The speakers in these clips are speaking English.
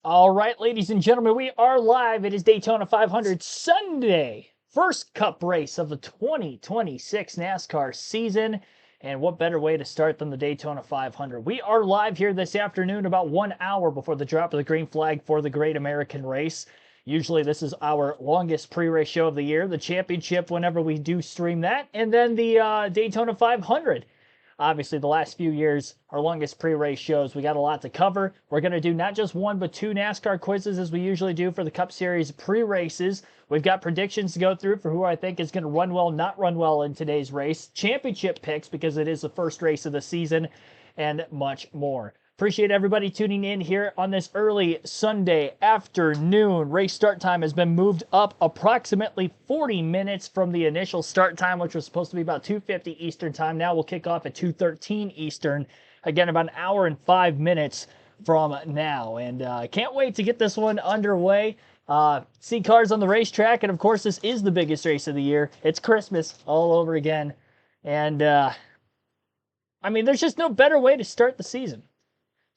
All right, ladies and gentlemen, we are live. It is Daytona 500 Sunday, first Cup race of the 2026 NASCAR season. And what better way to start than the Daytona 500? We are live here this afternoon about 1 hour before the drop of the green flag for the Great American Race. Usually this is our longest pre-race show of the year, the championship whenever we do stream that, and then the Daytona 500. Obviously, the last few years, our longest pre-race shows. We got a lot to cover. We're going to do not just one, but two NASCAR quizzes as we usually do for the Cup Series pre-races. We've got predictions to go through for who I think is going to run well, not run well in today's race. Championship picks because it is the first race of the season, and much more. Appreciate everybody tuning in here on this early Sunday afternoon. Race start time has been moved up approximately 40 minutes from the initial start time, which was supposed to be about 2:50 Eastern time. Now we'll kick off at 2:13 Eastern. Again, about an hour and 5 minutes from now. And can't wait to get this one underway. See cars on the racetrack. And of course, this is the biggest race of the year. It's Christmas all over again. And I mean, there's just no better way to start the season.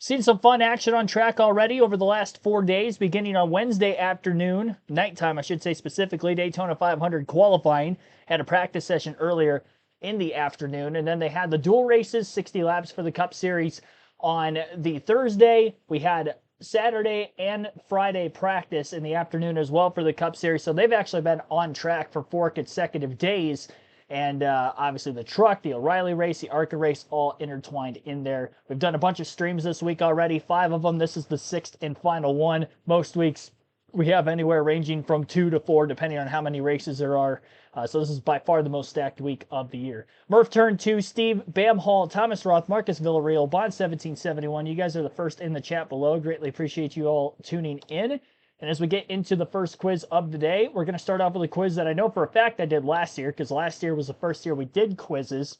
Seen some fun action on track already over the last 4 days, beginning on Wednesday afternoon, nighttime, I should say specifically, Daytona 500 qualifying. Had a practice session earlier in the afternoon, and then they had the dual races, 60 laps for the Cup Series on the Thursday. We had Saturday and Friday practice in the afternoon as well for the Cup Series, so they've actually been on track for 4 consecutive days. And obviously the truck, the O'Reilly race, the ARCA race, all intertwined in there. We've done a bunch of streams this week already, 5 of them. This is the 6th and final one. Most weeks we have anywhere ranging from 2 to 4, depending on how many races there are. So this is by far the most stacked week of the year. Murph Turn 2, Steve, Bam Hall, Thomas Roth, Marcus Villarreal, Bond1771. You guys are the first in the chat below. Greatly appreciate you all tuning in. And as we get into the first quiz of the day, we're going to start off with a quiz that I know for a fact I did last year, because last year was the first year we did quizzes,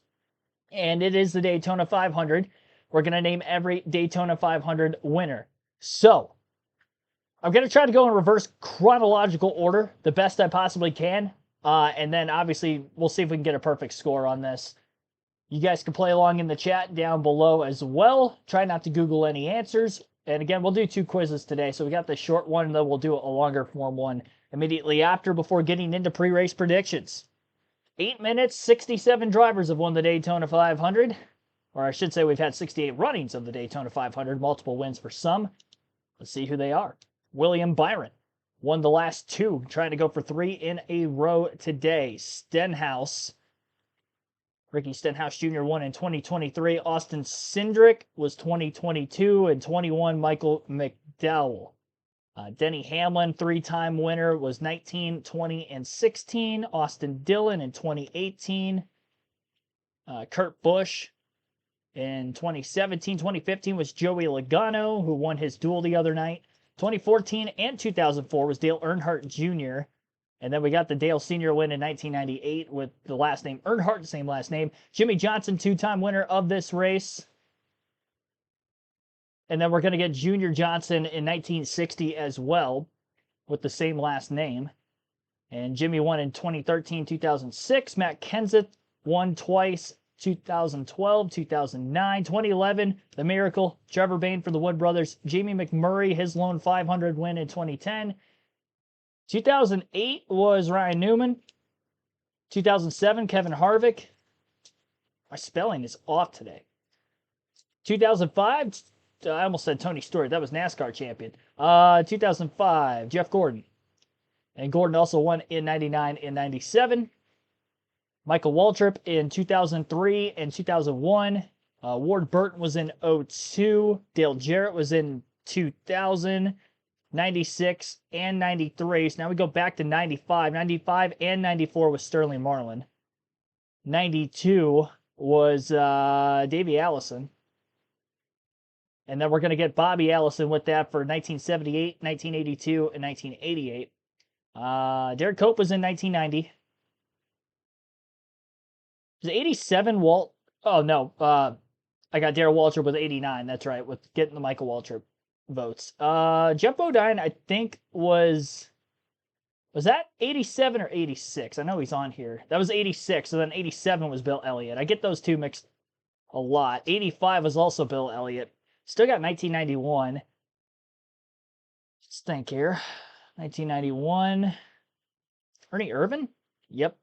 and it is the Daytona 500. We're going to name every Daytona 500 winner. So, I'm going to try to go in reverse chronological order, the best I possibly can, and then obviously we'll see if we can get a perfect score on this. You guys can play along in the chat down below as well. Try not to Google any answers. And again, we'll do 2 quizzes today. So we got the short one, and then we'll do a longer form one immediately after before getting into pre-race predictions. 8 minutes, 67 drivers have won the Daytona 500. Or I should say we've had 68 runnings of the Daytona 500, multiple wins for some. Let's see who they are. William Byron won the last 2, trying to go for 3 in a row today. Stenhouse. Ricky Stenhouse Jr. won in 2023. Austin Cindric was 2022, and 21 Michael McDowell. Denny Hamlin, 3-time winner, was 19, 20, and 16. Austin Dillon in 2018. Kurt Busch in 2017. 2015 was Joey Logano, who won his duel the other night. 2014 and 2004 was Dale Earnhardt Jr., and then we got the Dale Sr. win in 1998 with the last name Earnhardt, same last name. Jimmy Johnson, 2-time winner of this race. And then we're going to get Junior Johnson in 1960 as well with the same last name. And Jimmy won in 2013, 2006. Matt Kenseth won twice, 2012, 2009, 2011, the Miracle. Trevor Bayne for the Wood Brothers. Jamie McMurray, his lone 500 win in 2010. 2008 was Ryan Newman. 2007, Kevin Harvick. My spelling is off today. 2005, I almost said Tony Stewart. That was NASCAR champion. 2005, Jeff Gordon. And Gordon also won in 99 and 97. Michael Waltrip in 2003 and 2001. Ward Burton was in 02. Dale Jarrett was in 2000. 96 and 93. So now we go back to 95. 95 and 94 was Sterling Marlin. 92 was Davey Allison. And then we're going to get Bobby Allison with that for 1978, 1982, and 1988. Derek Cope was in 1990. Was 87 Walt? Oh, no. I got Darrell Waltrip with 89. That's right, with getting the Michael Waltrip votes. Jeff Bodine, I think, was that 87 or 86? I know he's on here. That was 86, so then 87 was Bill Elliott. I get those two mixed a lot. 85 was also Bill Elliott. Still got 1991. Let's think here. 1991. Ernie Irvan? Yep.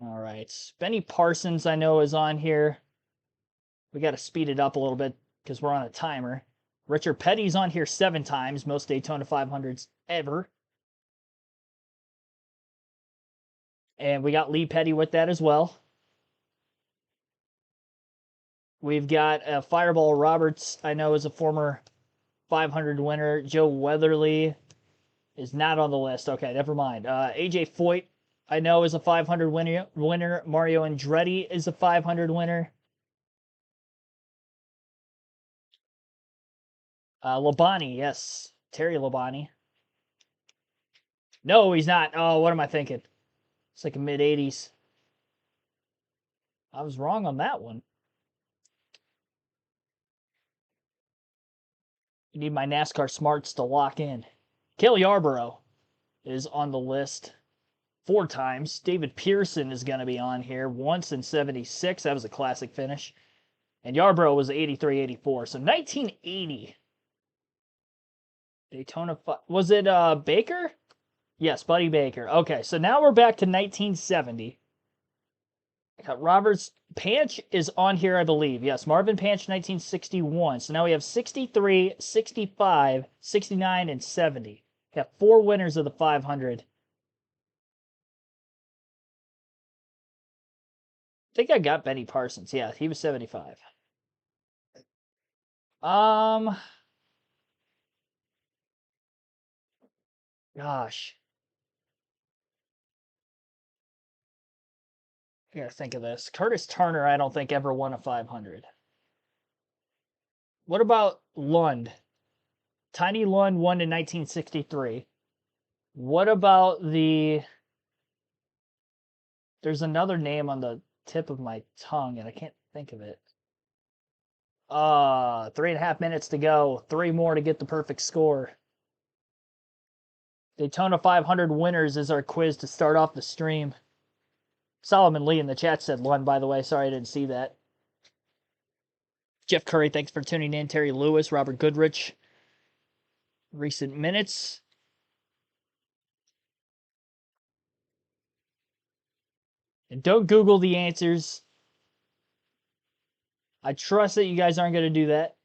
All right. Benny Parsons, I know, is on here. We got to speed it up a little bit because we're on a timer. Richard Petty's on here 7 times, most Daytona 500s ever. And we got Lee Petty with that as well. We've got Fireball Roberts, I know, is a former 500 winner. Joe Weatherly is not on the list. Okay, never mind. AJ Foyt, I know, is a 500 winner. Mario Andretti is a 500 winner. Labonte, yes. Terry Labonte. No, he's not. Oh, what am I thinking? It's like a mid-80s. I was wrong on that one. You need my NASCAR smarts to lock in. Cale Yarborough is on the list 4 times. David Pearson is going to be on here once in 76. That was a classic finish. And Yarborough was 83, 84. So 1980. Daytona. Was it Baker? Yes, Buddy Baker. Okay, so now we're back to 1970. Roberts Panch is on here, I believe. Yes, Marvin Panch, 1961. So now we have 63, 65, 69, and 70. We got 4 winners of the 500. I think I got Benny Parsons. Yeah, he was 75. Gosh. I gotta think of this. Curtis Turner, I don't think ever won a 500. What about Lund? Tiny Lund won in 1963. What about the... There's another name on the tip of my tongue, and I can't think of it. 3.5 minutes to go. 3 more to get the perfect score. Daytona 500 winners is our quiz to start off the stream. Solomon Lee in the chat said Lund, by the way. Sorry I didn't see that. Jeff Curry, thanks for tuning in. Terry Lewis, Robert Goodrich. Recent minutes. And don't Google the answers. I trust that you guys aren't going to do that.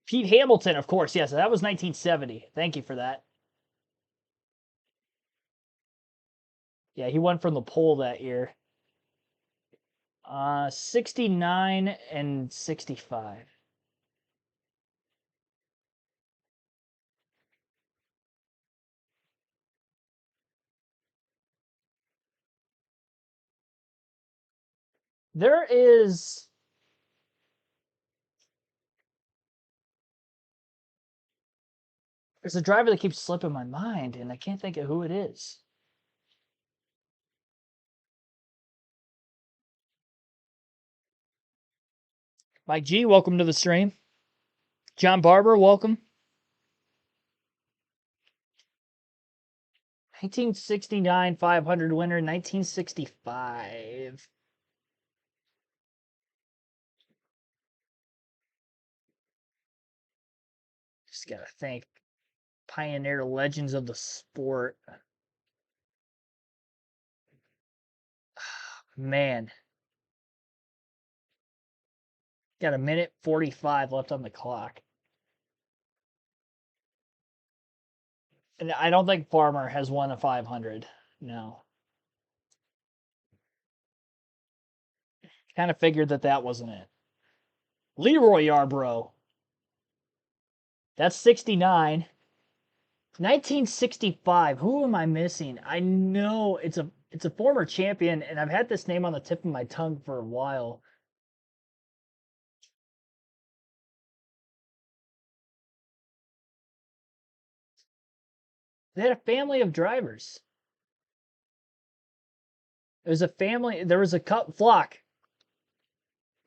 Pete Hamilton, of course. Yes, that was 1970. Thank you for that. Yeah, he won from the pole that year. 69 and 65. There's a driver that keeps slipping my mind, and I can't think of who it is. Mike G, welcome to the stream. John Barber, welcome. 1969 500 winner, 1965. Just gotta think. Pioneer legends of the sport. Man. Got a minute 45 left on the clock. And I don't think Farmer has won a 500. No. Kind of figured that wasn't it. Leroy Yarborough. That's 69. 1965. Who am I missing? I know it's a former champion, and I've had this name on the tip of my tongue for a while. They had a family of drivers. It was a family. There was a flock.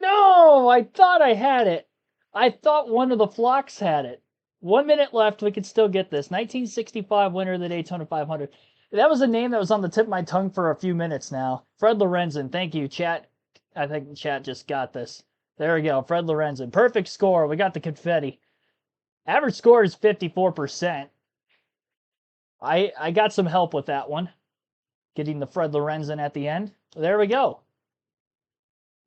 No, I thought I had it. I thought one of the flocks had it. 1 minute left. We could still get this. 1965 winner of the Daytona 500. That was a name that was on the tip of my tongue for a few minutes now. Fred Lorenzen. Thank you, chat. I think chat just got this. There we go. Fred Lorenzen. Perfect score. We got the confetti. Average score is 54%. I got some help with that one. Getting the Fred Lorenzen at the end. There we go.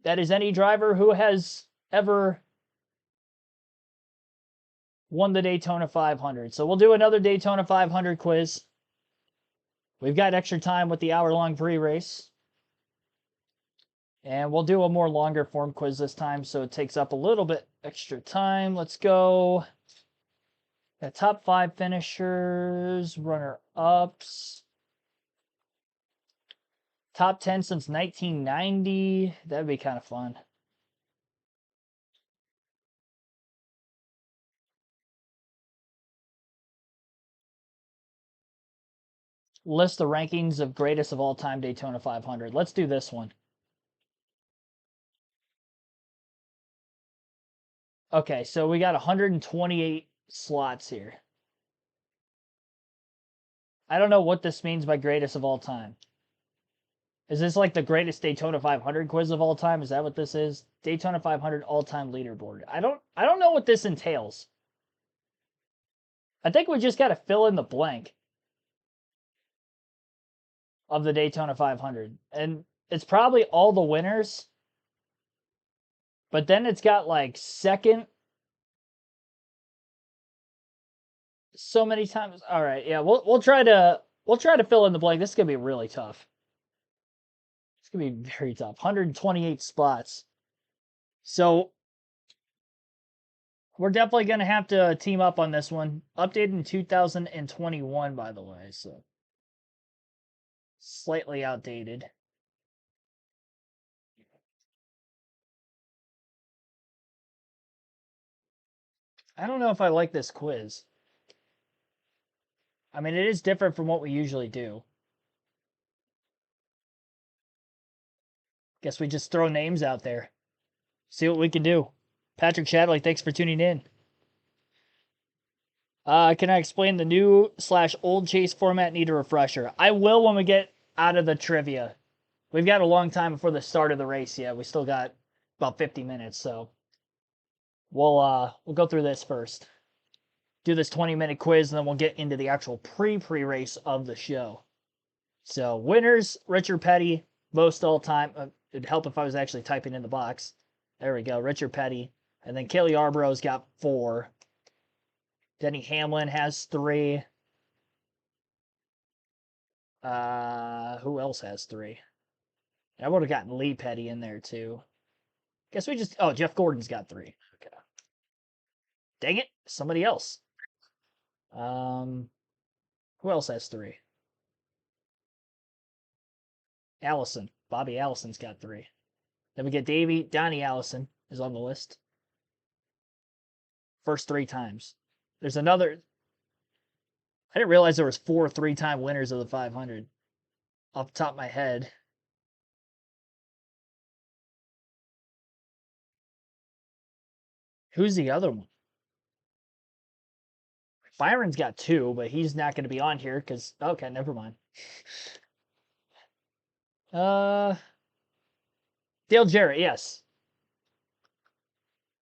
That is any driver who has ever won the Daytona 500. So we'll do another Daytona 500 quiz. We've got extra time with the hour-long pre-race. And we'll do a more longer form quiz this time, so it takes up a little bit extra time. Let's go. Got top 5 finishers, runner-ups. Top 10 since 1990. That'd be kind of fun. List the rankings of greatest of all time Daytona 500. Let's do this one. Okay, so we got 128 slots here. I don't know what this means by greatest of all time. Is this like the greatest Daytona 500 quiz of all time? Is that what this is? Daytona 500 all-time leaderboard. I don't know what this entails. I think we just got to fill in the blank of the Daytona 500. And it's probably all the winners. But then it's got like second so many times. All right, yeah, we'll try to fill in the blank. This is going to be really tough. It's going to be very tough. 128 spots. So we're definitely going to have to team up on this one. Updated in 2021, by the way, so slightly outdated. I don't know if I like this quiz. I mean, it is different from what we usually do. Guess we just throw names out there. See what we can do. Patrick Shadley, thanks for tuning in. Can I explain the new/old chase format? Need a refresher. I will when we get out of the trivia. We've got a long time before the start of the race yet. We still got about 50 minutes, so we'll go through this first. Do this 20-minute quiz, and then we'll get into the actual pre-race of the show. So winners: Richard Petty, most all time. It'd help if I was actually typing in the box. There we go, Richard Petty, and then Kelly Yarborough's got 4. Denny Hamlin has 3. Who else has 3? I would have gotten Lee Petty in there too. Guess we just. Oh, Jeff Gordon's got 3. Okay. Dang it, somebody else. Who else has 3? Allison. Bobby Allison's got 3. Then we get Donnie Allison is on the list. First 3 times. There's another. I didn't realize there was 4 3-time winners of the 500. Off the top of my head. Who's the other one? Byron's got 2, but he's not going to be on here because. Okay, never mind. Dale Jarrett, yes.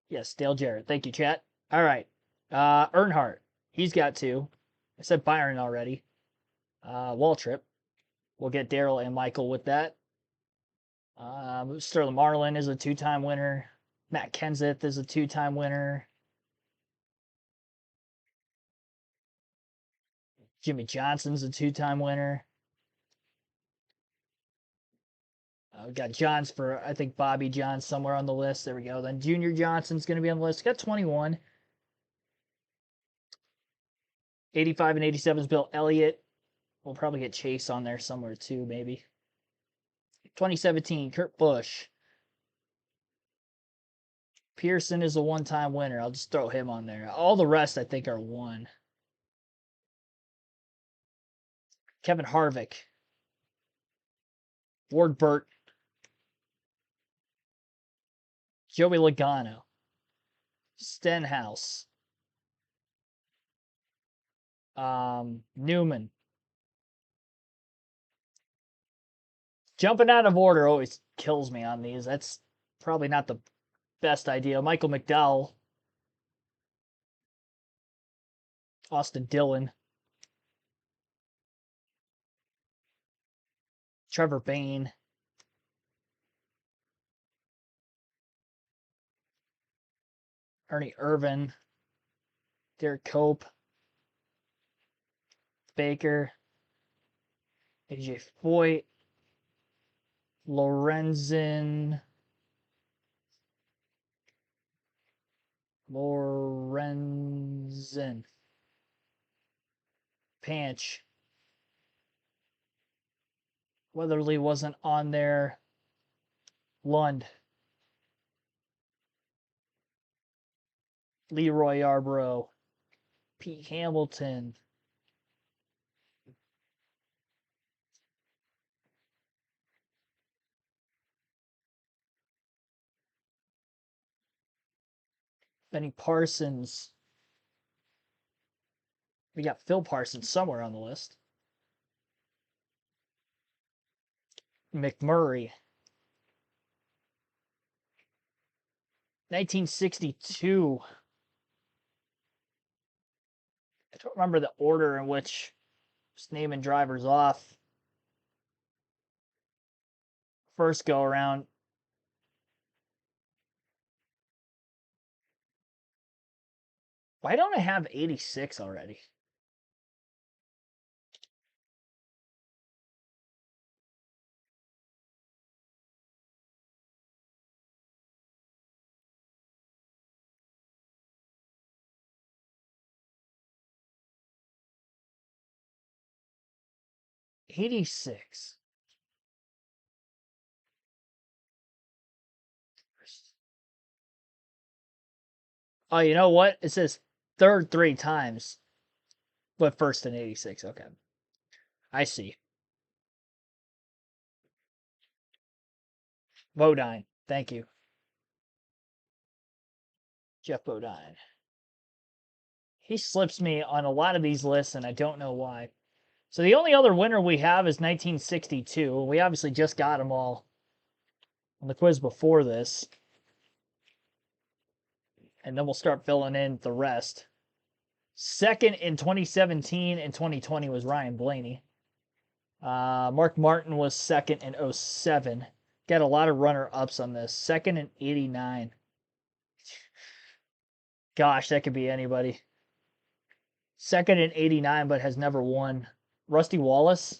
Yes, Dale Jarrett. Thank you, chat. All right. Earnhardt, he's got 2. I said Byron already. Waltrip. We'll get Daryl and Michael with that. Sterling Marlin is a 2-time winner. Matt Kenseth is a 2-time winner. Jimmy Johnson's a 2-time winner. We've got Johns for, I think, Bobby Johns somewhere on the list. There we go. Then Junior Johnson's going to be on the list. Got 21. 85 and 87 is Bill Elliott. We'll probably get Chase on there somewhere too, maybe. 2017, Kurt Busch. Pearson is a 1-time winner. I'll just throw him on there. All the rest, I think, are 1. Kevin Harvick. Ward Burt. Joey Logano. Stenhouse. Newman. Jumping out of order always kills me on these. That's probably not the best idea. Michael McDowell, Austin Dillon, Trevor Bayne, Ernie Irvin, Derek Cope, Baker, AJ Foyt, Lorenzen, Panch. Weatherly wasn't on there. Lund, Leroy Yarbrough, Pete Hamilton, Benny Parsons. We got Phil Parsons somewhere on the list. McMurray. 1962. I don't remember the order in which just naming drivers off. First go around. Why don't I have 86 already? '86. Oh, you know what? It says third 3 times, but first in '86. Okay. I see. Bodine. Thank you. Jeff Bodine. He slips me on a lot of these lists, and I don't know why. So the only other winner we have is 1962. We obviously just got them all on the quiz before this. And then we'll start filling in the rest. Second in 2017 and 2020 was Ryan Blaney. Mark Martin was second in 07. Got a lot of runner-ups on this. Second in 89. Gosh, that could be anybody. Second in 89, but has never won. Rusty Wallace.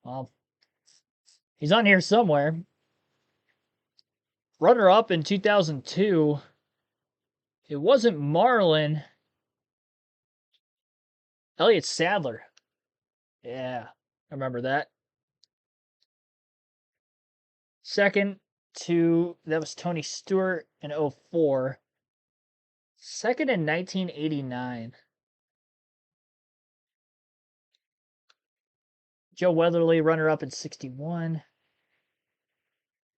Well, he's on here somewhere. Runner-up in 2002. It wasn't Marlin. Elliott Sadler. Yeah, I remember that. Second that was Tony Stewart in 04. Second in 1989. Joe Weatherly, runner-up in 61.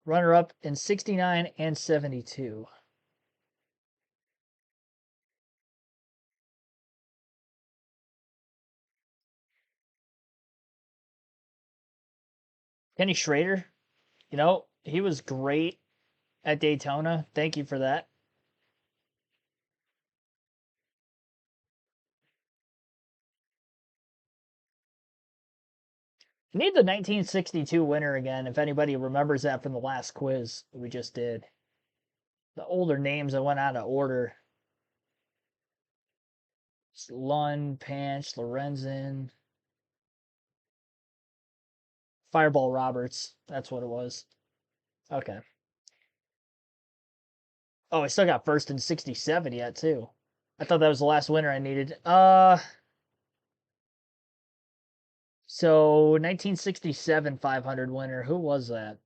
Runner-up in 69 and 72. Kenny Schrader, he was great at Daytona. Thank you for that. I need the 1962 winner again, if anybody remembers that from the last quiz we just did. The older names that went out of order. Lund, Panch, Lorenzen. Fireball Roberts. That's what it was. Okay. Oh, I still got first in 67 yet, too. I thought that was the last winner I needed. So 1967 500 winner. Who was that?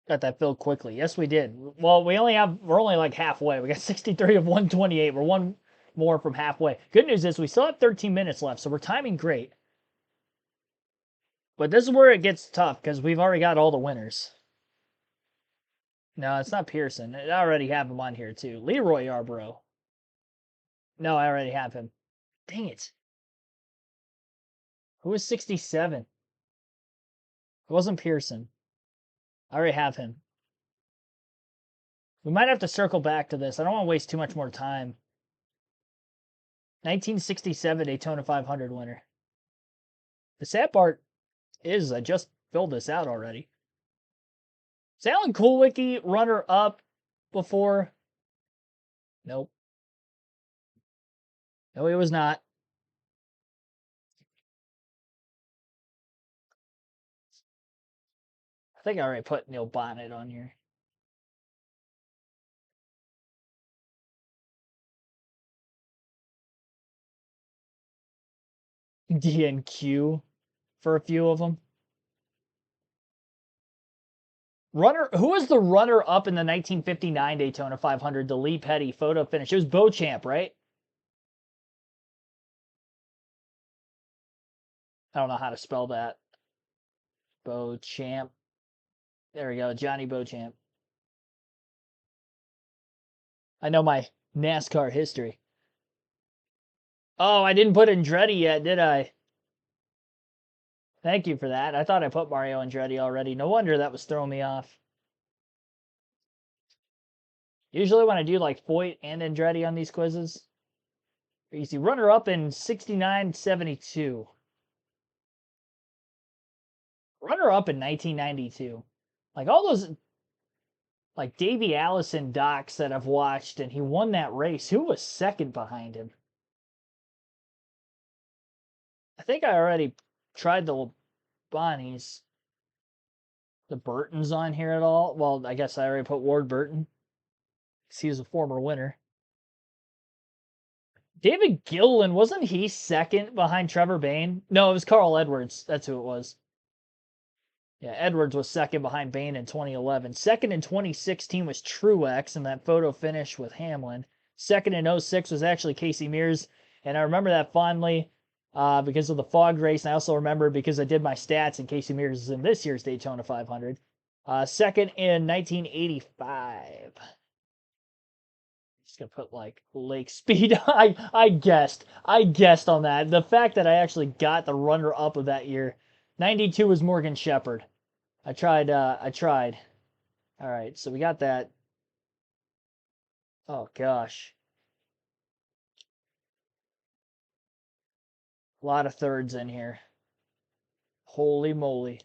Got that filled quickly. Yes, we did. Well, we're only like halfway. We got 63 of 128. We're one more from halfway. Good news is we still have 13 minutes left, so we're timing great. But this is where it gets tough because we've already got all the winners. No, it's not Pearson. I already have him on here too. Leroy Yarbrough. No, I already have him. Dang it. Who was 67? It wasn't Pearson. I already have him. We might have to circle back to this. I don't want to waste too much more time. 1967 Daytona 500 winner. The sad part is I just filled this out already. Is Alan Kulwicki runner up before? Nope. No, he was not. I think I already put Neil Bonnet on here. DNQ for a few of them. Who was the runner up in the 1959 Daytona 500? The Lee Petty photo finish. It was Beauchamp, right? I don't know how to spell that. Beauchamp. There we go, Johnny Beauchamp. I know my NASCAR history. Oh, I didn't put Andretti yet, did I? Thank you for that. I thought I put Mario Andretti already. No wonder that was throwing me off. Usually when I do like Foyt and Andretti on these quizzes, you see runner up in 69-72. Runner up in 1992. Like all those like Davey Allison docs that I've watched, and he won that race. Who was second behind him? I think I already tried the Bonnies. The Burtons on here at all? Well, I guess I already put Ward Burton. He was a former winner. David Gilliland, wasn't he second behind Trevor Bayne? No, it was Carl Edwards. That's who it was. Yeah, Edwards was second behind Bayne in 2011. Second in 2016 was Truex in that photo finish with Hamlin. Second in 06 was actually Casey Mears. And I remember that fondly because of the fog race. And I also remember because I did my stats and Casey Mears is in this year's Daytona 500. Second in 1985. Just gonna put like Lake Speed. I guessed on that. The fact that I actually got the runner up of that year. 92 was Morgan Shepherd. I tried. All right, so we got that. Oh gosh, a lot of thirds in here. Holy moly!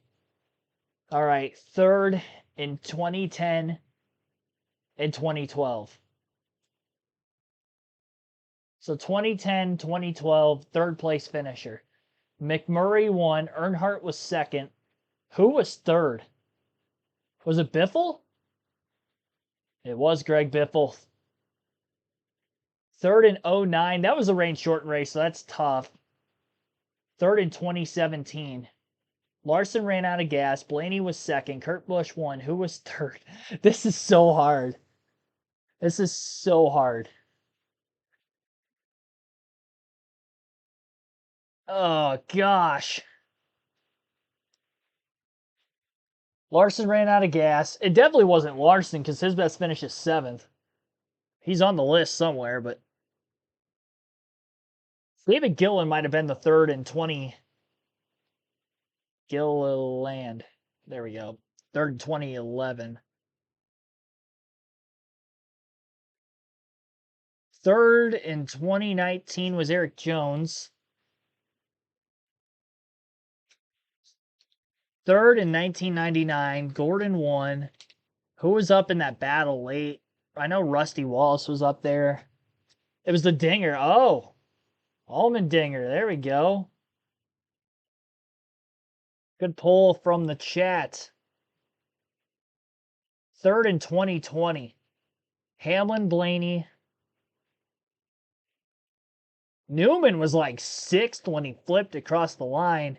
All right, third in 2010 and 2012. So 2010, 2012, third place finisher. McMurray won. Earnhardt was second. Who was third? Was it Biffle? It was Greg Biffle. Third in 09. That was a rain shortened race, so that's tough. Third in 2017. Larson ran out of gas. Blaney was second. Kurt Busch won. Who was third? This is so hard. This is so hard. Oh, gosh. Larson ran out of gas. It definitely wasn't Larson because his best finish is 7th. He's on the list somewhere, but David Gilliland might have been the third in 20. Gilliland. There we go. Third in 2011. Third in 2019 was Eric Jones. Third in 1999, Gordon won. Who was up in that battle late? I know Rusty Wallace was up there. It was the Dinger. Oh, Allmendinger. There we go. Good pull from the chat. Third in 2020, Hamlin, Blaney. Newman was like 6th when he flipped across the line.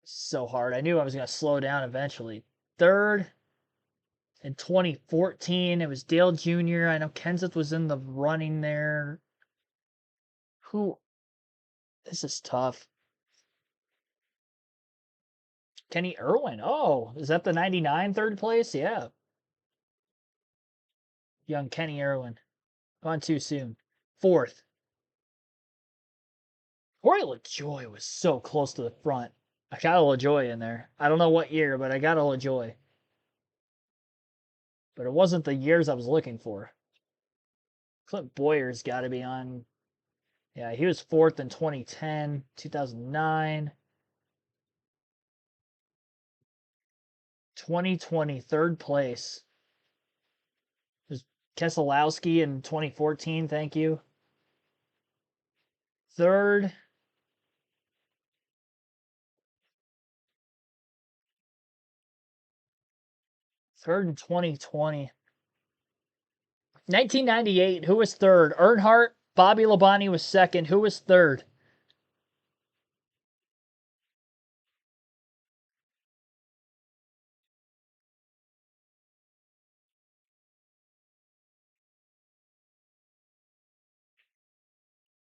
So hard. I knew I was going to slow down eventually. Third in 2014, it was Dale Jr. I know Kenseth was in the running there. Who? This is tough. Kenny Irwin. Oh, is that the 99 third place? Yeah. Young Kenny Irwin. Gone too soon. Fourth. Corey LaJoy was so close to the front. I got a LaJoy in there. I don't know what year, but I got a LaJoy. But it wasn't the years I was looking for. Clint Boyer's got to be on. Yeah, he was fourth in 2010, 2009, 2020, third place. There's Keselowski in 2014, thank you. Third. Third in 2020. 1998, who was third? Earnhardt. Bobby Labonte was second. Who was third?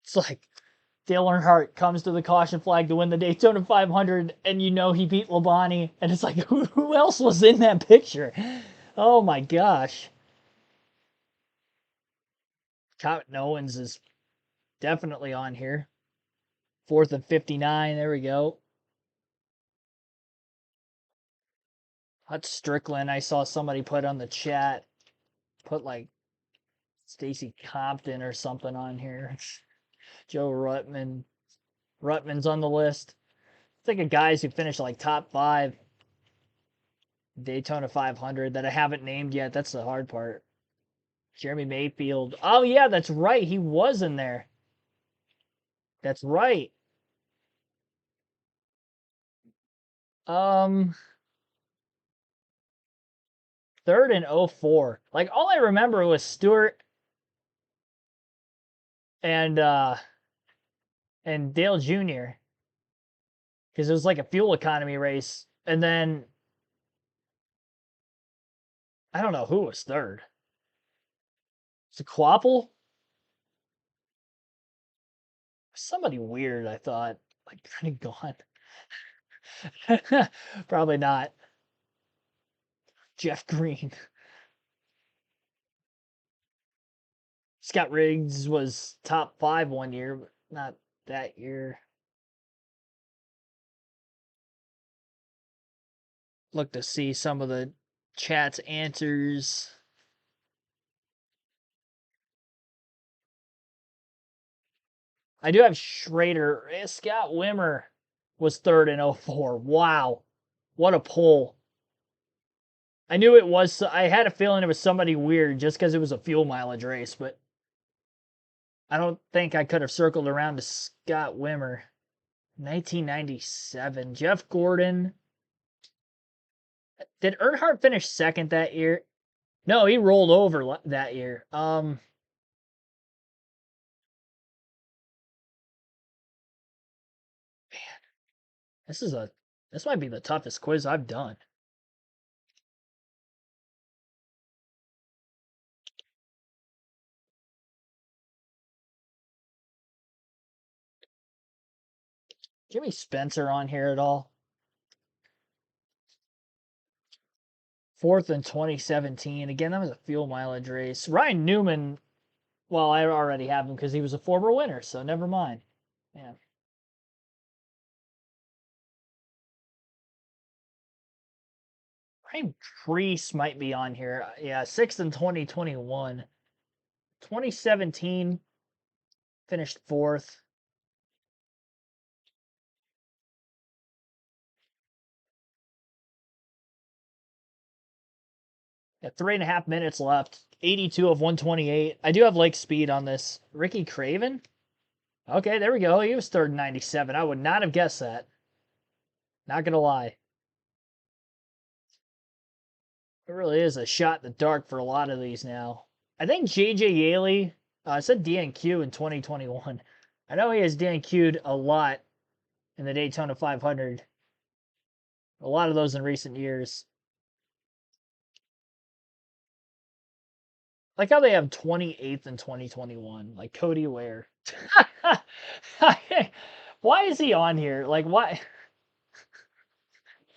It's like Dale Earnhardt comes to the caution flag to win the Daytona 500, and you know he beat Labonte, and it's like, who else was in that picture? Oh my gosh. Cotton Owens is definitely on here. Fourth and 59. There we go. That's Strickland. I saw somebody put on the chat, put like Stacy Compton or something on here. Joe Ruttman. Ruttman's on the list. Think of guys who finished like top 5 Daytona 500 that I haven't named yet. That's the hard part. Jeremy Mayfield. Oh yeah, that's right. He was in there. That's right. Um, third and 04. Like all I remember was Stewart and Dale Jr. because it was like a fuel economy race, and then I don't know who was third. Was it Quapple? Somebody weird, I thought. Like kind of gone. Probably not. Jeff Green. Scott Riggs was top 5 one year, but not that year. Look to see some of the chat's answers. I do have Schrader. Scott Wimmer was third in 04. Wow. What a pull. I knew it was, I had a feeling it was somebody weird just because it was a fuel mileage race, but I don't think I could have circled around to Scott Wimmer. 1997. Jeff Gordon. Did Earnhardt finish second that year? No, he rolled over that year. This is this might be the toughest quiz I've done. Jimmy Spencer on here at all? Fourth in 2017. Again, that was a fuel mileage race. Ryan Newman, well, I already have him because he was a former winner, so never mind. Yeah. Ryan Preece might be on here. Yeah, sixth in 2021. 2017, finished fourth. Got 3.5 minutes left. 82 of 128. I do have Lake Speed on this. Ricky Craven? Okay, there we go. He was third in 97. I would not have guessed that. Not going to lie. It really is a shot in the dark for a lot of these now. I think JJ Yaley said DNQ in 2021. I know he has DNQ'd a lot in the Daytona 500. A lot of those in recent years. Like how they have 28th in 2021. Like Cody Ware. Why is he on here? Like, why?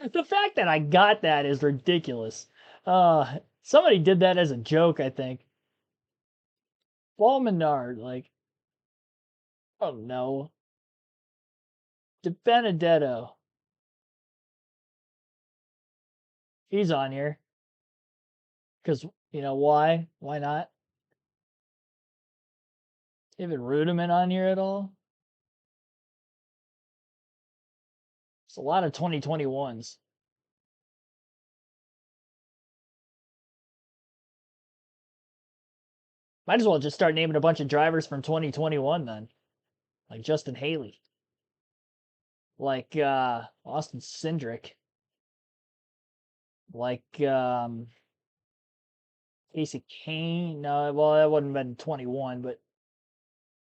The fact that I got that is ridiculous. Somebody did that as a joke, I think. Paul Menard, like, oh no. De Benedetto. He's on here. Because, you know, why? Why not? Even Rudiman on here at all? It's a lot of 2021s. Might as well just start naming a bunch of drivers from 2021 then. Like Justin Haley. Like Austin Cindric. Like Casey Kane. No, well, that wouldn't have been 21, but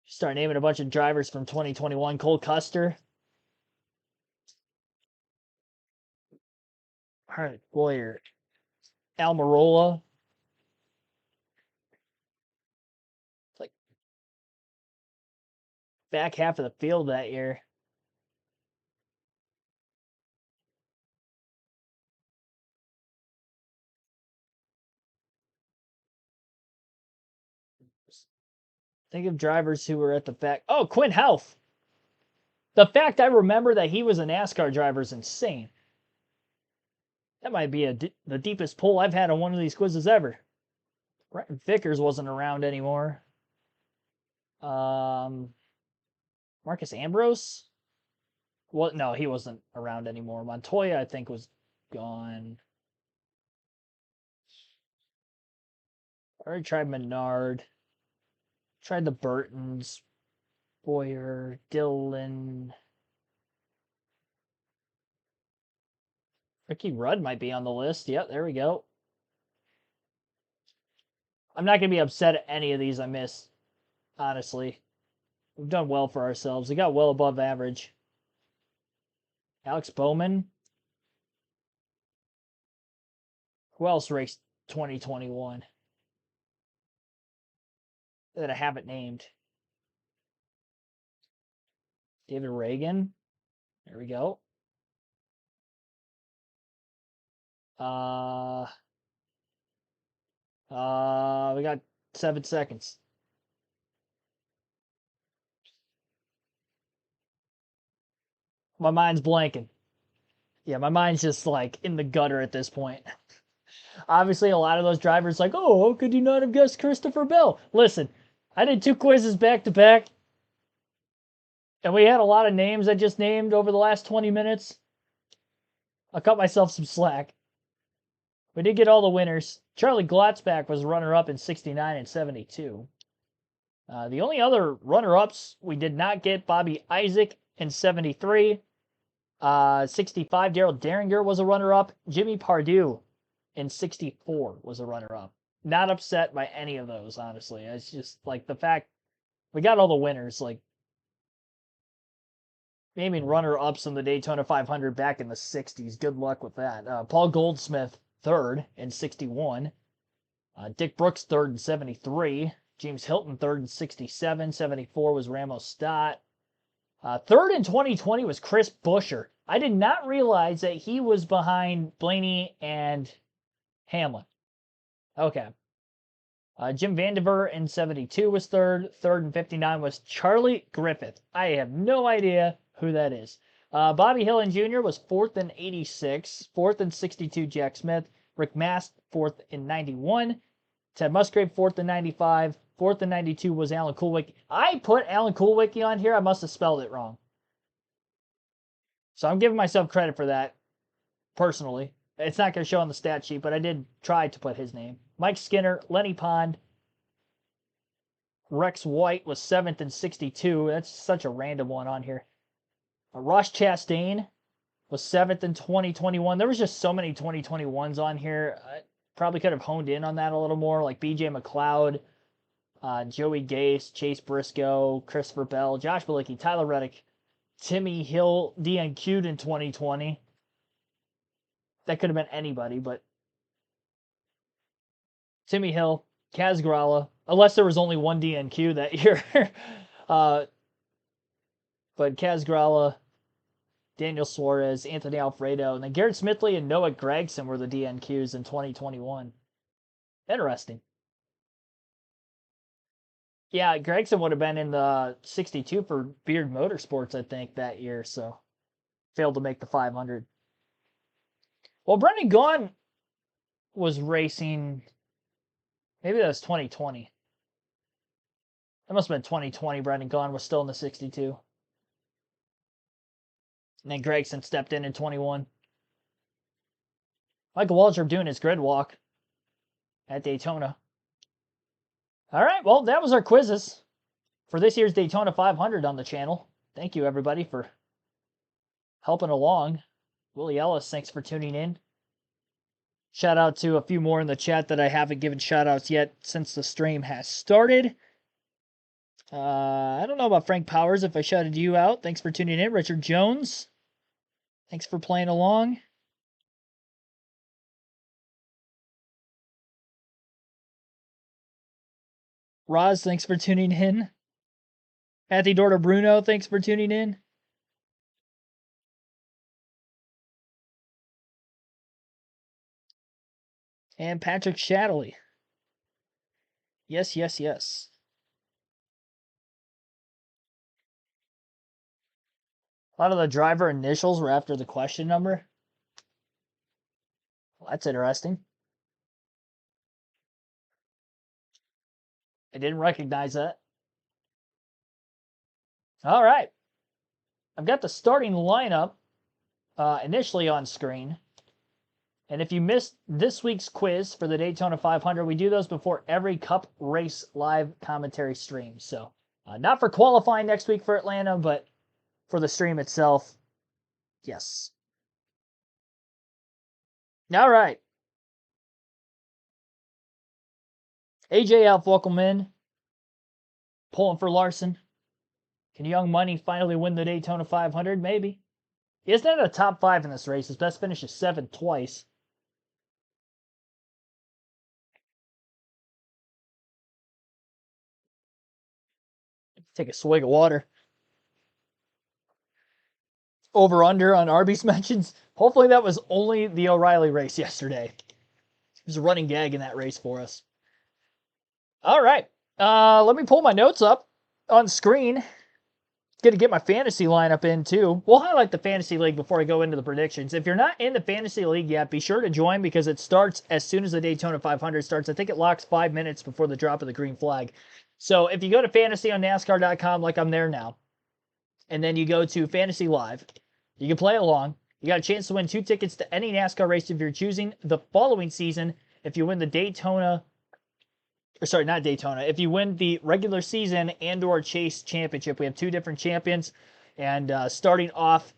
start naming a bunch of drivers from 2021. Cole Custer. All right, Boyer. Almirola. It's like back half of the field that year. Think of drivers who were at the back. Oh, Quinn Houff. The fact I remember that he was a NASCAR driver is insane. That might be the deepest pull I've had on one of these quizzes ever. Brenton Vickers wasn't around anymore. Marcus Ambrose? Well, no, he wasn't around anymore. Montoya, I think, was gone. I already tried Menard. Tried the Burtons. Boyer, Dillon. Ricky Rudd might be on the list. Yep, there we go. I'm not going to be upset at any of these I missed, honestly. We've done well for ourselves. We got well above average. Alex Bowman. Who else raced 2021 that I haven't named? David Reagan. There we go. We got 7 seconds. My mind's blanking. Yeah, my mind's just like in the gutter at this point. Obviously, a lot of those drivers like, oh, how could you not have guessed Christopher Bell? Listen, I did 2 quizzes back to back, and we had a lot of names I just named over the last 20 minutes. I'll cut myself some slack. We did get all the winners. Charlie Glotzback was runner-up in 69 and 72. The only other runner-ups we did not get, Bobby Isaac in 73. 65, Daryl Derringer was a runner-up. Jimmy Pardue in 64 was a runner-up. Not upset by any of those, honestly. It's just like the fact we got all the winners, like naming runner-ups in the Daytona 500 back in the 60s. Good luck with that. Paul Goldsmith, third in 61. Dick Brooks, third in 73. James Hilton, third in 67. 74 was Ramos Stott. Third in 2020 was Chris Buescher. I did not realize that he was behind Blaney and Hamlin. Okay. Jim Vandiver in 72 was third. Third in 59 was Charlie Griffith. I have no idea who that is. Bobby Hillin Jr. was fourth in 86. Fourth in 62, Jack Smith. Rick Mast, fourth in 91. Ted Musgrave, fourth in 95. Fourth in 92 was Alan Kulwicki. I put Alan Kulwicki on here. I must have spelled it wrong. So I'm giving myself credit for that, personally. It's not going to show on the stat sheet, but I did try to put his name. Mike Skinner, Lenny Pond. Rex White was 7th in 62. That's such a random one on here. Ross Chastain was 7th in 2021. There was just so many 2021s on here. I probably could have honed in on that a little more, like BJ McLeod, Joey Gase, Chase Briscoe, Christopher Bell, Josh Bilicki, Tyler Reddick, Timmy Hill DNQ'd in 2020. That could have been anybody, but Timmy Hill, Kaz Grala, unless there was only one DNQ that year. But Kaz Grala, Daniel Suarez, Anthony Alfredo, and then Garrett Smithley and Noah Gragson were the DNQs in 2021. Interesting. Yeah, Gregson would have been in the 62 for Beard Motorsports, I think, that year. So failed to make the 500. Well, Brendan Gaughan was racing. Maybe that was 2020. That must have been 2020. Brendan Gaughan was still in the 62. And then Gregson stepped in 21. Michael Waltrip doing his grid walk at Daytona. All right, well, that was our quizzes for this year's Daytona 500 on the channel. Thank you, everybody, for helping along. Willie Ellis, thanks for tuning in. Shout out to a few more in the chat that I haven't given shout outs yet since the stream has started. I don't know about Frank Powers if I shouted you out. Thanks for tuning in. Richard Jones, thanks for playing along. Roz, thanks for tuning in. Kathy Dorter Bruno, thanks for tuning in. And Patrick Shadley. Yes, yes, yes. A lot of the driver initials were after the question number. Well, that's interesting. I didn't recognize that. All right. I've got the starting lineup initially on screen. And if you missed this week's quiz for the Daytona 500, we do those before every Cup race live commentary stream. So not for qualifying next week for Atlanta, but for the stream itself, yes. All right. AJ Alf, welcome in. Pulling for Larson. Can Young Money finally win the Daytona 500? Maybe. He hasn't had a top 5 in this race. His best finish is 7th twice. Take a swig of water. Over under on Arby's mentions. Hopefully that was only the O'Reilly race yesterday. It was a running gag in that race for us. All right. Let me pull my notes up on screen. Going to get my fantasy lineup in too. We'll highlight the fantasy league before I go into the predictions. If you're not in the fantasy league yet, be sure to join because it starts as soon as the Daytona 500 starts. I think it locks 5 minutes before the drop of the green flag. So if you go to fantasyonnascar.com, like I'm there now, and then you go to Fantasy Live, you can play along. You got a chance to win 2 tickets to any NASCAR race if you're choosing the following season. If you win the Daytona, or sorry, not Daytona. If you win the regular season and/or Chase Championship, we have 2 different champions. And starting off,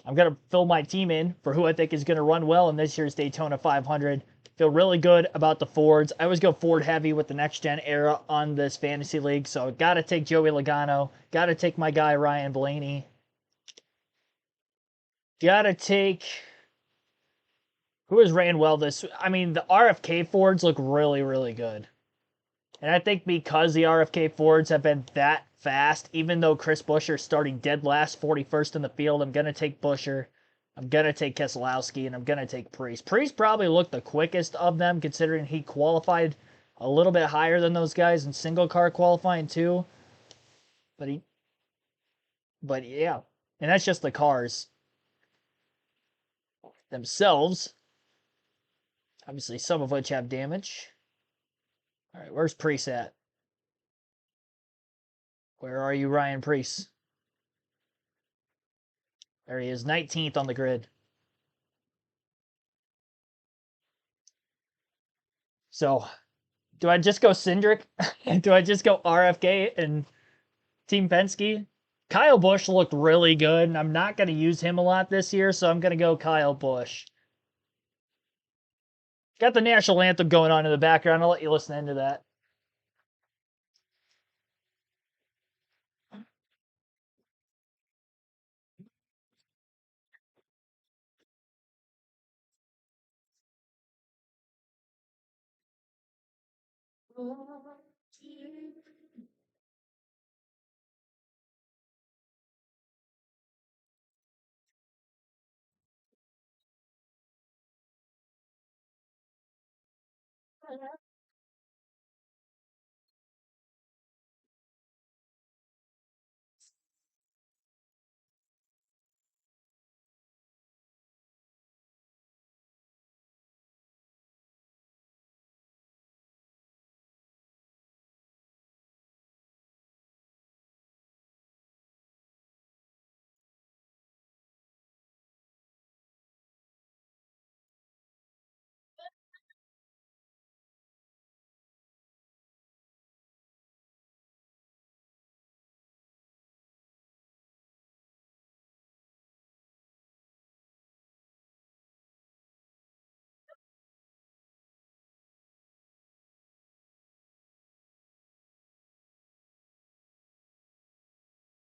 I'm going to fill my team in for who I think is going to run well in this year's Daytona 500. Feel really good about the Fords. I always go Ford heavy with the next gen era on this fantasy league. So got to take Joey Logano. Got to take my guy Ryan Blaney. Got to take... Who has ran well this... I mean, the RFK Fords look really, really good. And I think because the RFK Fords have been that fast, even though Chris Buescher's starting dead last, 41st in the field, I'm going to take Buescher. I'm going to take Keselowski, and I'm going to take Priest. Priest probably looked the quickest of them, considering he qualified a little bit higher than those guys in single car qualifying too. But yeah, and that's just the cars themselves. Obviously, some of which have damage. All right, where's Priest at? Where are you, Ryan Priest? There he is, 19th on the grid. So, do I just go Cindric? Do I just go RFK and Team Penske? Kyle Busch looked really good, and I'm not going to use him a lot this year, so I'm going to go Kyle Busch. Got the national anthem going on in the background. I'll let you listen into that.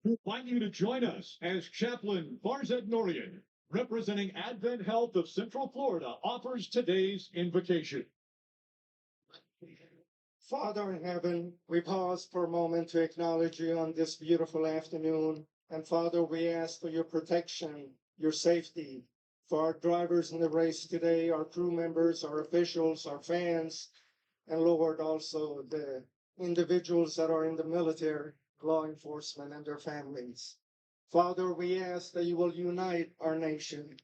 We invite you to join us as Chaplain Farzad Norian, representing Advent Health of Central Florida, offers today's invocation. Father in heaven, we pause for a moment to acknowledge you on this beautiful afternoon. And Father, we ask for your protection, your safety for our drivers in the race today, our crew members, our officials, our fans, and Lord, also the individuals that are in the military, law enforcement, and their families. Father, we ask that you will unite our nation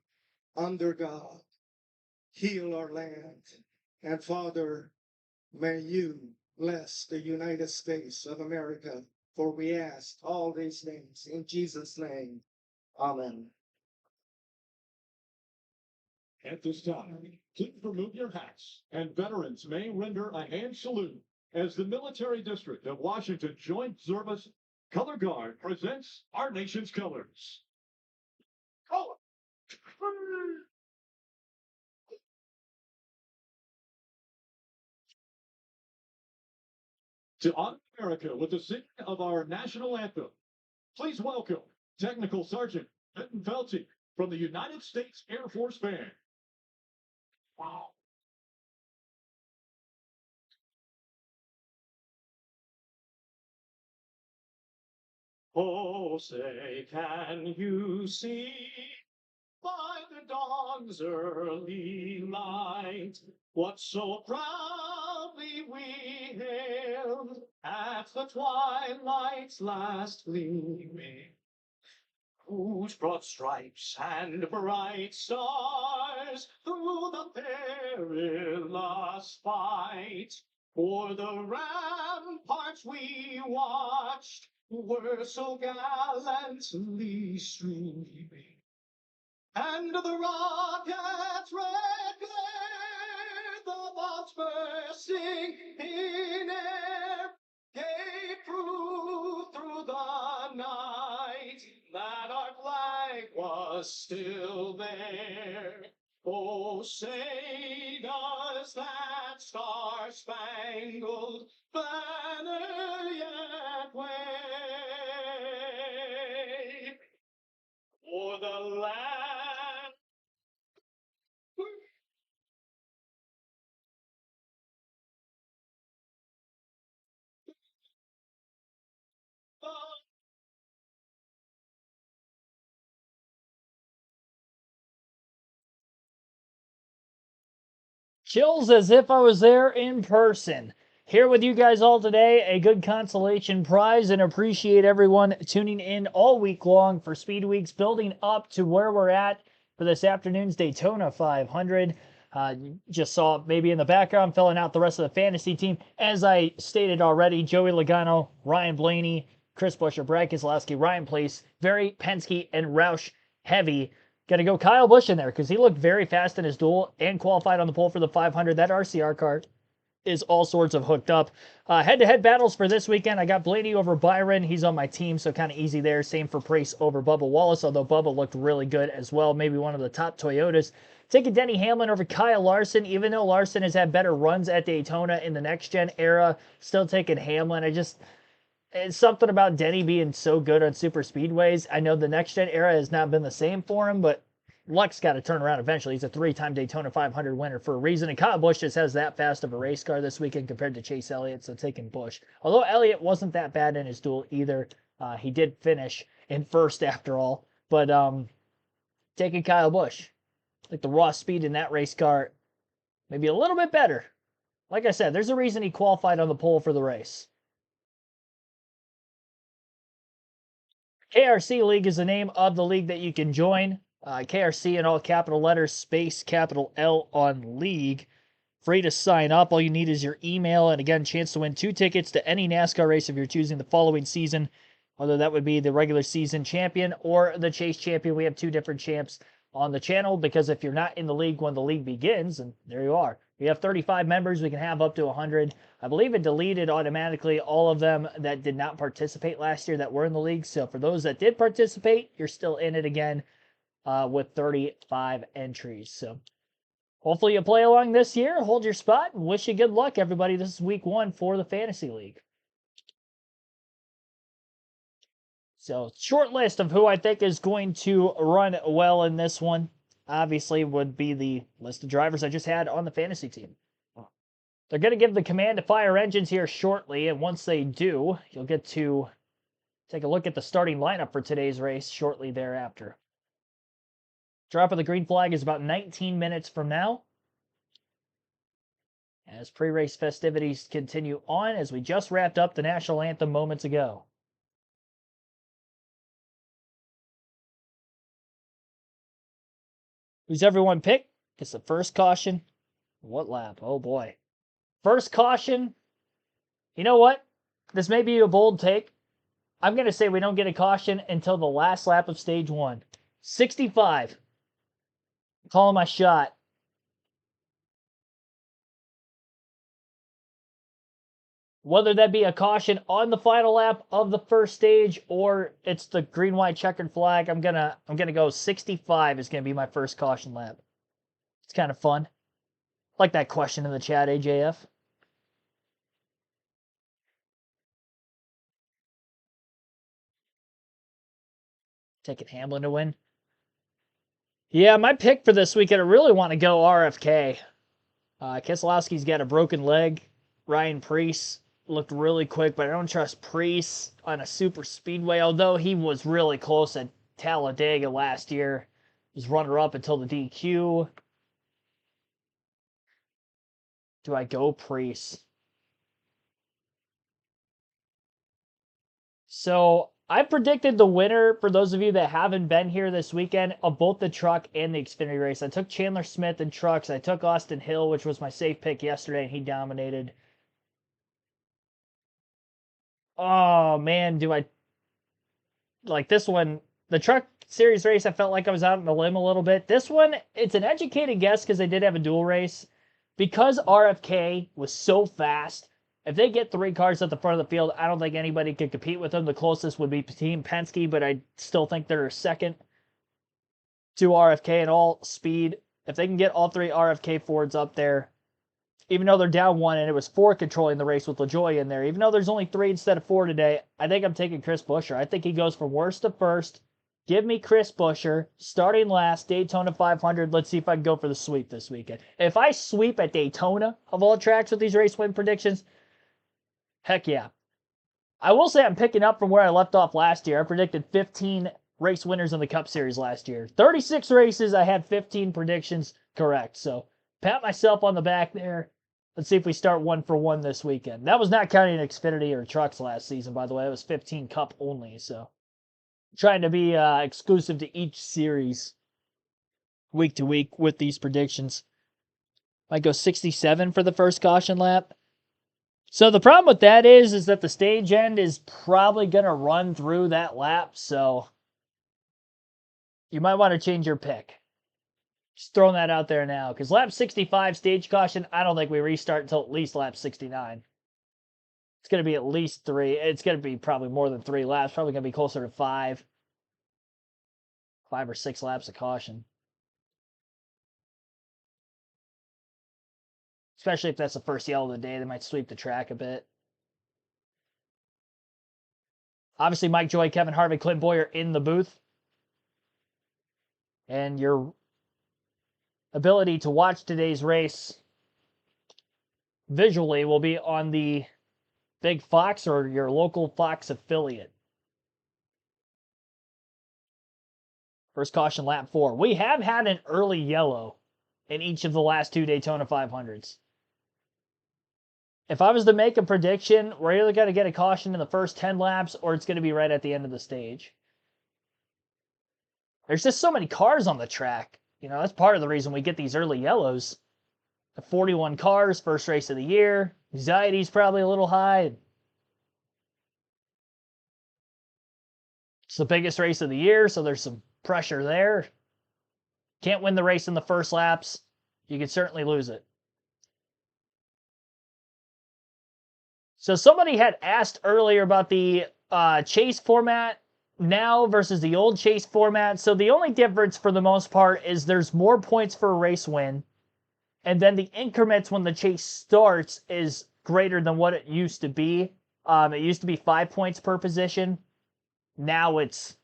under God, heal our land, and Father, may you bless the United States of America, for we ask all these things in Jesus' name. Amen. At this time, please remove your hats, and veterans may render a hand salute as the Military District of Washington Joint Service Color Guard presents our nation's colors. Color. To honor America with the singing of our national anthem, please welcome Technical Sergeant Benton Felty from the United States Air Force Band. Wow. Oh, say, can you see by the dawn's early light what so proudly we hailed at the twilight's last gleaming, whose broad stripes and bright stars through the perilous fight for the ramparts we watched were so gallantly streaming, and the rocket's red glare, the bombs bursting in air, gave proof through the night that our flag was still there. Oh, say does that star-spangled banner yet wave for the land? Chills as if I was there in person. Here with you guys all today, a good consolation prize, and appreciate everyone tuning in all week long for Speed Weeks, building up to where we're at for this afternoon's Daytona 500. Just saw maybe in the background filling out the rest of the fantasy team. As I stated already, Joey Logano, Ryan Blaney, Chris Buescher, Brad Keselowski, Ryan Place, very Penske and Roush heavy. Got to go Kyle Busch in there because he looked very fast in his duel and qualified on the pole for the 500. That RCR car is all sorts of hooked up. Head-to-head battles for this weekend. I got Blaney over Byron. He's on my team, so kind of easy there. Same for Price over Bubba Wallace, although Bubba looked really good as well. Maybe one of the top Toyotas. Taking Denny Hamlin over Kyle Larson, even though Larson has had better runs at Daytona in the next-gen era. Still taking Hamlin. It's something about Denny being so good on super speedways. I know the next gen era has not been the same for him, but luck's got to turn around eventually. He's a 3-time Daytona 500 winner for a reason. And Kyle Busch just has that fast of a race car this weekend compared to Chase Elliott, so taking Busch. Although Elliott wasn't that bad in his duel either. He did finish in first after all. But taking Kyle Busch. Like the raw speed in that race car, maybe a little bit better. Like I said, there's a reason he qualified on the pole for the race. KRC League is the name of the league that you can join. KRC in all capital letters, space, capital L on league. Free to sign up. All you need is your email. And again, chance to win 2 tickets to any NASCAR race if you're choosing the following season. Whether that would be the regular season champion or the Chase champion. We have 2 different champs on the channel because if you're not in the league when the league begins, and there you are. We have 35 members. We can have up to 100. I believe it deleted automatically all of them that did not participate last year that were in the league. So for those that did participate, you're still in it again with 35 entries. So hopefully you play along this year. Hold your spot and wish you good luck, everybody. This is week 1 for the Fantasy League. So, short list of who I think is going to run well in this one. Obviously, would be the list of drivers I just had on the fantasy team. They're going to give the command to fire engines here shortly, and once they do, you'll get to take a look at the starting lineup for today's race shortly thereafter. Drop of the green flag is about 19 minutes from now, as pre-race festivities continue on, as we just wrapped up the national anthem moments ago. Who's everyone picked? It's the first caution. What lap? Oh boy. First caution. You know what? This may be a bold take. I'm going to say we don't get a caution until the last lap of stage 1. 65. Calling my shot. Whether that be a caution on the final lap of the first stage or it's the green white checkered flag, I'm gonna go 65 is gonna be my first caution lap. It's kind of fun. Like that question in the chat, AJF. Taking Hamlin to win. Yeah, my pick for this weekend, I really want to go RFK. Keselowski's got a broken leg. Ryan Preece looked really quick, but I don't trust Preece on a super speedway, although he was really close at Talladega last year. He was runner-up until the DQ. Do I go Preece? So I predicted the winner, for those of you that haven't been here this weekend, of both the truck and the Xfinity race. I took Chandler Smith in trucks. I took Austin Hill, which was my safe pick yesterday, and he dominated. Oh, man, do I... Like this one, the truck series race, I felt like I was out on the limb a little bit. This one, it's an educated guess because they did have a dual race. Because RFK was so fast, if they get 3 cars at the front of the field, I don't think anybody could compete with them. The closest would be Team Penske, but I still think they're second to RFK in all speed. If they can get all 3 RFK Fords up there, even though they're down 1 and it was 4 controlling the race with LaJoy in there, even though there's only 3 instead of 4 today, I think I'm taking Chris Buescher. I think he goes from worst to first. Give me Chris Buescher, starting last, Daytona 500. Let's see if I can go for the sweep this weekend. If I sweep at Daytona, of all tracks with these race win predictions, heck yeah. I will say I'm picking up from where I left off last year. I predicted 15 race winners in the Cup Series last year. 36 races, I had 15 predictions correct. So pat myself on the back there. Let's see if we start 1 for 1 this weekend. That was not counting Xfinity or trucks last season, by the way. It was 15 Cup only, so trying to be exclusive to each series week to week with these predictions. Might go 67 for the first caution lap. So the problem with that is that the stage end is probably going to run through that lap, so you might want to change your pick. Just throwing that out there now, because lap 65 stage caution, I don't think we restart until at least lap 69. It's going to be at least 3. It's going to be probably more than 3 laps. Probably going to be closer to 5. 5 or 6 laps of caution. Especially if that's the first yellow of the day, they might sweep the track a bit. Obviously, Mike Joy, Kevin Harvick, Clint Boyer in the booth. And your ability to watch today's race visually will be on the Big Fox or your local Fox affiliate. First caution, lap 4. We have had an early yellow in each of the last 2 Daytona 500s. If I was to make a prediction, we're either going to get a caution in the first 10 laps or it's going to be right at the end of the stage. There's just so many cars on the track. You know, that's part of the reason we get these early yellows. The 41 cars, first race of the year. Anxiety's probably a little high. It's the biggest race of the year, so there's some pressure there. Can't win the race in the first laps. You can certainly lose it. So somebody had asked earlier about the chase format now versus the old chase format. So the only difference for the most part is there's more points for a race win. And then the increments when the chase starts is greater than what it used to be. It used to be 5 points per position. Now it's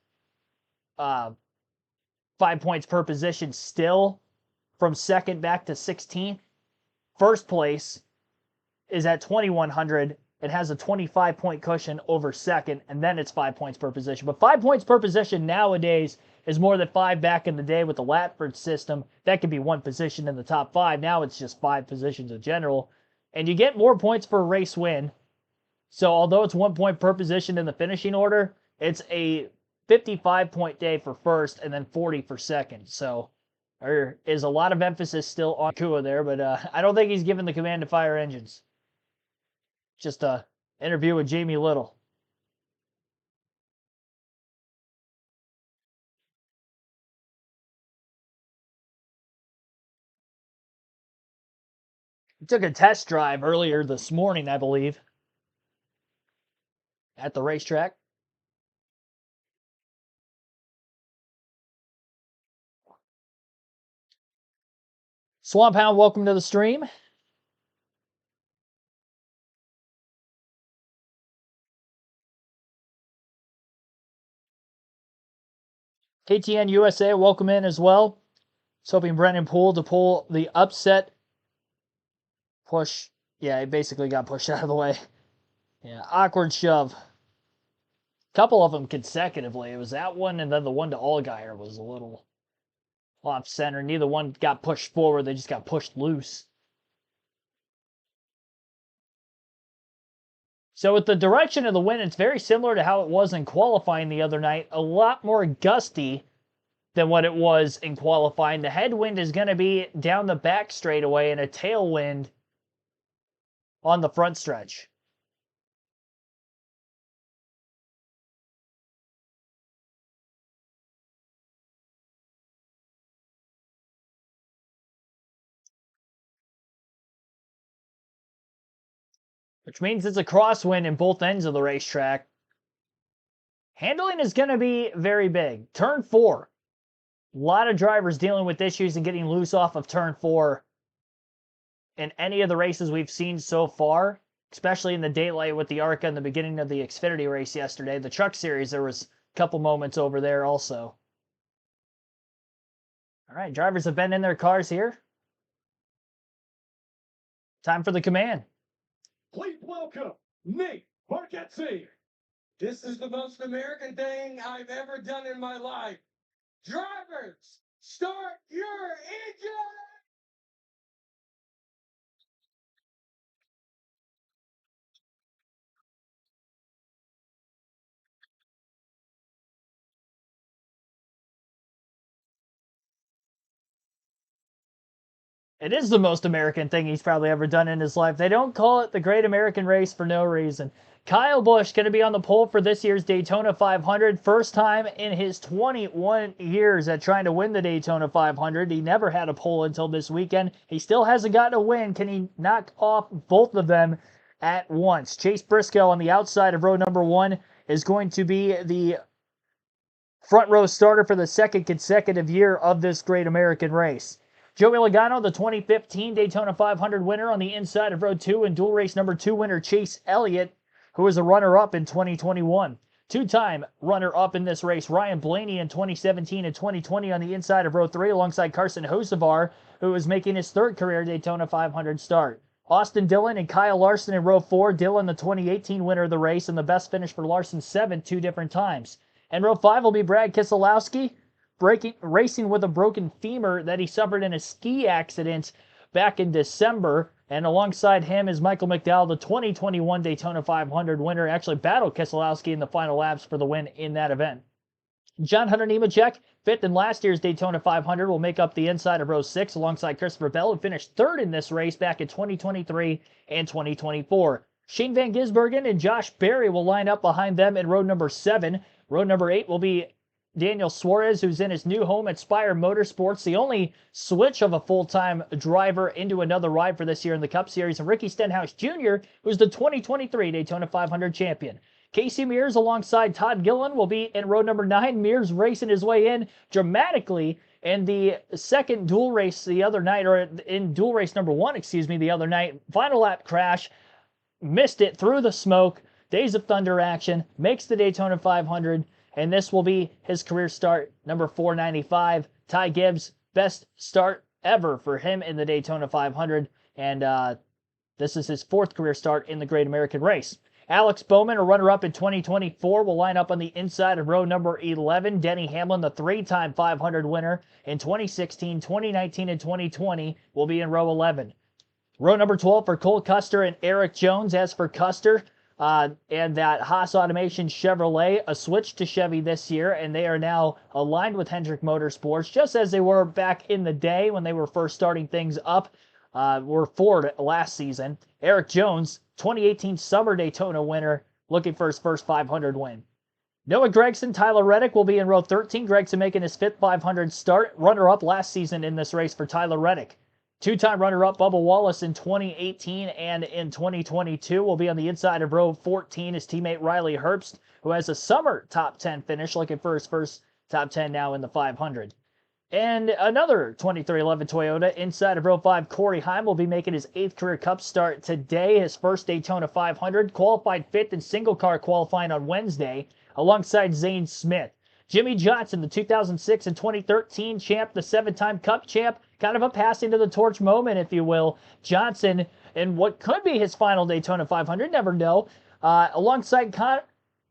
5 points per position still from second back to 16th. First place is at 2,100. It has a 25-point cushion over second, and then it's 5 points per position. But 5 points per position nowadays is more than 5 back in the day with the Latford system. That could be 1 position in the top 5. Now it's just 5 positions in general. And you get more points for a race win. So although it's 1 point per position in the finishing order, it's a 55-point day for first and then 40 for second. So there is a lot of emphasis still on Kua there, but I don't think he's given the command to fire engines. Just a interview with Jamie Little. He took a test drive earlier this morning, I believe, at the racetrack. Swamp Hound, welcome to the stream. KTN USA, welcome in as well. Just hoping Brennan Poole to pull the upset push. Yeah, he basically got pushed out of the way. Yeah, awkward shove. Couple of them consecutively. It was that one, and then the one to Allgaier was a little off center. Neither one got pushed forward. They just got pushed loose. So with the direction of the wind, it's very similar to how it was in qualifying the other night. A lot more gusty than what it was in qualifying. The headwind is going to be down the back straightaway and a tailwind on the front stretch. Which means it's a crosswind in both ends of the racetrack. Handling is going to be very big. Turn 4. A lot of drivers dealing with issues and getting loose off of turn 4 in any of the races we've seen so far, especially in the daylight with the ARCA in the beginning of the Xfinity race yesterday. The Truck Series, there was a couple moments over there also. All right, drivers have been in their cars here. Time for the command. Please welcome Nate Bargatze. This is the most American thing I've ever done in my life. Drivers, start your engine! It is the most American thing he's probably ever done in his life. They don't call it the Great American Race for no reason. Kyle Busch going to be on the pole for this year's Daytona 500. First time in his 21 years at trying to win the Daytona 500. He never had a pole until this weekend. He still hasn't gotten a win. Can he knock off both of them at once? Chase Briscoe on the outside of row number 1 is going to be the front row starter for the second consecutive year of this Great American Race. Joey Logano, the 2015 Daytona 500 winner on the inside of row 2, and dual race number 2 winner Chase Elliott, who was a runner-up in 2021. Two-time runner-up in this race, Ryan Blaney in 2017 and 2020 on the inside of row 3, alongside Carson Hocevar, who was making his third career Daytona 500 start. Austin Dillon and Kyle Larson in row 4, Dillon the 2018 winner of the race, and the best finish for Larson, 7 two different times. And row 5 will be Brad Keselowski, racing with a broken femur that he suffered in a ski accident back in December. And alongside him is Michael McDowell, the 2021 Daytona 500 winner. Actually battled Keselowski in the final laps for the win in that event. John Hunter Nemechek, fifth in last year's Daytona 500, will make up the inside of row 6 alongside Christopher Bell, who finished third in this race back in 2023 and 2024. Shane Van Gisbergen and Josh Berry will line up behind them in row number 7. Row number 8 will be Daniel Suarez, who's in his new home at Spire Motorsports, the only switch of a full-time driver into another ride for this year in the Cup Series, and Ricky Stenhouse Jr., who's the 2023 Daytona 500 champion. Casey Mears alongside Todd Gillen will be in row number 9. Mears racing his way in dramatically in the second dual race the other night, or in dual race number 1, the other night. Final lap crash, missed it through the smoke. Days of Thunder action, makes the Daytona 500, and this will be his career start, number 495. Ty Gibbs, best start ever for him in the Daytona 500, and this is his 4th career start in the Great American Race. Alex Bowman, a runner-up in 2024, will line up on the inside of row number 11. Denny Hamlin, the 3-time 500 winner in 2016, 2019, and 2020, will be in row 11. Row number 12 for Cole Custer and Eric Jones. As for Custer and that Haas Automation Chevrolet, a switch to Chevy this year, and they are now aligned with Hendrick Motorsports, just as they were back in the day when they were first starting things up. Were Ford last season. Eric Jones, 2018 Summer Daytona winner, looking for his first 500 win. Noah Gragson, Tyler Reddick will be in row 13. Gragson making his 5th 500 start. Runner-up last season in this race for Tyler Reddick. 2-time runner-up Bubba Wallace in 2018 and in 2022 will be on the inside of row 14. His teammate Riley Herbst, who has a summer top 10 finish, looking for his first top 10 now in the 500. And another 2311 Toyota inside of row 5, Corey Heim will be making his 8th career Cup start today. His first Daytona 500, qualified 5th in single car qualifying on Wednesday, alongside Zane Smith. Jimmy Johnson, the 2006 and 2013 champ, the 7-time Cup champ, kind of a passing to the torch moment, if you will. Johnson, in what could be his final Daytona 500, never know, alongside Connor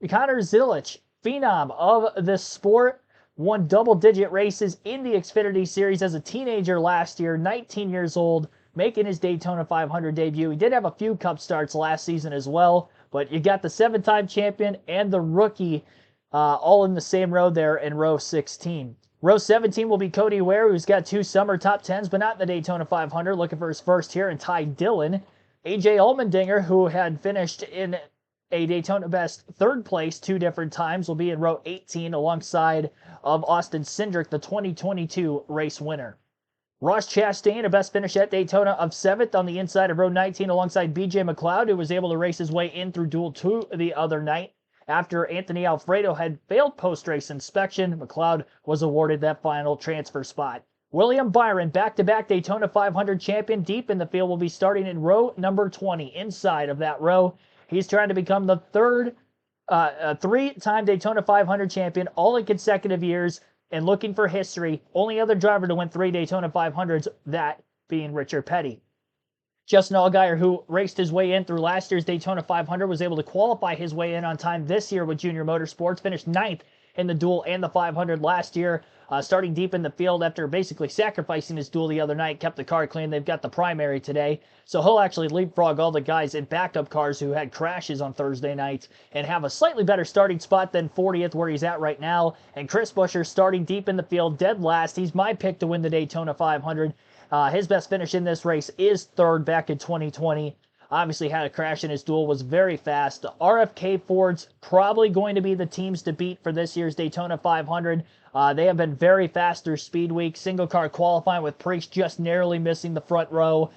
Zilisch, phenom of the sport. Won double-digit races in the Xfinity Series as a teenager last year, 19 years old, making his Daytona 500 debut. He did have a few Cup starts last season as well, but you got the 7-time champion and the rookie all in the same row there in row 16. Row 17 will be Cody Ware, who's got 2 summer top 10s, but not in the Daytona 500, looking for his first here, and Ty Dillon. AJ Allmendinger, who had finished in a Daytona best 3rd place 2 different times, will be in row 18 alongside of Austin Cindric, the 2022 race winner. Ross Chastain, a best finish at Daytona of 7th on the inside of row 19 alongside BJ McLeod, who was able to race his way in through duel 2 the other night. After Anthony Alfredo had failed post-race inspection, McLeod was awarded that final transfer spot. William Byron, back-to-back Daytona 500 champion, deep in the field, will be starting in row number 20. Inside of that row, he's trying to become the 3-time Daytona 500 champion, all in consecutive years, and looking for history. Only other driver to win 3 Daytona 500s, that being Richard Petty. Justin Allgaier, who raced his way in through last year's Daytona 500, was able to qualify his way in on time this year with Junior Motorsports, finished 9th in the duel and the 500 last year, starting deep in the field after basically sacrificing his duel the other night, kept the car clean. They've got the primary today, so he'll actually leapfrog all the guys in backup cars who had crashes on Thursday night and have a slightly better starting spot than 40th, where he's at right now. And Chris Buescher starting deep in the field, dead last. He's my pick to win the Daytona 500. His best finish in this race is 3rd back in 2020. Obviously had a crash in his duel, was very fast. The RFK Fords probably going to be the teams to beat for this year's Daytona 500. They have been very fast through speed week. Single car qualifying with Priest just narrowly missing the front row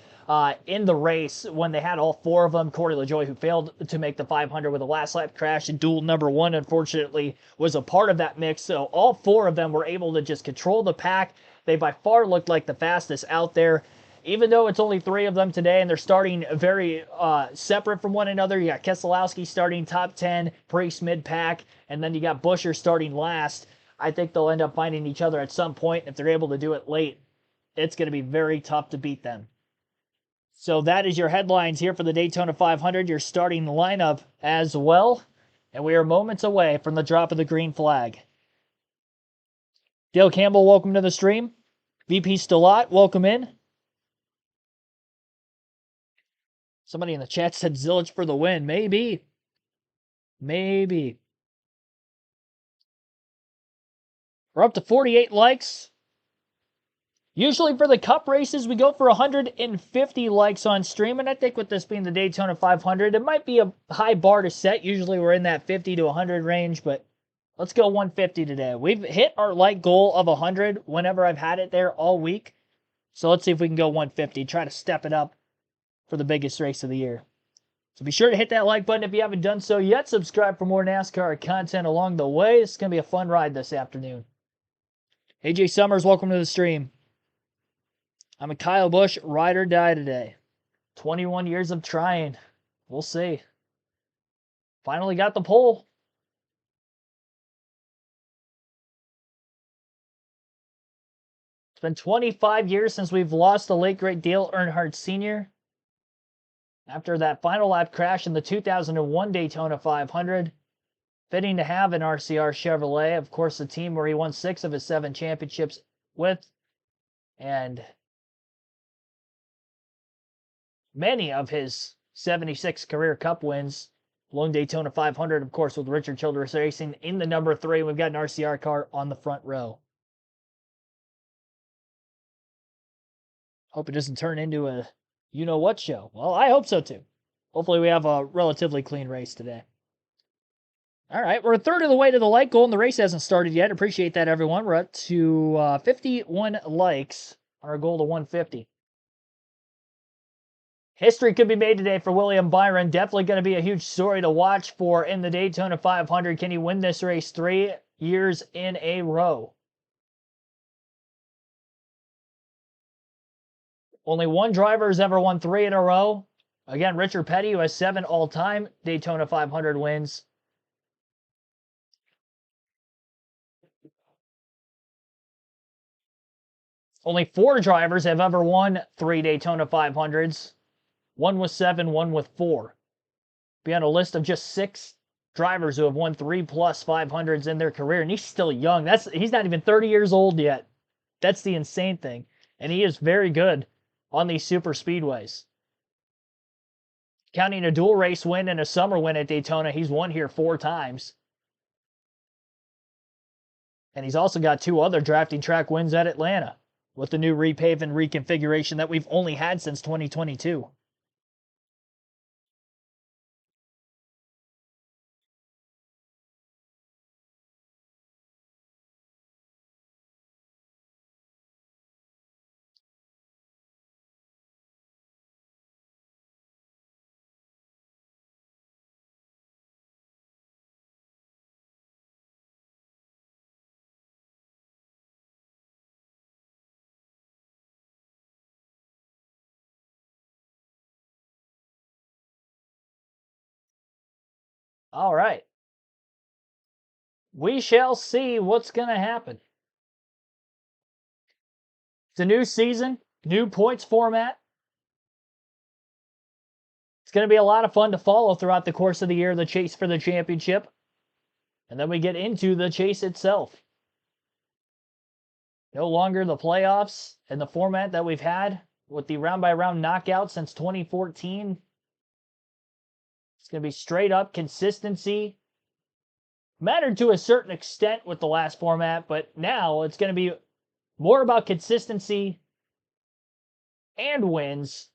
in the race when they had all 4 of them. Corey LaJoie, who failed to make the 500 with a last lap crash, and duel number 1, unfortunately, was a part of that mix. So all 4 of them were able to just control the pack. They by far looked like the fastest out there. Even though it's only 3 of them today and they're starting very separate from one another, you got Keselowski starting top 10, Priest mid-pack, and then you got Buescher starting last. I think they'll end up finding each other at some point. If they're able to do it late, it's going to be very tough to beat them. So that is your headlines here for the Daytona 500, your starting lineup as well. And we are moments away from the drop of the green flag. Dale Campbell, welcome to the stream. VP Stillat, welcome in. Somebody in the chat said Zilisch for the win. Maybe. Maybe. We're up to 48 likes. Usually for the Cup races, we go for 150 likes on stream, and I think with this being the Daytona 500, it might be a high bar to set. Usually we're in that 50 to 100 range, but let's go 150 today. We've hit our like goal of 100 whenever I've had it there all week. So let's see if we can go 150, try to step it up for the biggest race of the year. So be sure to hit that like button if you haven't done so yet. Subscribe for more NASCAR content along the way. It's going to be a fun ride this afternoon. AJ Summers, welcome to the stream. I'm a Kyle Busch ride or die today. 21 years of trying. We'll see. Finally got the pole. It's been 25 years since we've lost the late great Dale Earnhardt Sr. after that final lap crash in the 2001 Daytona 500. Fitting to have an RCR Chevrolet, of course, the team where he won 6 of his 7 championships with, and many of his 76 career Cup wins. Lone Daytona 500, of course, with Richard Childress Racing in the number 3. We've got an RCR car on the front row. Hope it doesn't turn into a you-know-what show. Well, I hope so, too. Hopefully we have a relatively clean race today. All right, we're a third of the way to the like goal, and the race hasn't started yet. Appreciate that, everyone. We're up to 51 likes on our goal to 150. History could be made today for William Byron. Definitely going to be a huge story to watch for in the Daytona 500. Can he win this race 3 years in a row? Only one driver has ever won 3 in a row. Again, Richard Petty, who has 7 all-time Daytona 500 wins. Only 4 drivers have ever won 3 Daytona 500s. One with 7, one with 4. Be on a list of just 6 drivers who have won 3+ 500s in their career, and he's still young. He's not even 30 years old yet. That's the insane thing. And he is very good on these super speedways. Counting a dual race win and a summer win at Daytona, he's won here 4 times. And he's also got 2 other drafting track wins at Atlanta with the new repave and reconfiguration that we've only had since 2022. All right. We shall see what's going to happen. It's a new season, new points format. It's going to be a lot of fun to follow throughout the course of the year, the chase for the championship. And then we get into the chase itself. No longer the playoffs and the format that we've had with the round-by-round knockout since 2014. It's going to be straight up consistency. Mattered to a certain extent with the last format, but now it's going to be more about consistency and wins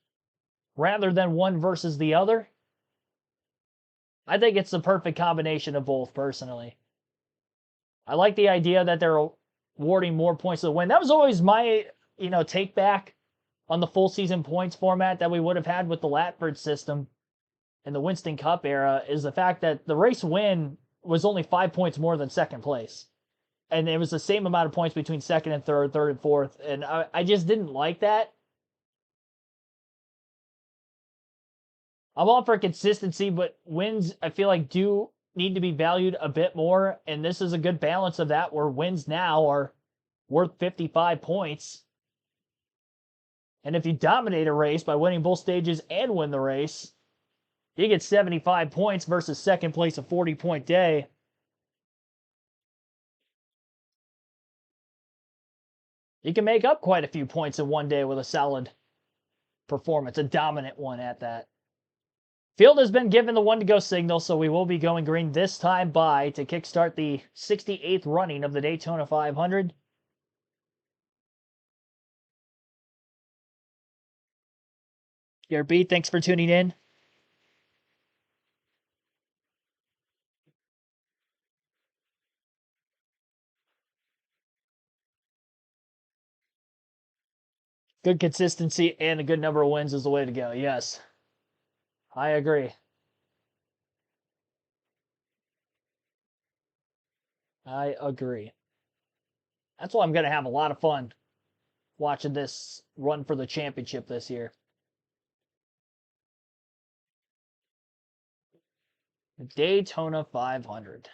rather than one versus the other. I think it's the perfect combination of both, personally. I like the idea that they're awarding more points to the win. That was always my, take back on the full season points format that we would have had with the Latford system in the Winston Cup era, is the fact that the race win was only 5 points more than second place. And it was the same amount of points between second and third, third and fourth. And I just didn't like that. I'm all for consistency, but wins, I feel like, do need to be valued a bit more. And this is a good balance of that, where wins now are worth 55 points. And if you dominate a race by winning both stages and win the race, you get 75 points versus second place, a 40-point day. You can make up quite a few points in one day with a solid performance, a dominant one at that. Field has been given the 1-to-go signal, so we will be going green this time by to kickstart the 68th running of the Daytona 500. Garrett B, thanks for tuning in. Good consistency and a good number of wins is the way to go. Yes, I agree. I agree. That's why I'm going to have a lot of fun watching this run for the championship this year. The Daytona 500.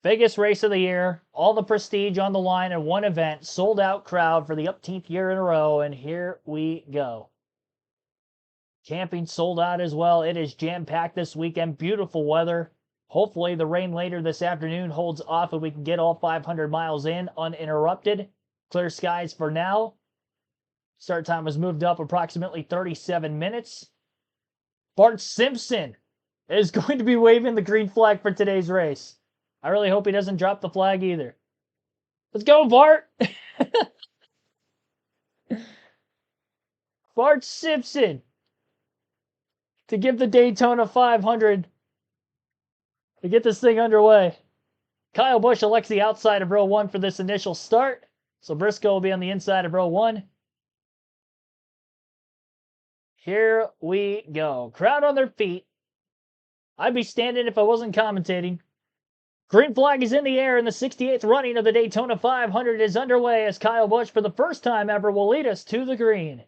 Biggest race of the year, all the prestige on the line in one event, sold out crowd for the upteenth year in a row, and here we go. Camping sold out as well. It is jam-packed this weekend. Beautiful weather. Hopefully the rain later this afternoon holds off and we can get all 500 miles in uninterrupted. Clear skies for now. Start time was moved up approximately 37 minutes. Bart Simpson is going to be waving the green flag for today's race. I really hope he doesn't drop the flag either. Let's go, Bart! Bart Simpson to give the Daytona 500 to get this thing underway. Kyle Busch elects the outside of row 1 for this initial start, so Briscoe will be on the inside of row 1. Here we go. Crowd on their feet. I'd be standing if I wasn't commentating. Green flag is in the air and the 68th running of the Daytona 500 is underway as Kyle Busch, for the first time ever, will lead us to the green.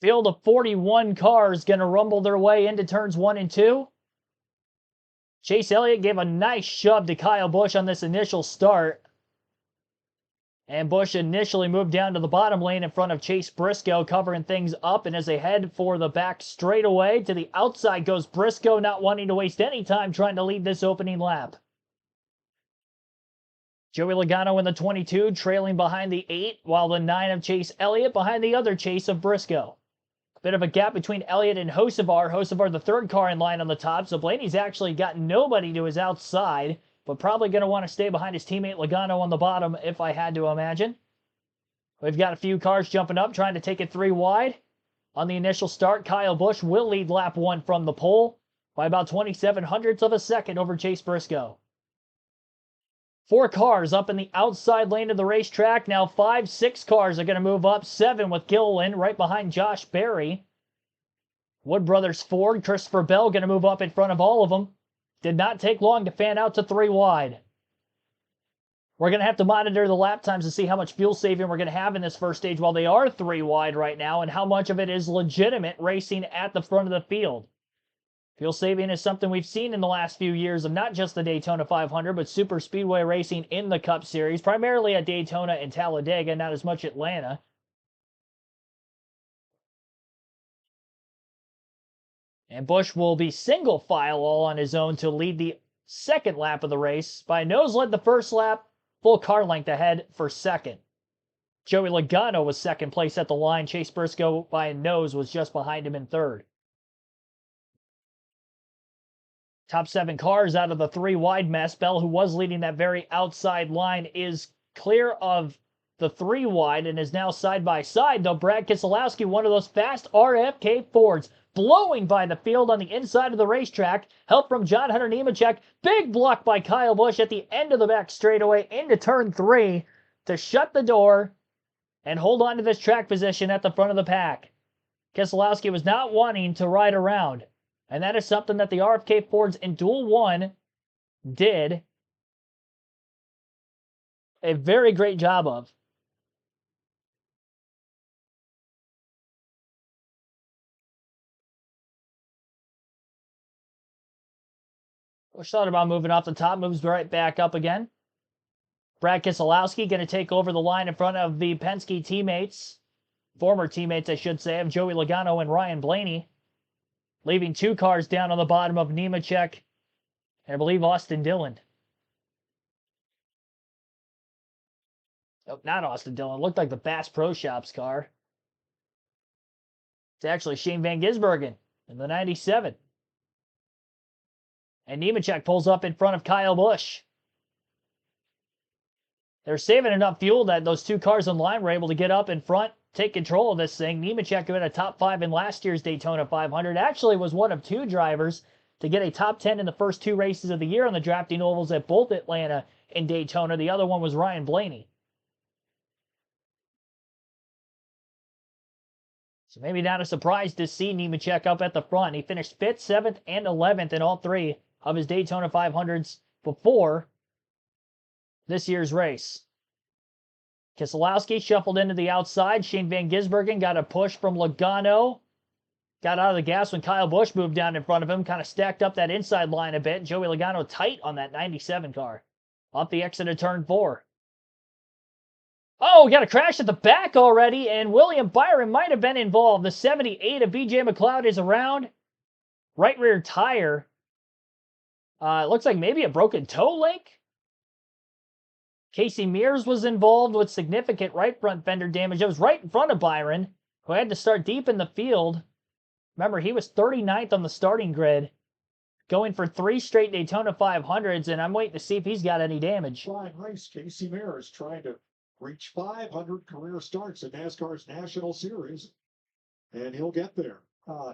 Field of 41 cars going to rumble their way into turns 1 and 2. Chase Elliott gave a nice shove to Kyle Busch on this initial start. And Busch initially moved down to the bottom lane in front of Chase Briscoe, covering things up. And as they head for the back straightaway, to the outside goes Briscoe, not wanting to waste any time trying to lead this opening lap. Joey Logano in the 22, trailing behind the 8, while the 9 of Chase Elliott behind the other Chase of Briscoe. Bit of a gap between Elliott and Hocevar. Hocevar, the third car in line on the top, so Blaney's actually got nobody to his outside, but probably going to want to stay behind his teammate Logano on the bottom, if I had to imagine. We've got a few cars jumping up, trying to take it 3 wide. On the initial start, Kyle Busch will lead lap 1 from the pole by about 27 hundredths of a second over Chase Briscoe. 4 cars up in the outside lane of the racetrack. Now 5, 6 cars are going to move up. 7 with Gilliland right behind Josh Berry. Wood Brothers Ford, Christopher Bell going to move up in front of all of them. Did not take long to fan out to 3 wide. We're going to have to monitor the lap times to see how much fuel saving we're going to have in this first stage while they are 3 wide right now, and how much of it is legitimate racing at the front of the field. Fuel saving is something we've seen in the last few years of not just the Daytona 500, but super speedway racing in the Cup Series, primarily at Daytona and Talladega, not as much Atlanta. And Busch will be single file all on his own to lead the second lap of the race. By nose led the first lap, full car length ahead for second. Joey Logano was second place at the line. Chase Briscoe by a nose was just behind him in third. Top 7 cars out of the 3 wide mess. Bell, who was leading that very outside line, is clear of the 3 wide and is now side by side, though Brad Keselowski, one of those fast RFK Fords, blowing by the field on the inside of the racetrack. Help from John Hunter Nemechek. Big block by Kyle Busch at the end of the back straightaway into turn 3 to shut the door and hold on to this track position at the front of the pack. Keselowski was not wanting to ride around, and that is something that the RFK Fords in Duel 1 did a very great job of. Busch thought about moving off the top, moves right back up again. Brad Keselowski going to take over the line in front of the Penske teammates, former teammates, I should say, of Joey Logano and Ryan Blaney, leaving 2 cars down on the bottom of Nemechek and I believe Austin Dillon. Oh, not Austin Dillon. Looked like the Bass Pro Shops car. It's actually Shane Van Gisbergen in the 97. And Nemechek pulls up in front of Kyle Busch. They're saving enough fuel that those 2 cars in line were able to get up in front, take control of this thing. Nemechek, who had a top 5 in last year's Daytona 500, actually was one of 2 drivers to get a top 10 in the first 2 races of the year on the drafting ovals at both Atlanta and Daytona. The other one was Ryan Blaney. So maybe not a surprise to see Nemechek up at the front. He finished 5th, 7th, and 11th in all 3 of his Daytona 500s before this year's race. Keselowski shuffled into the outside. Shane Van Gisbergen got a push from Logano. got out of the gas when Kyle Busch moved down in front of him, kind of stacked up that inside line a bit. Joey Logano tight on that 97 car. Off the exit of turn 4. Oh, we got a crash at the back already, and William Byron might have been involved. The 78 of BJ McLeod is around. Right rear tire. It looks like maybe a broken toe link. Casey Mears was involved with significant right front fender damage. It was right in front of Byron, who had to start deep in the field. Remember, he was 39th on the starting grid, going for 3 straight Daytona 500s, and I'm waiting to see if he's got any damage. Flying race, Casey Mears trying to reach 500 career starts in NASCAR's National Series, and he'll get there.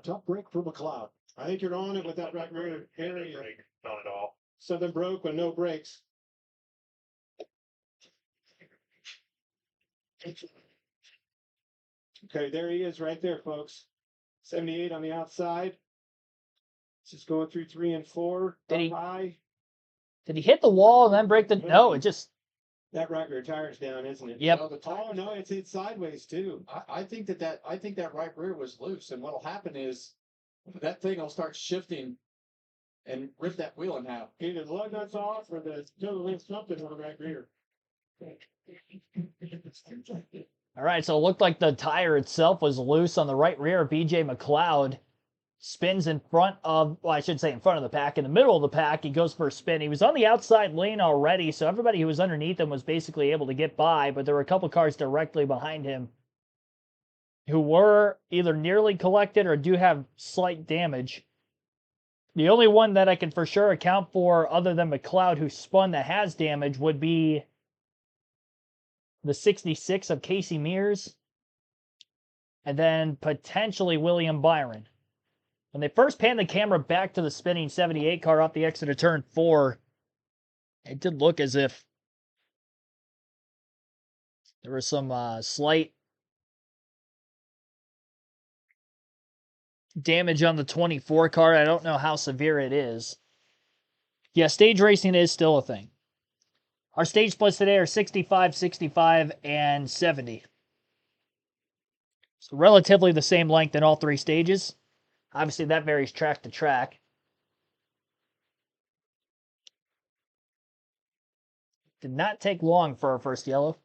Tough break for McLeod. I think you're on it with that right rear area. Not at all. Something broke with no brakes. Okay, there he is right there, folks. 78 on the outside. Just going through 3 and 4. Did he- High. Did he hit the wall and then break the... No, it just... That right rear tire's down, isn't it? Yep. No, the tire Oh, no, it's hit sideways, too. I think that right rear was loose, and what'll happen is that thing will start shifting and rip that wheel in half. Either the lug nuts off or the total link something on the right rear. All right, so it looked like the tire itself was loose on the right rear of BJ McLeod. Spins in front of, well, I should say in front of the pack. In the middle of the pack, he goes for a spin. He was on the outside lane already, so everybody who was underneath him was basically able to get by, but there were a couple cars directly behind him who were either nearly collected or do have slight damage. The only one that I can for sure account for, other than McLeod, who spun that has damage, would be the 66 of Casey Mears, and then potentially William Byron. When they first panned the camera back to the spinning 78 car off the exit of turn 4, it did look as if there was some slight damage on the 24 car. I don't know how severe it is. Yeah, stage racing is still a thing. Our stage splits today are 65, 65, and 70. So relatively the same length in all 3 stages. Obviously, that varies track to track. Did not take long for our first yellow.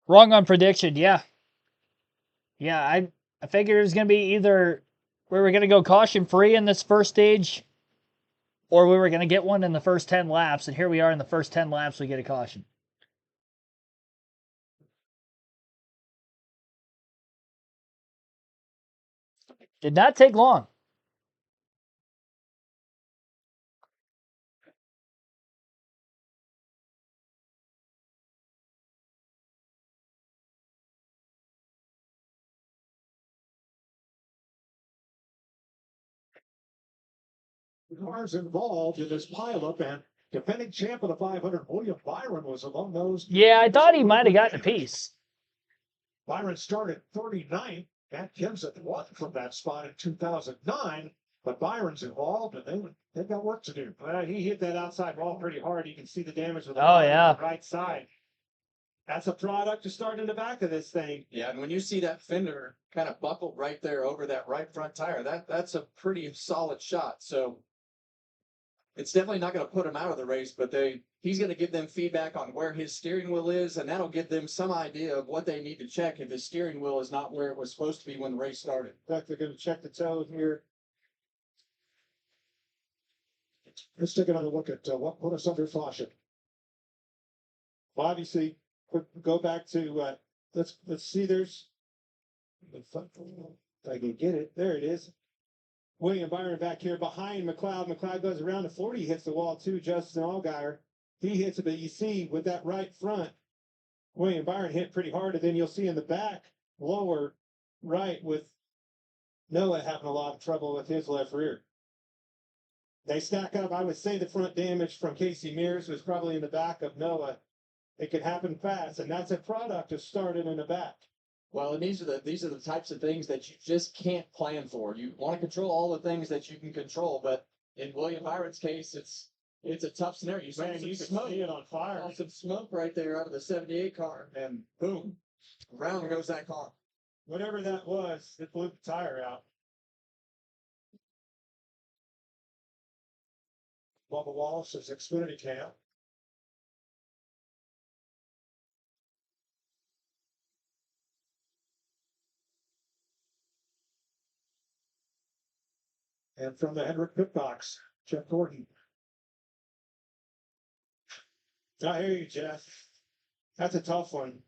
Wrong on prediction, yeah. Yeah, I figured it was going to be either we were going to go caution-free in this first stage, or we were going to get one in the first 10 laps, and here we are in the first 10 laps, we get a caution. Did not take long. Cars involved in this pileup, and defending champ of the 500, William Byron, was among those. Yeah, I thought he might have gotten a piece. Byron started 39th. Matt Kenseth won from that spot in 2009, but Byron's involved, and they've got work to do. Well, he hit that outside wall pretty hard. You can see the damage with the Oh, yeah. right side. That's a product of starting in the back of this thing. Yeah, and when you see that fender kind of buckled right there over that right front tire, that's a pretty solid shot. So it's definitely not going to put him out of the race, but he's going to give them feedback on where his steering wheel is, and that'll give them some idea of what they need to check if his steering wheel is not where it was supposed to be when the race started. In fact, they're going to check the toe here. Let's take another look at what put us under caution. Obviously, go back to let's see. There's if I can get it. There it is. William Byron back here behind McLeod. McLeod goes around to 40, hits the wall too. Justin Allgaier, he hits it, but you see with that right front, William Byron hit pretty hard, and then you'll see in the back lower right with Noah having a lot of trouble with his left rear. They stack up. I would say the front damage from Casey Mears was probably in the back of Noah. It could happen fast, and that's a product of starting in the back. Well, and these are the types of things that you just can't plan for. You want to control all the things that you can control, but in William Byron's case, it's a tough scenario. You saw Man, some you can smoke. see it on fire. Saw some smoke right there out of the 78 car, and boom, around goes that car. Whatever that was, it blew the tire out. Bubba Wallace is Xfinity Cam. And from the Hendrick pit box, Jeff Gordon. I hear you, Jeff. That's a tough one.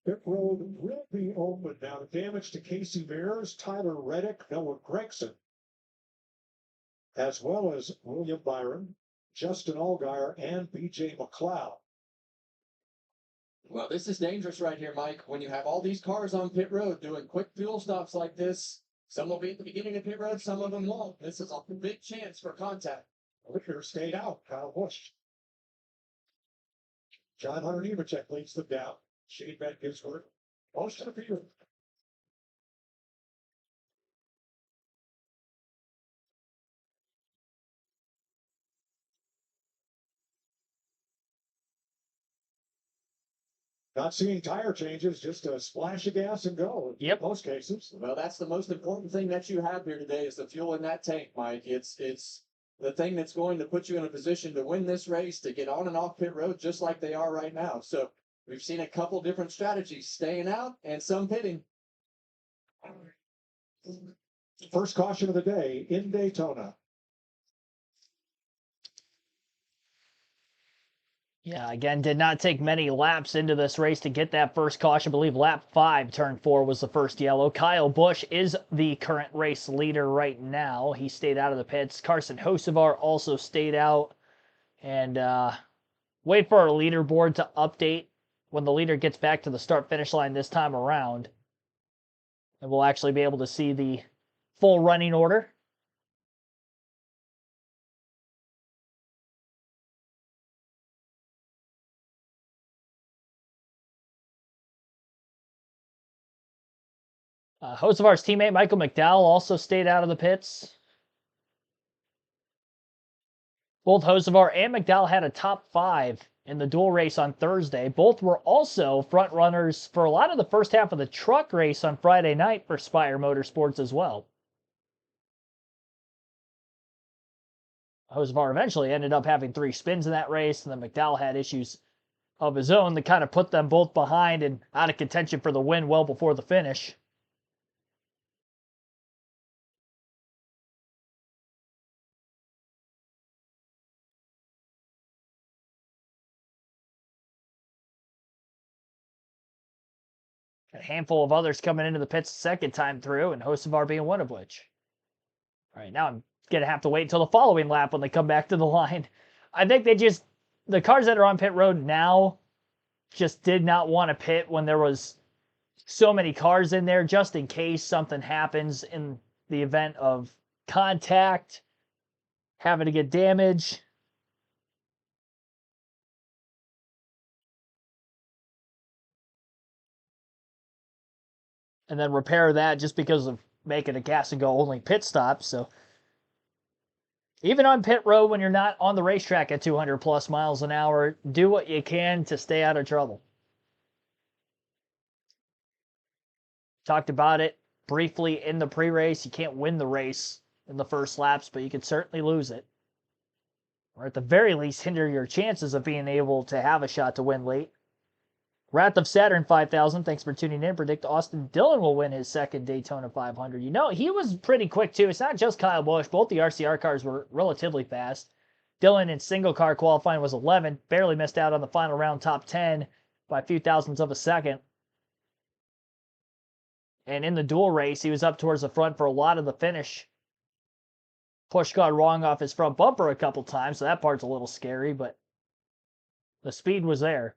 Pit road will be open now. The damage to Casey Mears, Tyler Reddick, Noah Gregson, as well as William Byron, Justin Allgaier, and BJ McLeod. Well, this is dangerous right here, Mike. When you have all these cars on pit road doing quick fuel stops like this, some will be at the beginning of pit road, some of them won't. This is a big chance for contact. Whitaker stayed out. Kyle Busch. John Hunter Nemechek leads them down. Shane Van Gisbergen most of the field. Not seeing tire changes, just a splash of gas and go. Yep. In most cases. Well, that's the most important thing that you have here today is the fuel in that tank, Mike. It's the thing that's going to put you in a position to win this race, to get on and off pit road just like they are right now. So we've seen a couple different strategies, staying out and some pitting. First caution of the day in Daytona. Yeah, again, did not take many laps into this race to get that first caution. I believe lap 5, turn 4 was the first yellow. Kyle Busch is the current race leader right now. He stayed out of the pits. Carson Hocevar also stayed out. And wait for our leaderboard to update when the leader gets back to the start-finish line this time around. And we'll actually be able to see the full running order. Hocevar's teammate Michael McDowell also stayed out of the pits. Both Hocevar and McDowell had a top 5 in the dual race on Thursday. Both were also front runners for a lot of the first half of the truck race on Friday night for Spire Motorsports as well. Hocevar eventually ended up having 3 spins in that race, and then McDowell had issues of his own that kind of put them both behind and out of contention for the win well before the finish. A handful of others coming into the pits the second time through, and Hocevar being one of which. All right, now I'm going to have to wait until the following lap when they come back to the line. I think the cars that are on pit road now just did not want to pit when there was so many cars in there, just in case something happens in the event of contact, having to get damage. And then repair that just because of making a gas and go only pit stop. So even on pit road, when you're not on the racetrack at 200 plus miles an hour, do what you can to stay out of trouble. Talked about it briefly in the pre-race. You can't win the race in the first laps, but you can certainly lose it. Or at the very least, hinder your chances of being able to have a shot to win late. Wrath of Saturn 5000, thanks for tuning in. Predict Austin Dillon will win his second Daytona 500. You know, he was pretty quick too. It's not just Kyle Busch. Both the RCR cars were relatively fast. Dillon in single car qualifying was 11. Barely missed out on the final round top 10 by a few thousandths of a second. And in the dual race, he was up towards the front for a lot of the finish. Push got wrong off his front bumper a couple times, so that part's a little scary, but the speed was there.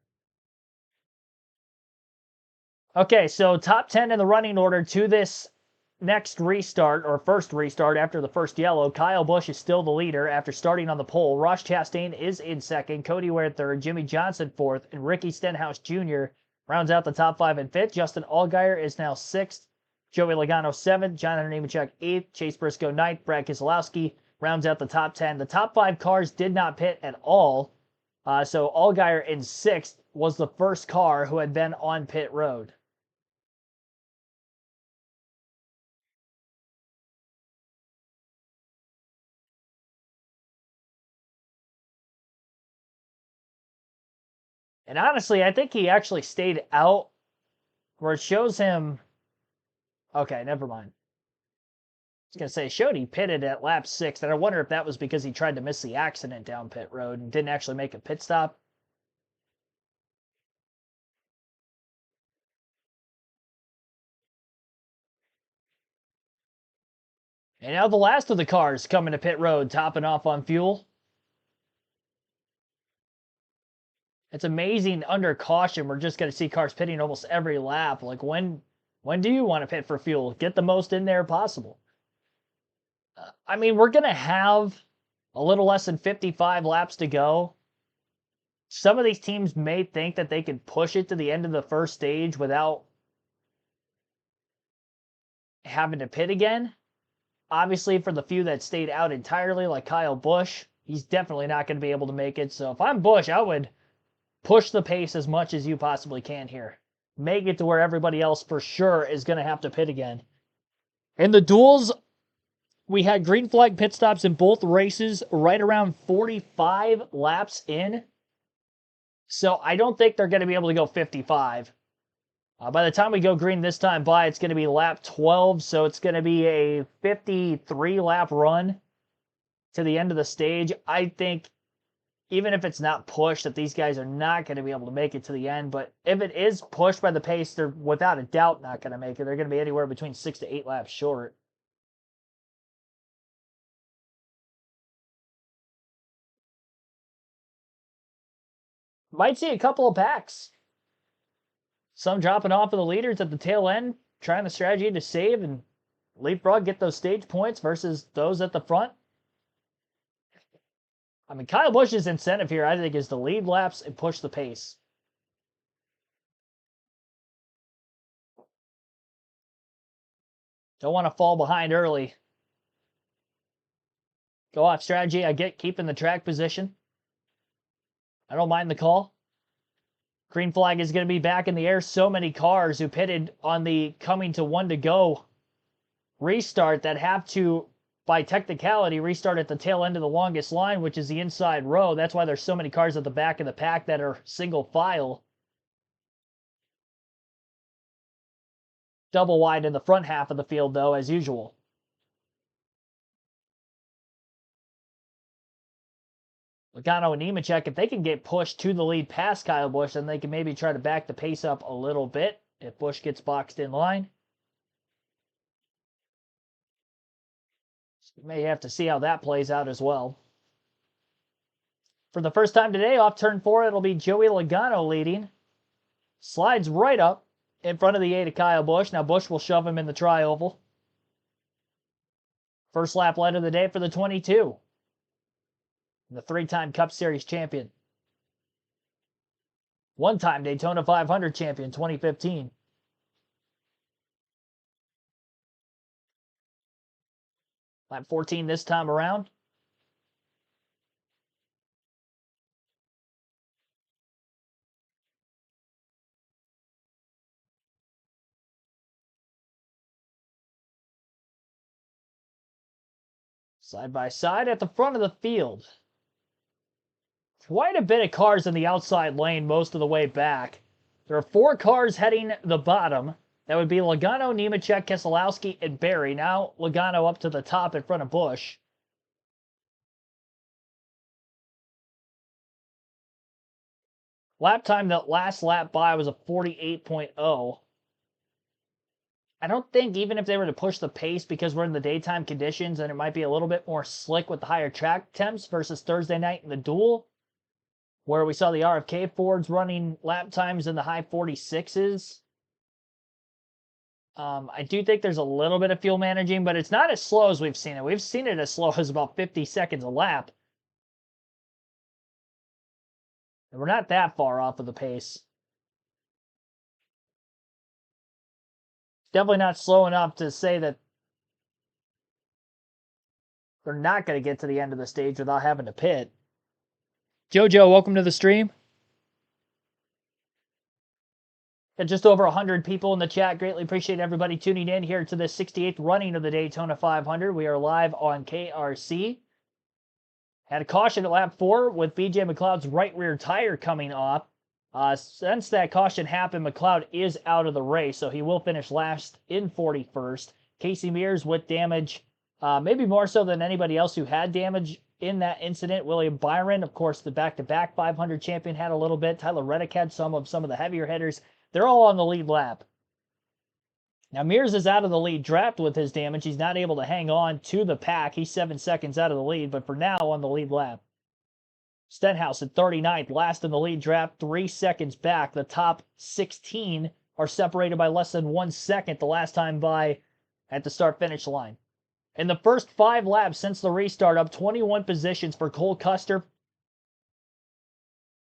Okay, so top 10 in the running order to this next restart, or first restart after the first yellow. Kyle Busch is still the leader after starting on the pole. Ross Chastain is in second, Cody Ware third, Jimmy Johnson fourth, and Ricky Stenhouse Jr. Rounds out the top 5 in 5th. Justin Allgaier is now 6th. Joey Logano 7th. Jonathan Nemechek 8th. Chase Briscoe 9th. Brad Keselowski rounds out the top 10. The top 5 cars did not pit at all. So Allgaier in 6th was the first car who had been on pit road. And honestly, I think he actually stayed out where it shows him. Okay, never mind. I was going to say, showed he pitted at lap 6, and I wonder if that was because he tried to miss the accident down pit road and didn't actually make a pit stop. And now the last of the cars coming to pit road, topping off on fuel. It's amazing under caution. We're just going to see cars pitting almost every lap. Like, when do you want to pit for fuel? Get the most in there possible. I mean, we're going to have a little less than 55 laps to go. Some of these teams may think that they can push it to the end of the first stage without having to pit again. Obviously, for the few that stayed out entirely, like Kyle Busch, he's definitely not going to be able to make it. So if I'm Busch, I would push the pace as much as you possibly can here. Make it to where everybody else for sure is going to have to pit again. In the duels, we had green flag pit stops in both races right around 45 laps in. So I don't think they're going to be able to go 55. By the time we go green this time by, it's going to be lap 12, so it's going to be a 53-lap run to the end of the stage. I think, even if it's not pushed, that these guys are not going to be able to make it to the end. But if it is pushed by the pace, they're without a doubt not going to make it. They're going to be anywhere between 6 to 8 laps short. Might see a couple of packs. Some dropping off of the leaders at the tail end, trying the strategy to save and leapfrog, get those stage points versus those at the front. I mean, Kyle Busch's incentive here, I think, is to lead laps and push the pace. Don't want to fall behind early. Go off strategy. I get keeping the track position. I don't mind the call. Green flag is going to be back in the air. So many cars who pitted on the coming to 1 to go restart that have to, by technicality, restart at the tail end of the longest line, which is the inside row. That's why there's so many cars at the back of the pack that are single file. Double wide in the front half of the field, though, as usual. Logano and Nemechek, if they can get pushed to the lead past Kyle Busch, then they can maybe try to back the pace up a little bit if Busch gets boxed in line. So we may have to see how that plays out as well. For the first time today, off turn 4, it'll be Joey Logano leading. Slides right up in front of the 8 of Kyle Busch. Now Busch will shove him in the tri-oval. First lap led of the day for the 22. The 3-time Cup Series champion. 1-time Daytona 500 champion, 2015. Lap 14 this time around. Side by side at the front of the field. Quite a bit of cars in the outside lane most of the way back. There are 4 cars heading the bottom. That would be Logano, Nemechek, Keselowski, and Berry. Now Logano up to the top in front of Busch. Lap time, that last lap by was a 48.0. I don't think even if they were to push the pace because we're in the daytime conditions and it might be a little bit more slick with the higher track temps versus Thursday night in the duel, where we saw the RFK Fords running lap times in the high 46s. I do think there's a little bit of fuel managing, but it's not as slow as we've seen it. We've seen it as slow as about 50 seconds a lap. And we're not that far off of the pace. definitely not slow enough to say that they're not going to get to the end of the stage without having to pit. JoJo, welcome to the stream. Got just over 100 people in the chat. Greatly appreciate everybody tuning in here to the 68th running of the Daytona 500. We are live on KRC. Had a caution at lap 4 with BJ McLeod's right rear tire coming off. Since that caution happened, McLeod is out of the race, so he will finish last in 41st. Casey Mears with damage, maybe more so than anybody else who had damage in that incident. William Byron, of course, the back-to-back 500 champion, had a little bit. Tyler Reddick had some of the heavier hitters. They're all on the lead lap. Now, Mears is out of the lead draft with his damage. He's not able to hang on to the pack. He's 7 seconds out of the lead, but for now on the lead lap. Stenhouse at 39th, last in the lead draft, 3 seconds back. The top 16 are separated by less than 1 second the last time by at the start-finish line. In the first 5 laps since the restart, up 21 positions for Cole Custer.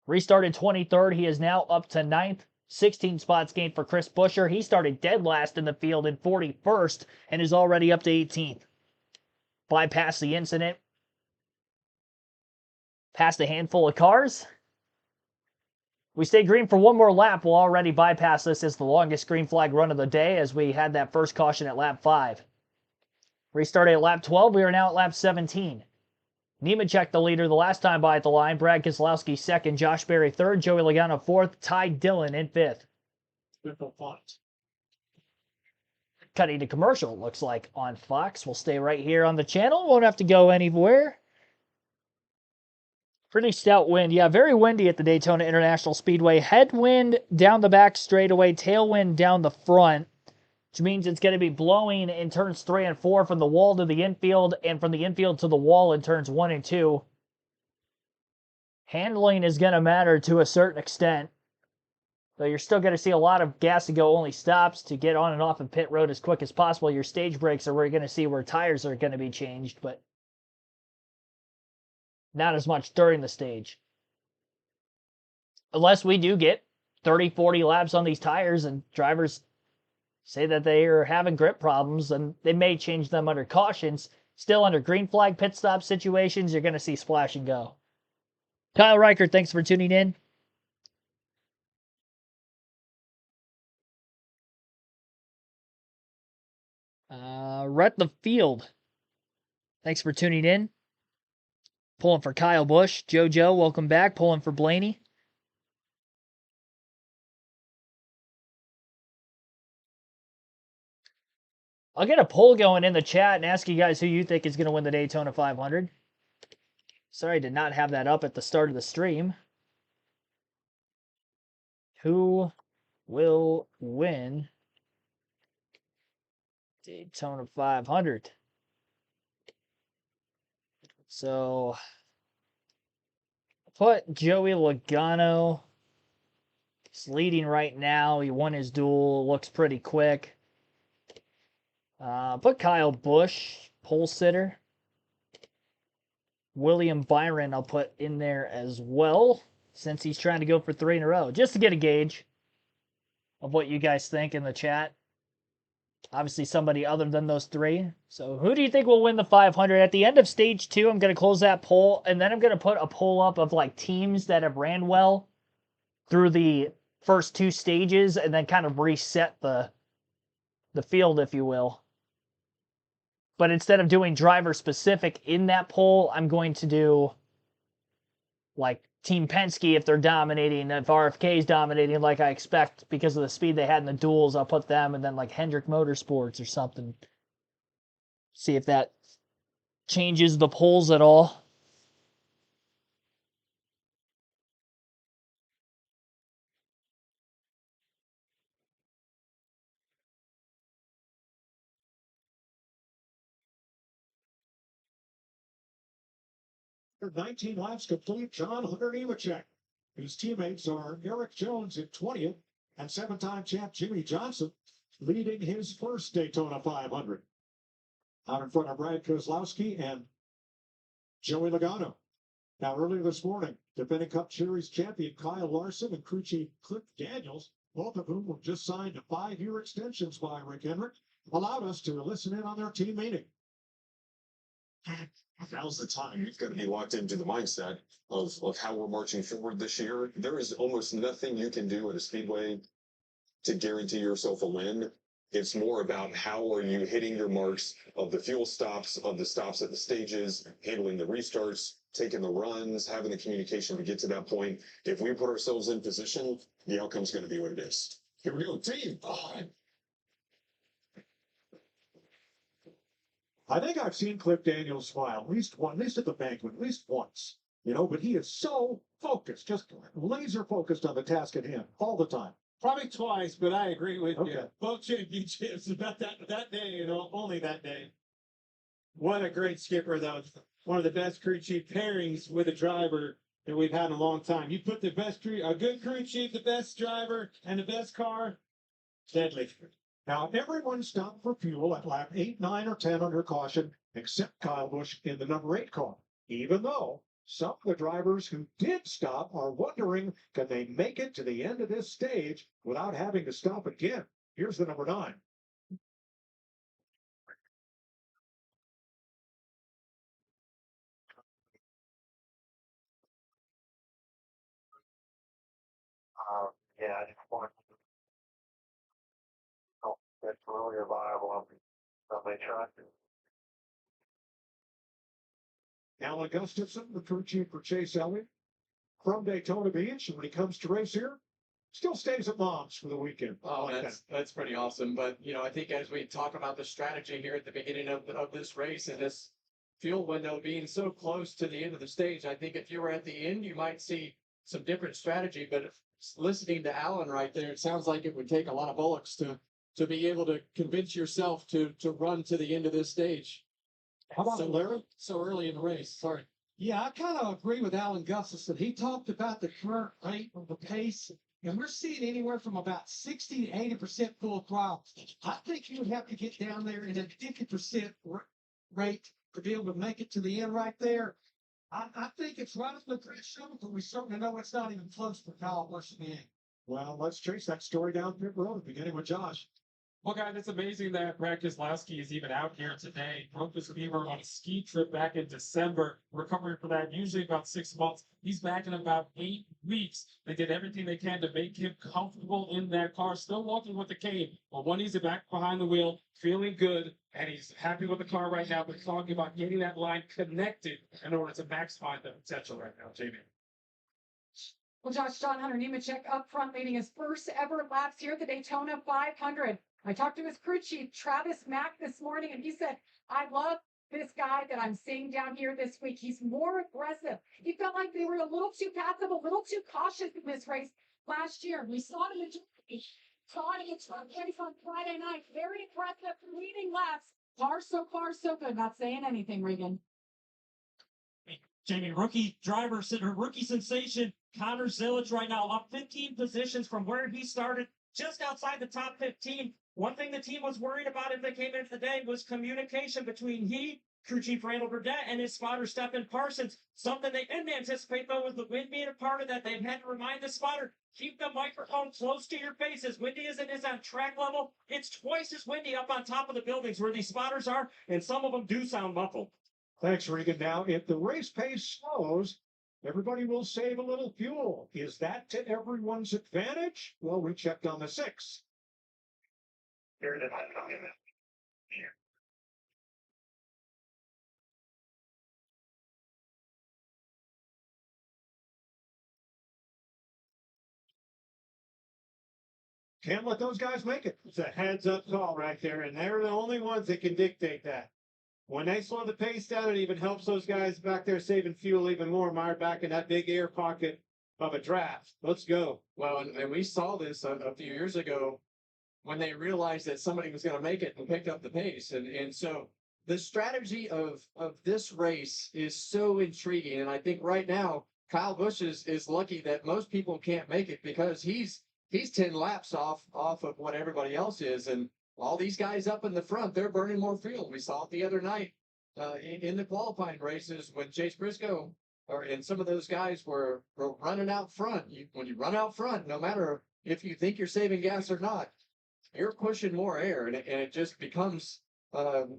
Restarted 23rd. He is now up to 9th. 16 spots gained for Chris Buescher. He started dead last in the field in 41st and is already up to 18th. Bypassed the incident. Passed a handful of cars. We stay green for one more lap. We'll already bypass this as the longest green flag run of the day as we had that first caution at lap 5. Restarted at lap 12. We are now at lap 17. Nemechek the leader the last time by at the line. Brad Keselowski second. Josh Berry third. Joey Logano fourth. Ty Dillon in fifth. Cutting to commercial, it looks like, on Fox. We'll stay right here on the channel. Won't have to go anywhere. Pretty stout wind. Yeah, very windy at the Daytona International Speedway. Headwind down the back straightaway. Tailwind down the front, which means it's going to be blowing in turns 3 and 4 from the wall to the infield and from the infield to the wall in turns 1 and 2. Handling is going to matter to a certain extent, though you're still going to see a lot of gas to go only stops to get on and off of pit road as quick as possible. Your stage breaks are where you're going to see where tires are going to be changed, but not as much during the stage. Unless we do get 30, 40 laps on these tires and drivers say that they are having grip problems, and they may change them under cautions. Still under green flag pit stop situations, you're going to see splash and go. Kyle Reichert, thanks for tuning in. Rhett the Field, thanks for tuning in. Pulling for Kyle Busch. JoJo, welcome back. Pulling for Blaney. I'll get a poll going in the chat and ask you guys who you think is going to win the Daytona 500. Sorry, I did not have that up at the start of the stream. Who will win Daytona 500? So, put Joey Logano. He's leading right now. He won his duel. Looks pretty quick. Put Kyle Busch, pole sitter. William Byron I'll put in there as well, since he's trying to go for 3 in a row, just to get a gauge of what you guys think in the chat. Obviously somebody other than those 3. So who do you think will win the 500? At the end of stage 2, I'm going to close that poll, and then I'm going to put a poll up of like teams that have ran well through the first 2 stages, and then kind of reset the field, if you will. But instead of doing driver specific in that poll, I'm going to do like Team Penske if they're dominating, if RFK is dominating like I expect because of the speed they had in the duels, I'll put them, and then like Hendrick Motorsports or something. See if that changes the polls at all. For 19 laps complete, John Hunter Nemechek. His teammates are Eric Jones at 20th and 7-time champ Jimmy Johnson leading his first Daytona 500. Out in front of Brad Keselowski and Joey Logano. Now, earlier this morning, defending Cup Series champion Kyle Larson and crew chief Cliff Daniels both of whom were just signed to 5-year extensions by Rick Hendrick, allowed us to listen in on their team meeting. Now's the time. You've got to be locked into the mindset of how we're marching forward this year. There is almost nothing you can do at a speedway to guarantee yourself a win. It's more about how are you hitting your marks of the fuel stops, of the stops at the stages, handling the restarts, taking the runs, having the communication to get to that point. If we put ourselves in position, the outcome's going to be what it is. Here we go, team. I think I've seen Cliff Daniels smile at least at the banquet, at least once. But he is so focused, just laser focused on the task at hand all the time. Probably twice, but I agree with you. Okay. Both championships about that day, only that day. What a great skipper, though. One of the best crew chief pairings with a driver that we've had in a long time. You put a good crew chief, the best driver, and the best car, deadly. Now, everyone stopped for fuel at lap 8, 9, or 10 under caution, except Kyle Busch in the number 8 car, even though some of the drivers who did stop are wondering, can they make it to the end of this stage without having to stop again? Here's the number 9. Yeah, I just want to that's really reliable on my truck. Alan Gustafson, the crew chief for Chase Elliott, from Daytona Beach, and when he comes to race here, still stays at Mom's for the weekend. Oh, that's pretty awesome. But I think as we talk about the strategy here at the beginning of this race and this fuel window being so close to the end of the stage, I think if you were at the end, you might see some different strategy. But listening to Alan right there, it sounds like it would take a lot of bullocks to be able to convince yourself to run to the end of this stage. How about Larry? So early in the race. Sorry. Yeah, I kind of agree with Alan Gustafson. He talked about the current rate of the pace, and we're seeing anywhere from about 60 to 80% full throttle. I think you would have to get down there in a 50% rate to be able to make it to the end right there. I think it's right up the threshold, but we certainly know it's not even close for Kyle Busch in the end. Well, let's chase that story down pit road, beginning with Josh. Well, guys, it's amazing that Brad Keselowski is even out here today. Broke his femur on a ski trip back in December. Recovering from that, usually about 6 months. He's back in about 8 weeks. They did everything they can to make him comfortable in that car, still walking with the cane. But when he's back behind the wheel, feeling good, and he's happy with the car right now, but talking about getting that line connected in order to maximize the potential right now, Jamie. Well, Josh, John Hunter Nemechek up front leading his first ever laps here at the Daytona 500. I talked to his crew chief, Travis Mack, this morning, and he said, I love this guy that I'm seeing down here this week. He's more aggressive. He felt like they were a little too passive, a little too cautious in this race last year. We saw him trying to get race on Friday night. Very aggressive, leading laps. So far, so good. Not saying anything, Regan. Jamie, rookie sensation, Connor Zilic right now up 15 positions from where he started, just outside the top 15. One thing the team was worried about if they came in today was communication between crew chief Randall Burdett, and his spotter Stephen Parsons. Something they didn't anticipate, though, was the wind being a part of that. They've had to remind the spotter, keep the microphone close to your face. As windy as it is on track level, it's twice as windy up on top of the buildings where these spotters are, and some of them do sound muffled. Thanks, Regan. Now, if the race pace slows, everybody will save a little fuel. Is that to everyone's advantage? Well, we checked on the 6. Here did I come in? Can't let those guys make it. It's a heads-up call right there, and they're the only ones that can dictate that. When they slow the pace down, it even helps those guys back there saving fuel even more, mired back in that big air pocket of a draft. Let's go. Well, and we saw this a few years ago when they realized that somebody was going to make it and picked up the pace. And so the strategy of this race is so intriguing. And I think right now, Kyle Busch is lucky that most people can't make it because he's 10 laps off of what everybody else is. And all these guys up in the front, they're burning more fuel. We saw it the other night in the qualifying races when Chase Briscoe and some of those guys were running out front. When you run out front, no matter if you think you're saving gas or not, you're pushing more air, and it just becomes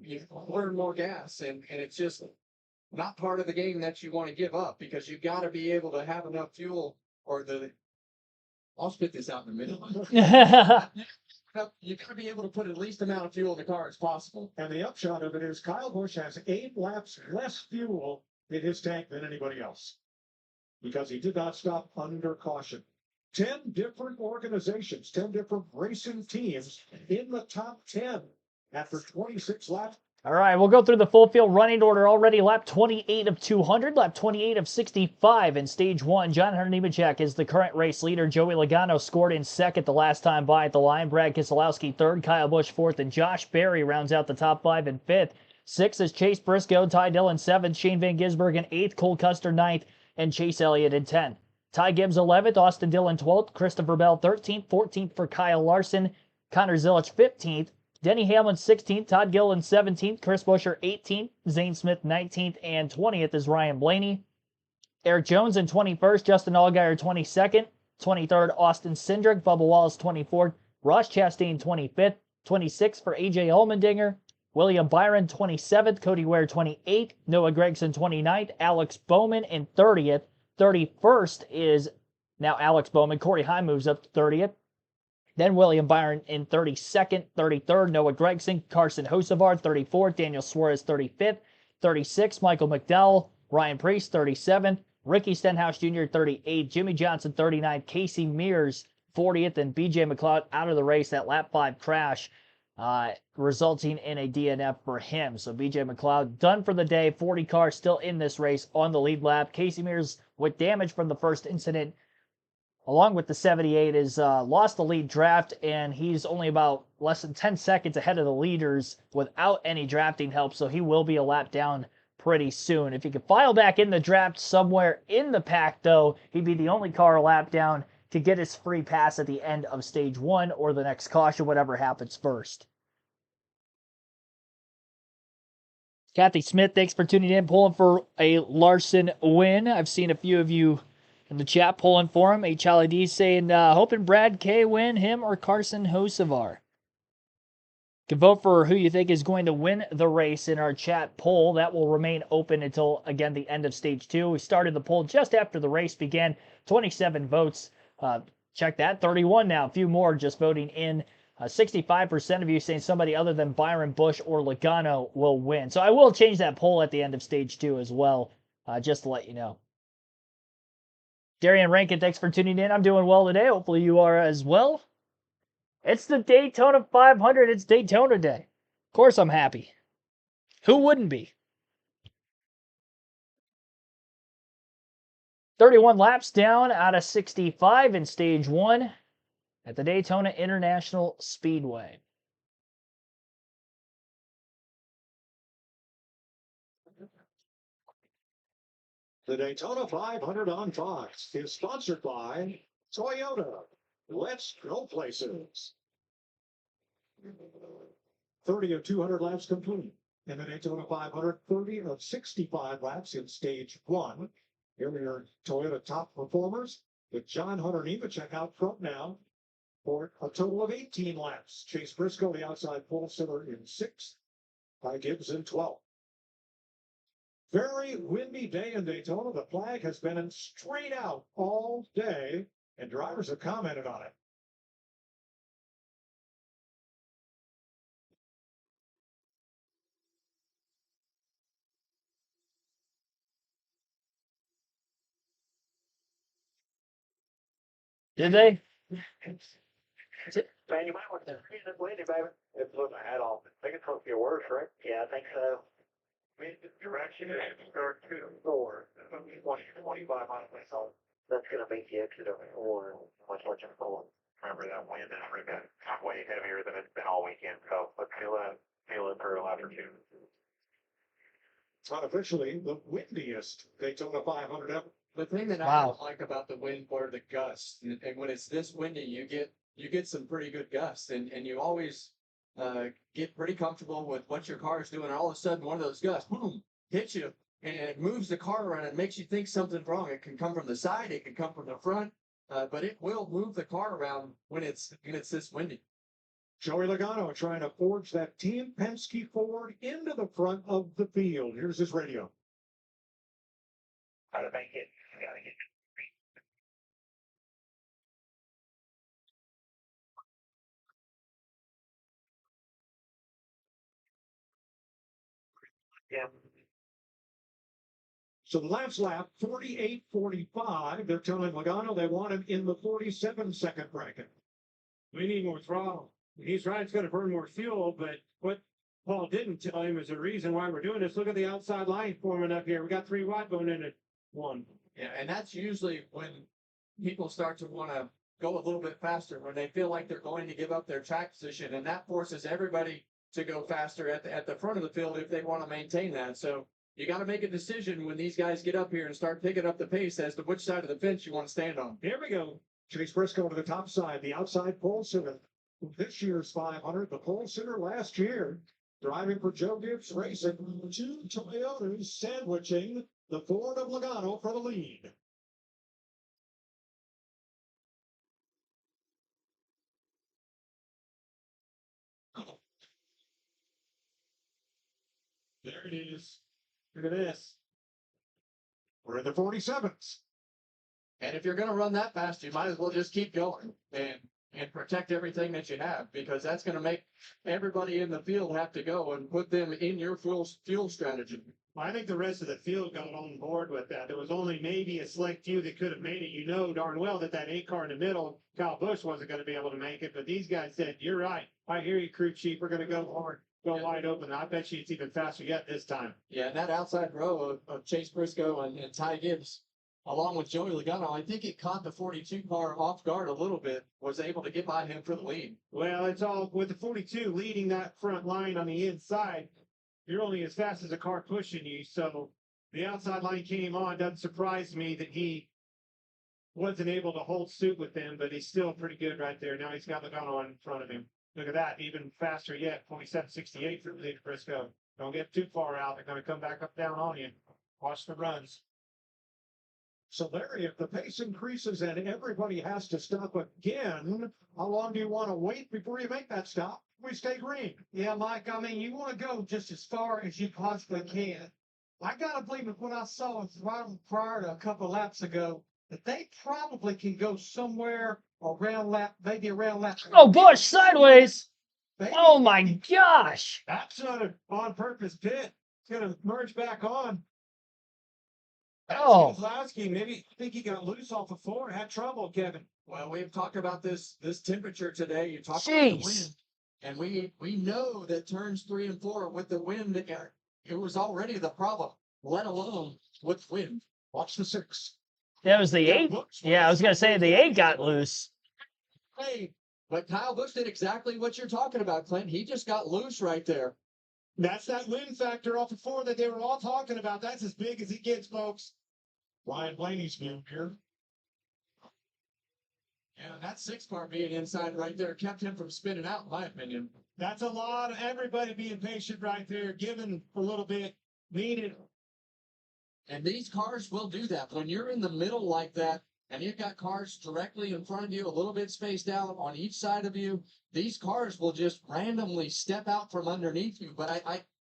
you burn more gas, and it's just not part of the game that you want to give up, because you got to be able to have enough fuel, or I'll spit this out in a minute. You got to be able to put at least the amount of fuel in the car as possible. And the upshot of it is Kyle Busch has 8 laps less fuel in his tank than anybody else because he did not stop under caution. 10 different organizations, 10 different racing teams in the top 10 after 26 laps. All right, we'll go through the full field running order already. Lap 28 of 200, lap 28 of 65 in stage 1. John Hunter Nemechek is the current race leader. Joey Logano scored in second the last time by at the line. Brad Keselowski third, Kyle Busch fourth, and Josh Berry rounds out the top 5 in fifth. Sixth is Chase Briscoe, Ty Dillon seventh, Shane Van Gisbergen in eighth, Cole Custer ninth, and Chase Elliott in 10th. Ty Gibbs 11th, Austin Dillon 12th, Christopher Bell 13th, 14th for Kyle Larson, Connor Zilisch 15th, Denny Hamlin 16th, Todd Gilliland 17th, Chris Buescher 18th, Zane Smith 19th, and 20th is Ryan Blaney. Eric Jones in 21st, Justin Allgaier 22nd, 23rd Austin Cindric, Bubba Wallace 24th, Ross Chastain 25th, 26th for AJ Allmendinger, William Byron 27th, Cody Ware 28th, Noah Gragson 29th, Alex Bowman in 30th, 31st is now Alex Bowman, Corey Heim moves up to 30th. Then William Byron in 32nd, 33rd, Noah Gragson, Carson Hocevar, 34th, Daniel Suarez, 35th, 36th, Michael McDowell, Ryan Preece, 37th, Ricky Stenhouse Jr., 38th, Jimmy Johnson, 39th, Casey Mears, 40th, and BJ McLeod out of the race. That lap 5 crash resulting in a DNF for him. So BJ McLeod done for the day. 40 cars still in this race on the lead lap. Casey Mears with damage from the first incident, along with the 78, is lost the lead draft, and he's only about less than 10 seconds ahead of the leaders without any drafting help, so he will be a lap down pretty soon. If he could file back in the draft somewhere in the pack, though, he'd be the only car a lap down to get his free pass at the end of stage 1 or the next caution, whatever happens first. Kathy Smith, thanks for tuning in, pulling for a Larson win. I've seen a few of you in the chat pulling for him. HLID saying, hoping Brad K win, him or Carson Hocevar. You can vote for who you think is going to win the race in our chat poll. That will remain open until, again, the end of stage 2. We started the poll just after the race began. 27 votes. Check that. 31 now. A few more just voting in. 65% of you saying somebody other than Byron, Busch, or Logano will win. So I will change that poll at the end of stage 2 as well, just to let you know. Darian Rankin, thanks for tuning in. I'm doing well today. Hopefully you are as well. It's the Daytona 500. It's Daytona Day. Of course I'm happy. Who wouldn't be? 31 laps down out of 65 in stage 1 at the Daytona International Speedway. The Daytona 500 on Fox is sponsored by Toyota. Let's go places. 30 of 200 laps complete in the Daytona 500, 30 of 65 laps in stage 1. Here are your Toyota top performers with John Hunter Nemechek out front now for a total of 18 laps. Chase Briscoe, the outside pole sitter, in 6th. Ty Gibbs in 12th. Very windy day in Daytona. The flag has been in straight out all day, and drivers have commented on it. Did they? Man, you might want to see this lady, baby. It's put my hat off. I think it's supposed to get worse, right? Yeah, I think so. I mean, the direction is start 2 to 4. 20, 25 miles an hour. That's going to make the exit of 4 much less than 4. Remember, that wind is way heavier than it's been all weekend. So let's feel it for lap or 2. It's unofficially the windiest Daytona 500 ever. The thing that I Wow. like about the wind are the gusts, and when it's this windy, you get some pretty good gusts, and you always get pretty comfortable with what your car is doing. And all of a sudden, one of those gusts, boom, hits you, and it moves the car around and makes you think something's wrong. It can come from the side, it can come from the front. but it will move the car around when it's this windy. Joey Logano trying to forge that Team Penske Ford into the front of the field. Here's his radio. How to make it, gotta get. Yeah. So the last lap, 48.45. They're telling Logano they want him in the 47-second bracket. We need more throttle. He's right, it's gonna burn more fuel, but what Paul didn't tell him is the reason why we're doing this. Look at the outside line forming up here. We got 3 wide going in at 1. Yeah, and that's usually when people start to want to go a little bit faster, when they feel like they're going to give up their track position, and that forces everybody to go faster at the front of the field if they want to maintain that. So you got to make a decision when these guys get up here and start picking up the pace as to which side of the fence you want to stand on. Here we go. Chase Briscoe to the top side, the outside pole sitter. This year's 500, the pole sitter last year. Driving for Joe Gibbs Racing, 2 Toyotas sandwiching the Ford of Logano for the lead. There it is. Look at this. We're in the 47s. And if you're going to run that fast, you might as well just keep going and protect everything that you have, because that's going to make everybody in the field have to go and put them in your fuel strategy. I think the rest of the field got on board with that. There was only maybe a select few that could have made it. You know darn well that 8 car in the middle, Kyle Busch wasn't going to be able to make it, but these guys said, you're right. I hear you, crew chief. We're going to go hard, go wide open. I bet you it's even faster yet this time. Yeah, and that outside row of Chase Briscoe and Ty Gibbs, along with Joey Logano, I think it caught the 42 car off guard a little bit, was able to get by him for the lead. Well, it's all with the 42 leading that front line on the inside. You're only as fast as a car pushing you. So the outside line came on. Doesn't surprise me that he wasn't able to hold suit with them, but he's still pretty good right there. Now he's got Logano in front of him. Look at that, even faster yet. 47.68 for Lead Briscoe. Don't get too far out. They're going to come back up down on you. Watch the runs. So Larry, if the pace increases and everybody has to stop again, how long do you want to wait before you make that stop? We stay green. Yeah, Mike, I mean, you want to go just as far as you possibly can. I got to believe with what I saw prior to a couple of laps ago, that they probably can go somewhere around lap, maybe around lap. Oh, Busch sideways. Maybe. Oh my gosh. That's an on purpose pit. It's going to merge back on. Oh. Keselowski, maybe I think he got loose off the floor. Had trouble, Kevin. Well, we've talked about this temperature today. You talked about the wind, and we know that turns 3 and 4 with the wind, it was already the problem, let alone with wind. Watch the 6. That was the 8. Yeah, I was going to say the 8 got loose. Hey, but Kyle Busch did exactly what you're talking about, Clint. He just got loose right there. That's that wind factor off the floor that they were all talking about. That's as big as it gets, folks. Ryan Blaney's view here. Yeah, that 6 car being inside right there kept him from spinning out, in my opinion. That's a lot of everybody being patient right there, giving a little bit, needed. And these cars will do that. When you're in the middle like that, and you've got cars directly in front of you, a little bit spaced out on each side of you, these cars will just randomly step out from underneath you. But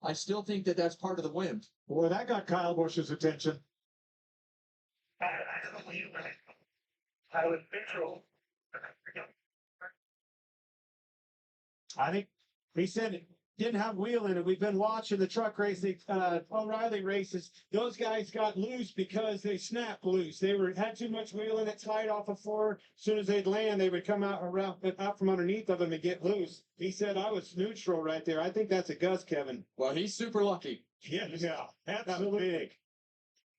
I still think that that's part of the wind. Boy, that got Kyle Busch's attention. I was neutral. I think he said it didn't have wheel in it. We've been watching the truck racing, O'Reilly races. Those guys got loose because they snapped loose. They had too much wheel in it, tied off the floor. As soon as they'd land, they would come out from underneath of them and get loose. He said I was neutral right there. I think that's a Gus, Kevin. Well, he's super lucky. Yeah, absolutely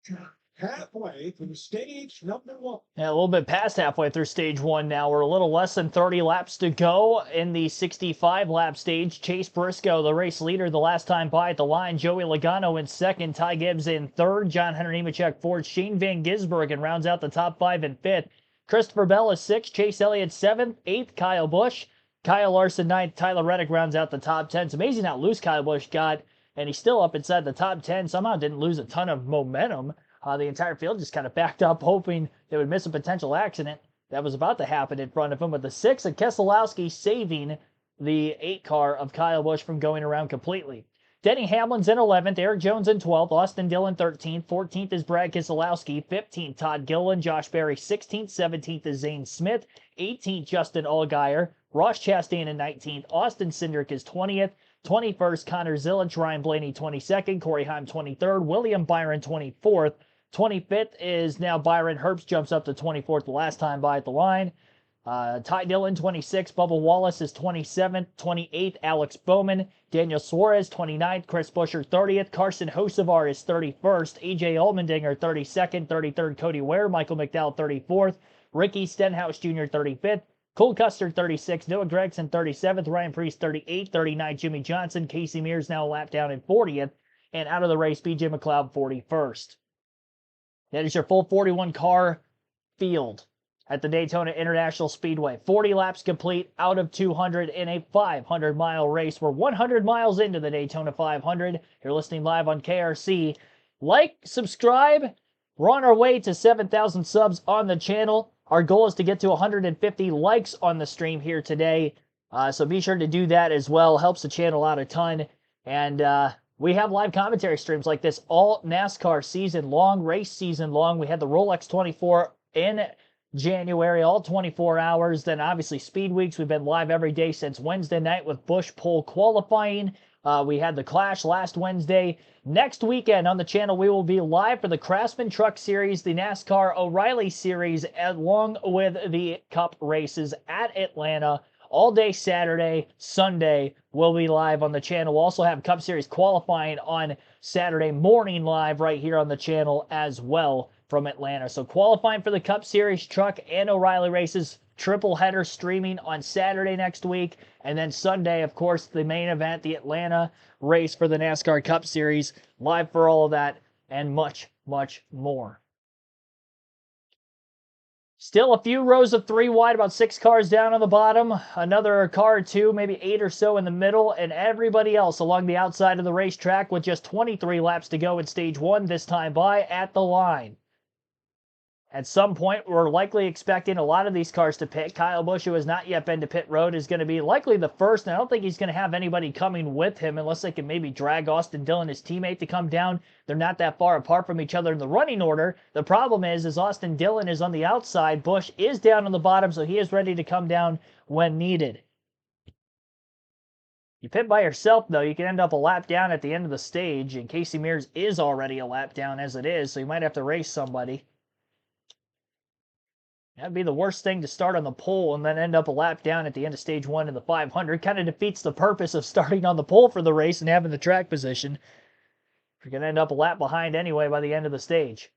big. Halfway through stage number 1. Yeah, a little bit past halfway through stage 1 now. We're a little less than 30 laps to go in the 65-lap stage. Chase Briscoe, the race leader the last time by at the line. Joey Logano in second. Ty Gibbs in third. John Hunter Nemechek fourth. Shane Van Gisbergen rounds out the top 5 in fifth. Christopher Bell is 6th. Chase Elliott 7th. 8th, Kyle Busch. Kyle Larson 9th. Tyler Reddick rounds out the top 10. It's amazing how loose Kyle Busch got, and he's still up inside the top 10. Somehow didn't lose a ton of momentum. The entire field just kind of backed up, hoping they would miss a potential accident. that was about to happen in front of him with the 6, and Keselowski saving the 8 car of Kyle Busch from going around completely. Denny Hamlin's in 11th, Eric Jones in 12th, Austin Dillon 13th, 14th is Brad Keselowski, 15th Todd Gilliland, Josh Berry 16th, 17th is Zane Smith, 18th Justin Allgaier, Ross Chastain in 19th, Austin Cindric is 20th, 21st Connor Zilisch, Ryan Blaney 22nd, Corey Heim 23rd, William Byron 24th, 25th is now Byron Herbst, jumps up to 24th the last time by at the line. Ty Dillon, 26th. Bubba Wallace is 27th. 28th, Alex Bowman. Daniel Suarez, 29th. Chris Buescher, 30th. Carson Hocevar is 31st. AJ Allmendinger, 32nd. 33rd, Cody Ware. Michael McDowell, 34th. Ricky Stenhouse Jr., 35th. Cole Custer, 36th. Noah Gragson, 37th. Ryan Preece, 38th. 39th, Jimmy Johnson. Casey Mears now a lap down in 40th. And out of the race, BJ McLeod, 41st. That is your full 41-car field at the Daytona International Speedway. 40 laps complete out of 200 in a 500-mile race. We're 100 miles into the Daytona 500. You're listening live on KRC. Like, subscribe. We're on our way to 7,000 subs on the channel. Our goal is to get to 150 likes on the stream here today. So be sure to do that as well. Helps the channel out a ton. And we have live commentary streams like this all NASCAR season long, race season long. We had the Rolex 24 in January, all 24 hours. Then obviously Speed Weeks. We've been live every day since Wednesday night with Busch pole qualifying. We had the Clash last Wednesday. Next weekend on the channel, we will be live for the Craftsman Truck Series, the NASCAR O'Reilly Series, along with the Cup races at Atlanta. All day Saturday, Sunday, we'll be live on the channel. We'll also have Cup Series qualifying on Saturday morning live right here on the channel as well from Atlanta. So qualifying for the Cup Series truck and O'Reilly races, triple header streaming on Saturday next week. And then Sunday, of course, the main event, the Atlanta race for the NASCAR Cup Series. Live for all of that and much, much more. Still a few rows of 3 wide, about 6 cars down on the bottom. Another car or 2, maybe 8 or so in the middle. And everybody else along the outside of the racetrack with just 23 laps to go in Stage 1 this time by at the line. At some point, we're likely expecting a lot of these cars to pit. Kyle Busch, who has not yet been to pit road, is going to be likely the first, and I don't think he's going to have anybody coming with him unless they can maybe drag Austin Dillon, his teammate, to come down. They're not that far apart from each other in the running order. The problem is Austin Dillon is on the outside. Busch is down on the bottom, so he is ready to come down when needed. You pit by yourself, though, you can end up a lap down at the end of the stage, and Casey Mears is already a lap down as it is, so you might have to race somebody. That'd be the worst thing, to start on the pole and then end up a lap down at the end of Stage 1 in the 500. Kind of defeats the purpose of starting on the pole for the race and having the track position. You're going to end up a lap behind anyway by the end of the stage.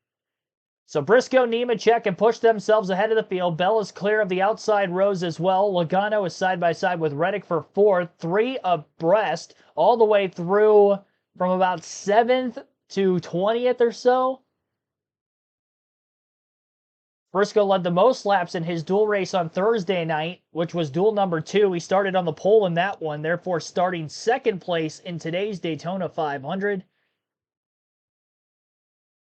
So Briscoe, Nemechek have pushed themselves ahead of the field. Bell is clear of the outside rows as well. Logano is side by side with Reddick for 4th. 3 abreast all the way through from about 7th to 20th or so. Briscoe led the most laps in his dual race on Thursday night, which was duel number 2. He started on the pole in that one, therefore starting 2nd place in today's Daytona 500.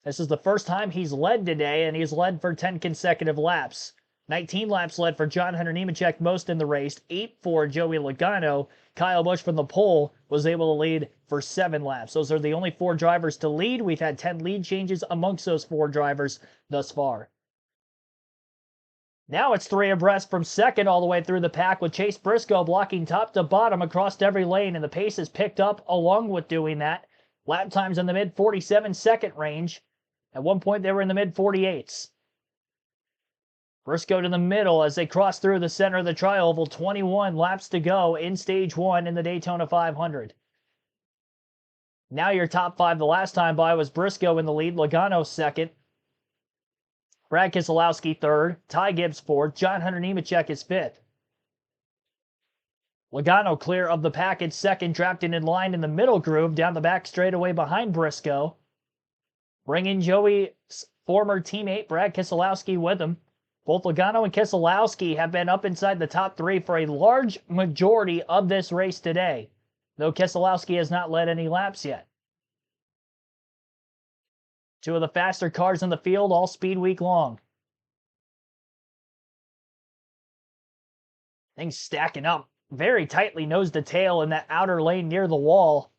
This is the first time he's led today, and he's led for 10 consecutive laps. 19 laps led for John Hunter Nemechek, most in the race. 8 for Joey Logano. Kyle Busch from the pole was able to lead for 7 laps. Those are the only 4 drivers to lead. We've had 10 lead changes amongst those 4 drivers thus far. Now it's 3 abreast from 2nd all the way through the pack, with Chase Briscoe blocking top to bottom across every lane, and the pace has picked up along with doing that. Lap times in the mid-47-second range. At one point, they were in the mid-48s. Briscoe to the middle as they cross through the center of the tri-oval. 21 laps to go in Stage 1 in the Daytona 500. Now your top 5 the last time by was Briscoe in the lead, Logano 2nd. Brad Keselowski 3rd, Ty Gibbs 4th, John Hunter Nemechek is 5th. Logano clear of the package 2nd, trapped in line in the middle groove down the back straightaway behind Briscoe. Bringing Joey's former teammate Brad Keselowski with him. Both Logano and Keselowski have been up inside the top 3 for a large majority of this race today, though Keselowski has not led any laps yet. 2 of the faster cars in the field all speed week long. Things stacking up very tightly nose to tail in that outer lane near the wall.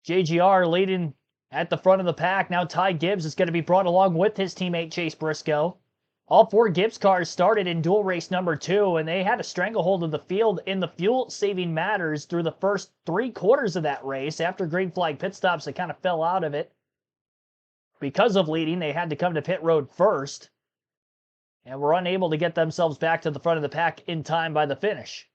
JGR leading at the front of the pack. Now Ty Gibbs is going to be brought along with his teammate Chase Briscoe. All 4 Gibbs cars started in dual race number 2, and they had a stranglehold of the field in the fuel-saving matters through the first 3 quarters of that race. After green flag pit stops, they kind of fell out of it. Because of leading, they had to come to pit road first, and were unable to get themselves back to the front of the pack in time by the finish.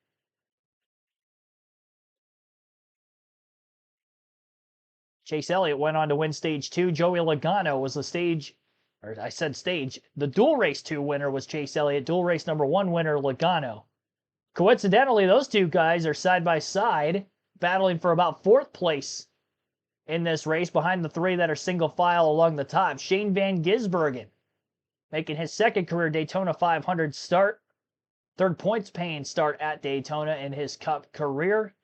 Chase Elliott went on to win stage 2. Joey Logano was the dual race 2 winner was Chase Elliott. Dual race number 1 winner, Logano. Coincidentally, those 2 guys are side by side, battling for about 4th place in this race behind the 3 that are single file along the top. Shane Van Gisbergen making his 2nd career Daytona 500 start. 3rd points paying start at Daytona in his Cup career.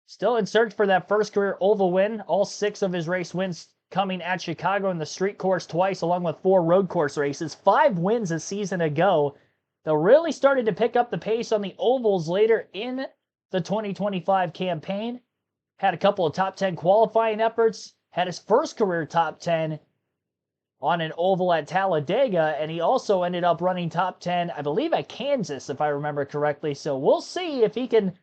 Still in search for that first career oval win. All 6 of his race wins coming at Chicago in the street course twice, along with 4 road course races. 5 wins a season ago. They really started to pick up the pace on the ovals later in the 2025 campaign. Had a couple of top 10 qualifying efforts. Had his first career top 10 on an oval at Talladega, and he also ended up running top 10, I believe, at Kansas, if I remember correctly. So we'll see if he can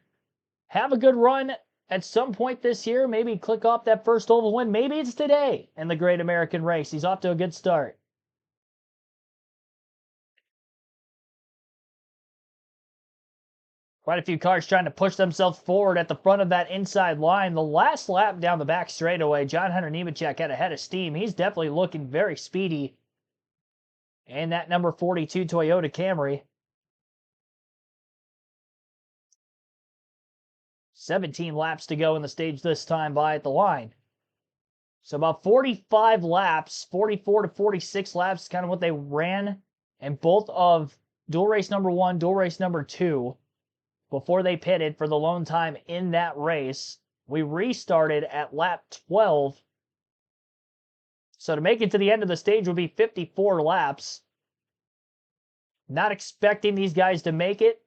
have a good run at some point this year. Maybe click off that first oval win. Maybe it's today in the Great American Race. He's off to a good start. Quite a few cars trying to push themselves forward at the front of that inside line. The last lap down the back straightaway, John Hunter Nemechek had a head of steam. He's definitely looking very speedy. And that number 42 Toyota Camry. 17 laps to go in the stage this time by at the line. So about 45 laps, 44 to 46 laps, kind of what they ran in both of dual race number 1, dual race number 2. Before they pitted for the lone time in that race. We restarted at lap 12. So to make it to the end of the stage would be 54 laps. Not expecting these guys to make it,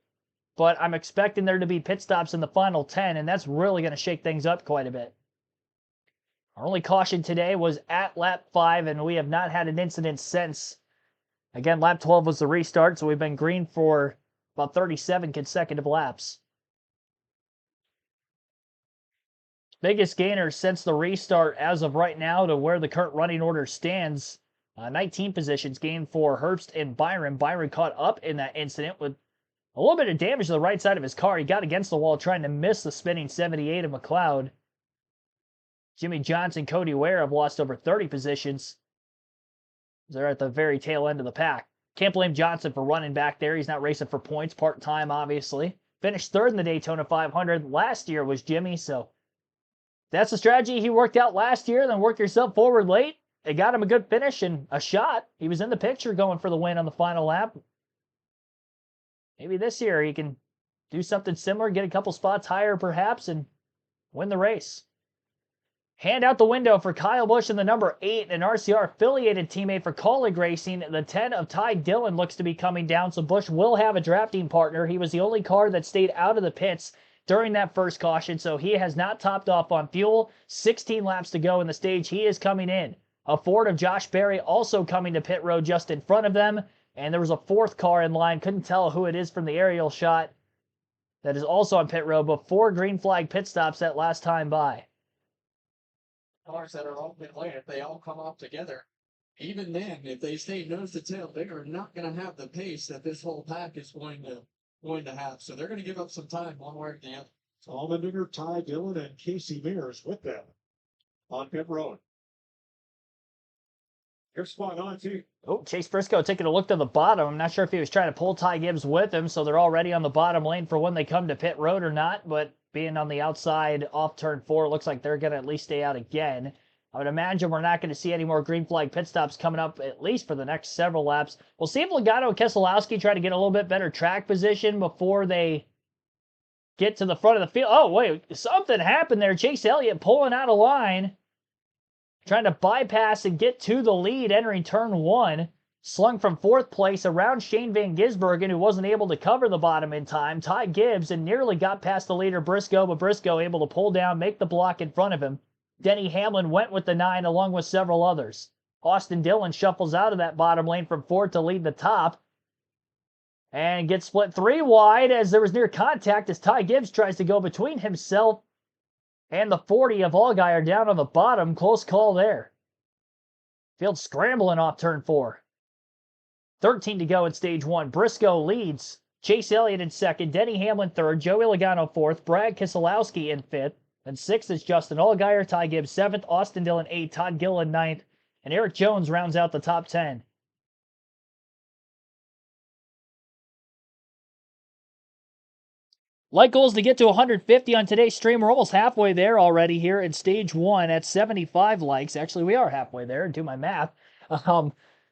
but I'm expecting there to be pit stops in the final 10, and that's really going to shake things up quite a bit. Our only caution today was at lap 5, and we have not had an incident since. Again, lap 12 was the restart, so we've been green for about 37 consecutive laps. Biggest gainer since the restart as of right now to where the current running order stands. 19 positions gained for Herbst and Byron. Byron caught up in that incident with a little bit of damage to the right side of his car. He got against the wall trying to miss the spinning 78 of McLeod. Jimmy Johnson, Cody Ware have lost over 30 positions. They're at the very tail end of the pack. Can't blame Johnson for running back there. He's not racing for points, part-time, obviously. Finished 3rd in the Daytona 500 last year was Jimmy, so that's the strategy he worked out last year, then worked yourself forward late. It got him a good finish and a shot. He was in the picture going for the win on the final lap. Maybe this year he can do something similar, get a couple spots higher perhaps, and win the race. Hand out the window for Kyle Busch in the number 8, an RCR-affiliated teammate for Colleague Racing. The 10 of Ty Dillon looks to be coming down, so Busch will have a drafting partner. He was the only car that stayed out of the pits during that first caution, so he has not topped off on fuel. 16 laps to go in the stage. He is coming in. A Ford of Josh Berry also coming to pit road just in front of them, and there was a 4th car in line. Couldn't tell who it is from the aerial shot. That is also on pit road, but 4 green flag pit stops that last time by. Cars that are all pit lane, if they all come off together, even then, if they stay nose to tail, they are not going to have the pace that this whole pack is going to have. So they're going to give up some time one way or the other. Allmendinger, Ty Dillon, and Casey Mears with them on pit road. You're spot on, too. Oh, Chase Briscoe taking a look to the bottom. I'm not sure if he was trying to pull Ty Gibbs with him, so they're already on the bottom lane for when they come to pit road or not, but being on the outside off turn 4, looks like they're going to at least stay out again. I would imagine we're not going to see any more green flag pit stops coming up, at least for the next several laps. We'll see if Logano and Keselowski try to get a little bit better track position before they get to the front of the field. Oh, wait, something happened there. Chase Elliott pulling out of line, trying to bypass and get to the lead entering turn 1. Slung from 4th place around Shane Van Gisbergen, who wasn't able to cover the bottom in time. Ty Gibbs and nearly got past the leader Briscoe, but Briscoe able to pull down, make the block in front of him. Denny Hamlin went with the 9 along with several others. Austin Dillon shuffles out of that bottom lane from 4th to lead the top. And gets split 3 wide as there was near contact as Ty Gibbs tries to go between himself and the 40 of Allgaier down on the bottom. Close call there. Field scrambling off turn 4. 13 to go in stage 1. Briscoe leads. Chase Elliott in 2nd. Denny Hamlin 3rd. Joey Logano 4th. Brad Keselowski in 5th. And 6th is Justin Allgaier. Ty Gibbs 7th. Austin Dillon 8th. Todd Gilliland 9th. And Eric Jones rounds out the top 10. Like goals to get to 150 on today's stream. We're almost halfway there already here in stage 1 at 75 likes. Actually, we are halfway there, do my math.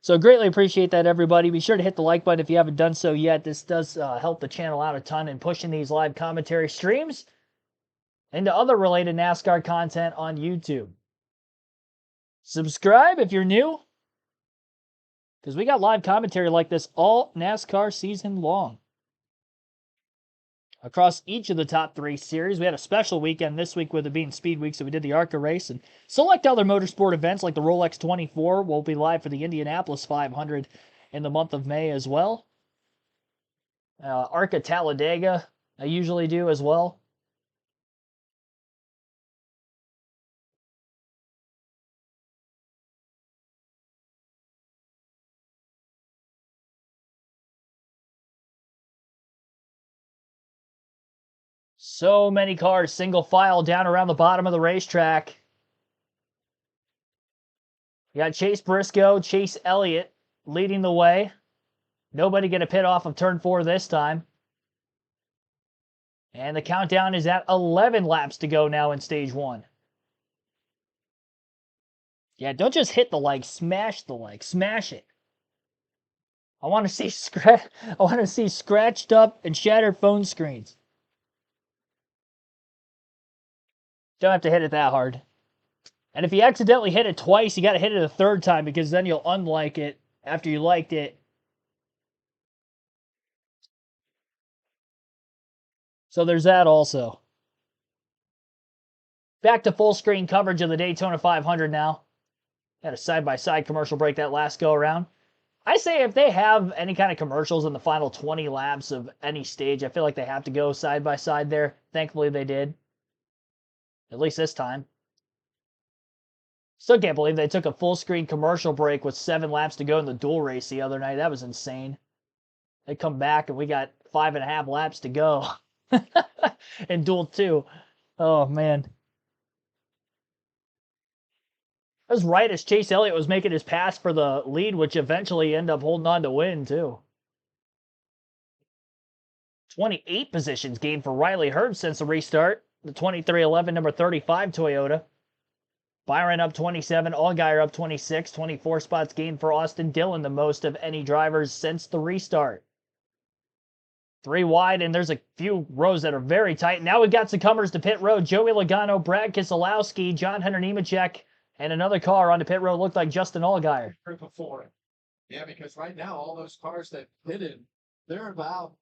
So greatly appreciate that, everybody. Be sure to hit the like button if you haven't done so yet. This does help the channel out a ton in pushing these live commentary streams into other related NASCAR content on YouTube. Subscribe if you're new, because we got live commentary like this all NASCAR season long. Across each of the top 3 series. We had a special weekend this week with it being Speed Week, so we did the ARCA race. And select other motorsport events like the Rolex 24 will be live for the Indianapolis 500 in the month of May as well. ARCA Talladega I usually do as well. So many cars single file down around the bottom of the racetrack. You got Chase Briscoe, Chase Elliott leading the way. Nobody get a pit off of turn 4 this time. And the countdown is at 11 laps to go now in stage 1. Yeah, don't just hit the like, smash the like, smash it. I want to see scratched up and shattered phone screens. Don't have to hit it that hard. And if you accidentally hit it twice, you got to hit it a 3rd time, because then you'll unlike it after you liked it. So there's that also. Back to full screen coverage of the Daytona 500 now. Had a side-by-side commercial break that last go around. I say if they have any kind of commercials in the final 20 laps of any stage, I feel like they have to go side-by-side there. Thankfully they did. At least this time. Still can't believe they took a full screen commercial break with 7 laps to go in the dual race the other night. That was insane. They come back and we got 5.5 laps to go in dual 2. Oh, man. That was right as Chase Elliott was making his pass for the lead, which eventually ended up holding on to win, too. 28 positions gained for Riley Herbst since the restart. The 2311 number 35 Toyota. Byron up 27, Allgaier up 26, 24 spots gained for Austin Dillon, the most of any drivers since the restart. 3 wide, and there's a few rows that are very tight. Now we've got some comers to pit road. Joey Logano, Brad Keselowski, John Hunter Nemechek, and another car on the pit road looked like Justin Allgaier. Group of 4. Yeah, because right now all those cars that pitted, they're about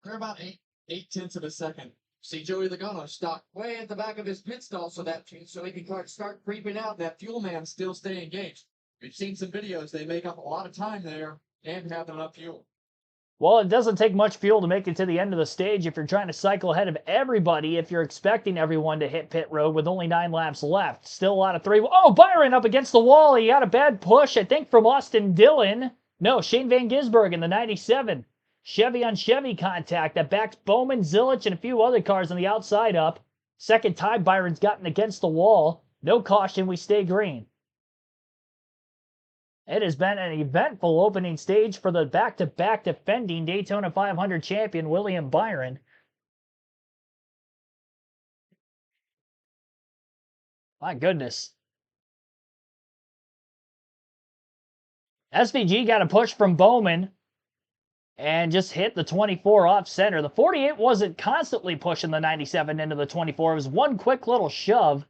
8/10 of a second. See Joey Logano stopped way at the back of his pit stall so he can start creeping out, and that fuel man still stay engaged. We've seen some videos. They make up a lot of time there and have enough fuel. Well, it doesn't take much fuel to make it to the end of the stage if you're trying to cycle ahead of everybody, if you're expecting everyone to hit pit road with only 9 laps left. Still a lot of 3. Oh, Byron up against the wall. He got a bad push, I think, from Austin Dillon. No, Shane Van Gisbergen, the 97. Chevy on Chevy contact that backs Bowman, Zilich, and a few other cars on the outside up. Second time Byron's gotten against the wall. No caution, we stay green. It has been an eventful opening stage for the back-to-back defending Daytona 500 champion, William Byron. My goodness. SVG got a push from Bowman and just hit the 24 off center. The 48 wasn't constantly pushing the 97 into the 24. It was one quick little shove.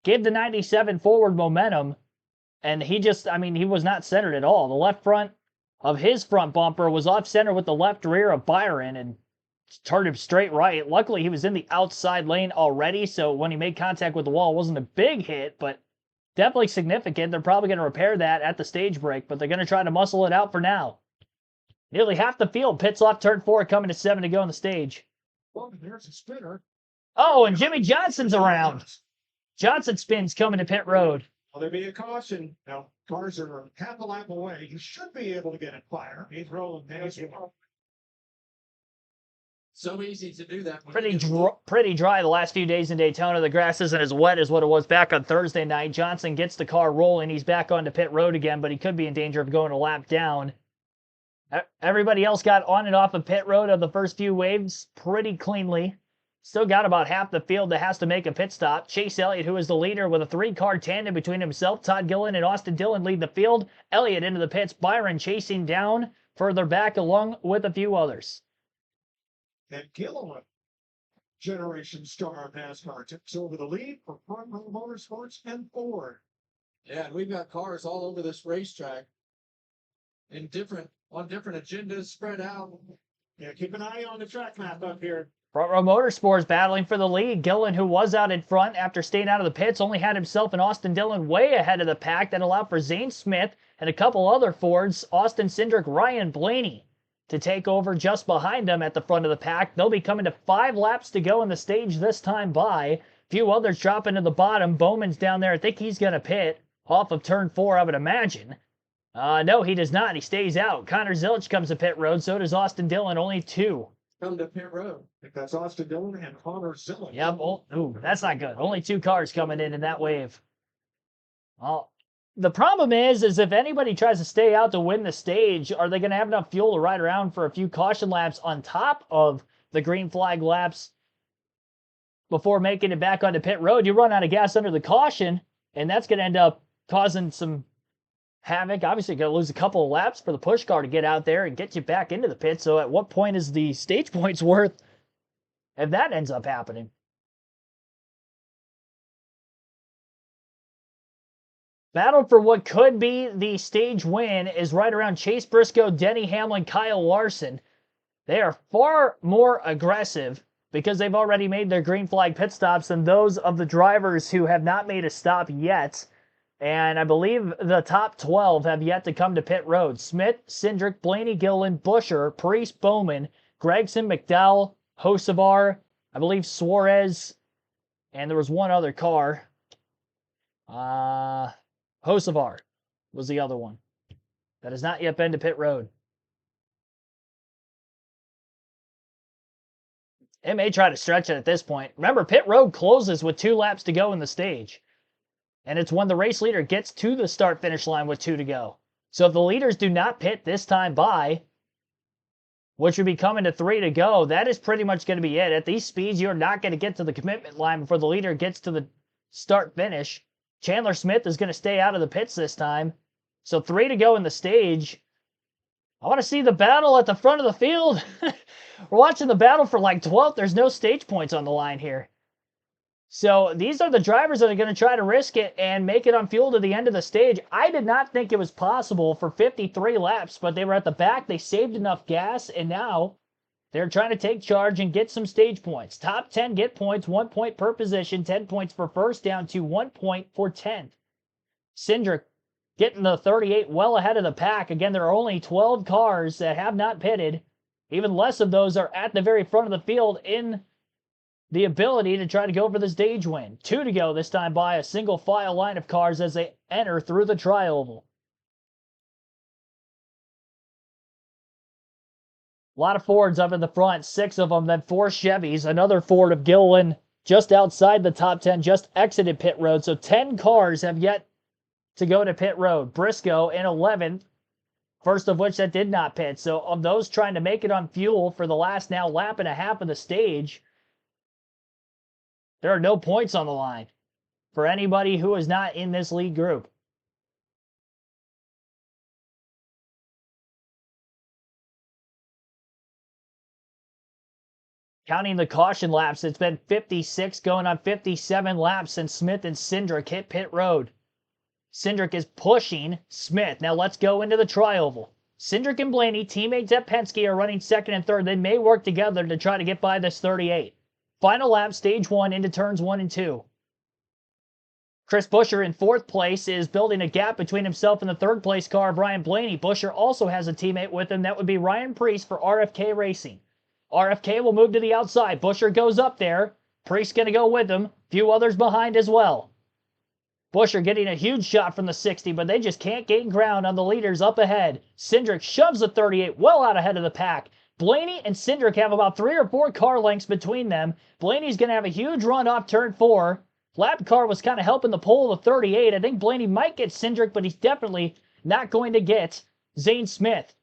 Gave the 97 forward momentum. And he was not centered at all. The left front of his front bumper was off center with the left rear of Byron and turned him straight right. Luckily, he was in the outside lane already, so when he made contact with the wall, it wasn't a big hit, but definitely significant. They're probably going to repair that at the stage break, but they're going to try to muscle it out for now. Nearly half the field pits off turn 4, coming to 7 to go on the stage. Well, there's a spinner. Oh, and Jimmy Johnson's around. Johnson spins coming to pit road. Will there be a caution? Now, cars are half a lap away. You should be able to get it fire. He's rolling down. So easy to do that. Pretty dry the last few days in Daytona. The grass isn't as wet as what it was back on Thursday night. Johnson gets the car rolling. He's back onto pit road again, but he could be in danger of going a lap down. Everybody else got on and off of pit road of the first few waves pretty cleanly. Still got about half the field that has to make a pit stop. Chase Elliott, who is the leader with a 3-car tandem between himself, Todd Gillen, and Austin Dillon lead the field. Elliott into the pits. Byron chasing down further back along with a few others. And Gillen, generation star of NASCAR, takes over the lead for Front Row Motorsports and Ford. Yeah, and we've got cars all over this racetrack on different agendas spread out. Yeah, keep an eye on the track map up here. Front Row Motorsports battling for the lead. Gillen, who was out in front after staying out of the pits, only had himself and Austin Dillon way ahead of the pack. That allowed for Zane Smith and a couple other Fords, Austin Cindric, Ryan Blaney, to take over just behind them at the front of the pack. They'll be coming to 5 laps to go in the stage this time by. A few others dropping to the bottom. Bowman's down there. I think he's going to pit off of turn 4, I would imagine. No, he does not. He stays out. Connor Zilic comes to pit road. So does Austin Dillon. Only 2. Come to pit road. I think that's Austin Dillon and Connor Zilic. Yep. Ooh, that's not good. Only 2 cars coming in that wave. Well, the problem is if anybody tries to stay out to win the stage, are they going to have enough fuel to ride around for a few caution laps on top of the green flag laps before making it back onto pit road? You run out of gas under the caution, and that's going to end up causing some havoc. Obviously, you're going to lose a couple of laps for the push car to get out there and get you back into the pit. So at what point is the stage points worth if that ends up happening? Battle for what could be the stage win is right around Chase Briscoe, Denny Hamlin, Kyle Larson. They are far more aggressive because they've already made their green flag pit stops than those of the drivers who have not made a stop yet. And I believe the top 12 have yet to come to pit road. Smith, Cindric, Blaney, Gillen, Busher, Priest, Bowman, Gregson, McDowell, Hocevar, I believe Suarez, and there was one other car. Hocevar was the other one that has not yet been to pit road. It may try to stretch it at this point. Remember, pit road closes with 2 laps to go in the stage. And it's when the race leader gets to the start-finish line with 2 to go. So if the leaders do not pit this time by, which would be coming to 3 to go, that is pretty much going to be it. At these speeds, you're not going to get to the commitment line before the leader gets to the start-finish. Chandler Smith is going to stay out of the pits this time. So 3 to go in the stage. I want to see the battle at the front of the field. We're watching the battle for like 12th. There's no stage points on the line here. So these are the drivers that are going to try to risk it and make it on fuel to the end of the stage. I did not think it was possible for 53 laps, but they were at the back. They saved enough gas, and now they're trying to take charge and get some stage points. Top 10 get points, 1 point per position, 10 points for first, down to 1 point for 10th. Cindric getting the 38 well ahead of the pack. Again, there are only 12 cars that have not pitted. Even less of those are at the very front of the field in the ability to try to go for the stage win. 2 to go this time by a single file line of cars as they enter through the tri-oval. A lot of Fords up in the front, 6 of them, then 4 Chevys. Another Ford of Gillen just outside the top 10, just exited pit road. So 10 cars have yet to go to pit road. Briscoe in 11th, first of which that did not pit. So of those trying to make it on fuel for the last now lap and a half of the stage, there are no points on the line for anybody who is not in this lead group. Counting the caution laps, it's been 56 going on 57 laps since Smith and Cindric hit pit road. Cindric is pushing Smith. Now let's go into the tri-oval. Cindric and Blaney, teammates at Penske, are running second and third. They may work together to try to get by this 38. Final lap, stage 1 into turns 1 and 2. Chris Buescher in 4th place is building a gap between himself and the 3rd place car of Ryan Blaney. Buescher also has a teammate with him. That would be Ryan Preece for RFK Racing. RFK will move to the outside. Buescher goes up there. Preece going to go with him. Few others behind as well. Buescher getting a huge shot from the 60, but they just can't gain ground on the leaders up ahead. Cindric shoves the 38 well out ahead of the pack. Blaney and Cindric have about 3 or 4 car lengths between them. Blaney's going to have a huge run off turn 4. Lap car was kind of helping the pole of the 38. I think Blaney might get Cindric, but he's definitely not going to get Zane Smith.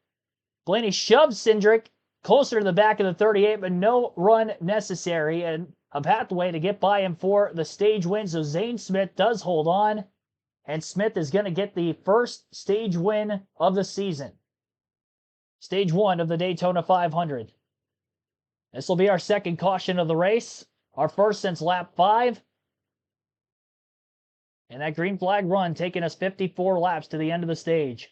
Blaney shoves Cindric closer to the back of the 38, but no run necessary, and a pathway to get by him for the stage win. So Zane Smith does hold on, and Smith is going to get the first stage win of the season. Stage 1 of the Daytona 500. This will be our second caution of the race, our first since lap 5. And that green flag run taking us 54 laps to the end of the stage.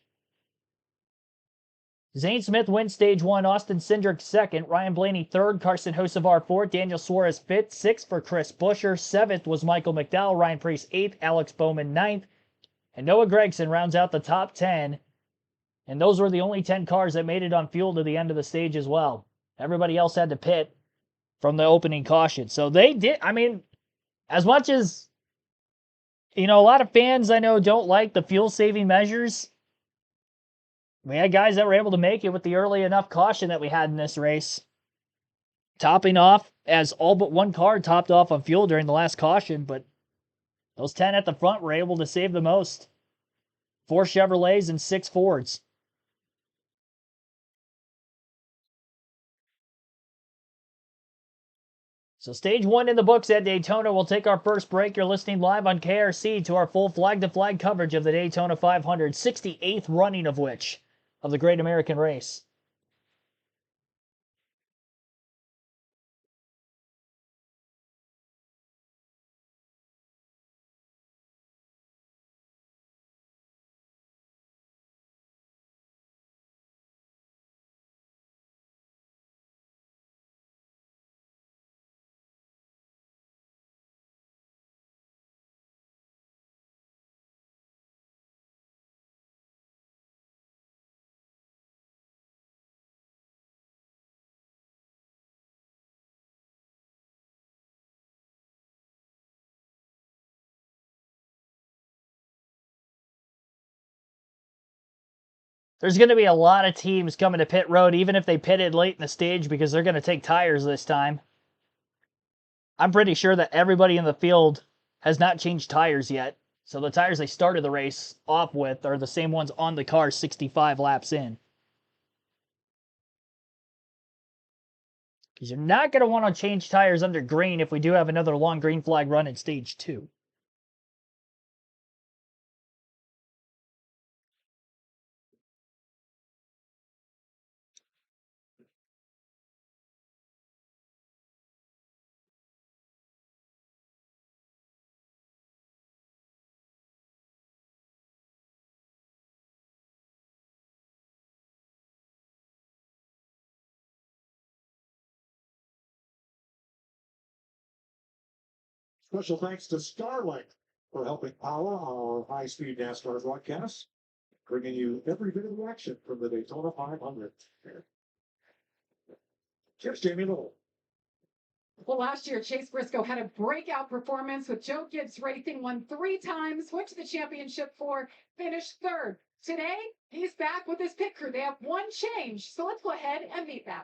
Zane Smith wins stage 1, Austin Cindric 2nd, Ryan Blaney 3rd, Carson Hocevar 4th, Daniel Suarez 5th, 6th for Chris Buescher, 7th was Michael McDowell, Ryan Preece 8th, Alex Bowman 9th, and Noah Gragson rounds out the top 10. And those were the only 10 cars that made it on fuel to the end of the stage as well. Everybody else had to pit from the opening caution. So they did, I mean, as much as, you know, a lot of fans I know don't like the fuel-saving measures. We had guys that were able to make it with the early enough caution that we had in this race. Topping off, as all but one car topped off on fuel during the last caution, but those 10 at the front were able to save the most. 4 Chevrolets and 6 Fords. So stage 1 in the books at Daytona. We'll take our first break. You're listening live on KRC to our full flag-to-flag coverage of the Daytona 500, 68th running of which of the Great American Race. There's going to be a lot of teams coming to pit road, even if they pitted late in the stage, because they're going to take tires this time. I'm pretty sure that everybody in the field has not changed tires yet. So the tires they started the race off with are the same ones on the car 65 laps in. Because you're not going to want to change tires under green if we do have another long green flag run in stage 2. Special thanks to Starlink for helping power our high-speed NASCAR broadcasts, bringing you every bit of the action from the Daytona 500. Here's Jamie Little. Well, last year, Chase Briscoe had a breakout performance with Joe Gibbs Racing, won 3 times, went to the championship 4, finished 3rd. Today, he's back with his pit crew. They have one change, so let's go ahead and meet them.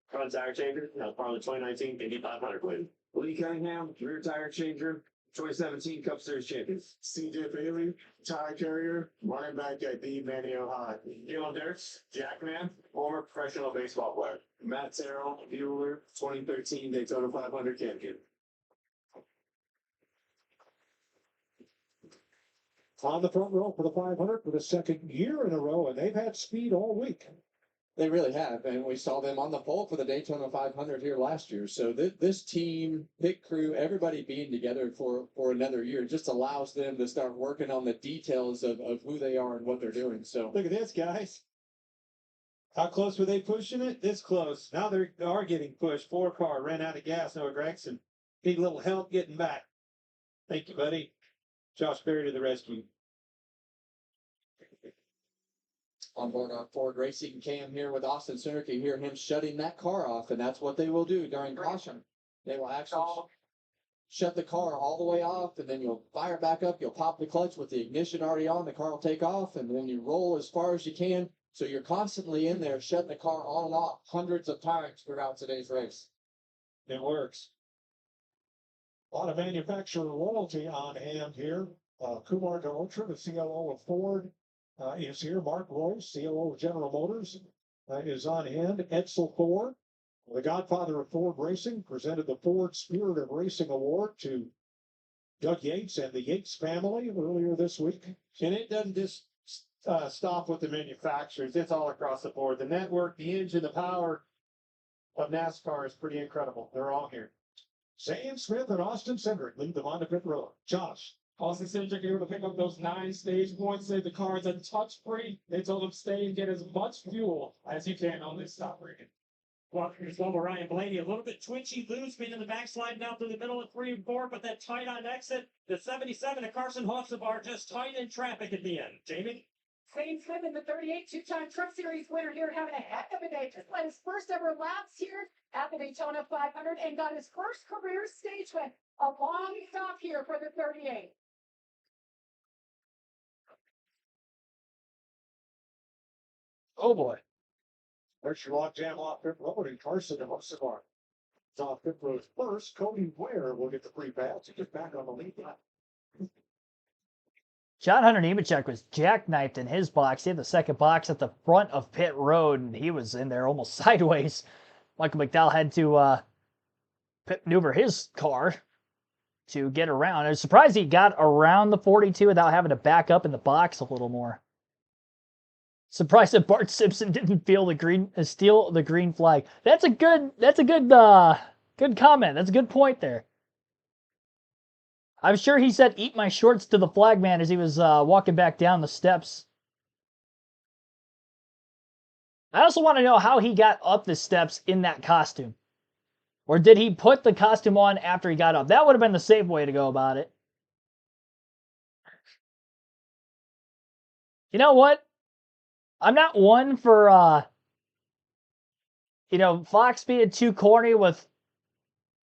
Front tire changer, now part of the 2019 Indy 500 win. Lee Cunningham, rear tire changer, 2017 Cup Series champion. CJ Bailey, tire carrier, running back at the Manio High. Dylan Dirks, Jackman, former professional baseball player. Matt Terrell, Bueller, 2013 Daytona 500 champion. On the front row for the 500 for the second year in a row, and they've had speed all week. They really have, and we saw them on the pole for the Daytona 500 here last year. So this team, pit crew, everybody being together for another year just allows them to start working on the details of who they are and what they're doing. So Look at this, guys. How close were they pushing it? This close. Now they are getting pushed. 4-car ran out of gas. Noah Gregson need a little help getting back. Thank you, buddy. Josh Berry to the rescue. on board on Ford Racing Cam here with Austin Center, you hear him shutting that car off, and that's what they will do during caution. They will actually shut the car all the way off, and then you'll fire back up. You'll pop the clutch with the ignition already on. The car will take off, and then you roll as far as you can. So you're constantly in there shutting the car on and off hundreds of times throughout today's race. It works. A lot of manufacturer loyalty on hand here. Kumar Gallotra, the COO of Ford, is here. Mark Royce, COO of General Motors, is on hand. Edsel Ford, the godfather of Ford Racing, presented the Ford Spirit of Racing Award to Doug Yates and the Yates family earlier this week. And it doesn't just stop with the manufacturers. It's all across the board. The network, the engine, the power of NASCAR is pretty incredible. They're all here. Sam Smith and Austin Cindric lead them on to pit road. Josh. Austin Cindric able to pick up those 9 stage points. Say the car is a touch free. They told him stay and get as much fuel as you can on this stop rating. Well, here's one with Ryan Blaney. A little bit twitchy, loose, being in the backslide now through the middle of 3 and 4, but that tight on exit. The 77 of Carson Hocevar just tight in traffic at the end. Jamie? Zane Smith in the 38, two-time Truck Series winner here, having a heck of a day. Just led his first ever laps here at the Daytona 500 and got his first career stage win. A long stop here for the 38. Oh boy. There's your log jam off pit road and Carson and Hocevar. It's off pit road first. Cody Ware will get the free pass to get back on the lead lap. John Hunter Nemechek was jackknifed in his box. He had the second box at the front of pit road, and he was in there almost sideways. Michael McDowell had to pit maneuver his car to get around. I was surprised he got around the 42 without having to back up in the box a little more. Surprised that Bart Simpson didn't steal the green flag. That's a good good comment. That's a good point there. I'm sure he said, "Eat my shorts" to the flagman as he was walking back down the steps. I also want to know how he got up the steps in that costume. Or did he put the costume on after he got up? That would have been the safe way to go about it. You know what? I'm not one for, Fox being too corny with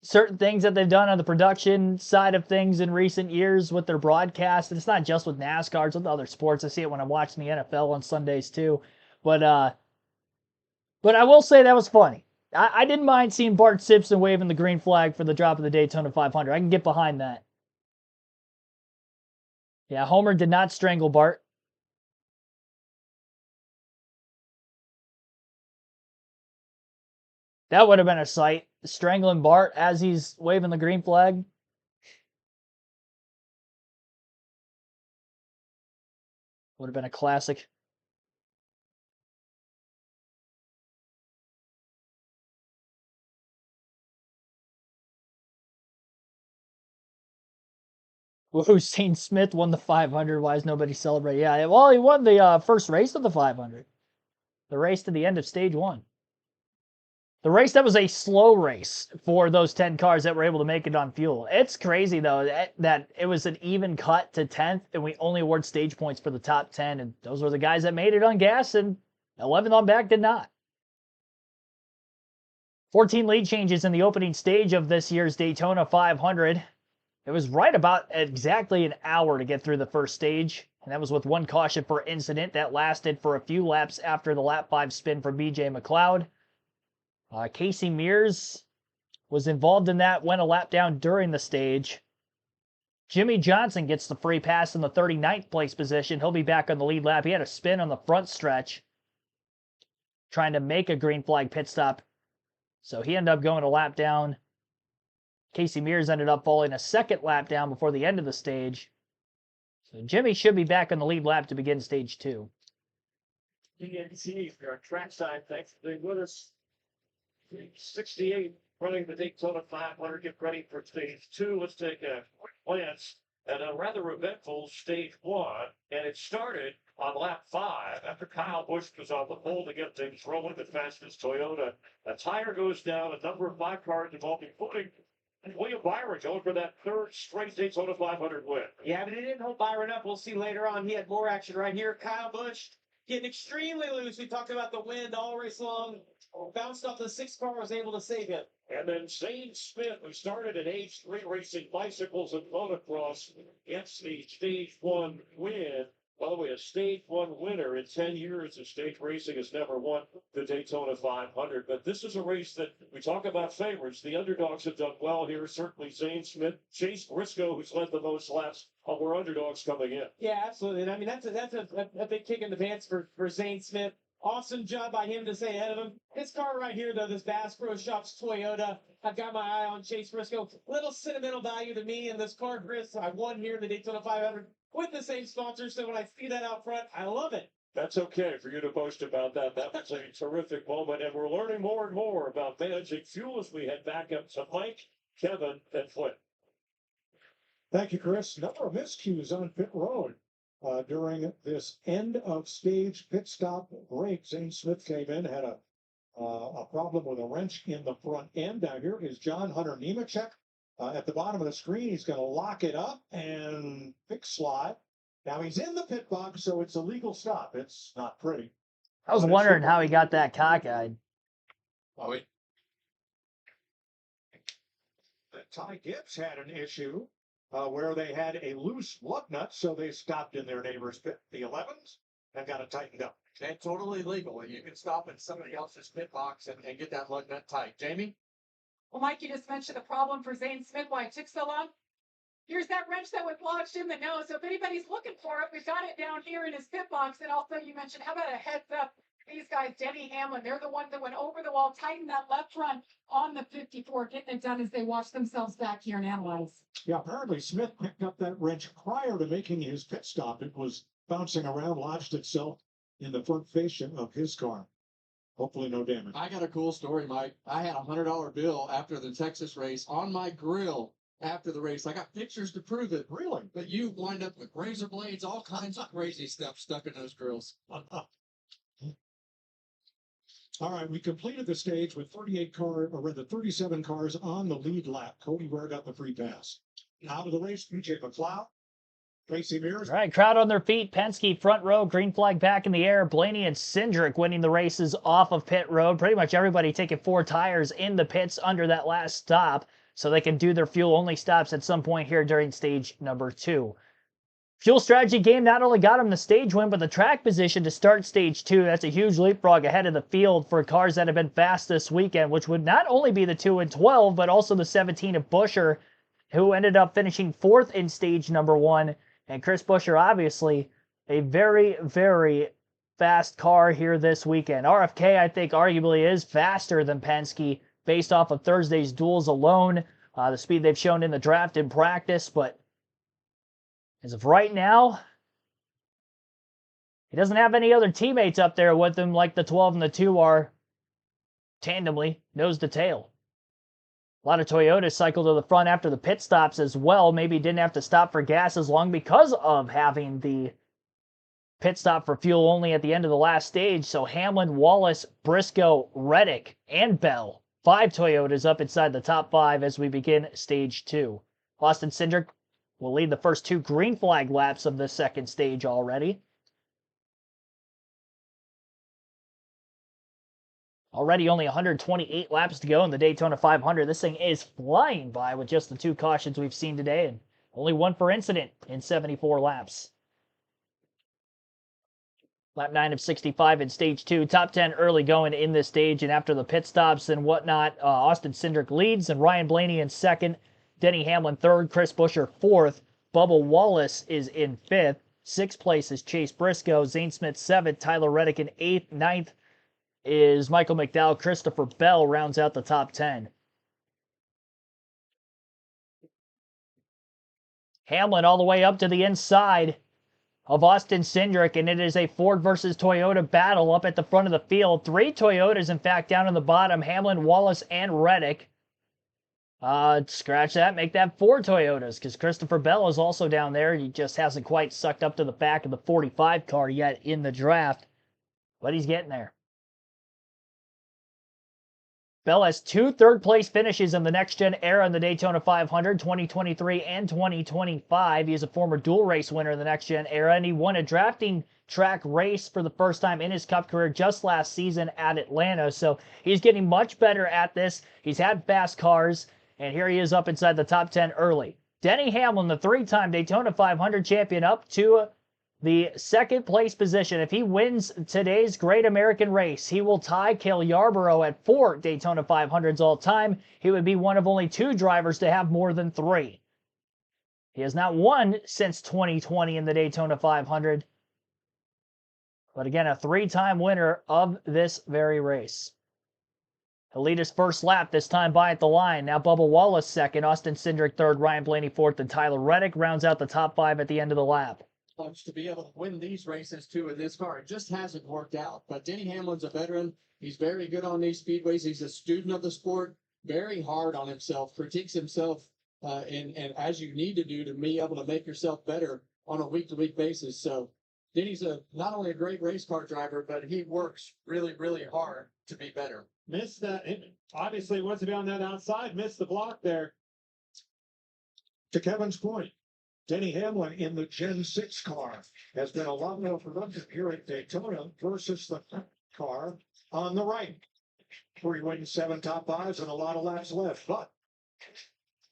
certain things that they've done on the production side of things in recent years with their broadcast. And it's not just with NASCAR, it's with other sports. I see it when I'm watching the NFL on Sundays too. But I will say that was funny. I didn't mind seeing Bart Simpson waving the green flag for the drop of the Daytona 500. I can get behind that. Yeah, Homer did not strangle Bart. That would have been a sight. Strangling Bart as he's waving the green flag. Would have been a classic. Woohoo, Shane Smith won the 500. Why is nobody celebrating? Yeah, well, he won the first race of the 500. The race to the end of stage 1. The race that was a slow race for those 10 cars that were able to make it on fuel. It's crazy, though, that it was an even cut to 10th, and we only award stage points for the top 10, and those were the guys that made it on gas, and 11 on back did not. 14 lead changes in the opening stage of this year's Daytona 500. It was right about exactly an hour to get through the first stage, and that was with one caution per incident that lasted for a few laps after the lap 5 spin from BJ McLeod. Casey Mears was involved in that, went a lap down during the stage. Jimmy Johnson gets the free pass in the 39th place position. He'll be back on the lead lap. He had a spin on the front stretch, trying to make a green flag pit stop. So he ended up going a lap down. Casey Mears ended up falling a second lap down before the end of the stage. So Jimmy should be back on the lead lap to begin stage 2. DNC, for our trackside, thanks for being with us. 68 running the Daytona 500. Get ready for stage 2. Let's take a quick glance at a rather eventful stage 1. And it started on lap 5 after Kyle Busch was on the pole to get things rolling. The fastest Toyota. A tire goes down. A number of 5 cars involved, including William Byron going for that 3rd straight Daytona 500 win. Yeah, but he didn't hold Byron up. We'll see later on. He had more action right here. Kyle Busch getting extremely loose. We talked about the wind all race long. Bounced off the 6th car, was able to save him. And then Zane Smith, who started at age 3 racing bicycles and motocross, gets the stage 1 win. By the way, a stage 1 winner in 10 years of stage racing has never won the Daytona 500. But this is a race that we talk about favorites. The underdogs have done well here. Certainly Zane Smith, Chase Briscoe, who's led the most laps, were underdogs coming in. Yeah, absolutely. And I mean, that's a big kick in the pants for Zane Smith. Awesome job by him to stay ahead of him. This car right here, though, this Bass Pro Shops Toyota, I've got my eye on Chase Briscoe. Little sentimental value to me in this car, Chris. I won here in the Daytona 500 with the same sponsor, so when I see that out front, I love it. That's okay for you to boast about that. That was a terrific moment, and we're learning more and more about managing fuel as we head back up to Mike, Kevin, and Flint. Thank you, Chris. Number of miscues on pit road during this end of stage pit stop break. Zane Smith came in, had a problem with a wrench in the front end. Now here is John Hunter Nemechek at the bottom of the screen. He's going to lock it up and fix slide. Now he's in the pit box, so it's a legal stop. It's not pretty. I was wondering how he got that cockeyed. Oh, Ty Gibbs had an issue where they had a loose lug nut, so they stopped in their neighbor's pit, the 11s, and got it tightened up. And totally legal. You can stop in somebody else's pit box and get that lug nut tight. Jamie? Well, Mike, you just mentioned the problem for Zane Smith, why it took so long. Here's that wrench that was lodged in the nose. So if anybody's looking for it, we've got it down here in his pit box. And also you mentioned, how about a heads up? These guys, Denny Hamlin, they're the ones that went over the wall, tightened that left front on the 54, getting it done as they watch themselves back here and analyze. Yeah, apparently Smith picked up that wrench prior to making his pit stop. It was bouncing around, lodged itself in the front fascia of his car. Hopefully no damage. I got a cool story, Mike. I had a $100 bill after the Texas race on my grill after the race. I got pictures to prove it. Really? But you wind up with razor blades, all kinds of crazy stuff stuck in those grills. All right, we completed the stage with 37 cars on the lead lap. Cody Ware got the free pass. Out of the race, PJ McLeod, Tracy Mears. All right, crowd on their feet. Penske front row, green flag back in the air. Blaney and Cindric winning the races off of pit road. Pretty much everybody taking 4 tires in the pits under that last stop, so they can do their fuel-only stops at some point here during stage number 2. Fuel strategy game not only got him the stage win, but the track position to start stage 2. That's a huge leapfrog ahead of the field for cars that have been fast this weekend, which would not only be the 2 and 12, but also the 17 of Buescher, who ended up finishing 4th in stage number 1. And Chris Buescher, obviously, a very, very fast car here this weekend. RFK, I think, arguably is faster than Penske based off of Thursday's duels alone. The speed they've shown in the draft and practice, but as of right now, he doesn't have any other teammates up there with him like the 12 and the 2 are tandemly, nose to tail. A lot of Toyotas cycled to the front after the pit stops as well. Maybe didn't have to stop for gas as long because of having the pit stop for fuel only at the end of the last stage. So Hamlin, Wallace, Briscoe, Reddick, and Bell. 5 Toyotas up inside the top 5 as we begin stage 2. Austin Cindric will lead the first 2 green flag laps of the second stage already. Already only 128 laps to go in the Daytona 500. This thing is flying by with just the 2 cautions we've seen today, and only 1 for incident in 74 laps. Lap 9 of 65 in stage 2. Top 10 early going in this stage, and after the pit stops and whatnot, Austin Cindric leads, and Ryan Blaney in 2nd. Denny Hamlin 3rd, Chris Buescher 4th. Bubba Wallace is in 5th. 6th place is Chase Briscoe. Zane Smith 7th. Tyler Reddick in 8th. 9th is Michael McDowell. Christopher Bell rounds out the top 10. Hamlin all the way up to the inside of Austin Cindric, and it is a Ford versus Toyota battle up at the front of the field. 3 Toyotas, in fact, down in the bottom, Hamlin, Wallace, and Reddick. Scratch that, make that 4 Toyotas, because Christopher Bell is also down there. He just hasn't quite sucked up to the back of the 45 car yet in the draft, but he's getting there. Bell has 2 third-place finishes in the next-gen era in the Daytona 500, 2023 and 2025. He is a former dual race winner in the next-gen era, and he won a drafting track race for the first time in his Cup career just last season at Atlanta. So he's getting much better at this. He's had fast cars, and here he is up inside the top 10 early. Denny Hamlin, the 3-time Daytona 500 champion, up to the second-place position. If he wins today's Great American Race, he will tie Cale Yarborough at 4 Daytona 500s all time. He would be one of only 2 drivers to have more than 3. He has not won since 2020 in the Daytona 500. But again, a 3-time winner of this very race. He'll lead his first lap, this time by at the line. Now Bubba Wallace second, Austin Cindric third, Ryan Blaney fourth, and Tyler Reddick rounds out the top 5 at the end of the lap. To be able to win these races too in this car. It just hasn't worked out. But Denny Hamlin's a veteran. He's very good on these speedways. He's a student of the sport, very hard on himself, critiques himself, and as you need to do to be able to make yourself better on a week-to-week basis. So Denny's not only a great race car driver, but he works really, really hard to be better. Missed that. Obviously wants to be on that outside. Missed the block there. To Kevin's point, Denny Hamlin in the Gen 6 car has been a lot more productive here at Daytona versus the car on the right, where he wins 7 top 5s and a lot of laps left. But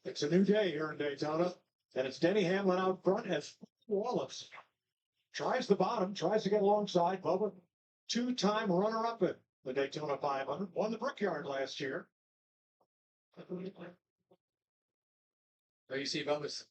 it's a new day here in Daytona, and it's Denny Hamlin out front as Wallace tries the bottom, tries to get alongside Bubba, 2-time runner-up in the Daytona 500, won the Brickyard last year. So you see Bubba's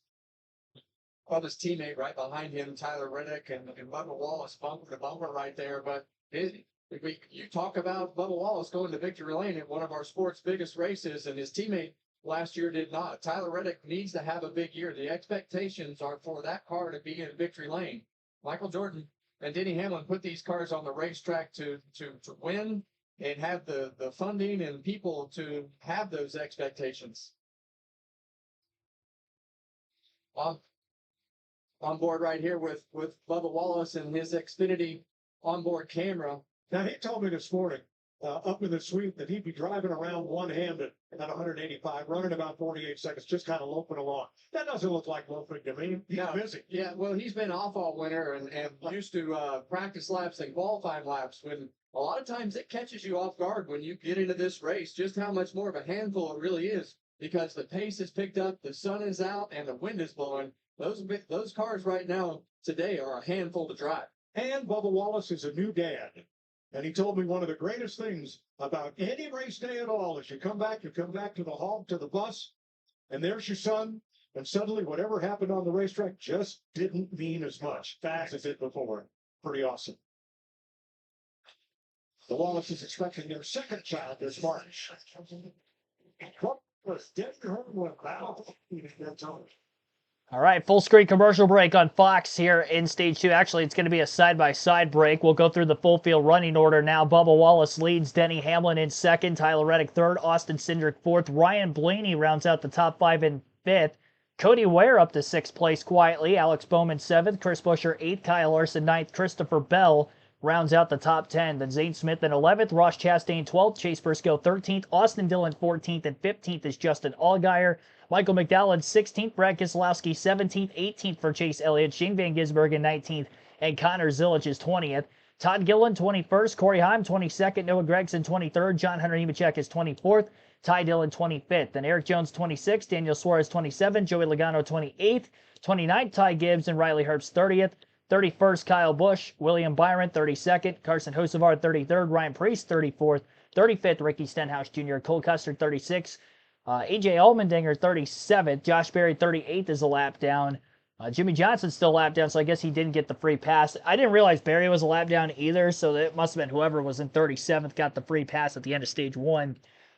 teammate right behind him, Tyler Reddick, and Bubba Wallace bumper to bumper right there. But you talk about Bubba Wallace going to victory lane at one of our sport's biggest races, and his teammate last year did not. Tyler Reddick needs to have a big year. The expectations are for that car to be in victory lane. Michael Jordan and Denny Hamlin put these cars on the racetrack to win and have the funding and people to have those expectations. On board right here with Bubba Wallace and his Xfinity onboard camera. Now, he told me this morning, up in the suite, that he'd be driving around one-handed at 185, running about 48 seconds, just kind of loping along. That doesn't look like loping to me. He's busy. Yeah, well, he's been off all winter and used to practice laps and qualifying laps when a lot of times it catches you off guard when you get into this race, just how much more of a handful it really is, because the pace is picked up, the sun is out, and the wind is blowing. Those cars right now today are a handful to drive. And Bubba Wallace is a new dad. And he told me one of the greatest things about any race day at all is you come back to the hall, to the bus, and there's your son, and suddenly whatever happened on the racetrack just didn't mean as much as it did before. Pretty awesome. The Wallace is expecting their second child this March. All right, full screen commercial break on Fox here in Stage 2. Actually, it's going to be a side-by-side break. We'll go through the full field running order now. Bubba Wallace leads, Denny Hamlin in second, Tyler Reddick third, Austin Cindric fourth, Ryan Blaney rounds out the top 5 in fifth, Cody Ware up to 6th place quietly, Alex Bowman 7th, Chris Buescher 8th, Kyle Larson 9th, Christopher Bell rounds out the top 10. Then Zane Smith in 11th, Ross Chastain 12th, Chase Briscoe 13th, Austin Dillon 14th, and 15th is Justin Allgaier. Michael McDowell in 16th, Brad Keselowski 17th, 18th for Chase Elliott, Shane Van Gisbergen 19th, and Connor Zilic is 20th. Todd Gilliland 21st, Corey Heim 22nd, Noah Gragson 23rd, John Hunter Nemechek is 24th, Ty Dillon 25th, then Eric Jones 26th, Daniel Suarez 27th, Joey Logano 28th, 29th, Ty Gibbs and Riley Herbst 30th, 31st, Kyle Busch, William Byron 32nd, Carson Hocevar 33rd, Ryan Preece 34th, 35th, Ricky Stenhouse Jr., Cole Custer 36th, AJ Allmendinger 37th, Josh Berry 38th is a lap down. Jimmy Johnson's still a lap down, so I guess he didn't get the free pass. I didn't realize Berry was a lap down either, so it must have been whoever was in 37th got the free pass at the end of stage 1.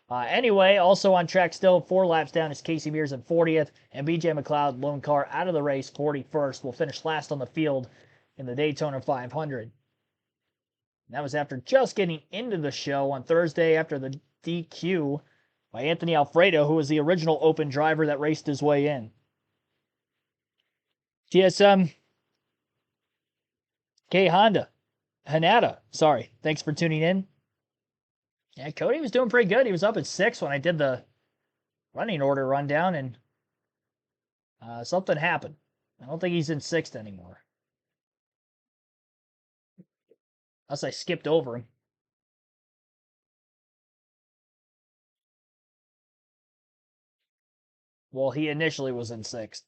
Anyway, also on track still, 4 laps down is Casey Mears in 40th, and BJ McLeod, lone car out of the race, 41st. Will finish last on the field in the Daytona 500. That was after just getting into the show on Thursday after the DQ by Anthony Alfredo, who was the original open driver that raced his way in. GSM K Honda. Hanada, sorry. Thanks for tuning in. Yeah, Cody was doing pretty good. He was up at 6 when I did the running order rundown, and something happened. I don't think he's in 6th anymore. Unless I skipped over him. Well, he initially was in 6th.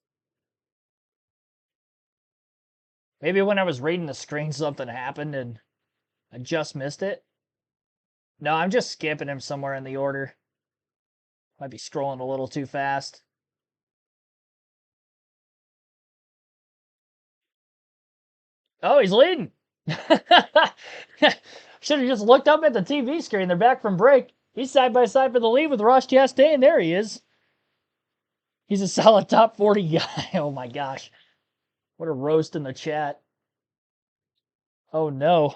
Maybe when I was reading the screen, something happened and I just missed it. No, I'm just skipping him somewhere in the order. Might be scrolling a little too fast. Oh, he's leading. Should have just looked up at the TV screen. They're back from break. He's side by side for the lead with Ross Chastain. There he is. He's a solid top 40 guy. Oh my gosh. What a roast in the chat. Oh no.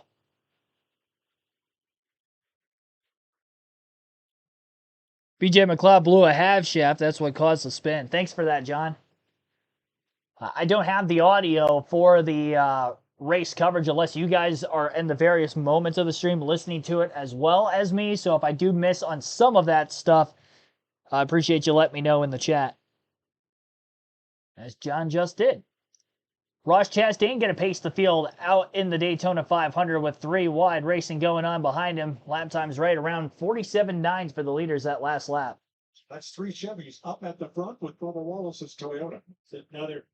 BJ McLeod blew a half shaft. That's what caused the spin. Thanks for that, John. I don't have the audio for the race coverage unless you guys are in the various moments of the stream listening to it as well as me. So if I do miss on some of that stuff, I appreciate you letting me know in the chat. As John just did. Ross Chastain going to pace the field out in the Daytona 500 with 3 wide racing going on behind him. Lap time's right around 47.9 for the leaders that last lap. That's 3 Chevys up at the front with Bubba Wallace's Toyota. It's another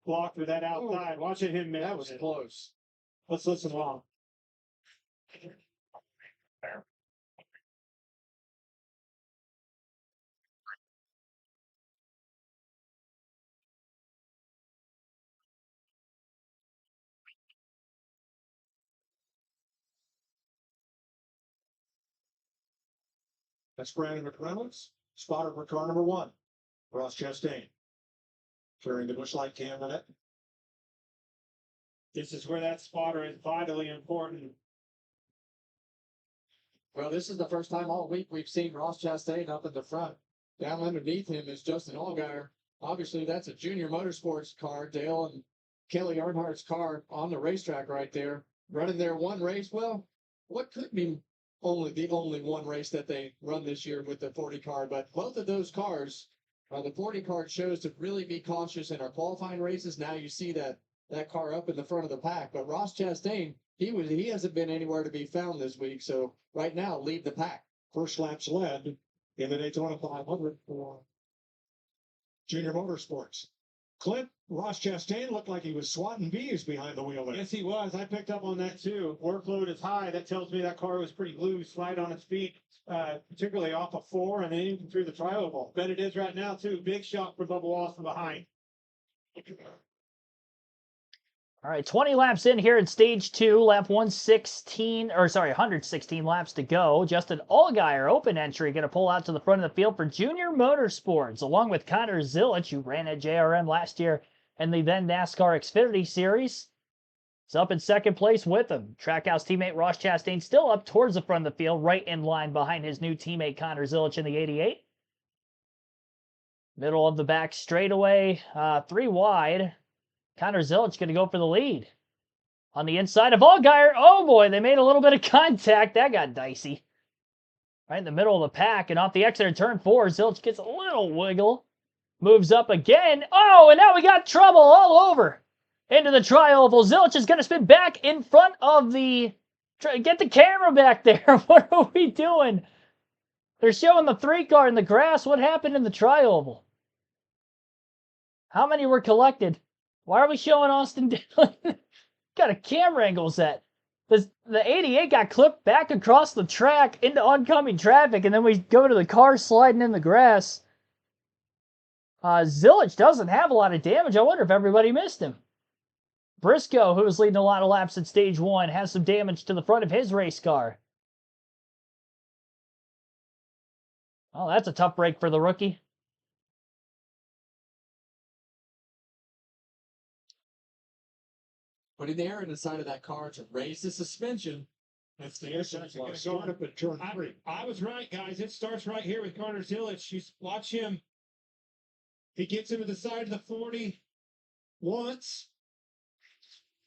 block for that outside. Watching him miss. That was close. Let's listen along. That's Brandon McReynolds, spotter for car number 1, Ross Chastain. Carrying the Busch Light cam in it. This is where that spotter is vitally important. Well, this is the first time all week we've seen Ross Chastain up at the front. Down underneath him is Justin Allgaier. Obviously, that's a Junior Motorsports car. Dale and Kelly Earnhardt's car on the racetrack right there, running their one race. Well, what could be the only one race that they run this year with the 40 car, but both of those cars, the 40 car chose to really be cautious in our qualifying races. Now you see that car up in the front of the pack, but Ross Chastain, he hasn't been anywhere to be found this week. So right now, lead the pack. First laps led in the Daytona 500 for Junior Motorsports. Clint, Ross Chastain looked like he was swatting bees behind the wheel there. Yes, he was. I picked up on that too. Workload is high. That tells me that car was pretty loose, light on its feet, particularly off of 4 and then even through the tri-oval. Bet it is right now too. Big shot for Bubba Wallace from behind. All right, 20 laps in here in stage 2, lap 116 laps to go. Justin Allgaier, open entry, going to pull out to the front of the field for Junior Motorsports, along with Connor Zilic, who ran at JRM last year in the then NASCAR Xfinity Series. He's up in second place with him. Trackhouse teammate Ross Chastain still up towards the front of the field, right in line behind his new teammate Connor Zilic in the 88. Middle of the back straightaway, 3 wide. Connor Zilic going to go for the lead. On the inside of Allgaier. Oh boy, they made a little bit of contact. That got dicey. Right in the middle of the pack and off the exit of turn 4. Zilic gets a little wiggle. Moves up again. Oh, and now we got trouble all over. Into the tri-oval. Zilic is going to spin back in front of the... Get the camera back there. What are we doing? They're showing the 3 car in the grass. What happened in the tri-oval? How many were collected? Why are we showing Austin Dillon? Got a camera angle set. The 88 got clipped back across the track into oncoming traffic, and then we go to the car sliding in the grass. Zilic doesn't have a lot of damage. I wonder if everybody missed him. Briscoe, who was leading a lot of laps at stage 1, has some damage to the front of his race car. Oh, that's a tough break for the rookie. putting the air in the side of that car to raise the suspension. That's the issue. It's going to go up at turn 3. I was right, guys. It starts right here with Connor Zilic. Watch him. He gets into the side of the 40 once.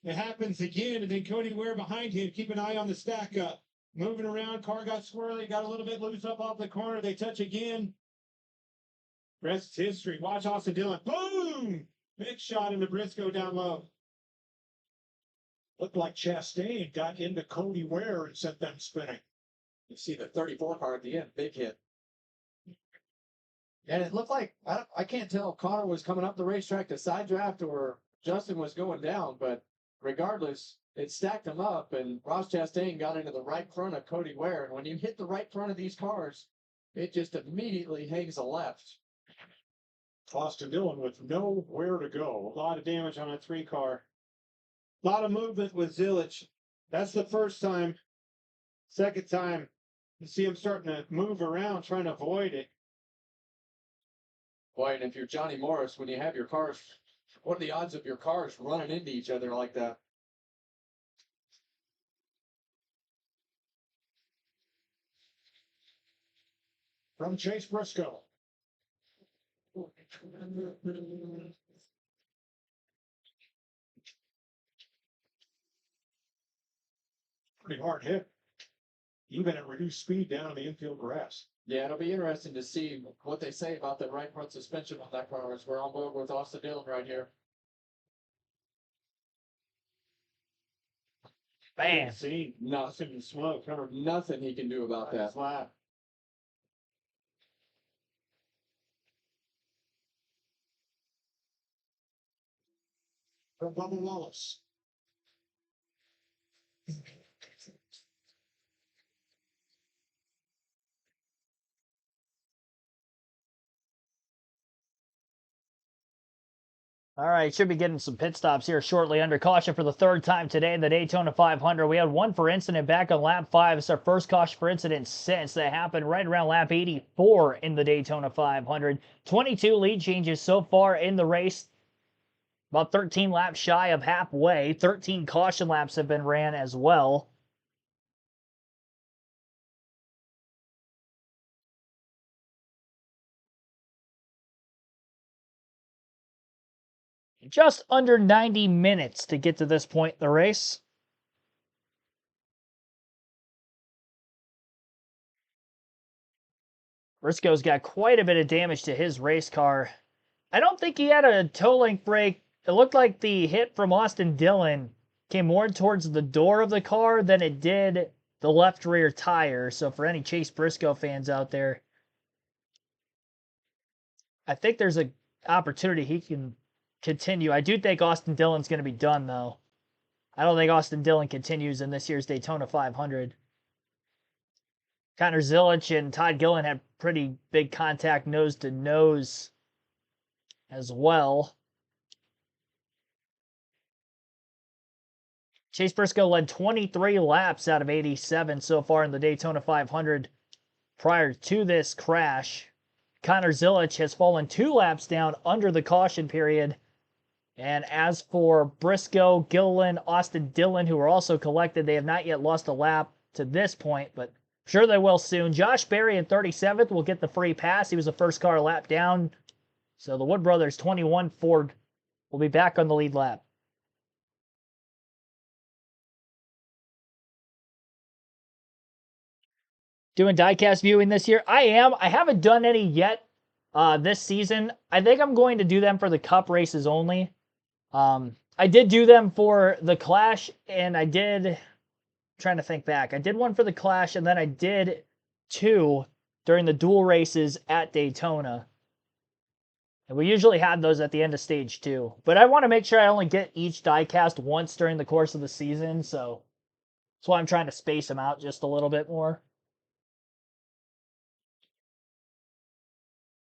It happens again, and then Cody Ware behind him. Keep an eye on the stack up. Moving around, car got swirly, got a little bit loose up off the corner. They touch again. Rest history. Watch Austin Dillon. Boom! Big shot into Briscoe down low. Looked like Chastain got into Cody Ware and sent them spinning. You see the 34 car at the end, big hit. And it looked like, I can't tell if Connor was coming up the racetrack to side draft or Justin was going down, but regardless, it stacked them up, and Ross Chastain got into the right front of Cody Ware. And when you hit the right front of these cars, it just immediately hangs a left. Austin Dillon with nowhere to go. A lot of damage on a 3 car. A lot of movement with Zilic. That's the first time. Second time, you see him starting to move around, trying to avoid it. Boy, and if you're Johnny Morris, when you have your cars, what are the odds of your cars running into each other like that? From Chase Briscoe. Pretty hard hit. Even at reduced speed down on the infield grass. Yeah, it'll be interesting to see what they say about the right front suspension on that car, as we're on board with Austin Dillon right here. Bam. See, nothing in smoke. Nothing he can do about that. Flat. From Bubba Wallace. All right, should be getting some pit stops here shortly. Under caution for the 3rd time today in the Daytona 500. We had 1 for incident back on lap 5. It's our first caution for incident since. That happened right around lap 84 in the Daytona 500. 22 lead changes so far in the race. About 13 laps shy of halfway. 13 caution laps have been ran as well. Just under 90 minutes to get to this point in the race. Briscoe's got quite a bit of damage to his race car. I don't think he had a toe length brake. It looked like the hit from Austin Dillon came more towards the door of the car than it did the left rear tire. So for any Chase Briscoe fans out there, I think there's an opportunity he can continue. I do think Austin Dillon's going to be done, though. I don't think Austin Dillon continues in this year's Daytona 500. Connor Zilic and Todd Gillen had pretty big contact nose to nose as well. Chase Briscoe led 23 laps out of 87 so far in the Daytona 500 prior to this crash. Connor Zilic has fallen 2 laps down under the caution period. And as for Briscoe, Gillen, Austin Dillon, who are also collected, they have not yet lost a lap to this point, but I'm sure they will soon. Josh Berry in 37th will get the free pass. He was the first car lap down. So the Wood Brothers 21 Ford will be back on the lead lap. Doing diecast viewing this year? I am. I haven't done any yet this season. I think I'm going to do them for the Cup races only. I did do them for the Clash, and I did, trying to think back, I did one for the Clash, and then I did 2 during the dual races at Daytona. And we usually had those at the end of stage 2. But I want to make sure I only get each diecast once during the course of the season, so that's why I'm trying to space them out just a little bit more.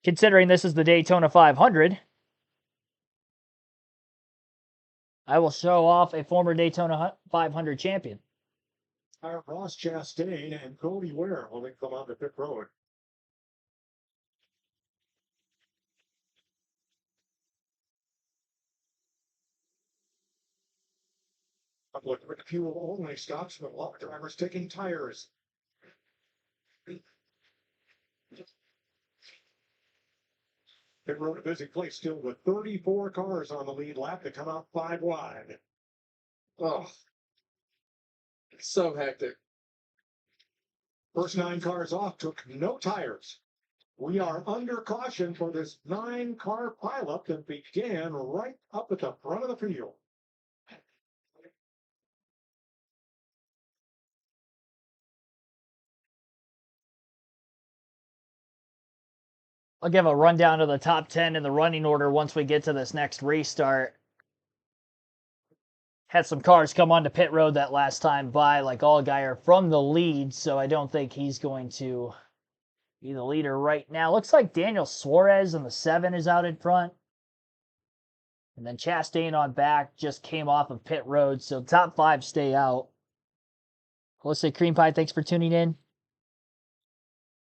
Considering this is the Daytona 500, I will show off a former Daytona 500 champion. Ross Chastain and Cody Ware when they come on the pit road. Look at the fuel only stops, but a lot of drivers taking tires. Pit road a busy place still with 34 cars on the lead lap to come out 5 wide. Oh, so hectic. First 9 cars off took no tires. We are under caution for this 9-car pileup that began right up at the front of the field. I'll give a rundown of the top 10 in the running order once we get to this next restart. Had some cars come onto pit road that last time by, like Allgaier, from the lead, so I don't think he's going to be the leader right now. Looks like Daniel Suarez in the 7 is out in front. And then Chastain on back just came off of pit road, so top 5 stay out. Let's say Cream Pie, thanks for tuning in.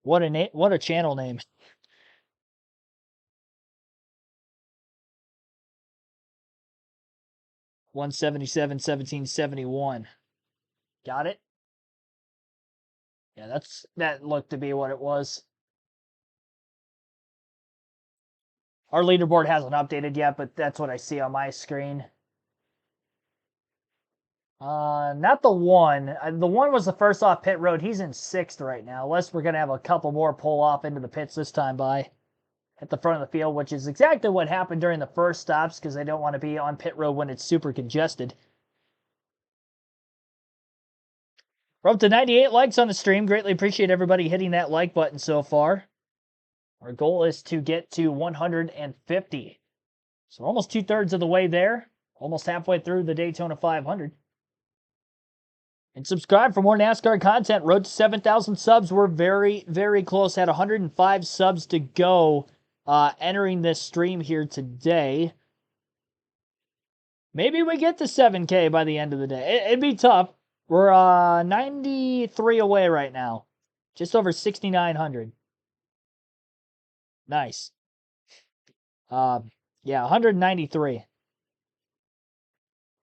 What a channel name. $177.1771. Got it? Yeah, that looked to be what it was. Our leaderboard hasn't updated yet, but that's what I see on my screen. Not the 1. The 1 was the first off pit road. He's in 6th right now. Unless we're going to have a couple more pull off into the pits this time by at the front of the field, which is exactly what happened during the first stops because they don't want to be on pit road when it's super congested. We're up to 98 likes on the stream. Greatly appreciate everybody hitting that like button so far. Our goal is to get to 150. So we're almost 2/3 of the way there. Almost halfway through the Daytona 500. And subscribe for more NASCAR content. Road to 7,000 subs. We're very, very close. Had 105 subs to go entering this stream here today. Maybe we get to 7K by the end of the day. It'd be tough. We're 93 away right now. Just over 6,900. Nice. Yeah, 193.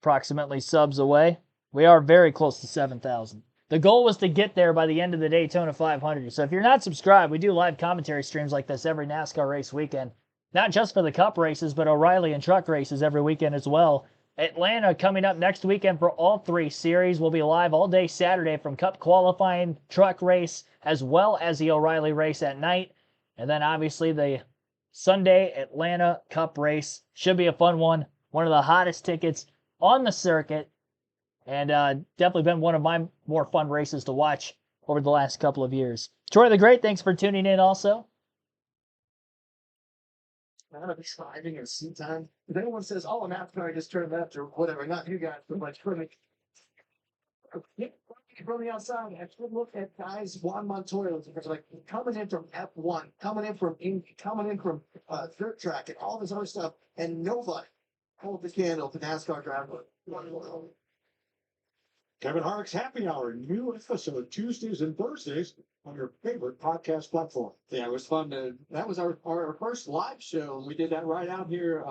Approximately subs away. We are very close to 7,000. The goal was to get there by the end of the Daytona 500. So if you're not subscribed, we do live commentary streams like this every NASCAR race weekend. Not just for the Cup races, but O'Reilly and truck races every weekend as well. Atlanta coming up next weekend for all 3 series. We'll be live all day Saturday from Cup qualifying, truck race, as well as the O'Reilly race at night. And then obviously the Sunday Atlanta Cup race. Should be a fun one. One of the hottest tickets on the circuit. And definitely been one of my more fun races to watch over the last couple of years. Troy the Great, thanks for tuning in also. I'm driving in seat time. If anyone says, "Oh, NASCAR, I just turned left," or whatever, not you guys, but like from the outside, I could look at guys, Juan Montoya, like coming in from F1, coming in from dirt track, and all this other stuff, and nobody hold the candle to NASCAR driver. Kevin Harvick's Happy Hour, new episode Tuesdays and Thursdays on your favorite podcast platform. Yeah, it was fun that was our first live show, and we did that right out here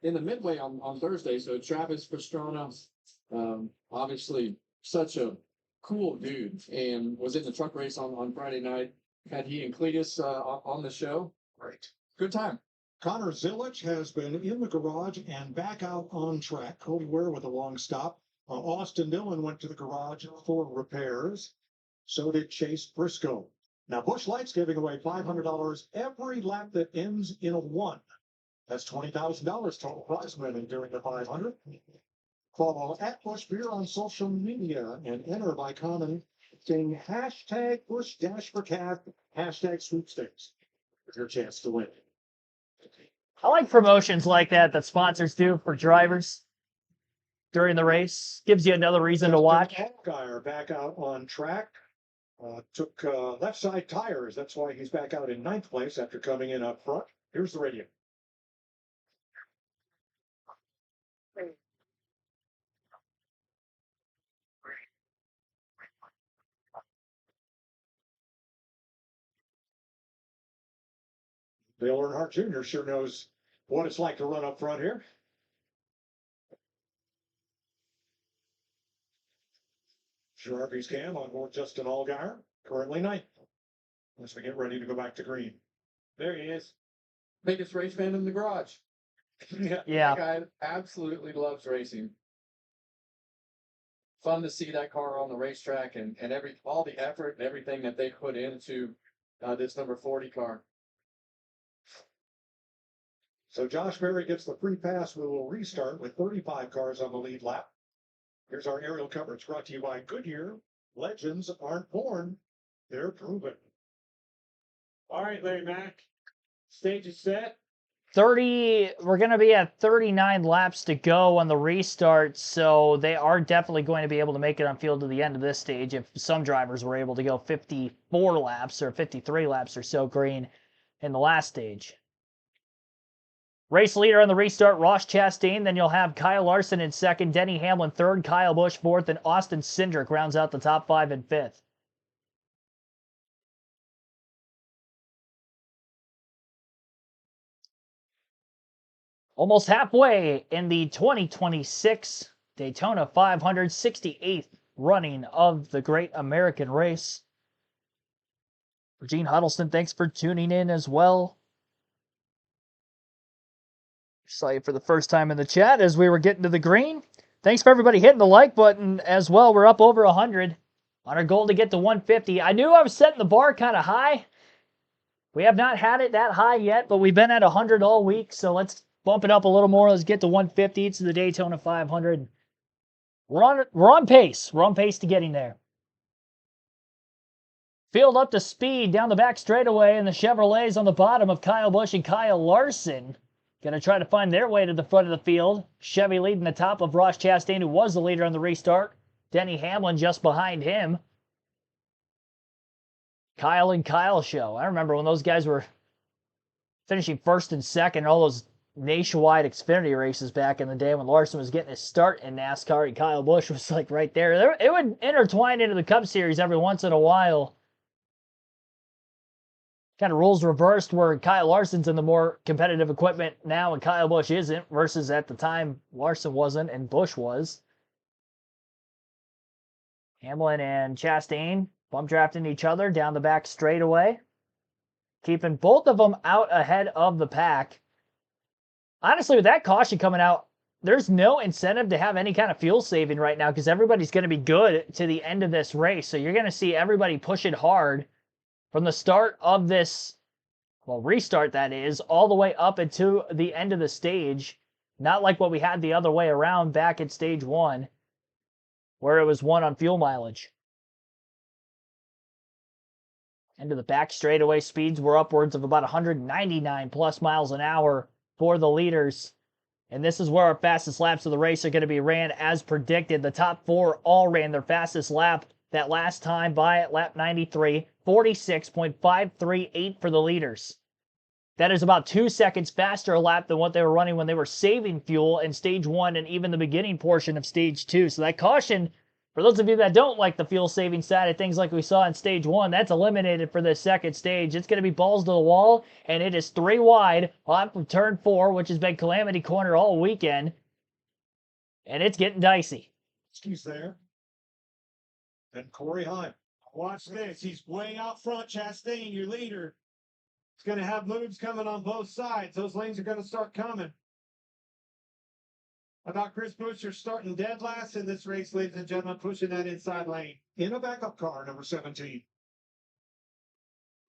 in the Midway on Thursday. So Travis Pastrana, obviously such a cool dude, and was in the truck race on Friday night. Had he and Cletus on the show. Great. Good time. Connor Zilic has been in the garage and back out on track. Cody Ware with a long stop. Austin Dillon went to the garage for repairs. So did Chase Briscoe. Now, Busch Light's giving away $500 every lap that ends in a 1. That's $20,000 total prize winning during the 500. Follow at Busch Beer on social media and enter by commenting saying hashtag Busch Dash for Cat, hashtag sweepstakes for your chance to win. I like promotions like that sponsors do for drivers during the race. Gives you another reason to watch. Allgaier back out on track. Took left side tires. That's why he's back out in 9th place after coming in up front. Here's the radio. Dale Earnhardt Jr. sure knows what it's like to run up front here. Jarvis Cam on board Justin Allgaier, currently ninth. As we get ready to go back to green. There he is. Biggest race fan in the garage. Yeah. That guy absolutely loves racing. Fun to see that car on the racetrack and all the effort and everything that they put into this number 40 car. So Josh Berry gets the free pass. We will restart with 35 cars on the lead lap. Here's our aerial coverage brought to you by Goodyear. Legends aren't born, they're proven. All right, Larry Mack. Stage is set. 30, we're going to be at 39 laps to go on the restart, so they are definitely going to be able to make it on field to the end of this stage if some drivers were able to go 54 laps or 53 laps or so green in the last stage. Race leader on the restart, Ross Chastain. Then you'll have Kyle Larson in second, Denny Hamlin third, Kyle Busch fourth, and Austin Cindric rounds out the top five in fifth. Almost halfway in the 2026 Daytona 568th running of the Great American Race. For Gene Huddleston, thanks for tuning in as well. Saw you for the first time in the chat as we were getting to the green. Thanks for everybody hitting the like button as well. We're up over 100 on our goal to get to 150. I knew I was setting the bar kind of high. We have not had it that high yet, but we've been at 100 all week, so let's bump it up a little more. Let's get to 150 to the Daytona 500. We're on pace. We're on pace to getting there. Field up to speed down the back straightaway, and the Chevrolets on the bottom of Kyle Busch and Kyle Larson. Going to try to find their way to the front of the field. Chevy leading the top of Ross Chastain, who was the leader on the restart. Denny Hamlin just behind him. Kyle and Kyle show. I remember when those guys were finishing first and second, all those nationwide Xfinity races back in the day when Larson was getting his start in NASCAR and Kyle Busch was like right there. It would intertwine into the Cup Series every once in a while. Kind of rules reversed where Kyle Larson's in the more competitive equipment now and Kyle Busch isn't, versus at the time Larson wasn't and Busch was. Hamlin and Chastain bump drafting each other down the back straightaway, keeping both of them out ahead of the pack. Honestly, with that caution coming out, there's no incentive to have any kind of fuel saving right now because everybody's going to be good to the end of this race. So you're going to see everybody pushing hard from the start of this, well, restart that is, all the way up into the end of the stage. Not like what we had the other way around back at stage one, where it was one on fuel mileage. Into the back straightaway speeds were upwards of about 199 plus miles an hour for the leaders. And this is where our fastest laps of the race are going to be ran as predicted. The top four all ran their fastest lap that last time by at lap 93, 46.538 for the leaders. That is about 2 seconds faster a lap than what they were running when they were saving fuel in stage one and even the beginning portion of stage two. So that caution, for those of you that don't like the fuel saving side of things like we saw in stage one, that's eliminated for this second stage. It's going to be balls to the wall, and it is 3 wide on from turn 4, which has been Calamity Corner all weekend. And it's getting dicey. He's there. And Corey Heim. Watch this. He's way out front. Chastain, your leader. He's going to have moves coming on both sides. Those lanes are going to start coming. I thought Chris Buescher starting dead last in this race, ladies and gentlemen, pushing that inside lane. In a backup car, number 17.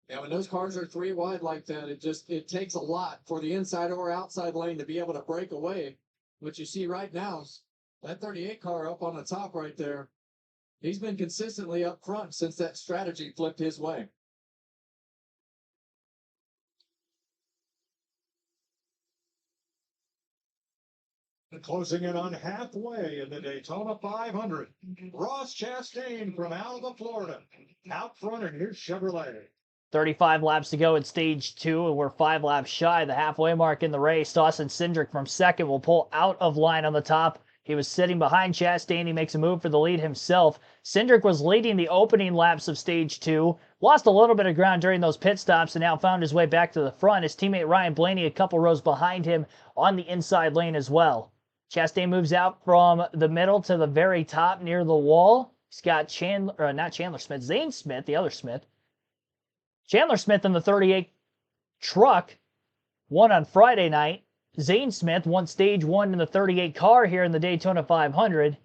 Yeah, when those cars are 3 wide like that, it takes a lot for the inside or outside lane to be able to break away. What you see right now is that 38 car up on the top right there. He's been consistently up front since that strategy flipped his way. And closing in on halfway in the Daytona 500. Ross Chastain from Alva, Florida. Out front in his Chevrolet. 35 laps to go in stage 2, and we're 5 laps shy of the halfway mark in the race. Austin Cindric from second will pull out of line on the top. He was sitting behind Chastain. He makes a move for the lead himself. Cindric was leading the opening laps of stage 2. Lost a little bit of ground during those pit stops and now found his way back to the front. His teammate Ryan Blaney a couple rows behind him on the inside lane as well. Chastain moves out from the middle to the very top near the wall. He's got Zane Smith, the other Smith. Chandler Smith in the 38 truck won on Friday night. Zane Smith won stage 1 in the 38 car here in the Daytona 500.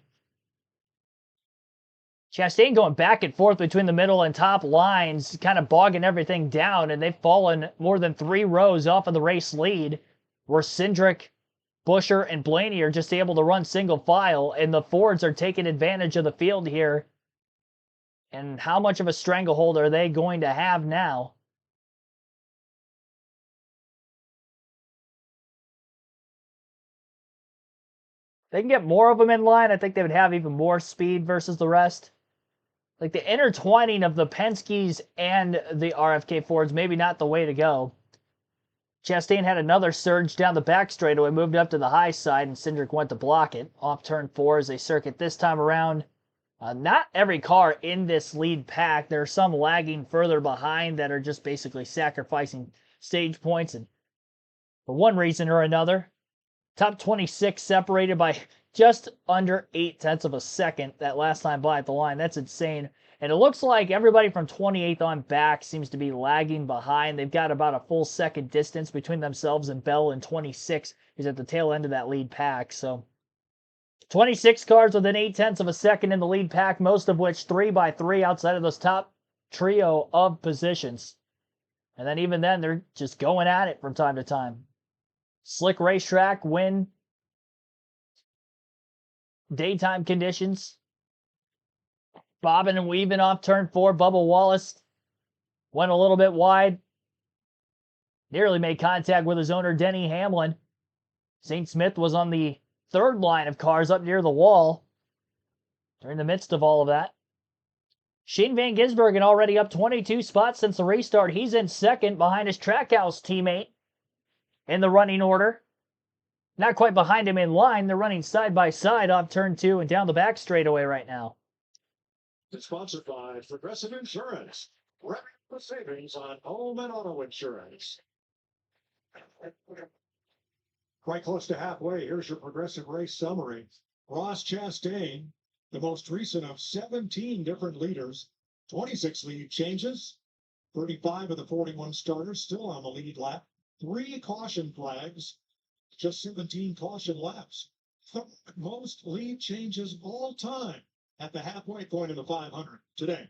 Chastain going back and forth between the middle and top lines, kind of bogging everything down, and they've fallen more than 3 rows off of the race lead, where Cindric, Busher, and Blaney are just able to run single file, and the Fords are taking advantage of the field here. And how much of a stranglehold are they going to have now? They can get more of them in line. I think they would have even more speed versus the rest. Like the intertwining of the Penske's and the RFK Fords, maybe not the way to go. Chastain had another surge down the back straightaway, moved up to the high side, and Cindric went to block it. Off turn 4 as they circuit this time around. Not every car in this lead pack. There are some lagging further behind that are just basically sacrificing stage points, and for one reason or another. Top 26 separated by just under 0.8 of a second that last time by at the line. That's insane. And it looks like everybody from 28th on back seems to be lagging behind. They've got about a full second distance between themselves and Bell, and 26 is at the tail end of that lead pack. So 26 cars within 0.8 of a second in the lead pack, most of which 3x3 outside of those top trio of positions. And then even then, they're just going at it from time to time. Slick racetrack, win, daytime conditions. Bobbing and weaving off turn 4. Bubba Wallace went a little bit wide. Nearly made contact with his owner, Denny Hamlin. St. Smith was on the third line of cars up near the wall during the midst of all of that. Shane Van Gisbergen already up 22 spots since the restart. He's in second behind his Trackhouse teammate in the running order. Not quite behind him in line. They're running side by side off turn 2 and down the back straightaway right now. It's sponsored by Progressive Insurance. Ready for savings on home and auto insurance. Quite close to halfway. Here's your Progressive race summary. Ross Chastain, the most recent of 17 different leaders, 26 lead changes, 35 of the 41 starters still on the lead lap, 3 caution flags, just 17 caution laps. Most lead changes all time at the halfway point in the 500 today.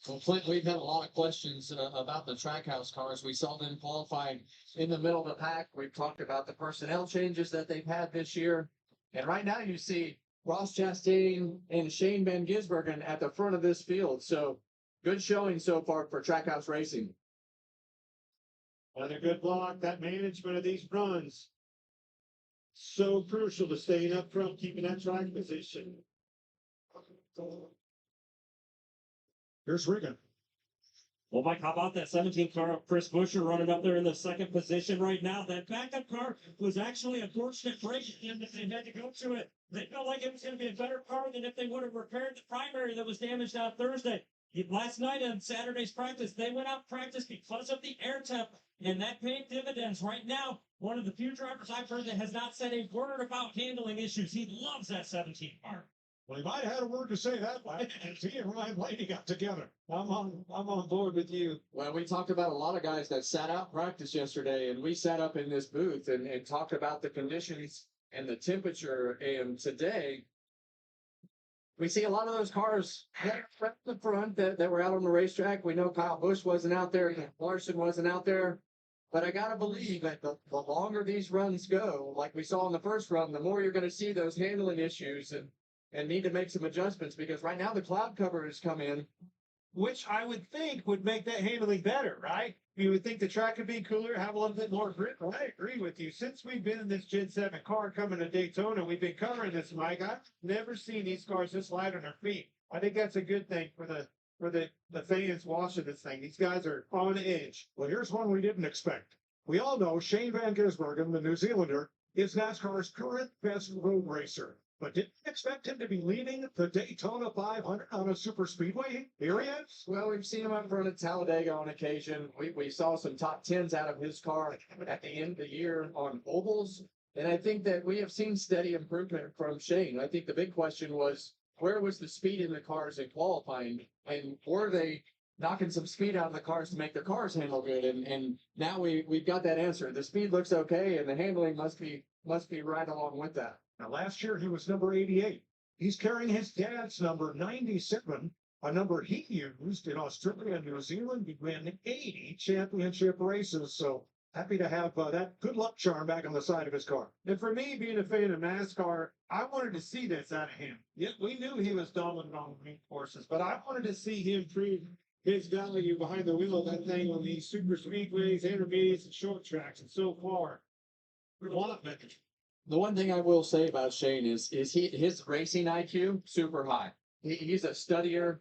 Well, Flint, we've had a lot of questions about the Trackhouse cars. We saw them qualifying in the middle of the pack. We've talked about the personnel changes that they've had this year. And right now you see Ross Chastain and Shane Van Gisbergen at the front of this field. So good showing so far for Trackhouse Racing. And a good block, that management of these runs. So crucial to staying up front, keeping that track position. Here's Regan. Well, Mike, how about that 17 car of Chris Buescher running up there in the second position right now? That backup car was actually a fortunate break and they had to go to it. They felt like it was going to be a better car than if they would have repaired the primary that was damaged on Thursday. Last night on Saturday's practice, they went out practice because of the air temp, and that paid dividends. Right now, one of the few drivers I've heard that has not said a word about handling issues. He loves that 17 car. Well, he might have had a word to say that way as he and Ryan Blaney got together. I'm on board with you. Well, we talked about a lot of guys that sat out practice yesterday, and we sat up in this booth and talked about the conditions and the temperature. And today, we see a lot of those cars at the front that were out on the racetrack. We know Kyle Busch wasn't out there, Larson wasn't out there. But I got to believe that the longer these runs go, like we saw in the first run, the more you're going to see those handling issues and need to make some adjustments, because right now the cloud cover has come in. Which I would think would make that handling better, right? You would think the track could be cooler, have a little bit more grip. I agree with you. Since we've been in this Gen 7 car coming to Daytona, we've been covering this, Mike. I've never seen these cars this light on their feet. I think that's a good thing for the fans watching this thing. These guys are on edge. Well, here's one we didn't expect. We all know Shane Van Gisbergen, the New Zealander, is NASCAR's current best road racer. But didn't expect him to be leading the Daytona 500 on a super speedway. Here he is. Well, we've seen him up front at Talladega on occasion. We saw some top 10s out of his car at the end of the year on ovals. And I think that we have seen steady improvement from Shane. I think the big question was, where was the speed in the cars in qualifying? And were they knocking some speed out of the cars to make the cars handle good? And now we've got that answer. The speed looks okay, and the handling must be right along with that. Now, last year he was number 88. He's carrying his dad's number 97, a number he used in Australia and New Zealand to win 80 championship races. So happy to have that good luck charm back on the side of his car. And for me, being a fan of NASCAR, I wanted to see this out of him. Yeah, we knew he was dominant on the main courses, but I wanted to see him prove his value behind the wheel of that thing on these super speedways, intermediates, and short tracks. And so far, we're a lot better. The one thing I will say about Shane is his racing IQ super high. He's a studier.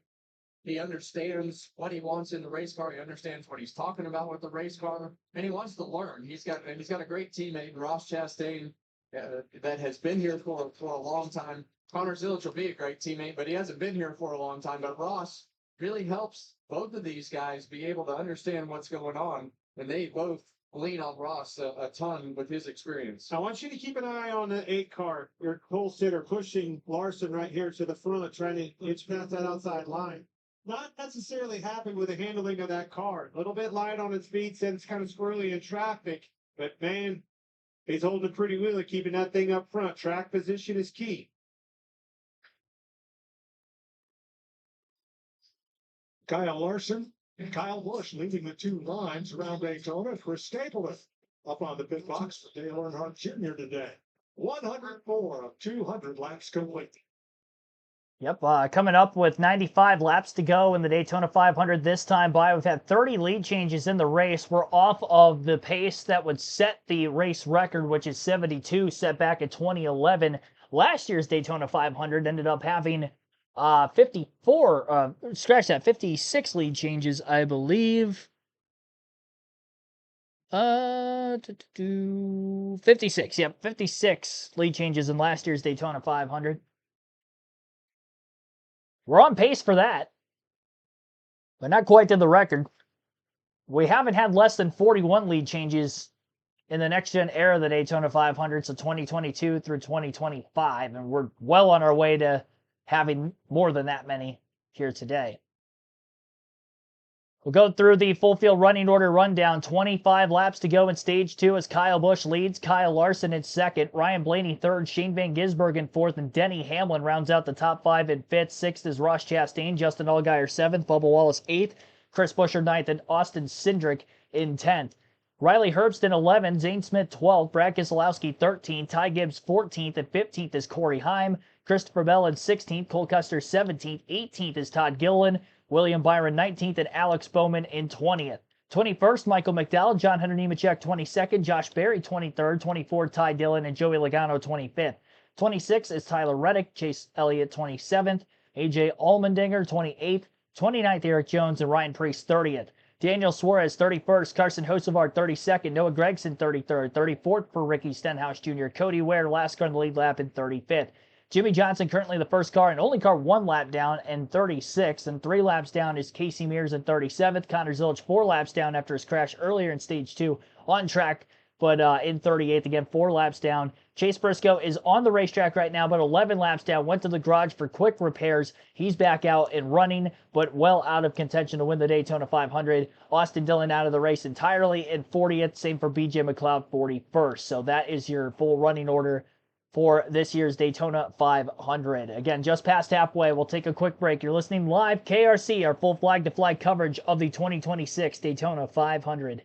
He understands what he wants in the race car. He understands what he's talking about with the race car, and he wants to learn. He's got a great teammate, Ross Chastain, that has been here for a long time. Connor Zilic will be a great teammate, but he hasn't been here for a long time. But Ross really helps both of these guys be able to understand what's going on, and they both lean on Ross a ton with his experience. I want you to keep an eye on the 8 car. Your pole sitter pushing Larson right here to the front, trying to inch past that outside line. Not necessarily happy with the handling of that car. A little bit light on its feet, said it's kind of squirrely in traffic, but man, he's holding a pretty wheel and keeping that thing up front. Track position is key. Kyle Larson and Kyle Busch leading the 2 lines around Daytona. Chris Stapleton up on the pit box for Dale Earnhardt Jr. today. 104 of 200 laps complete. Yep, coming up with 95 laps to go in the Daytona 500 this time by. We've had 30 lead changes in the race. We're off of the pace that would set the race record, which is 72, set back in 2011. Last year's Daytona 500 ended up having 56 lead changes, I believe. 56, yep, 56 lead changes in last year's Daytona 500. We're on pace for that, but not quite to the record. We haven't had less than 41 lead changes in the next-gen era of the Daytona 500, so 2022 through 2025, and we're well on our way to having more than that many here today. We'll go through the full field running order rundown. 25 laps to go in stage 2 as Kyle Busch leads, Kyle Larson in second, Ryan Blaney third, Shane Van Gisbergen in fourth, and Denny Hamlin rounds out the top 5 in fifth. Sixth is Ross Chastain, Justin Allgaier seventh, Bubba Wallace eighth, Chris Buescher ninth, and Austin Cindric in 10th. Riley Herbst in 11th, Zane Smith 12th, Brad Keselowski 13th, Ty Gibbs 14th, and 15th is Corey Heim, Christopher Bell in 16th, Cole Custer 17th, 18th is Todd Gilliland, William Byron 19th, and Alex Bowman in 20th. 21st, Michael McDowell, John Hunter Nemechek 22nd, Josh Berry 23rd, 24th, Ty Dillon, and Joey Logano 25th. 26th is Tyler Reddick, Chase Elliott 27th, AJ Allmendinger 28th, 29th Eric Jones, and Ryan Preece 30th. Daniel Suarez 31st, Carson Hocevar 32nd, Noah Gragson 33rd, 34th for Ricky Stenhouse Jr., Cody Ware last car in the lead lap in 35th. Jimmy Johnson currently the first car and only car 1 lap down and 36th, and 3 laps down is Casey Mears in 37th. Connor Zilic 4 laps down after his crash earlier in stage 2 on track, but in 38th again, 4 laps down. Chase Briscoe is on the racetrack right now, but 11 laps down, went to the garage for quick repairs. He's back out and running, but well out of contention to win the Daytona 500. Austin Dillon out of the race entirely in 40th, same for BJ McLeod 41st. So that is your full running order for this year's Daytona 500. Again, just past halfway. We'll take a quick break. You're listening live KRC, our full flag-to-flag coverage of the 2026 Daytona 500.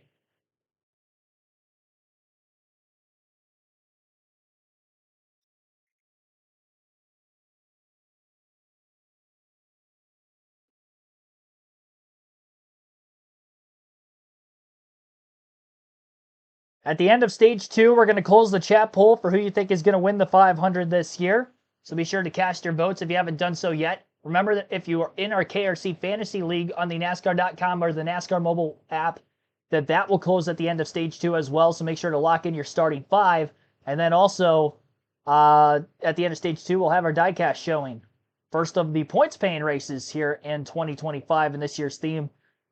At the end of stage 2, we're going to close the chat poll for who you think is going to win the 500 this year. So be sure to cast your votes if you haven't done so yet. Remember that if you are in our KRC Fantasy League on the NASCAR.com or the NASCAR mobile app, that will close at the end of stage 2 as well. So make sure to lock in your starting 5. And then also, at the end of stage 2, we'll have our diecast showing. First of the points paying races here in 2025 in this year's theme.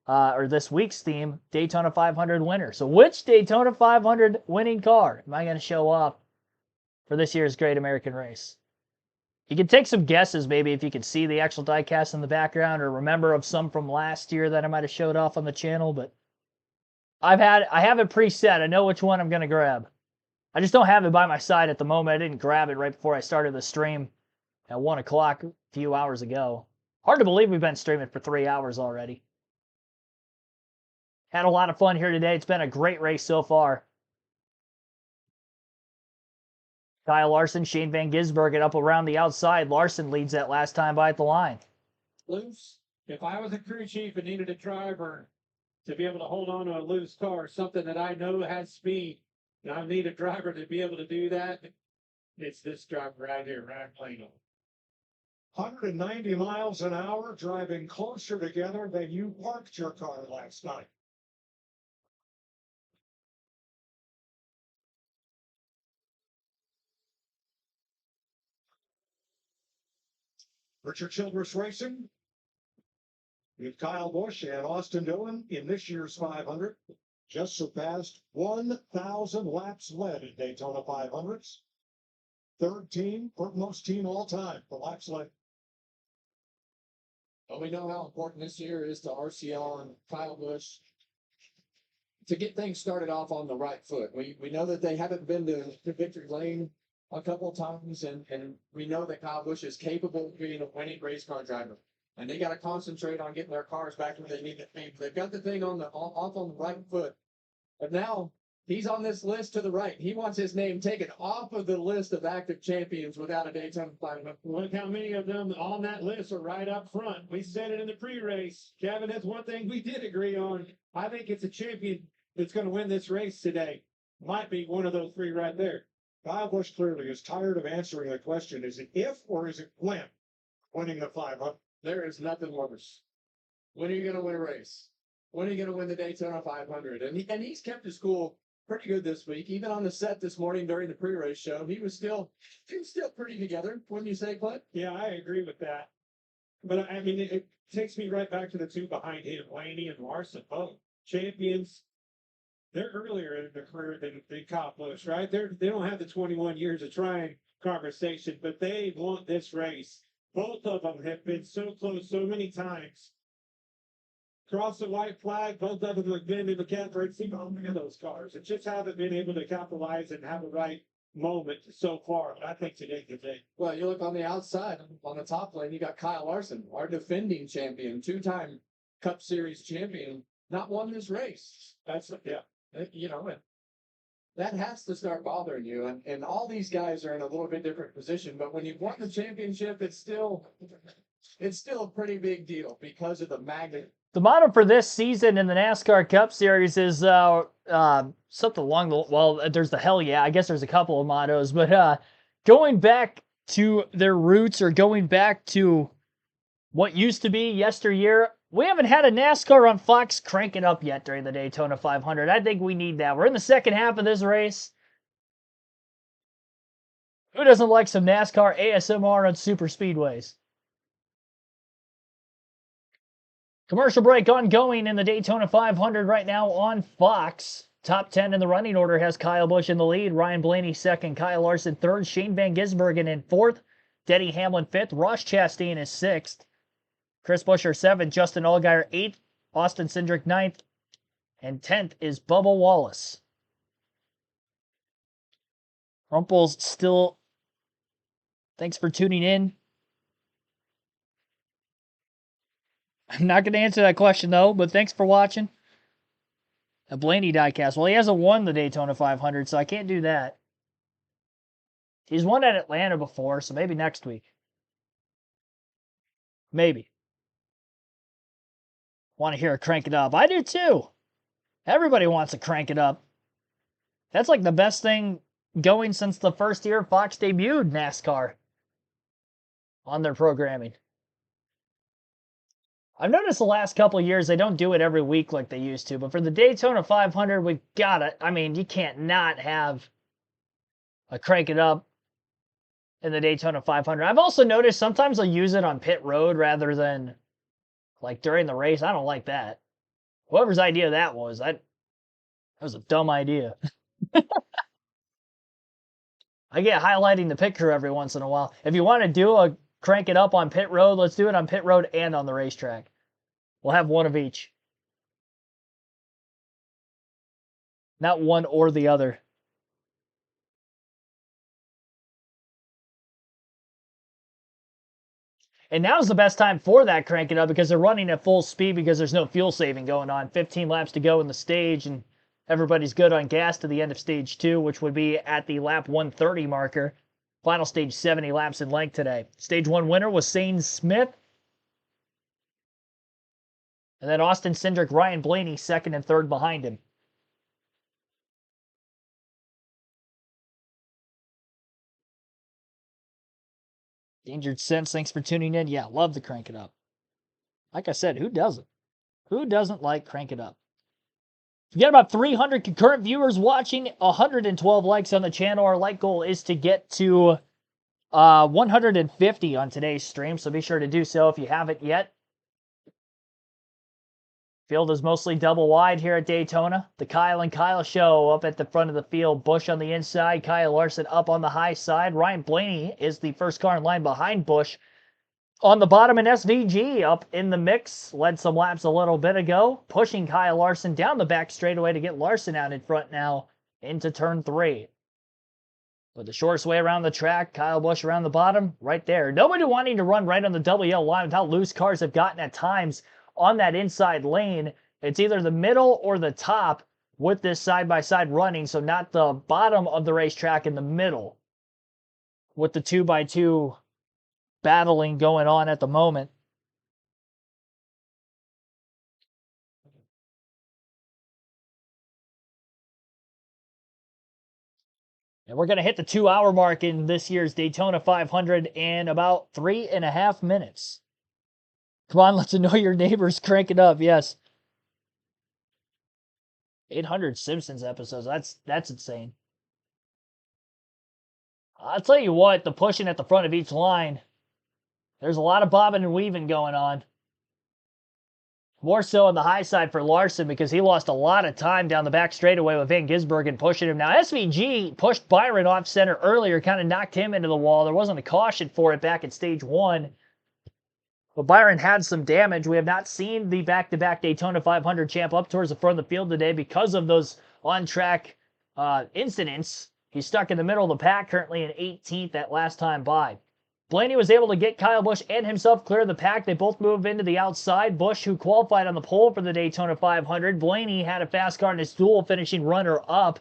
Or this week's theme, Daytona 500 winner. So which Daytona 500 winning car am I going to show off for this year's Great American Race. You can take some guesses, maybe, if you can see the actual diecast in the background or remember of some from last year that I might have showed off on the channel, but I have it preset. I know which one I'm going to grab. I just don't have it by my side at the moment. I didn't grab it right before I started the stream at 1 o'clock a few hours ago. Hard to believe we've been streaming for 3 hours already. Had a lot of fun here today. It's been a great race so far. Kyle Larson, Shane Van Gisbergen up around the outside. Larson leads that last time by at the line. Loose. If I was a crew chief and needed a driver to be able to hold on to a loose car, something that I know has speed, and I need a driver to be able to do that, it's this driver right here, Ryan Plano. 190 miles an hour, driving closer together than you parked your car last night. Richard Childress Racing with Kyle Busch and Austin Dillon in this year's 500 just surpassed 1,000 laps led in Daytona 500s. Third team, most team all time for laps led. Well, we know how important this year is to RCR and Kyle Busch to get things started off on the right foot. We know that they haven't been to victory lane a couple of times, and we know that Kyle Busch is capable of being a winning race car driver. And they got to concentrate on getting their cars back where they need to be. They've got the thing off on the right foot, but now he's on this list to the right. He wants his name taken off of the list of active champions without a Daytona 500. Look how many of them on that list are right up front. We said it in the pre-race. Kevin, that's one thing we did agree on. I think it's a champion that's going to win this race today. Might be one of those three right there. Kyle Busch clearly is tired of answering the question, is it if or is it when winning the 500? There is nothing worse. When are you going to win a race? When are you going to win the Daytona 500? And he's kept his cool pretty good this week. Even on the set this morning during the pre-race show, he was still pretty together. Wouldn't you say, Clint? Yeah, I agree with that. But I mean, it takes me right back to the two behind him, Blaney and Larson, both champions. They're earlier in their career than Kyle Busch, right? They don't have the 21 years of trying conversation, but they want this race. Both of them have been so close so many times. Cross the white flag, both of them have been in the catbird seat on those cars. It just haven't been able to capitalize and have the right moment so far. But I think today's the day. Well, you look on the outside, on the top lane, you got Kyle Larson, our defending champion, two-time Cup Series champion, not won this race. That's, yeah. You know, that has to start bothering you. And all these guys are in a little bit different position, but when you've won the championship, it's still a pretty big deal because of the magnitude. The motto for this season in the NASCAR Cup Series is something along the, well, there's the hell yeah. I guess there's a couple of mottos, but going back to their roots or going back to what used to be yesteryear. We haven't had a NASCAR on Fox crank it up yet during the Daytona 500. I think we need that. We're in the second half of this race. Who doesn't like some NASCAR ASMR on super speedways? Commercial break ongoing in the Daytona 500 right now on Fox. Top 10 in the running order has Kyle Busch in the lead, Ryan Blaney second, Kyle Larson third, Shane Van Gisbergen in fourth, Denny Hamlin fifth, Ross Chastain is sixth, Chris Buescher 7th, Justin Allgaier 8th, Austin Cindric 9th, and 10th is Bubba Wallace. Rumpel's still... Thanks for tuning in. I'm not going to answer that question, though, but thanks for watching. A Blaney diecast. Well, he hasn't won the Daytona 500, so I can't do that. He's won at Atlanta before, so maybe next week. Maybe. Want to hear it crank it up. I do too. Everybody wants to crank it up. That's like the best thing going since the first year Fox debuted NASCAR on their programming. I've noticed the last couple of years they don't do it every week like they used to, but for the Daytona 500, we've got it. I mean, you can't not have a crank it up in the Daytona 500. I've also noticed sometimes they'll use it on pit road rather than like during the race. I don't like that. Whoever's idea that was a dumb idea. I get highlighting the pit crew every once in a while. If you want to do a crank it up on pit road, let's do it on pit road and on the racetrack. We'll have one of each. Not one or the other. And now's the best time for that crank it up because they're running at full speed because there's no fuel saving going on. 15 laps to go in the stage, and everybody's good on gas to the end of stage 2, which would be at the lap 130 marker. Final stage 70 laps in length today. Stage 1 winner was Zane Smith. And then Austin Cindric, Ryan Blaney, second and third behind him. Endangered Sense, thanks for tuning in. Yeah, love to crank it up. Like I said, who doesn't? Who doesn't like crank it up? We got about 300 concurrent viewers watching, 112 likes on the channel. Our like goal is to get to 150 on today's stream, so be sure to do so if you haven't yet. Field is mostly double wide here at Daytona. The Kyle and Kyle show up at the front of the field. Busch on the inside. Kyle Larson up on the high side. Ryan Blaney is the first car in line behind Busch. On the bottom, an SVG up in the mix. Led some laps a little bit ago. Pushing Kyle Larson down the back straightaway to get Larson out in front now into turn 3. But the shortest way around the track, Kyle Busch around the bottom, right there. Nobody wanting to run right on the double yellow line with how loose cars have gotten at times on that inside lane. It's either the middle or the top with this side-by-side running, so not the bottom of the racetrack in the middle with the 2x2 battling going on at the moment. And we're going to hit the 2-hour mark in this year's Daytona 500 in about 3.5 minutes. Come on, let's annoy your neighbors. Crank it up. Yes. 800 Simpsons episodes. That's insane. I'll tell you what, the pushing at the front of each line, there's a lot of bobbing and weaving going on. More so on the high side for Larson because he lost a lot of time down the back straightaway with Van Gisbergen pushing him. Now, SVG pushed Byron off center earlier, kind of knocked him into the wall. There wasn't a caution for it back at stage 1. But Byron had some damage. We have not seen the back-to-back Daytona 500 champ up towards the front of the field today because of those on-track incidents. He's stuck in the middle of the pack, currently in 18th that last time by. Blaney was able to get Kyle Busch and himself clear of the pack. They both move into the outside. Busch, who qualified on the pole for the Daytona 500. Blaney had a fast car in his duel, finishing runner-up.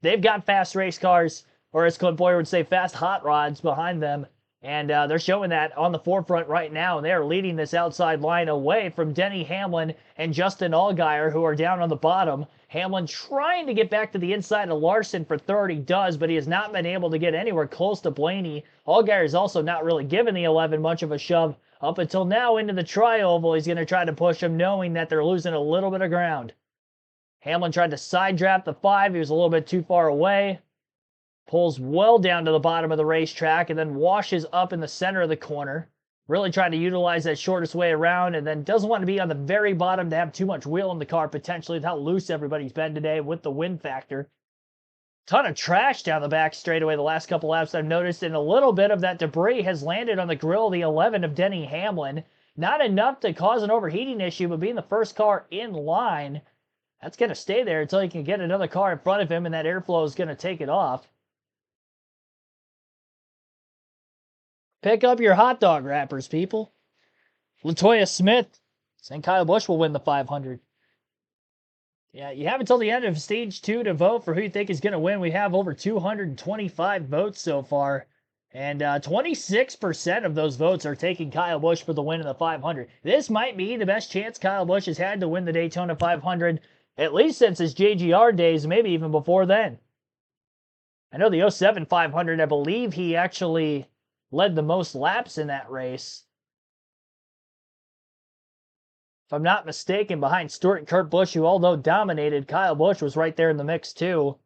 They've got fast race cars, or as Clint Boyer would say, fast hot rods behind them. And they're showing that on the forefront right now. And they're leading this outside line away from Denny Hamlin and Justin Allgaier, who are down on the bottom. Hamlin trying to get back to the inside of Larson for third. He does, but he has not been able to get anywhere close to Blaney. Allgaier is also not really given the 11 much of a shove up until now into the tri-oval. He's going to try to push him, knowing that they're losing a little bit of ground. Hamlin tried to side draft the 5. He was a little bit too far away. Pulls well down to the bottom of the racetrack and then washes up in the center of the corner. Really trying to utilize that shortest way around, and then doesn't want to be on the very bottom to have too much wheel in the car potentially with how loose everybody's been today with the wind factor. Ton of trash down the back straightaway the last couple laps I've noticed, and a little bit of that debris has landed on the grill of the 11 of Denny Hamlin. Not enough to cause an overheating issue, but being the first car in line, that's going to stay there until he can get another car in front of him, and that airflow is going to take it off. Pick up your hot dog wrappers, people. Latoya Smith saying Kyle Busch will win the 500. Yeah, you have until the end of stage 2 to vote for who you think is going to win. We have over 225 votes so far. And 26% of those votes are taking Kyle Busch for the win in the 500. This might be the best chance Kyle Busch has had to win the Daytona 500, at least since his JGR days, maybe even before then. I know the 07 500, I believe he actually led the most laps in that race. If I'm not mistaken, behind Stewart and Kurt Busch, who although dominated, Kyle Busch was right there in the mix too.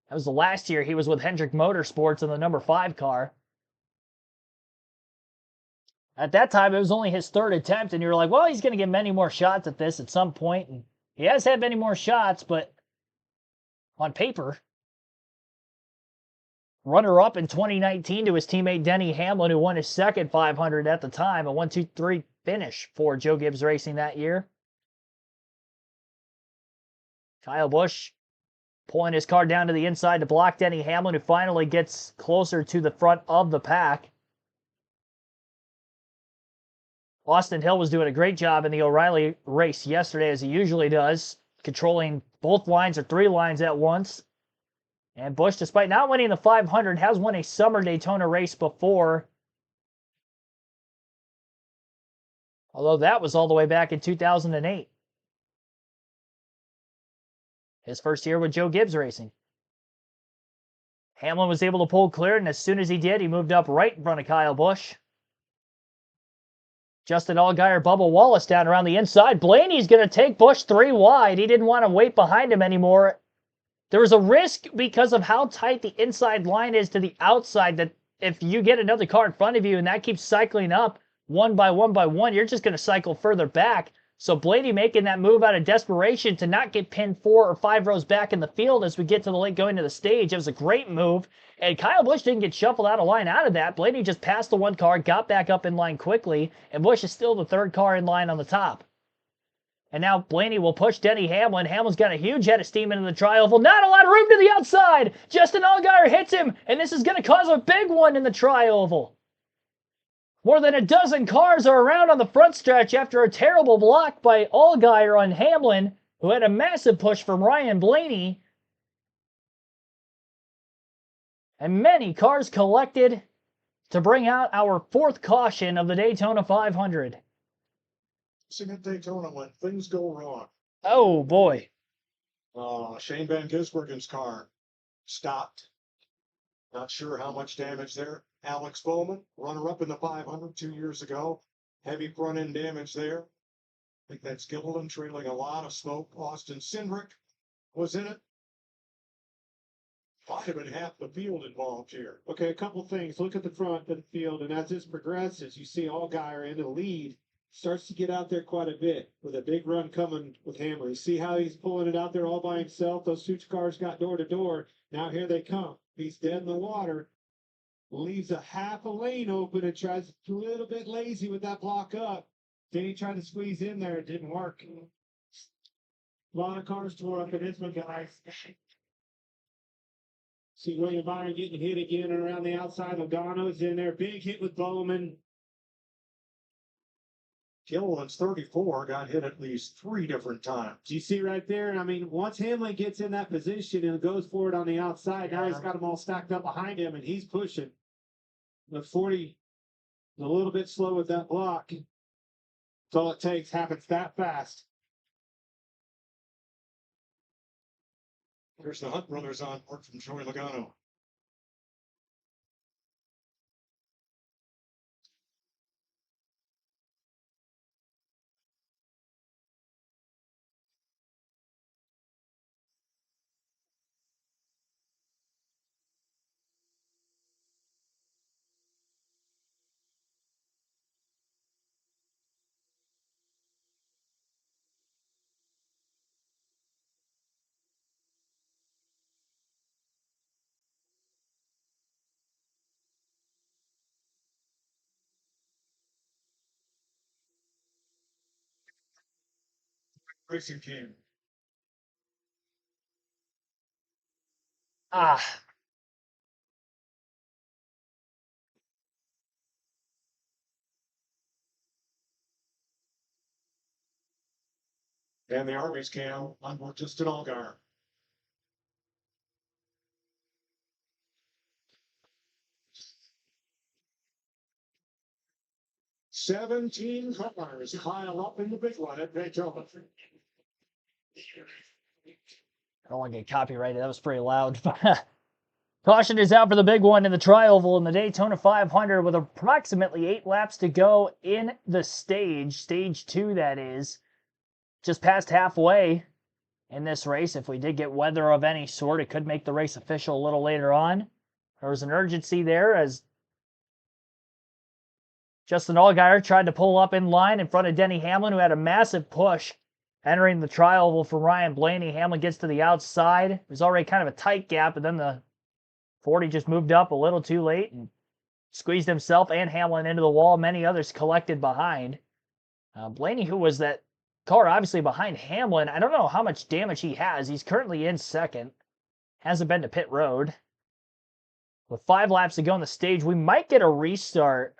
That was the last year he was with Hendrick Motorsports in the number 5 car. At that time, it was only his 3rd attempt, and you were like, well, he's going to get many more shots at this at some point. And he has had many more shots, but on paper, runner-up in 2019 to his teammate Denny Hamlin, who won his second 500 at the time. A 1-2-3 finish for Joe Gibbs Racing that year. Kyle Busch pulling his car down to the inside to block Denny Hamlin, who finally gets closer to the front of the pack. Austin Hill was doing a great job in the O'Reilly race yesterday, as he usually does, controlling both lines or three lines at once. And Busch, despite not winning the 500, has won a summer Daytona race before. Although that was all the way back in 2008. His first year with Joe Gibbs Racing. Hamlin was able to pull clear, and as soon as he did, he moved up right in front of Kyle Busch. Justin Allgaier, Bubba Wallace down around the inside. Blaney's going to take Busch 3 wide. He didn't want to wait behind him anymore. There was a risk because of how tight the inside line is to the outside that if you get another car in front of you and that keeps cycling up one by one, you're just going to cycle further back. So Blaney making that move out of desperation to not get pinned 4 or 5 rows back in the field as we get to the late going to the stage. It was a great move. And Kyle Busch didn't get shuffled out of line out of that. Blaney just passed the one car, got back up in line quickly, and Busch is still the third car in line on the top. And now Blaney will push Denny Hamlin. Hamlin's got a huge head of steam into the tri-oval. Not a lot of room to the outside. Justin Allgaier hits him, and this is going to cause a big one in the tri-oval. More than a dozen cars are around on the front stretch after a terrible block by Allgaier on Hamlin, who had a massive push from Ryan Blaney. And many cars collected to bring out our fourth caution of the Daytona 500. Racing at Daytona when things go wrong. Oh, boy. Shane Van Gisbergen's car stopped. Not sure how much damage there. Alex Bowman, runner-up in the 500 2 years ago. Heavy front-end damage there. I think that's Gilliland trailing a lot of smoke. Austin Cindric was in it. Might have been half the field involved here. Okay, a couple things. Look at the front of the field, and as this progresses, you see Allgaier in the lead. Starts to get out there quite a bit with a big run coming with Hammer. You see how he's pulling it out there all by himself? Those two cars got door to door. Now here they come. He's dead in the water. Leaves a half a lane open and tries a little bit lazy with that block up. Then he tried to squeeze in there. It didn't work. A lot of cars tore up in this one, guys. See William Byron getting hit again and around the outside. Logano's in there. Big hit with Bowman. Gilliland's 34 got hit at least 3 different times. You see right there, I mean, once Hamlin gets in that position and goes forward on the outside, now he's got them all stacked up behind him and he's pushing. The 40 is a little bit slow with that block. That's all it takes, happens that fast. Here's the Hunt brothers on board from Joey Logano. Racing team. Ah. And the Army's cam on board Justin Allgaier. "17 cars pile up in the big one at Daytona." I don't want to get copyrighted. That was pretty loud. Caution is out for the big one in the tri-oval in the Daytona 500 with approximately 8 laps to go in the stage. Stage 2, that is. Just past halfway in this race. If we did get weather of any sort, it could make the race official a little later on. There was an urgency there as Justin Allgaier tried to pull up in line in front of Denny Hamlin, who had a massive push entering the tri-oval for Ryan Blaney. Hamlin gets to the outside. It was already kind of a tight gap, but then the 40 just moved up a little too late and squeezed himself and Hamlin into the wall. Many others collected behind. Blaney, who was that car obviously behind Hamlin, I don't know how much damage he has. He's currently in second. Hasn't been to pit road. With 5 laps to go on the stage, we might get a restart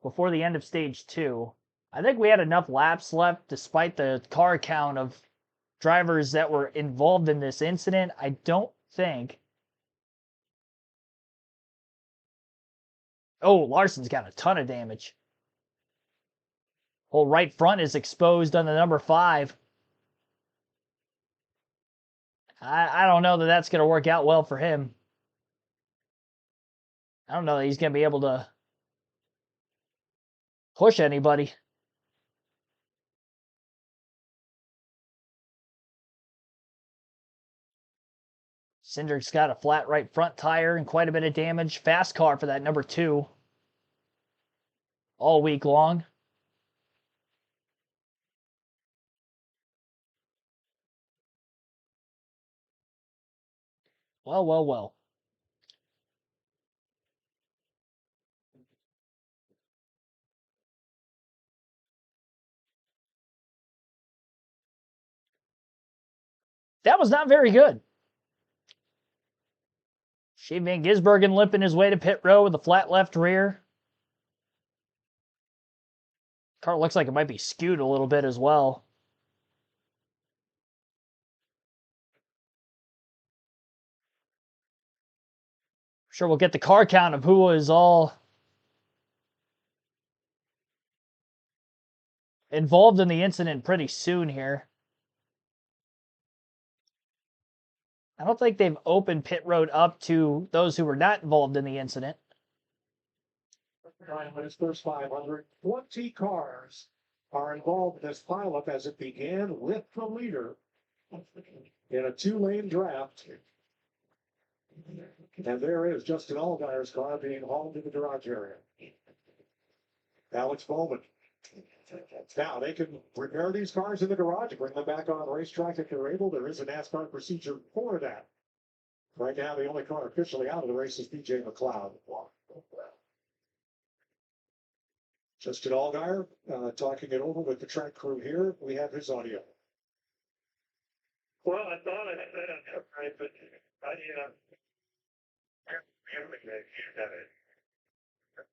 before the end of stage 2. I think we had enough laps left despite the car count of drivers that were involved in this incident. I don't think. Oh, Larson's got a ton of damage. Whole right front is exposed on the number 5. I don't know that that's going to work out well for him. I don't know that he's going to be able to push anybody. Cindric's got a flat right front tire and quite a bit of damage. Fast car for that number 2 all week long. Well, well, well. That was not very good. Shane Van Gisbergen limping his way to pit row with a flat left rear. Car looks like it might be skewed a little bit as well. Sure, we'll get the car count of who was all involved in the incident pretty soon here. I don't think they've opened pit road up to those who were not involved in the incident. Ryan, his first 520 cars are involved in this pileup as it began with the leader in a 2-lane draft. And there is Justin Allgaier's car being hauled to the garage area. Alex Bowman. Now they can repair these cars in the garage and bring them back on the racetrack if they're able. There is a NASCAR procedure for that. Right now, the only car officially out of the race is BJ McLeod. Justin Allgaier talking it over with the track crew here. We have his audio. Well, I thought I said it right, but I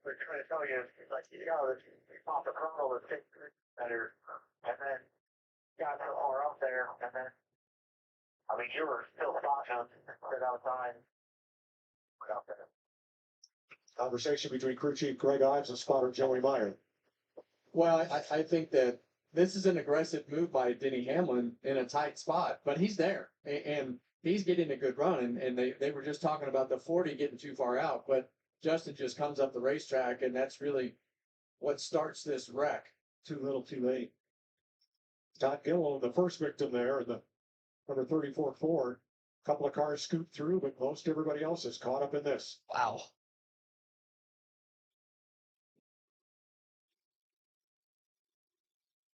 we're trying to tell you, like, you gotta pop the throttle and take better, and then got so far up there, and then, I mean, you were still spotting right outside. Right out there. Conversation between crew chief Greg Ives and spotter Joey Meyer. Well, I think that this is an aggressive move by Denny Hamlin in a tight spot, but he's there and he's getting a good run. And they were just talking about the 40 getting too far out, but Justin just comes up the racetrack, and that's really what starts this wreck. Too little, too late. Todd Gillow, the first victim there in the number 34 Ford. A couple of cars scooped through, but most everybody else is caught up in this. Wow.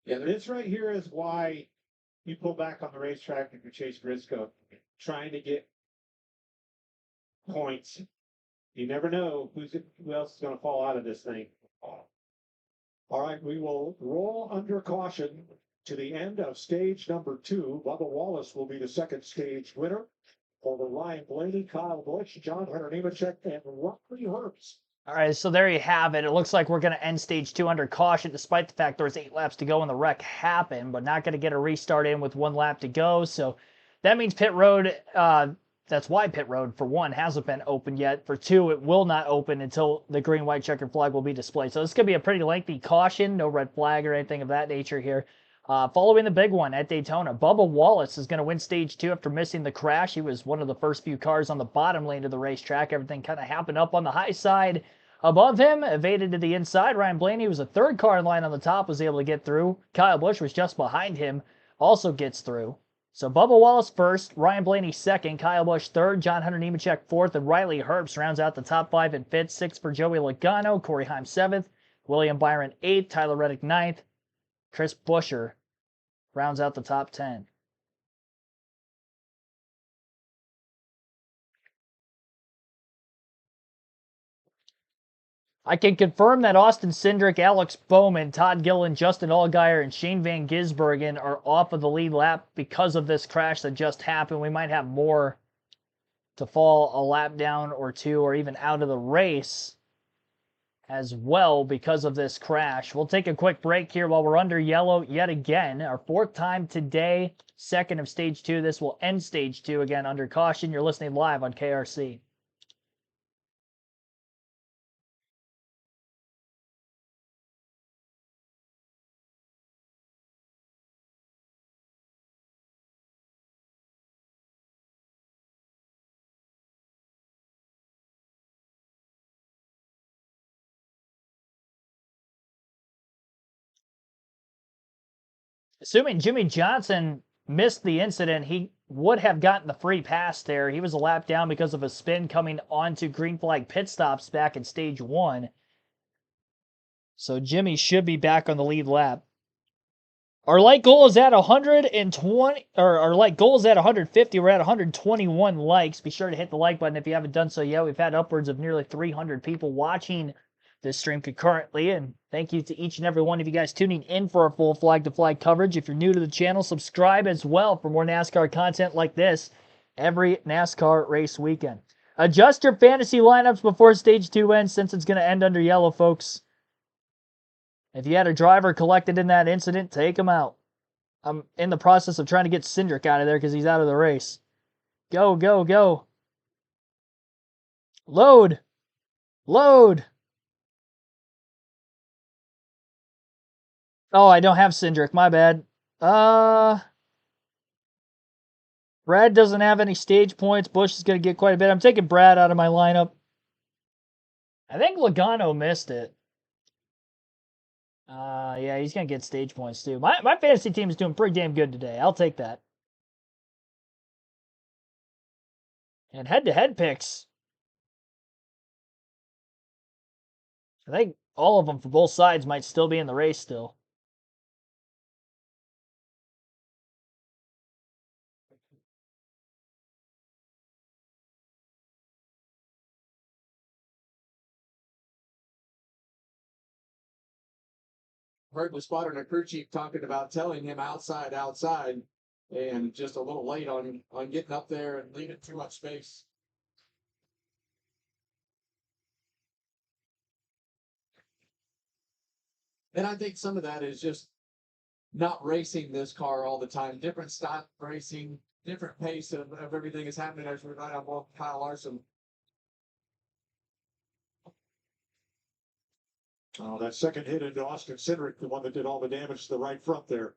Yeah, this right here is why you pull back on the racetrack if you Chase Briscoe, trying to get points. You never know who else is going to fall out of this thing. All right, we will roll under caution to the end of stage number 2. Bubba Wallace will be the second stage winner over Ryan Blaney, Kyle Busch, John Hunter Nemechek, and Riley Herbst. All right, so there you have it. It looks like we're going to end stage 2 under caution, despite the fact there was 8 laps to go when the wreck happened, but not going to get a restart in with 1 lap to go. So that means pit road, that's why pit road, for 1, hasn't been opened yet. For 2, it will not open until the green, white checkered flag will be displayed. So this is going to be a pretty lengthy caution, no red flag or anything of that nature here. Following the big one at Daytona, Bubba Wallace is going to win stage 2 after missing the crash. He was one of the first few cars on the bottom lane of the racetrack. Everything kind of happened up on the high side. Above him, evaded to the inside. Ryan Blaney was the 3rd car in line on the top, was able to get through. Kyle Busch was just behind him, also gets through. So Bubba Wallace 1st, Ryan Blaney 2nd, Kyle Busch 3rd, John Hunter Nemechek 4th, and Riley Herbst rounds out the top 5 and 5th. 6th for Joey Logano, Corey Heim 7th, William Byron 8th, Tyler Reddick 9th, Chris Buescher rounds out the top 10. I can confirm that Austin Cindric, Alex Bowman, Todd Gillen, Justin Allgaier, and Shane Van Gisbergen are off of the lead lap because of this crash that just happened. We might have more to fall a lap down or two or even out of the race as well because of this crash. We'll take a quick break here while we're under yellow yet again. Our 4th time today, 2nd of stage 2. This will end stage 2 again under caution. You're listening live on KRC. Assuming Jimmy Johnson missed the incident, he would have gotten the free pass there. He was a lap down because of a spin coming onto green flag pit stops back in stage 1. So Jimmy should be back on the lead lap. Our like goal is at 120, or our like goal is at 150. We're at 121 likes. Be sure to hit the like button if you haven't done so yet. We've had upwards of nearly 300 people watching this stream concurrently, and thank you to each and every one of you guys tuning in for our full flag to flag coverage. If you're new to the channel, subscribe as well for more NASCAR content like this every NASCAR race weekend. Adjust your fantasy lineups before stage 2 ends, since it's going to end under yellow, folks. If you had a driver collected in that incident, take him out. I'm in the process of trying to get Cindric out of there because he's out of the race. Go, go, go. Load. Load. Oh, I don't have Cindric. My bad. Brad doesn't have any stage points. Bush is going to get quite a bit. I'm taking Brad out of my lineup. I think Logano missed it. Yeah, he's going to get stage points too. My fantasy team is doing pretty damn good today. I'll take that. And head-to-head picks. I think all of them for both sides might still be in the race still. Heard the spotter and a crew chief talking about telling him outside, and just a little late on getting up there and leaving too much space. And I think some of that is just not racing this car all the time. Different style racing, different pace of everything is happening as we're right on Kyle Larson. Oh, that second hit into Austin Cindric, the one that did all the damage to the right front there.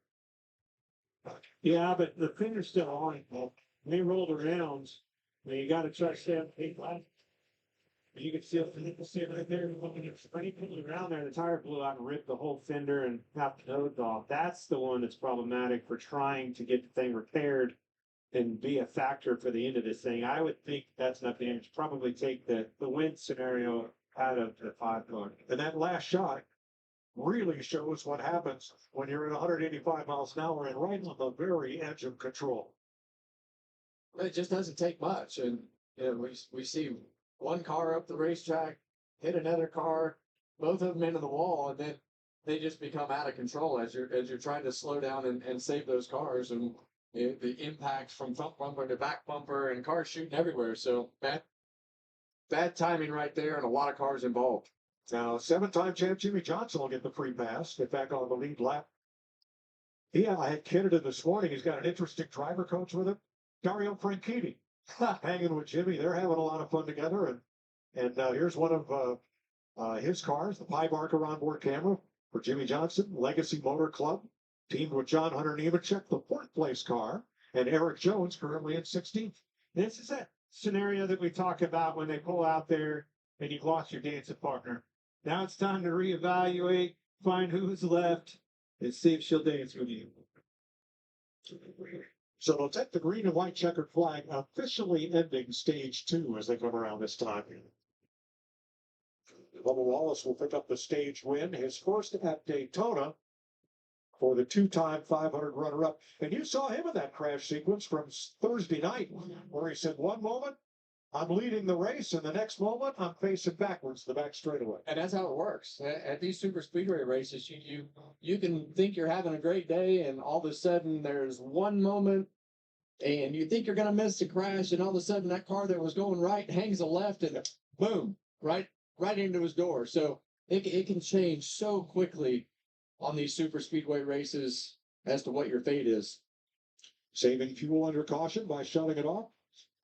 Yeah, but the finger's still on. Well, when he rolled around, you got to try to stay up the flat. You can see it right there. When he pulled around there, the tire blew out and ripped the whole fender and half the nose off. That's the one that's problematic for trying to get the thing repaired and be a factor for the end of this thing. I would think that's not damage. Probably take the win scenario out of the 5 car. And that last shot really shows what happens when you're at 185 miles an hour and right on the very edge of control. It just doesn't take much, and we see one car up the racetrack hit another car, both of them into the wall, and then they just become out of control as you're trying to slow down and save those cars, and the impacts from front bumper to back bumper and cars shooting everywhere. So bad timing right there, and a lot of cars involved. Now, 7-time champ Jimmy Johnson will get the free pass, get back on the lead lap. I had kidded him this morning. He's got an interesting driver coach with him, Dario Franchitti, hanging with Jimmy. They're having a lot of fun together. And here's one of his cars, the Pie Barker onboard camera for Jimmy Johnson, Legacy Motor Club, teamed with John Hunter Nemechek, the 4th place car, and Eric Jones currently in 16th. This is that scenario that we talk about when they pull out there and you've lost your dancing partner. Now it's time to reevaluate, find who's left, and see if she'll dance with you. So they'll take the green and white checkered flag, officially ending stage 2 as they come around this time. Bubba Wallace will pick up the stage win, his first at Daytona for the 2-time 500 runner-up. And you saw him in that crash sequence from Thursday night, where he said, one moment, I'm leading the race, and the next moment I'm facing backwards the back straightaway. And that's how it works. At these super speedway races, you can think you're having a great day, and all of a sudden there's one moment, and you think you're gonna miss the crash, and all of a sudden that car that was going right hangs a left, and boom, right into his door. So it can change so quickly on these super speedway races as to what your fate is. Saving fuel under caution by shutting it off.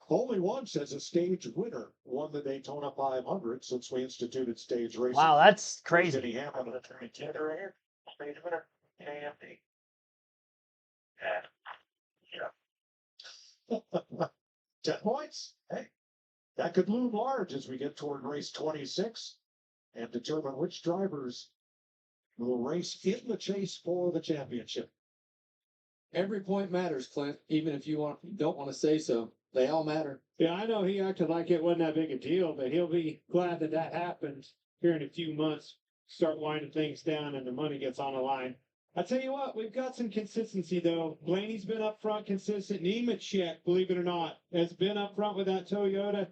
Only once has a stage winner won the Daytona 500 since we instituted stage racing. Wow, that's crazy. Did he happen to turn it right here? Stage winner. KMD. Yeah. 10 points? Hey, that could loom large as we get toward race 26 and determine which drivers will race in the chase for the championship. Every point matters, Clint, even if you don't want to say so. They all matter. Yeah, I know he acted like it wasn't that big a deal, but he'll be glad that that happened here in a few months. Start winding things down and the money gets on the line. I tell you what, we've got some consistency though. Blaney's been up front consistent. Nemechek, believe it or not, has been up front with that Toyota.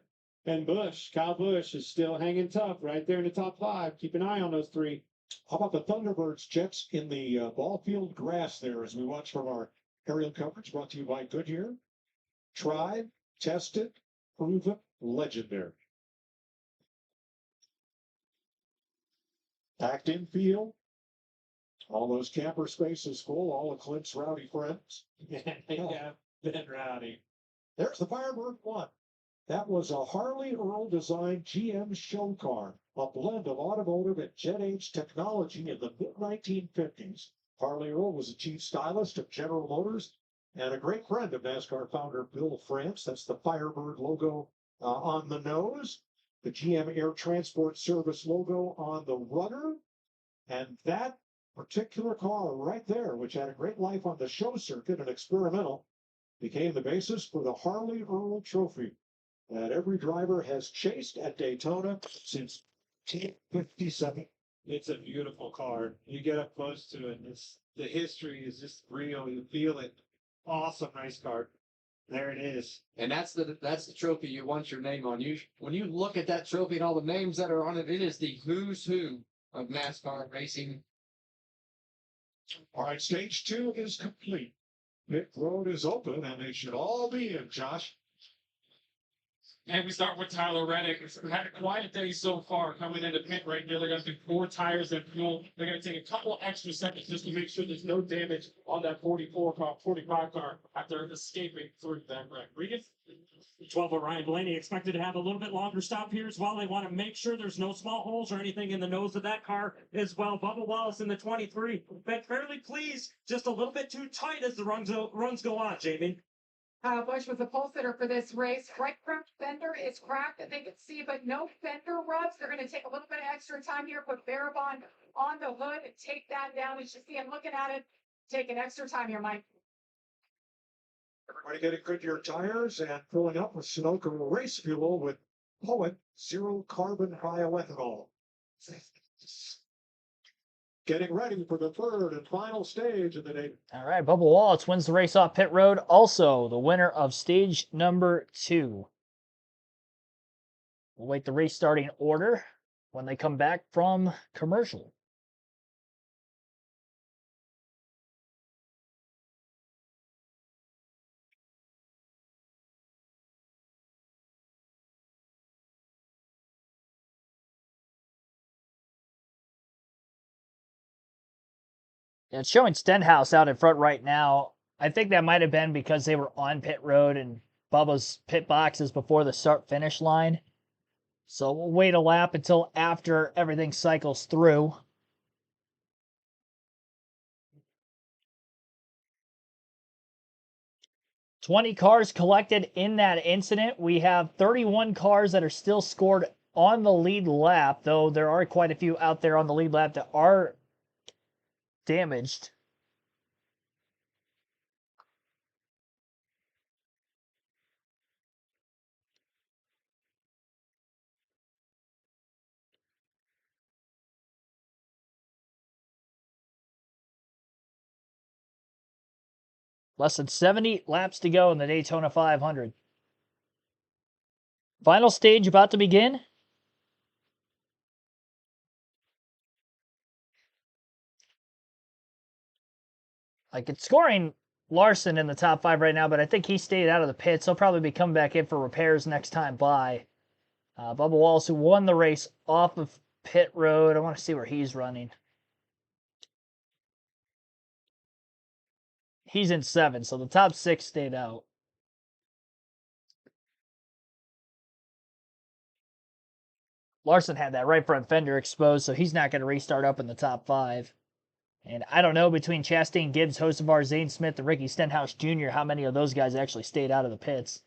And Kyle Busch is still hanging tough right there in the top 5. Keep an eye on those 3. How about the Thunderbirds Jets in the ball field grass there as we watch from our aerial coverage brought to you by Goodyear? Tried, tested, proven, legendary. Packed in field. All those camper spaces full, all of Clint's rowdy friends. Yeah, been rowdy. There's the Firebird 1. That was a Harley Earl designed GM show car, a blend of automotive and jet age technology in the mid-1950s. Harley Earl was a chief stylist of General Motors and a great friend of NASCAR founder Bill France. That's the Firebird logo on the nose, the GM Air Transport Service logo on the rudder, and that particular car right there, which had a great life on the show circuit and experimental, became the basis for the Harley Earl Trophy that every driver has chased at Daytona since 1957. It's a beautiful car. You get up close to it, and the history is just real. You feel it. Awesome race car. There it is. And that's the trophy you want your name on. When you look at that trophy and all the names that are on it, it is the who's who of NASCAR racing. All right, stage 2 is complete. Pit road is open, and they should all be in, Josh. And we start with Tyler Reddick. We've had a quiet day so far coming into pit right here. They're going to do 4 tires and fuel. They're going to take a couple extra seconds just to make sure there's no damage on that 45 car after escaping through that wreck. Regan? 12 of Ryan Blaney expected to have a little bit longer stop here as well. They want to make sure there's no small holes or anything in the nose of that car as well. Bubba Wallace in the 23 been fairly pleased, just a little bit too tight as the runs go on, Jamie. Busch was the pole sitter for this race. Right front fender is cracked that they can see, but no fender rubs. They're going to take a little bit of extra time here, put Barabon on the hood and take that down. As you see him looking at it, taking extra time here, Mike. Everybody getting Goodyear tires and filling up with Sunoco race fuel with Poet zero carbon bioethanol. Getting ready for the 3rd and final stage of the day. All right, Bubba Wallace wins the race off pit road. Also, the winner of stage number 2. We'll wait the race starting order when they come back from commercial. Yeah, it's showing Stenhouse out in front right now. I think that might have been because they were on pit road and Bubba's pit box is before the start-finish line. So we'll wait a lap until after everything cycles through. "20 cars collected in that incident. We have 31 cars that are still scored on the lead lap, though there are quite a few out there on the lead lap that are damaged. Less than 70 laps to go in the Daytona 500. Final stage about to begin. Like, it's scoring Larson in the top 5 right now, but I think he stayed out of the pits. He'll probably be coming back in for repairs next time by. Bubba Wallace, who won the race off of pit road. I want to see where he's running. He's in 7, so the top 6 stayed out. Larson had that right front fender exposed, so he's not going to restart up in the top 5. And I don't know, between Chastain, Gibbs, Hosevar, Zane Smith, and Ricky Stenhouse Jr., how many of those guys actually stayed out of the pits.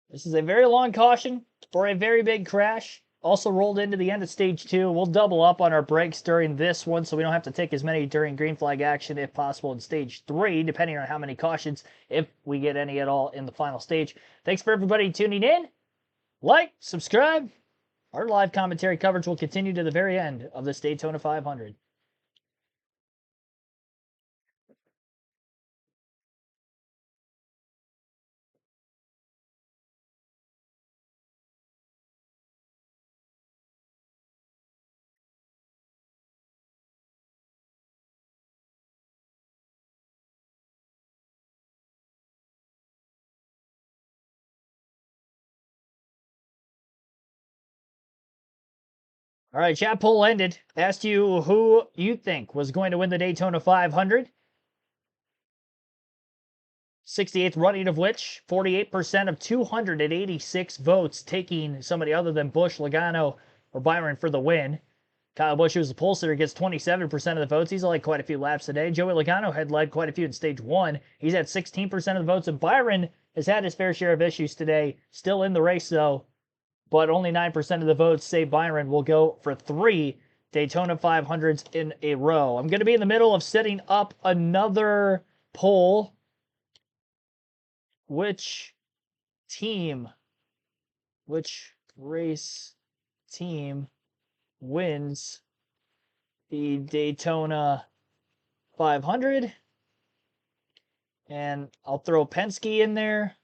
This is a very long caution for a very big crash. Also rolled into the end of stage 2. We'll double up on our brakes during this one, so we don't have to take as many during green flag action if possible in stage 3, depending on how many cautions, if we get any at all in the final stage. Thanks for everybody tuning in. Like, subscribe. Our live commentary coverage will continue to the very end of this Daytona 500. All right, chat poll ended. Asked you who you think was going to win the Daytona 500. 68th running of which 48% of 286 votes taking somebody other than Busch, Logano, or Byron for the win. Kyle Busch, who's the pole sitter, gets 27% of the votes. He's led quite a few laps today. Joey Logano had led quite a few in stage 1. He's had 16% of the votes, and Byron has had his fair share of issues today. Still in the race, though, but only 9% of the votes say Byron will go for 3 Daytona 500s in a row. I'm going to be in the middle of setting up another poll. Which race team wins the Daytona 500? And I'll throw Penske in there.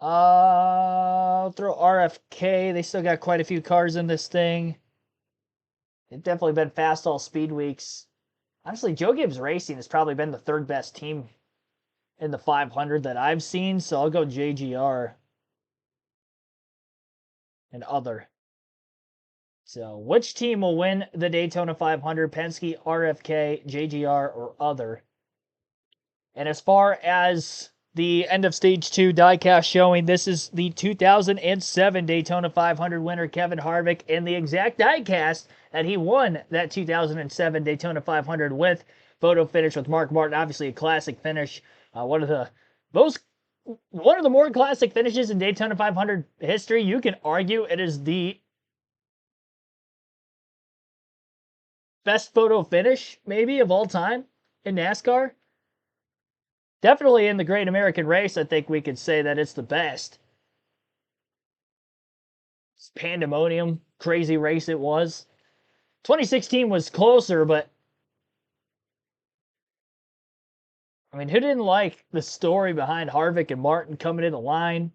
I'll throw RFK. They still got quite a few cars in this thing. They've definitely been fast all speed weeks. Honestly, Joe Gibbs Racing has probably been the 3rd best team in the 500 that I've seen, so I'll go JGR and other. So, which team will win the Daytona 500? Penske, RFK, JGR, or other? And as far as the end of stage 2 diecast showing, this is the 2007 Daytona 500 winner, Kevin Harvick, and the exact diecast that he won that 2007 Daytona 500 with. Photo finish with Mark Martin, obviously a classic finish. One of the more classic finishes in Daytona 500 history. You can argue it is the best photo finish, maybe, of all time in NASCAR. Definitely in the Great American Race, I think we could say that it's the best. It's pandemonium, crazy race it was. 2016 was closer, but I mean, who didn't like the story behind Harvick and Martin coming in the line?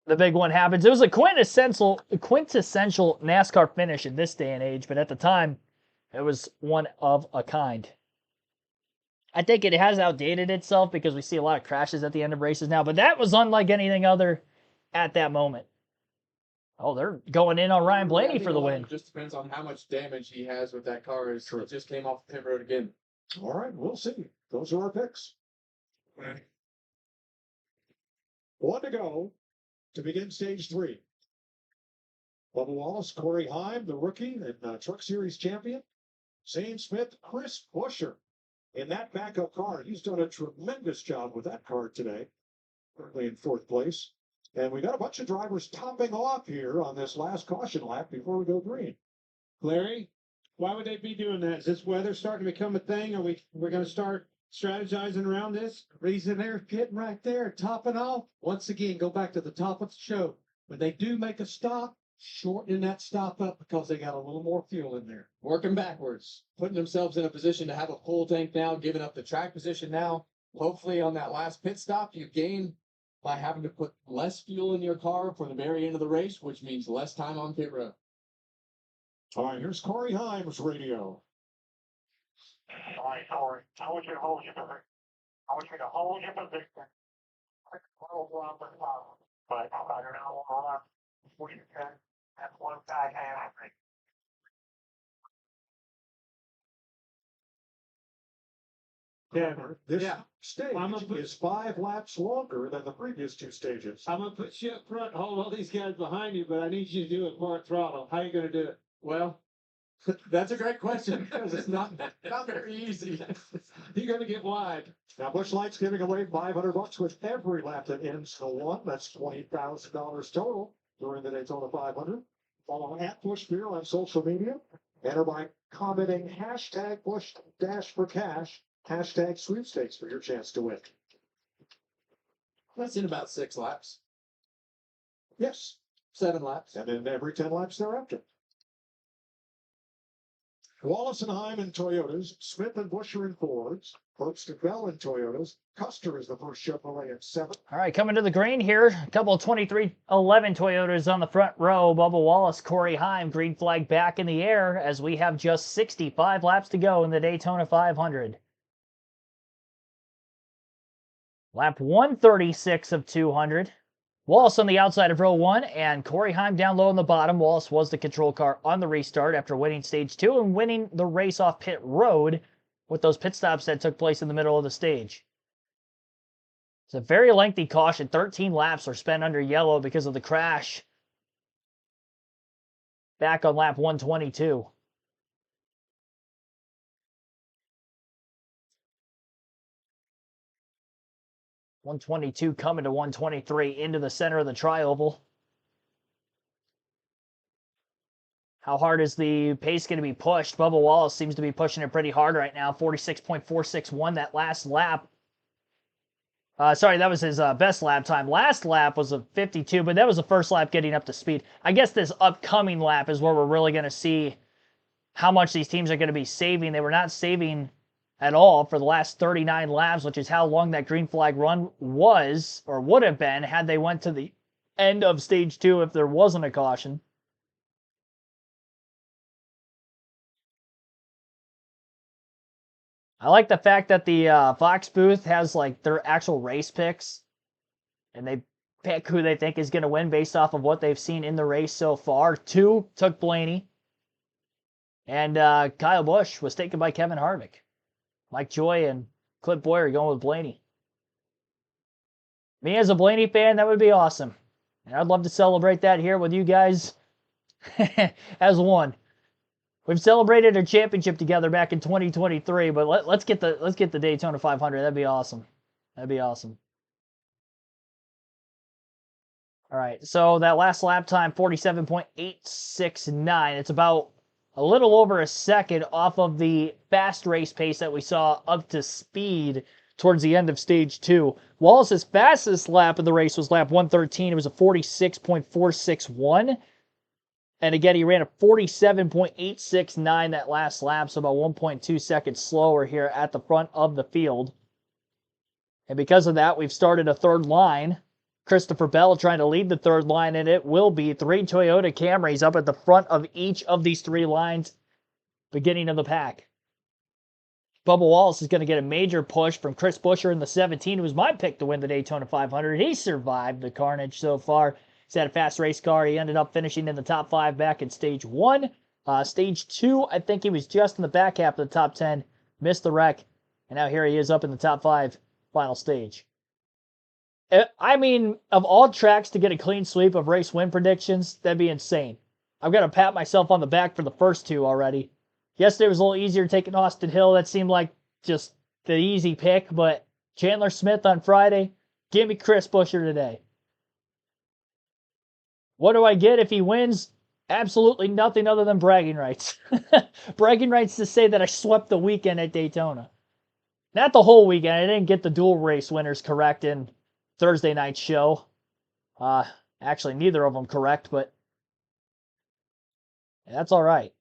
The big one happens. It was a quintessential NASCAR finish in this day and age, but at the time, it was one of a kind. I think it has outdated itself because we see a lot of crashes at the end of races now, but that was unlike anything other at that moment. Oh, they're going in on Ryan Blaney for the win. It just depends on how much damage he has with that car. It just came off the pit road again. All right, we'll see. Those are our picks. One to go to begin stage 3. Bubba Wallace, Corey Heim, the rookie and Truck Series champion. Zane Smith, Chris Buescher in that backup car. He's done a tremendous job with that car today. Currently in 4th place. And we got a bunch of drivers topping off here on this last caution lap before we go green. Larry, why would they be doing that? Is this weather starting to become a thing? We're going to start strategizing around this? Reason they're pitting right there, topping off. Once again, go back to the top of the show. When they do make a stop, shortening that stop up because they got a little more fuel in there. Working backwards, putting themselves in a position to have a full tank now, giving up the track position now. Hopefully on that last pit stop, you gain by having to put less fuel in your car for the very end of the race, which means less time on pit road. All right, here's Corey Himes radio. All right, Corey, I want you to hold your position. I want you to hold your position. But I don't know, hold on. What you can, that's one side and I think. Cameron, this Yeah. stage I'm gonna put- is 5 laps longer than the previous 2 stages. I'm gonna put you up front, hold all these guys behind you, but I need you to do it part throttle. How you gonna do it? Well, that's a great question because it's not very easy. You're gonna get wide. Now, Busch Light's giving away $500 with every lap that ends to 1. That's $20,000 total during the Daytona 500. Follow at Busch Beer on social media. Enter by commenting hashtag Busch Dash for Cash, hashtag sweepstakes for your chance to win. That's in about 6 laps, Yes, 7 laps. and then every 10 laps thereafter. Wallace and Hyman Toyotas, Smith and Busher in Fords, Herbst and Bell in Toyotas, Custer is the first Chevrolet at 7. All right, coming to the green here. A couple of 2311 Toyotas on the front row. Bubba Wallace, Corey Heim, green flag back in the air as we have just 65 laps to go in the Daytona 500. Lap 136 of 200. Wallace on the outside of row 1 and Corey Heim down low on the bottom. Wallace was the control car on the restart after winning stage 2 and winning the race off pit road with those pit stops that took place in the middle of the stage. It's a very lengthy caution. 13 laps were spent under yellow because of the crash back on lap 122. .122 coming to 123 into the center of the tri-oval. How hard is the pace going to be pushed? Bubba Wallace seems to be pushing it pretty hard right now. 46.461 that last lap. Sorry, that was his best lap time. Last lap was a 52, but that was the first lap getting up to speed. I guess this upcoming lap is where we're really going to see how much these teams are going to be saving. They were not saving at all for the last 39 laps, which is how long that green flag run was, or would have been, had they went to the end of stage 2 if there wasn't a caution. I like the fact that the Fox booth has like their actual race picks, and they pick who they think is going to win based off of what they've seen in the race so far. 2 took Blaney, and Kyle Busch was taken by Kevin Harvick. Mike Joy and Clint Boyer going with Blaney. Me as a Blaney fan, that would be awesome, and I'd love to celebrate that here with you guys as one. We've celebrated a championship together back in 2023, but let's get the Daytona 500. That'd be awesome. That'd be awesome. All right, so that last lap time, 47.869. It's about a little over a second off of the fast race pace that we saw up to speed towards the end of stage 2. Wallace's fastest lap of the race was lap 113. It was a 46.461. And again, he ran a 47.869 that last lap, so about 1.2 seconds slower here at the front of the field. And because of that, we've started a third line. Christopher Bell trying to lead the third line, and it will be 3 Toyota Camrys up at the front of each of these 3 lines, beginning of the pack. Bubba Wallace is going to get a major push from Chris Buescher in the 17, who was my pick to win the Daytona 500. He survived the carnage so far. He's had a fast race car. He ended up finishing in the top 5 back in stage 1. Stage 2, I think he was just in the back half of the top 10, missed the wreck, and now here he is up in the top 5 final stage. I mean, of all tracks to get a clean sweep of race win predictions, that'd be insane. I've got to pat myself on the back for the first 2 already. Yesterday was a little easier taking Austin Hill. That seemed like just the easy pick, but Chandler Smith on Friday, give me Chris Buescher today. What do I get if he wins? Absolutely nothing other than bragging rights. Bragging rights to say that I swept the weekend at Daytona. Not the whole weekend. I didn't get the dual race winners correct in Thursday night's show. Actually, neither of them correct, but That's all right.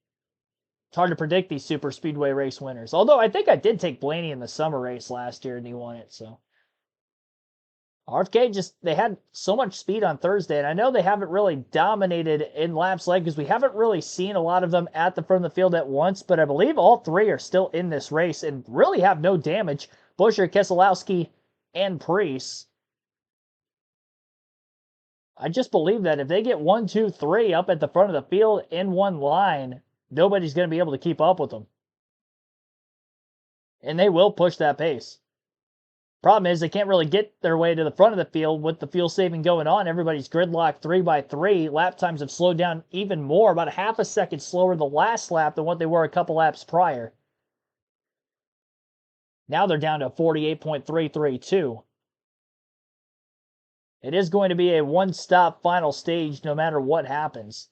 It's hard to predict these super speedway race winners. Although I think I did take Blaney in the summer race last year and he won it. So RFK they had so much speed on Thursday, and I know they haven't really dominated in laps led because we haven't really seen a lot of them at the front of the field at once, but I believe all three are still in this race and really have no damage. Buescher, Keselowski, and Preece. I just believe that if they get 1, 2, 3 up at the front of the field in one line, nobody's going to be able to keep up with them. And they will push that pace. Problem is, they can't really get their way to the front of the field with the fuel saving going on. Everybody's gridlocked 3x3. Lap times have slowed down even more, about a half a second slower the last lap than what they were a couple laps prior. Now they're down to 48.332. It is going to be a one-stop final stage no matter what happens.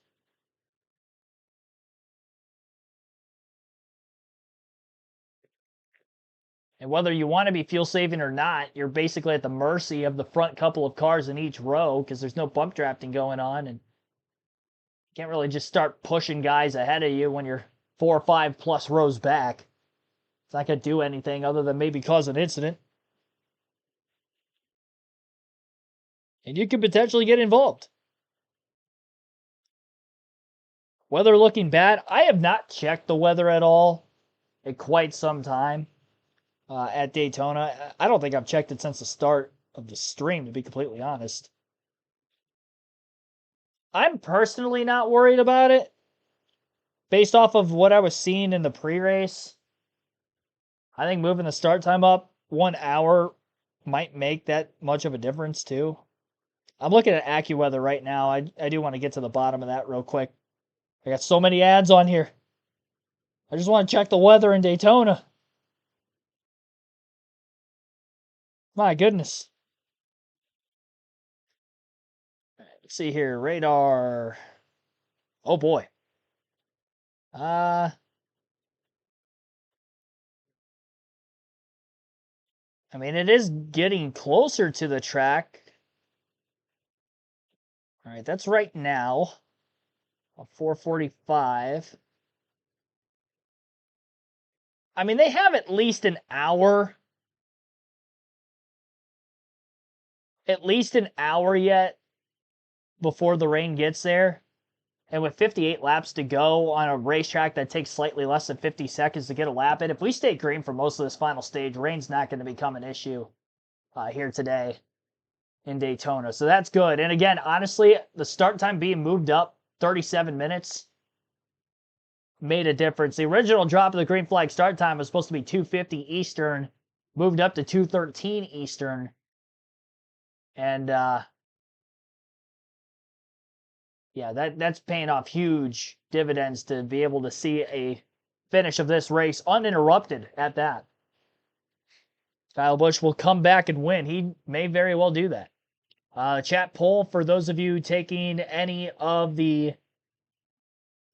And whether you want to be fuel saving or not, you're basically at the mercy of the front couple of cars in each row because there's no bump drafting going on. And you can't really just start pushing guys ahead of you when you're 4 or 5 plus rows back. It's not going to do anything other than maybe cause an incident. And you could potentially get involved. Weather looking bad. I have not checked the weather at all in quite some time. At Daytona. I don't think I've checked it since the start of the stream, to be completely honest. I'm personally not worried about it. Based off of what I was seeing in the pre-race, I think moving the start time up 1 hour might make that much of a difference too. I'm looking at AccuWeather right now. I do want to get to the bottom of that real quick. I got so many ads on here. I just want to check the weather in Daytona. My goodness. Let's see here. Radar. Oh boy. I mean, it is getting closer to the track. All right, that's right now. 4:45. I mean, they have at least an hour. At least an hour yet before the rain gets there. And with 58 laps to go on a racetrack that takes slightly less than 50 seconds to get a lap in, if we stay green for most of this final stage, rain's not going to become an issue here today in Daytona. So that's good. And again, honestly, the start time being moved up 37 minutes made a difference. The original drop of the green flag start time was supposed to be 2:50 Eastern, moved up to 2:13 Eastern. And yeah, that's paying off huge dividends to be able to see a finish of this race uninterrupted at that. Kyle Busch will come back and win. He may very well do that. Chat poll for those of you taking any of the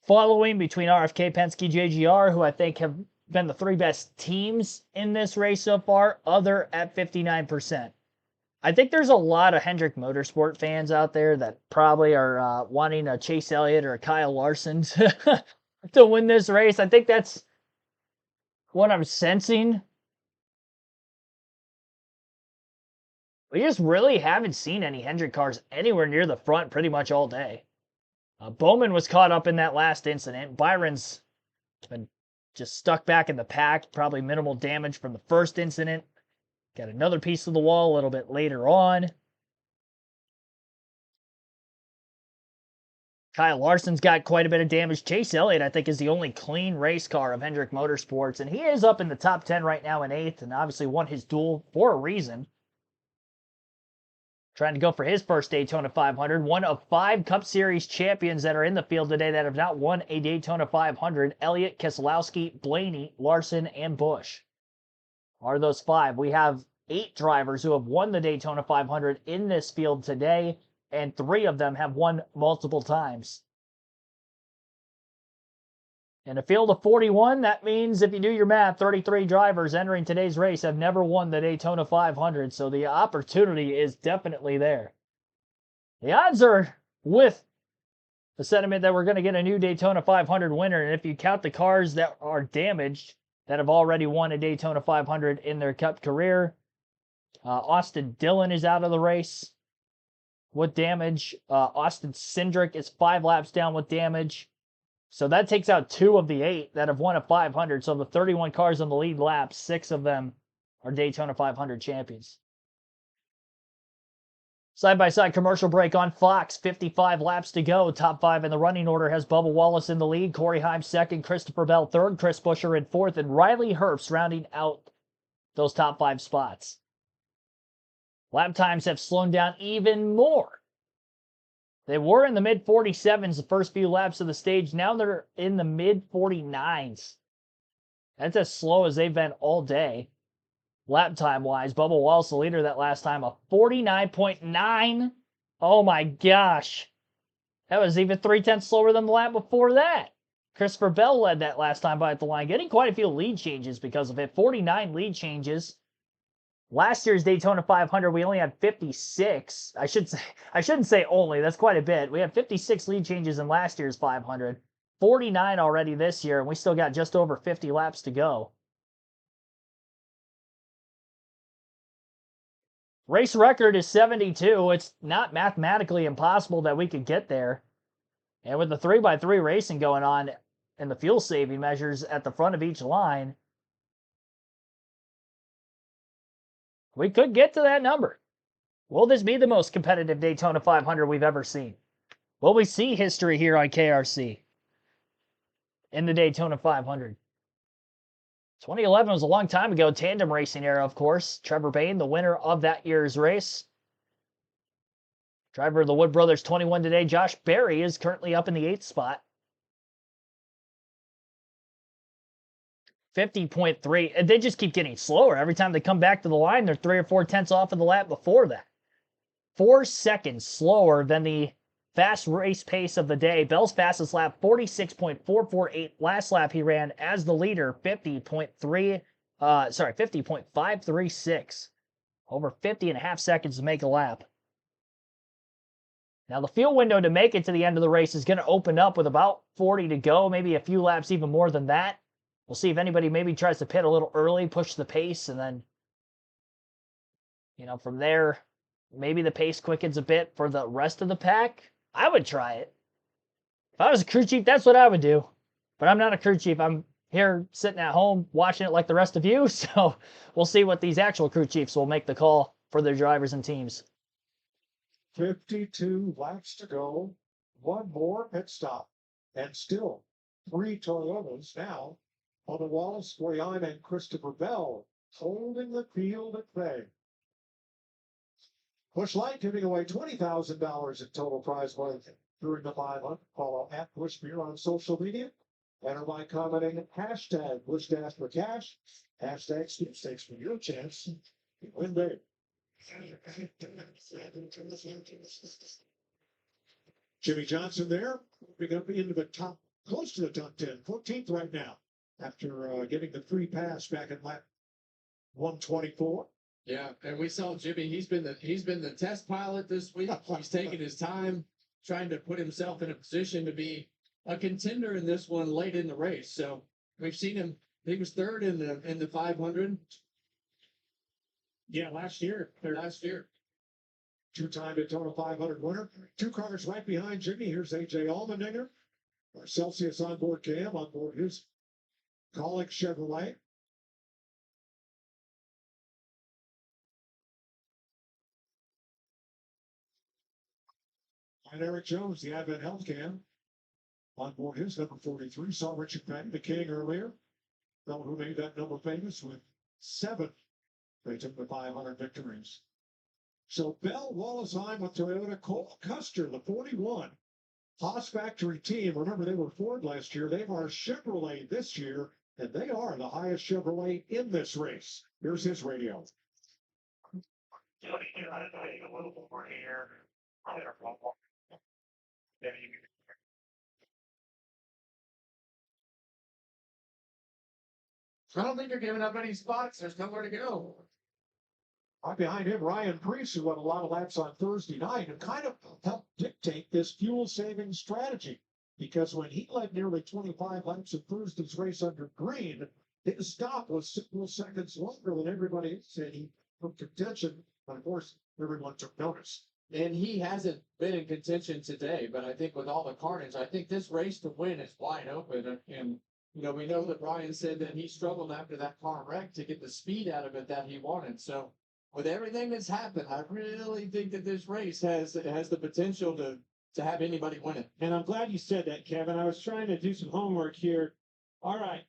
following between RFK, Penske, JGR, who I think have been the 3 best teams in this race so far, other at 59%. I think there's a lot of Hendrick Motorsport fans out there that probably are wanting a Chase Elliott or a Kyle Larson to win this race. I think that's what I'm sensing. We just really haven't seen any Hendrick cars anywhere near the front pretty much all day. Bowman was caught up in that last incident. Byron's been just stuck back in the pack. Probably minimal damage from the first incident. Got another piece of the wall a little bit later on. Kyle Larson's got quite a bit of damage. Chase Elliott, I think, is the only clean race car of Hendrick Motorsports, and he is up in the top 10 right now in 8th, and obviously won his duel for a reason. Trying to go for his first Daytona 500. One of 5 Cup Series champions that are in the field today that have not won a Daytona 500. Elliott, Keselowski, Blaney, Larson, and Busch are those 5. We have 8 drivers who have won the Daytona 500 in this field today, and 3 of them have won multiple times. In a field of 41, that means if you do your math, 33 drivers entering today's race have never won the Daytona 500, so the opportunity is definitely there. The odds are with the sentiment that we're going to get a new Daytona 500 winner. And if you count the cars that are damaged that have already won a Daytona 500 in their Cup career, Austin Dillon is out of the race with damage. Austin Cindric is 5 laps down with damage. So that takes out 2 of the 8 that have won a 500. So of the 31 cars on the lead lap, 6 of them are Daytona 500 champions. Side-by-side commercial break on Fox. 55 laps to go. Top 5 in the running order has Bubba Wallace in the lead. Corey Heim second. Christopher Bell third. Chris Buescher in fourth. And Riley Herbst rounding out those top 5 spots. Lap times have slowed down even more. They were in the mid-47s the first few laps of the stage. Now they're in the mid-49s. That's as slow as they've been all day. Lap time-wise, Bubba Wallace, the leader that last time, a 49.9. Oh my gosh. That was even 0.3 slower than the lap before that. Christopher Bell led that last time by at the line, getting quite a few lead changes because of it. 49 lead changes. Last year's Daytona 500, we only had 56. I shouldn't say only. That's quite a bit. We had 56 lead changes in last year's 500. 49 already this year, and we still got just over 50 laps to go. Race record is 72. It's not mathematically impossible that we could get there. And with the 3x3 racing going on and the fuel saving measures at the front of each line, we could get to that number. Will this be the most competitive Daytona 500 we've ever seen? Will we see history here on KRC in the Daytona 500? 2011 was a long time ago, tandem racing era, of course. Trevor Bayne, the winner of that year's race. Driver of the Wood Brothers 21 today, Josh Berry, is currently up in the 8th spot. 50.3, and they just keep getting slower. Every time they come back to the line, they're 3 or 4 tenths off of the lap before that. 4 seconds slower than the fast race pace of the day. Bell's fastest lap, 46.448. Last lap he ran as the leader, 50.536. Over 50 and a half seconds to make a lap. Now the fuel window to make it to the end of the race is going to open up with about 40 to go, maybe a few laps even more than that. We'll see if anybody maybe tries to pit a little early, push the pace, and then, from there, maybe the pace quickens a bit for the rest of the pack. I would try it. If I was a crew chief, that's what I would do. But I'm not a crew chief. I'm here sitting at home watching it like the rest of you. So we'll see what these actual crew chiefs will make the call for their drivers and teams. 52 laps to go. One more pit stop. And still 3 Toyotas now on the Wallace, Guayan, and Christopher Bell holding the field at bay. Busch Light giving away $20,000 in total prize money during the 500. Follow at Busch Beer on social media. Enter by commenting hashtag Busch Dash for cash, hashtag sweepstakes for your chance to win big. Jimmy Johnson there, moving up into the top, close to the top 10, 14th right now, after getting the free pass back in lap 124. Yeah, and we saw Jimmy. He's been the test pilot this week. He's taking his time, trying to put himself in a position to be a contender in this one late in the race. So we've seen him. He was third in the 500. Yeah, last year. Two-time Daytona 500 winner. 2 cars right behind Jimmy. Here's AJ Allmendinger. Our Celsius onboard cam on board his Colic Chevrolet. And Eric Jones, the Advent Health Cam, on board his number 43. Saw Richard Petty, the king earlier. Fellow who made that number famous with 7. They took the 500 victories. So Bell, Wallace, Heim with Toyota, Cole Custer, the 41. Haas factory team. Remember, they were Ford last year. They are Chevrolet this year, and they are the highest Chevrolet in this race. Here's his radio. A little more here. I don't think you're giving up any spots. There's nowhere to go. Right behind him, Ryan Preece, who won a lot of laps on Thursday night and kind of helped dictate this fuel saving strategy. Because when he led nearly 25 laps of Thursday's race under green, his stop was 6 seconds longer than everybody else, and he took contention. But of course, everyone took notice. And he hasn't been in contention today, but I think with all the carnage, I think this race to win is wide open. And you know, we know that Brian said that he struggled after that car wreck to get the speed out of it that he wanted. So with everything that's happened, I really think that this race has the potential to have anybody win it. And I'm glad you said that, Kevin. I was trying to do some homework here. All right.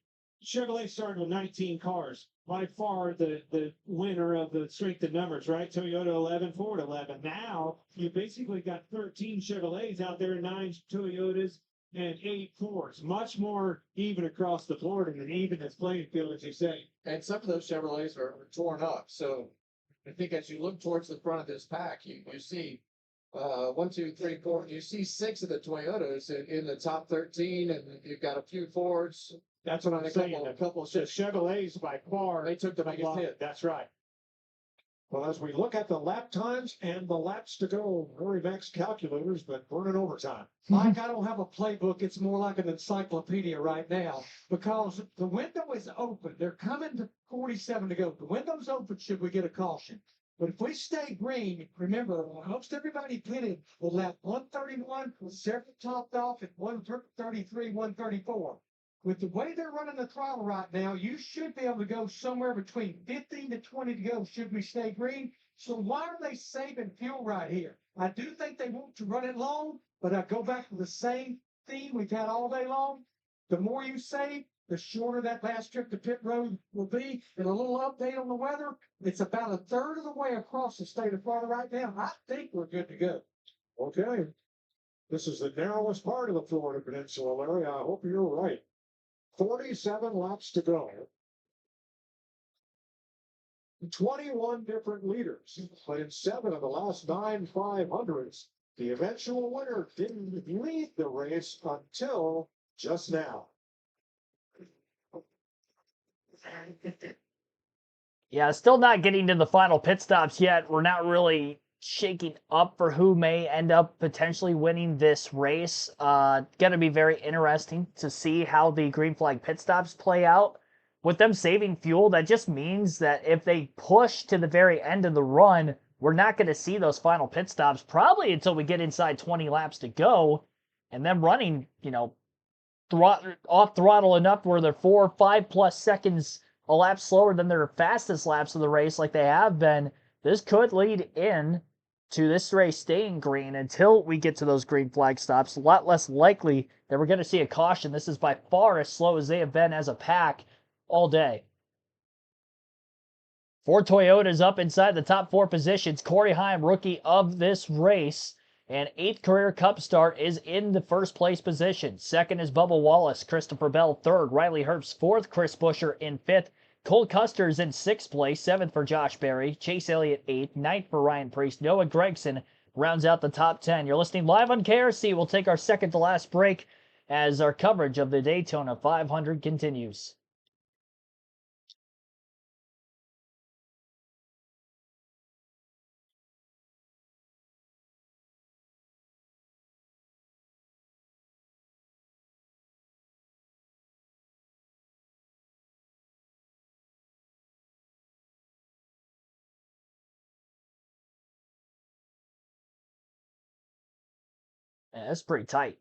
Chevrolet started with 19 cars. By far the winner of the strength of numbers, right? Toyota 11, Ford 11. Now you basically got 13 Chevrolets out there, 9 Toyotas, and 8 Fords. Much more even across the board and an even as playing field, as you say. And some of those Chevrolets are torn up. So I think as you look towards the front of this pack, you see 1, 2, 3, 4. You see 6 of the Toyotas in the top 13, and you've got a few Fords. That's what I'm saying. A couple The Chevrolets by far. They took the biggest hit. That's right. Well, as we look at the lap times and the laps to go, very max calculators, but burning overtime. Mike, I don't have a playbook. It's more like an encyclopedia right now because the window is open. They're coming to 47 to go. The window's open. Should we get a caution? But if we stay green, remember, most everybody pitted will lap 131, several topped off at 133, 134. With the way they're running the throttle right now, you should be able to go somewhere between 15 to 20 to go should we stay green. So why are they saving fuel right here? I do think they want to run it long, but I go back to the same theme we've had all day long. The more you save, the shorter that last trip to pit road will be. And a little update on the weather, it's about a third of the way across the state of Florida right now. I think we're good to go. Okay. This is the narrowest part of the Florida Peninsula, Larry. I hope you're right. 47 laps to go. 21 different leaders, but in 7 of the last 9 500s, the eventual winner didn't lead the race until just now. Yeah, still not getting to the final pit stops yet. We're not really shaking up for who may end up potentially winning this race. Going to be very interesting to see how the green flag pit stops play out. With them saving fuel, that just means that if they push to the very end of the run, we're not going to see those final pit stops probably until we get inside 20 laps to go. And them running, you know, off throttle enough where they're 4 or 5 plus seconds a lap slower than their fastest laps of the race like they have been. This could lead in to this race staying green until we get to those green flag stops. A lot less likely that we're going to see a caution. This is by far as slow as they have been as a pack all day. 4 Toyotas up inside the top 4 positions. Corey Heim, rookie of this race, and 8th career Cup start, is in the first place position. Second is Bubba Wallace. Christopher Bell, 3rd. Riley Herbst, 4th. Chris Buescher in 5th. Cole Custer's in 6th place, 7th for Josh Berry, Chase Elliott 8th, 9th for Ryan Preece, Noah Gregson rounds out the top 10. You're listening live on KRC. We'll take our second to last break as our coverage of the Daytona 500 continues. Yeah, that's pretty tight.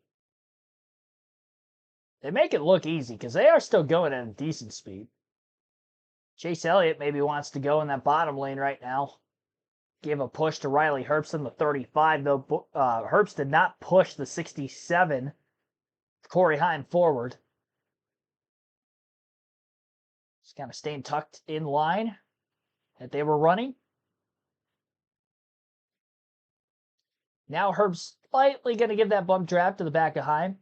They make it look easy because they are still going at a decent speed. Chase Elliott maybe wants to go in that bottom lane right now. Give a push to Riley Herbst in the 35, though Herbst did not push the 67. Corey Heim forward. Just kind of staying tucked in line that they were running. Now Herbst slightly going to give that bump draft to the back of Heim.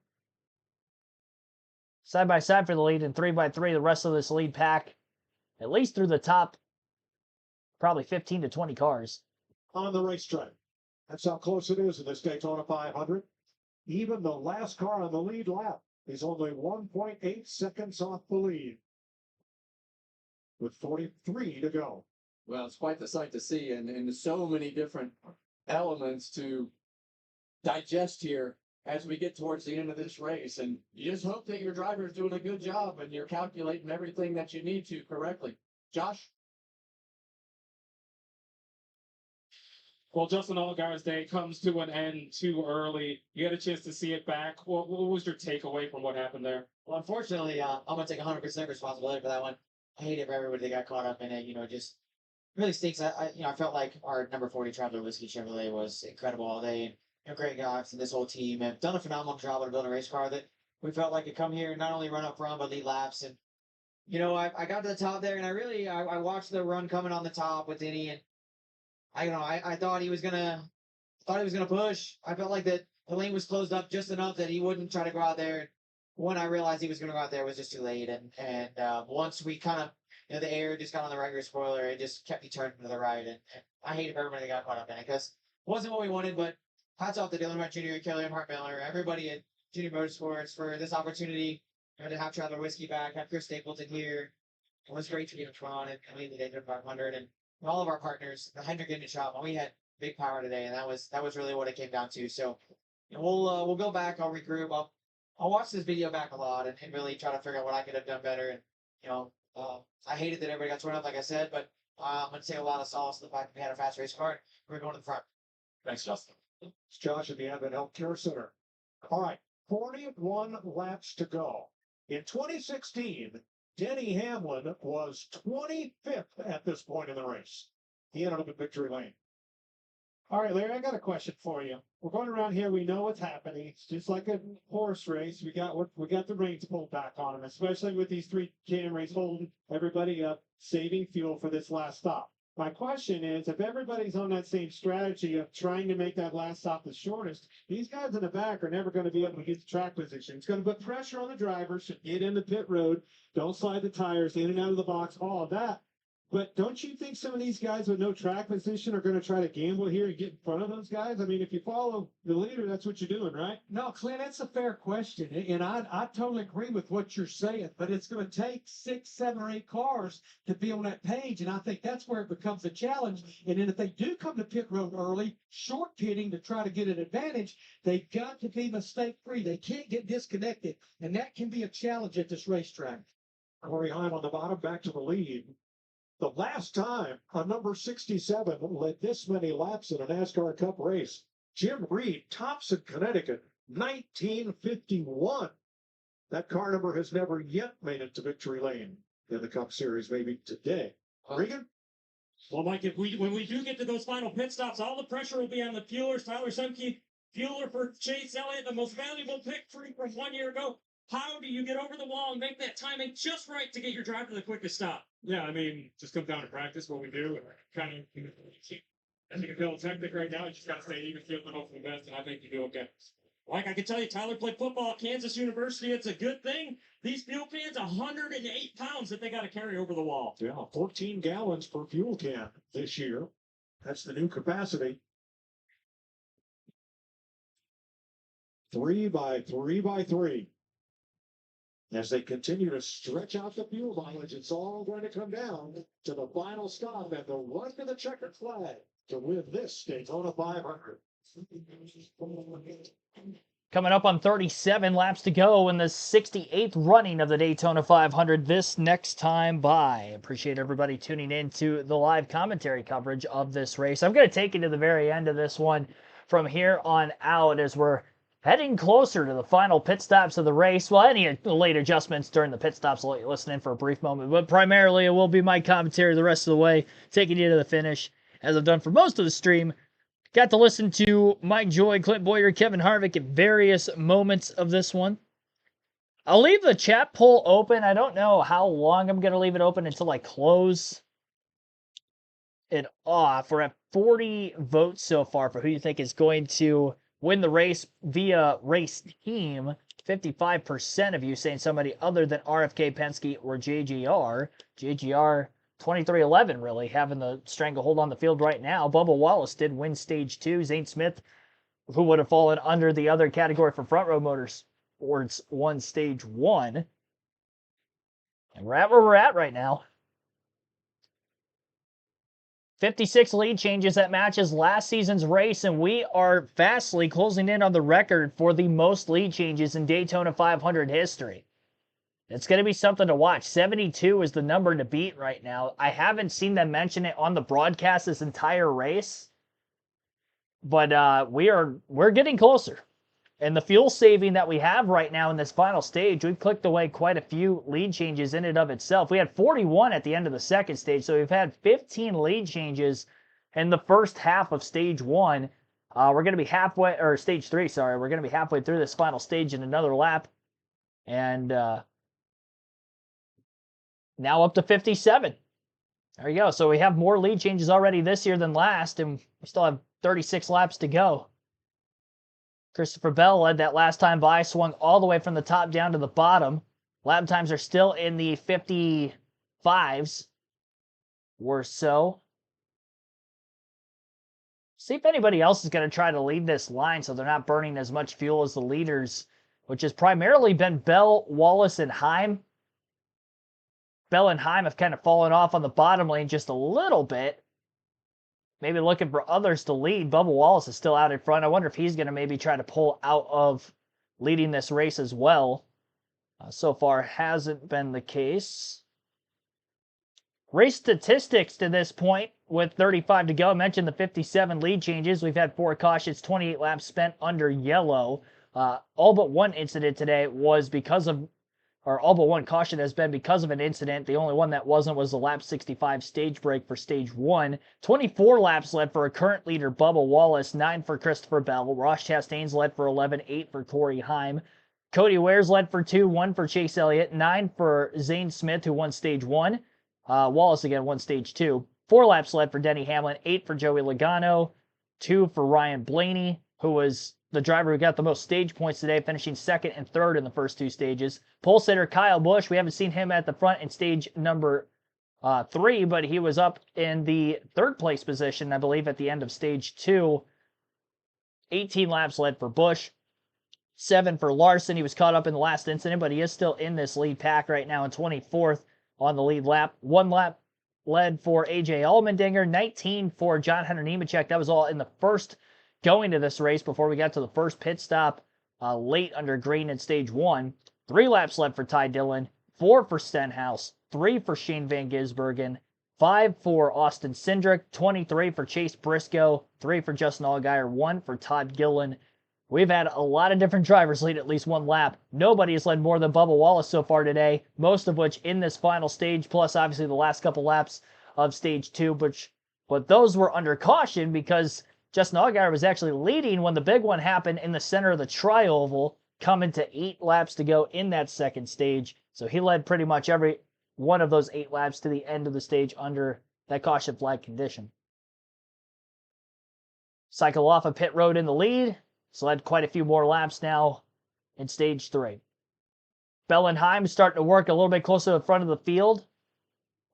Side by side for the lead, and 3 by 3 the rest of this lead pack, at least through the top, probably 15 to 20 cars. On the racetrack. That's how close it is in this Daytona 500. Even the last car on the lead lap is only 1.8 seconds off the lead, with 43 to go. Well, it's quite the sight to see, and so many different elements to digest here as we get towards the end of this race. And you just hope that your driver is doing a good job and you're calculating everything that you need to correctly. Josh? Well, Justin Allgaier's day comes to an end too early. You had a chance to see it back. What was your takeaway from what happened there? Well, unfortunately, I'm gonna take 100% responsibility for that one. I hate it for everybody that got caught up in it. Just really stinks. I felt like our number 40 Traveler Whiskey Chevrolet was incredible all day. And great guys, and this whole team have done a phenomenal job on building a race car that we felt like could come here and not only run up front but lead laps. And I got to the top there, and I watched the run coming on the top with Denny, and I thought he was gonna push. I felt like that the lane was closed up just enough that he wouldn't try to go out there. When I realized he was gonna go out there, it was just too late. And once we kind of the air just got on the right rear spoiler, it just kept me turning to the right. And I hated everybody that got caught up in it because it wasn't what we wanted. But hats off to Dylan Wright Jr., Kelly and Hart Miller, everybody at Junior Motorsports for this opportunity to have Traveler Whiskey back, have Chris Stapleton here. It was great to be in front and lead the Daytona 500, and all of our partners, the Hendrick Engine Shop. We had big power today, and that was really what it came down to. So we'll go back. I'll regroup. I'll watch this video back a lot and really try to figure out what I could have done better. And I hated that everybody got torn up, like I said, but I'm going to take a lot of solace in the fact that we had a fast race car. We're going to the front. Thanks, Justin. It's Josh at the Advent Healthcare Center. All right, 41 laps to go. In 2016, Denny Hamlin was 25th at this point in the race. He ended up in victory lane. All right, Larry, I got a question for you. We're going around here. We know what's happening. It's just like a horse race. We got the reins pulled back on them, especially with these three Camrys holding everybody up, saving fuel for this last stop. My question is, if everybody's on that same strategy of trying to make that last stop the shortest, these guys in the back are never going to be able to get the track position. It's going to put pressure on the drivers to get in the pit road, don't slide the tires in and out of the box, all of that. But don't you think some of these guys with no track position are going to try to gamble here and get in front of those guys? I mean, if you follow the leader, that's what you're doing, right? No, Clint, that's a fair question. And I totally agree with what you're saying, but it's going to take 6, 7, or 8 cars to be on that page. And I think that's where it becomes a challenge. And then if they do come to pit road early, short pitting to try to get an advantage, they've got to be mistake free. They can't get disconnected. And that can be a challenge at this racetrack. Corey Heim on the bottom, back to the lead. The last time a number 67 led this many laps in a NASCAR Cup race, Jim Reed, Thompson, Connecticut, 1951. That car number has never yet made it to victory lane in the Cup Series, maybe today. Regan? Well, Mike, when we do get to those final pit stops, all the pressure will be on the fuelers. Tyler Semke, fueler for Chase Elliott, the most valuable pick from 1 year ago. How do you get over the wall and make that timing just right to get your driver to the quickest stop? Yeah, I mean, just comes down to practice, what we do, and kind of, I think it's a little technical right now. You just got to stay even field and hope for the best, and I think you do okay. Like I can tell you, Tyler played football at Kansas University. It's a good thing. These fuel cans, 108 pounds that they got to carry over the wall. Yeah, 14 gallons per fuel can this year. That's the new capacity. 3 by 3 by 3. As they continue to stretch out the fuel mileage, it's all going to come down to the final stop and the run to the checkered flag to win this Daytona 500. Coming up on 37 laps to go in the 68th running of the Daytona 500 this next time by. Appreciate everybody tuning in to the live commentary coverage of this race. I'm going to take you to the very end of this one from here on out as we're heading closer to the final pit stops of the race. Well, any late adjustments during the pit stops, I'll let you listen in for a brief moment. But primarily, it will be my commentary the rest of the way, taking you to the finish, as I've done for most of the stream. Got to listen to Mike Joy, Clint Boyer, Kevin Harvick at various moments of this one. I'll leave the chat poll open. I don't know how long I'm going to leave it open until I close it off. We're at 40 votes so far for who you think is going to win the race via race team. 55% of you saying somebody other than RFK Penske or JGR. JGR 2311 really having the stranglehold on the field right now. Bubba Wallace did win stage 2. Zane Smith, who would have fallen under the other category for Front Row Motorsports, won stage 1. And we're at where we're at right now. 56 lead changes. That matches last season's race, and we are fastly closing in on the record for the most lead changes in Daytona 500 history. It's going to be something to watch. 72 is the number to beat right now. I haven't seen them mention it on the broadcast this entire race, but we're getting closer. And the fuel saving that we have right now in this final stage, we've clicked away quite a few lead changes in and of itself. We had 41 at the end of the second stage, so we've had 15 lead changes in the first half of stage 1. We're going to be halfway, or stage 3, sorry. We're going to be halfway through this final stage in another lap. And now up to 57. There you go. So we have more lead changes already this year than last, and we still have 36 laps to go. Christopher Bell led that last time by, swung all the way from the top down to the bottom. Lap times are still in the 55s or so. See if anybody else is going to try to lead this line so they're not burning as much fuel as the leaders, which has primarily been Bell, Wallace, and Heim. Bell and Heim have kind of fallen off on the bottom lane just a little bit. Maybe looking for others to lead. Bubba Wallace is still out in front. I wonder if he's going to maybe try to pull out of leading this race as well. So far, hasn't been the case. Race statistics to this point with 35 to go. I mentioned the 57 lead changes. We've had 4 cautions, 28 laps spent under yellow. All but one incident today was because of, or all but one caution has been because of an incident. The only one that wasn't was the lap 65 stage break for stage 1. 24 laps led for a current leader, Bubba Wallace, 9 for Christopher Bell. Ross Chastain's led for 11, 8 for Corey Heim. Cody Ware's led for 2, 1 for Chase Elliott, 9 for Zane Smith, who won stage 1. Wallace again won stage 2. 4 laps led for Denny Hamlin, 8 for Joey Logano, 2 for Ryan Blaney, who was the driver who got the most stage points today, finishing 2nd and 3rd in the first 2 stages. Pole sitter Kyle Busch, we haven't seen him at the front in stage number 3, but he was up in the 3rd place position, I believe, at the end of stage 2. 18 laps led for Busch, 7 for Larson. He was caught up in the last incident, but he is still in this lead pack right now in 24th on the lead lap. 1 lap led for AJ Allmendinger, 19 for John Hunter Nemechek. That was all in the first going to this race before we got to the first pit stop late under green in stage 1. 3 laps led for Ty Dillon, 4 for Stenhouse, 3 for Shane Van Gisbergen, 5 for Austin Cindric, 23 for Chase Briscoe, 3 for Justin Allgaier, 1 for Todd Gillen. We've had a lot of different drivers lead at least 1 lap. Nobody has led more than Bubba Wallace so far today, most of which in this final stage, plus obviously the last couple laps of stage 2, but those were under caution because Justin Allgaier was actually leading when the big one happened in the center of the tri-oval, coming to 8 laps to go in that second stage. So he led pretty much every one of those 8 laps to the end of the stage under that caution flag condition. Cycle off of pit road in the lead. So led quite a few more laps now in stage 3. Bell and Heim starting to work a little bit closer to the front of the field.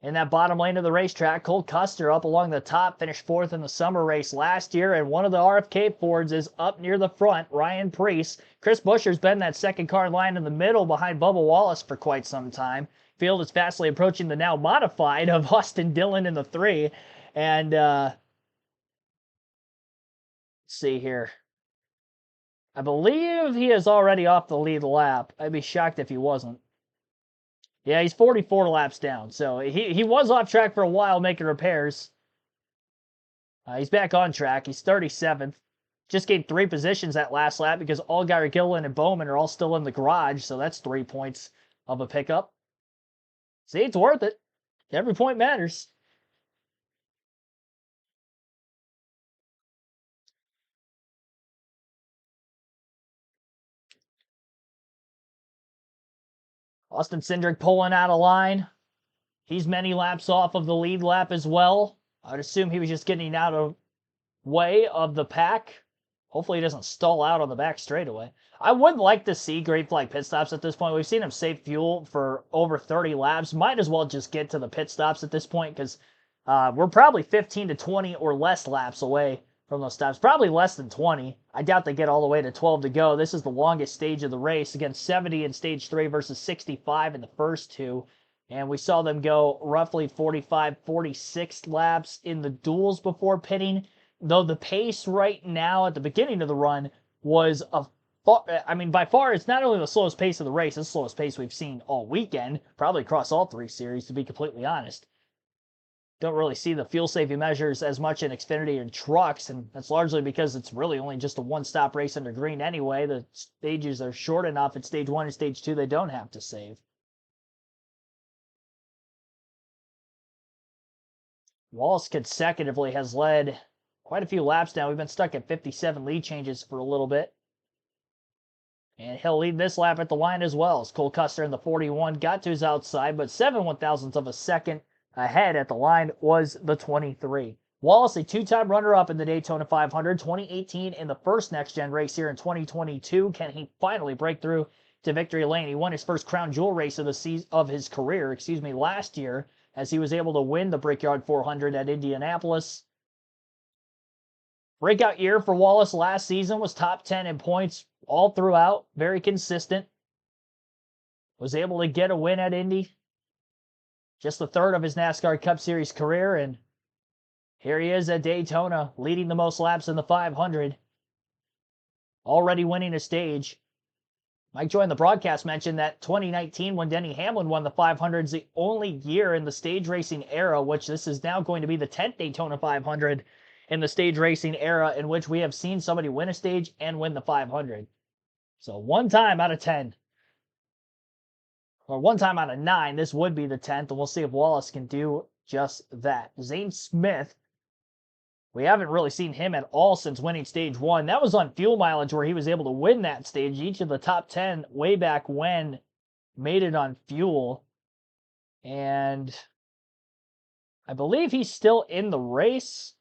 In that bottom lane of the racetrack, Cole Custer up along the top, finished 4th in the summer race last year, and one of the RFK Fords is up near the front, Ryan Preece. Chris Buescher's been that second car in line in the middle behind Bubba Wallace for quite some time. Field is fastly approaching the now modified of Austin Dillon in the 3. And, let's see here. I believe he is already off the lead lap. I'd be shocked if he wasn't. Yeah, he's 44 laps down, so he was off track for a while making repairs. He's back on track. He's 37th. Just gained 3 positions that last lap because Allgaier, Gillen, and Bowman are all still in the garage, so that's 3 points of a pickup. See, it's worth it. Every point matters. Austin Cindric pulling out of line. He's many laps off of the lead lap as well. I'd assume he was just getting out of way of the pack. Hopefully he doesn't stall out on the back straightaway. I would like to see green flag pit stops at this point. We've seen him save fuel for over 30 laps. Might as well just get to the pit stops at this point because we're probably 15 to 20 or less laps away from those stops. Probably less than 20. I doubt they get all the way to 12 to go. This is the longest stage of the race. Again, 70 in stage 3 versus 65 in the first 2. And we saw them go roughly 45, 46 laps in the duels before pitting, though the pace right now at the beginning of the run was by far, it's not only the slowest pace of the race, it's the slowest pace we've seen all weekend, probably across all 3 series, to be completely honest. Don't really see the fuel saving measures as much in Xfinity and trucks, and that's largely because it's really only just a one-stop race under green anyway. The stages are short enough at stage 1 and stage 2 they don't have to save. Wallace consecutively has led quite a few laps now. We've been stuck at 57 lead changes for a little bit. And he'll lead this lap at the line as well, as Cole Custer in the 41 got to his outside, but 7/1000ths of a second ahead at the line was the 23. Wallace, a 2-time runner-up in the Daytona 500, 2018 in the first next-gen race here in 2022. Can he finally break through to victory lane? He won his first crown jewel race of his career, last year, as he was able to win the Brickyard 400 at Indianapolis. Breakout year for Wallace last season, was top 10 in points all throughout, very consistent. Was able to get a win at Indy. Just the third of his NASCAR Cup Series career, and here he is at Daytona, leading the most laps in the 500. Already winning a stage. Mike Joy in the broadcast mentioned that 2019, when Denny Hamlin won the 500, is the only year in the stage racing era, which this is now going to be the 10th Daytona 500 in the stage racing era, in which we have seen somebody win a stage and win the 500. So 1 time out of 10. Or 1 time out of 9, this would be the 10th, and we'll see if Wallace can do just that. Zane Smith, we haven't really seen him at all since winning stage 1. That was on fuel mileage where he was able to win that stage. Each of the top 10 way back when made it on fuel. And I believe he's still in the race.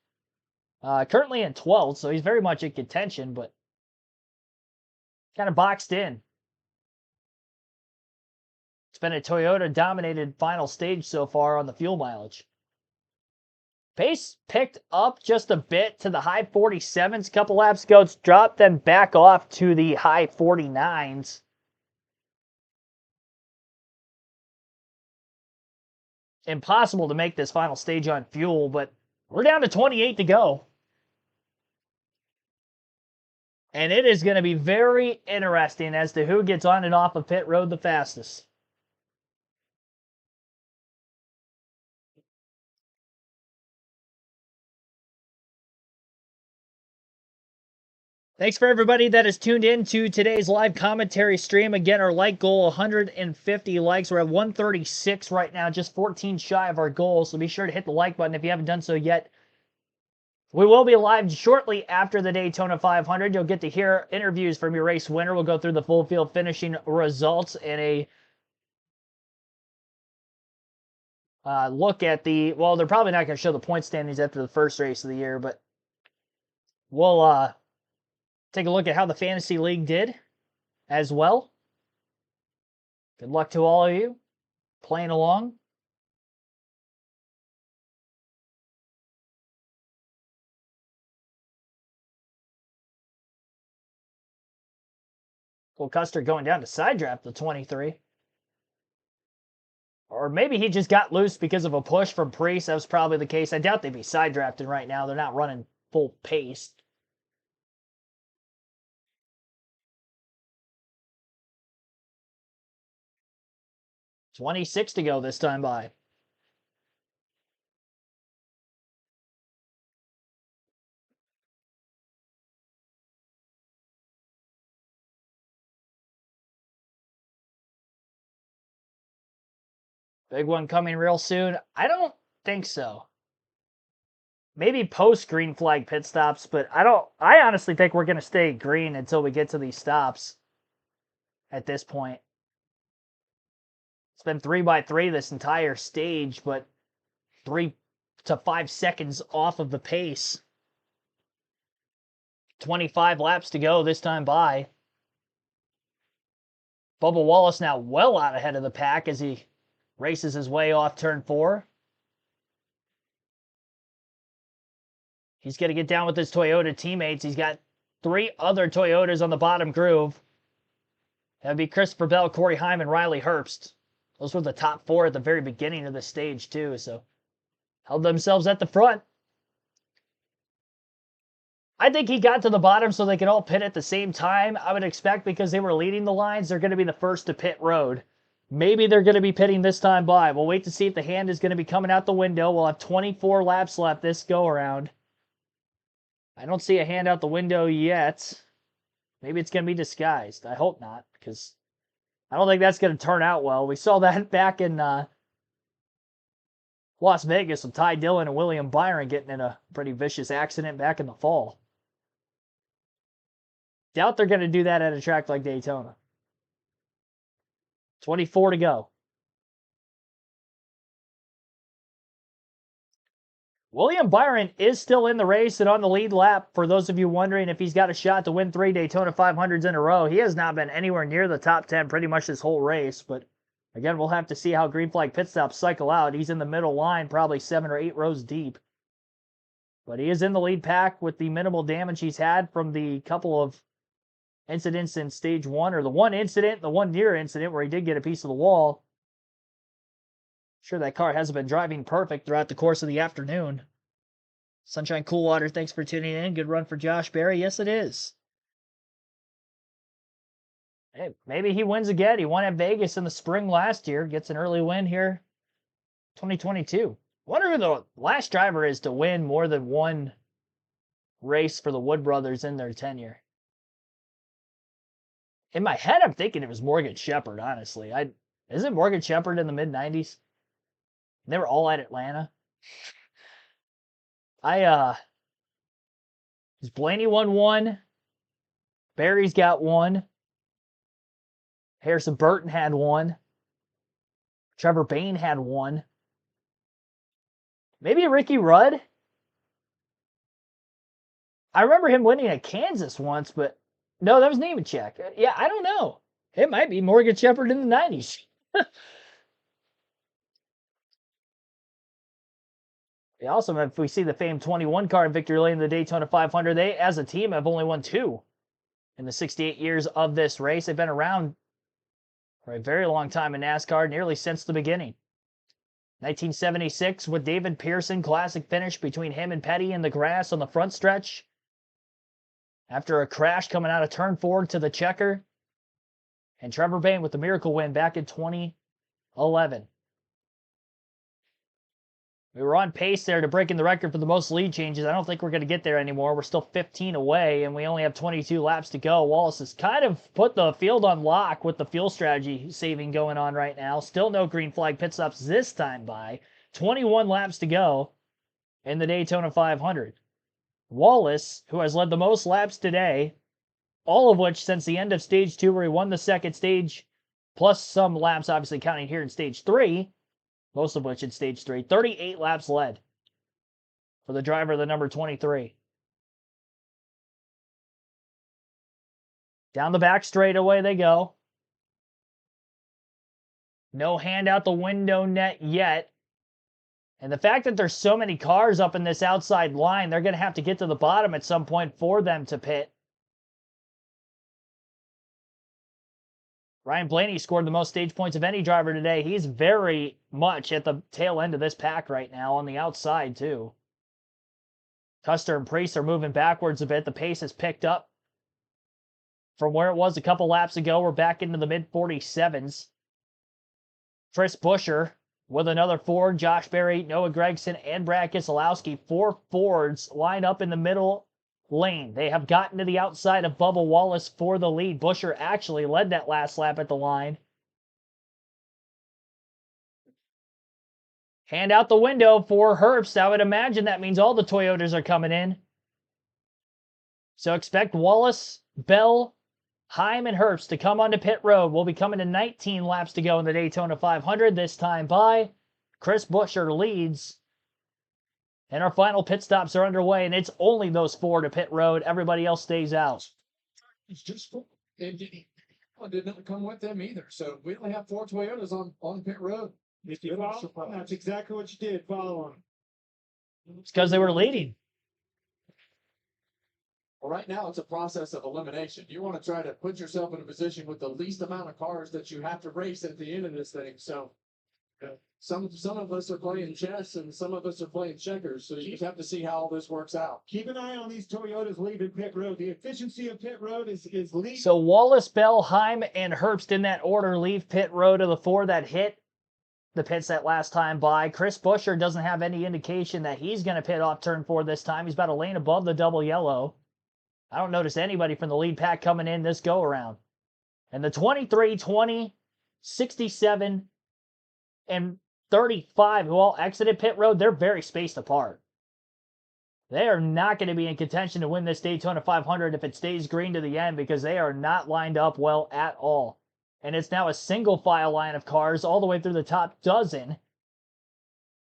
Currently in 12th, so he's very much in contention, but kind of boxed in. It's been a Toyota-dominated final stage so far on the fuel mileage. Pace picked up just a bit to the high 47s a couple laps ago. It's dropped then back off to the high 49s. Impossible to make this final stage on fuel, but we're down to 28 to go. And it is going to be very interesting as to who gets on and off of pit road the fastest. Thanks for everybody that has tuned in to today's live commentary stream. Again, our like goal, 150 likes. We're at 136 right now, just 14 shy of our goal. So be sure to hit the like button if you haven't done so yet. We will be live shortly after the Daytona 500. You'll get to hear interviews from your race winner. We'll go through the full field finishing results and a look at the, well, they're probably not going to show the point standings after the first race of the year, but we'll take a look at how the Fantasy League did as well. Good luck to all of you playing along. Cole Custer going down to side draft the 23. Or maybe he just got loose because of a push from Priest. That was probably the case. I doubt they'd be side drafting right now. They're not running full pace. $26 to go this time by. Big one coming real soon? I don't think so. Maybe post green flag pit stops, but I honestly think we're going to stay green until we get to these stops at this point. It's been 3x3 this entire stage, but 3 to 5 seconds off of the pace. 25 laps to go this time by. Bubba Wallace now well out ahead of the pack as he races his way off turn 4. He's going to get down with his Toyota teammates. He's got 3 other Toyotas on the bottom groove. That would be Christopher Bell, Corey Hyman, Riley Herbst. Those were the top 4 at the very beginning of the stage, too, so held themselves at the front. I think he got to the bottom so they could all pit at the same time. I would expect because they were leading the lines, they're going to be the first to pit road. Maybe they're going to be pitting this time by. We'll wait to see if the hand is going to be coming out the window. We'll have 24 laps left this go-around. I don't see a hand out the window yet. Maybe it's going to be disguised. I hope not, because I don't think that's going to turn out well. We saw that back in Las Vegas with Ty Dillon and William Byron getting in a pretty vicious accident back in the fall. Doubt they're going to do that at a track like Daytona. 24 to go. William Byron is still in the race and on the lead lap. For those of you wondering if he's got a shot to win 3 Daytona 500s in a row, he has not been anywhere near the top 10 pretty much this whole race. But again, we'll have to see how green flag pit stops cycle out. He's in the middle line, probably 7 or 8 rows deep. But he is in the lead pack with the minimal damage he's had from the couple of incidents in stage 1, or the one incident, the one near incident where he did get a piece of the wall. Sure, that car hasn't been driving perfect throughout the course of the afternoon. Sunshine Coolwater, thanks for tuning in. Good run for Josh Berry. Yes, it is. Hey, maybe he wins again. He won at Vegas in the spring last year. Gets an early win here, 2022. Wonder who the last driver is to win more than one race for the Wood brothers in their tenure. In my head, I'm thinking it was Morgan Shepherd, honestly. Isn't Morgan Shepherd in the mid-90s? They were all at Atlanta. Blaney won 1. Barry's got 1. Harrison Burton had 1. Trevor Bayne had 1. Maybe Ricky Rudd? I remember him winning at Kansas once, but no, that was Nemechek. Yeah, I don't know. It might be Morgan Shepherd in the 90s. Yeah, also, if we see the famed 21 car in victory lane in the Daytona 500, they, as a team, have only won 2 in the 68 years of this race. They've been around for a very long time in NASCAR, nearly since the beginning. 1976 with David Pearson, classic finish between him and Petty in the grass on the front stretch. After a crash coming out of turn 4 to the checker. And Trevor Bayne with the miracle win back in 2011. We were on pace there to breaking the record for the most lead changes. I don't think we're going to get there anymore. We're still 15 away, and we only have 22 laps to go. Wallace has kind of put the field on lock with the fuel strategy saving going on right now. Still no green flag pit stops this time by. 21 laps to go in the Daytona 500. Wallace, who has led the most laps today, all of which since the end of stage 2 where he won the second stage, plus some laps obviously counting here in stage 3, most of which in stage 3, 38 laps led for the driver of the number 23. Down the back straightaway they go. No hand out the window net yet. And the fact that there's so many cars up in this outside line, they're going to have to get to the bottom at some point for them to pit. Ryan Blaney scored the most stage points of any driver today. He's very much at the tail end of this pack right now on the outside too. Custer and Priest are moving backwards a bit. The pace has picked up from where it was a couple laps ago. We're back into the mid-47s. Chris Buescher with another Ford. Josh Berry, Noah Gragson, and Brad Keselowski. 4 Fords line up in the middle lane. They have gotten to the outside of Bubba Wallace for the lead. Buescher actually led that last lap at the line. Hand out the window for Herbst. I would imagine that means all the Toyotas are coming in. So expect Wallace, Bell, Heim, and Herbst to come onto pit road. We'll be coming to 19 laps to go in the Daytona 500 this time by. Chris Buescher leads. And our final pit stops are underway, and it's only those 4 to pit road. Everybody else stays out. It's just 4. And did not come with them either. So we only have 4 Toyotas on pit road. That's exactly what you did. Follow them. It's because they were leading. Well, right now it's a process of elimination. You want to try to put yourself in a position with the least amount of cars that you have to race at the end of this thing. So some of us are playing chess and some of us are playing checkers. So you just have to see how all this works out. Keep an eye on these Toyotas leaving pit road. The efficiency of pit road is leading. So Wallace, Bell, Heim, and Herbst in that order leave pit road of the four that hit the pits that last time by. Chris Buescher doesn't have any indication that he's going to pit off turn 4 this time. He's about a lane above the double yellow. I don't notice anybody from the lead pack coming in this go around. And the 23, 20, 67, and 35 who all exited pit road, they're very spaced apart. They are not going to be in contention to win this Daytona 500 if it stays green to the end because they are not lined up well at all. And it's now a single file line of cars all the way through the top dozen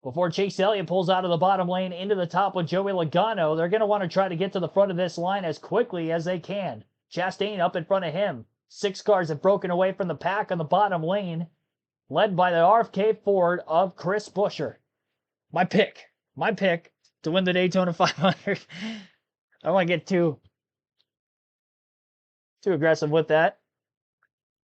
before Chase Elliott pulls out of the bottom lane into the top with Joey Logano. They're going to want to try to get to the front of this line as quickly as they can. Chastain up in front of him. 6 cars have broken away from the pack on the bottom lane, led by the RFK Ford of Chris Buescher. My pick to win the Daytona 500. I don't want to get too aggressive with that.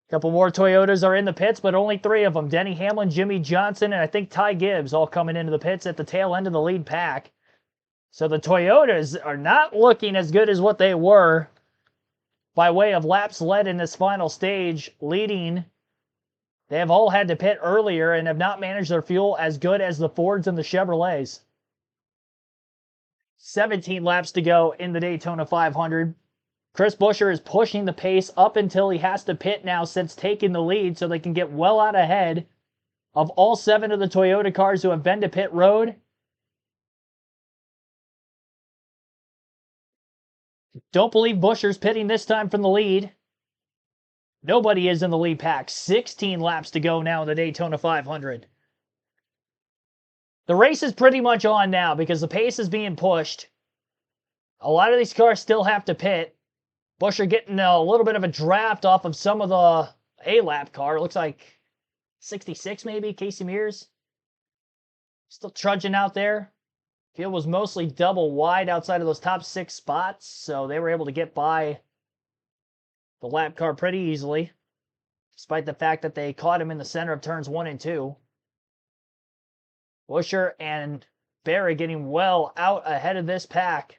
A couple more Toyotas are in the pits, but only 3 of them. Denny Hamlin, Jimmy Johnson, and I think Ty Gibbs all coming into the pits at the tail end of the lead pack. So the Toyotas are not looking as good as what they were by way of laps led in this final stage, leading. They have all had to pit earlier and have not managed their fuel as good as the Fords and the Chevrolets. 17 laps to go in the Daytona 500. Chris Buescher is pushing the pace up until he has to pit now since taking the lead so they can get well out ahead of all 7 of the Toyota cars who have been to pit road. Don't believe Buescher's pitting this time from the lead. Nobody is in the lead pack. 16 laps to go now in the Daytona 500. The race is pretty much on now because the pace is being pushed. A lot of these cars still have to pit. Buescher getting a little bit of a draft off of some of the A-lap car. It looks like 66 maybe, Casey Mears. Still trudging out there. Field was mostly double wide outside of those top 6 spots, so they were able to get by the lap car pretty easily, despite the fact that they caught him in the center of turns 1 and 2. Buescher and Berry getting well out ahead of this pack.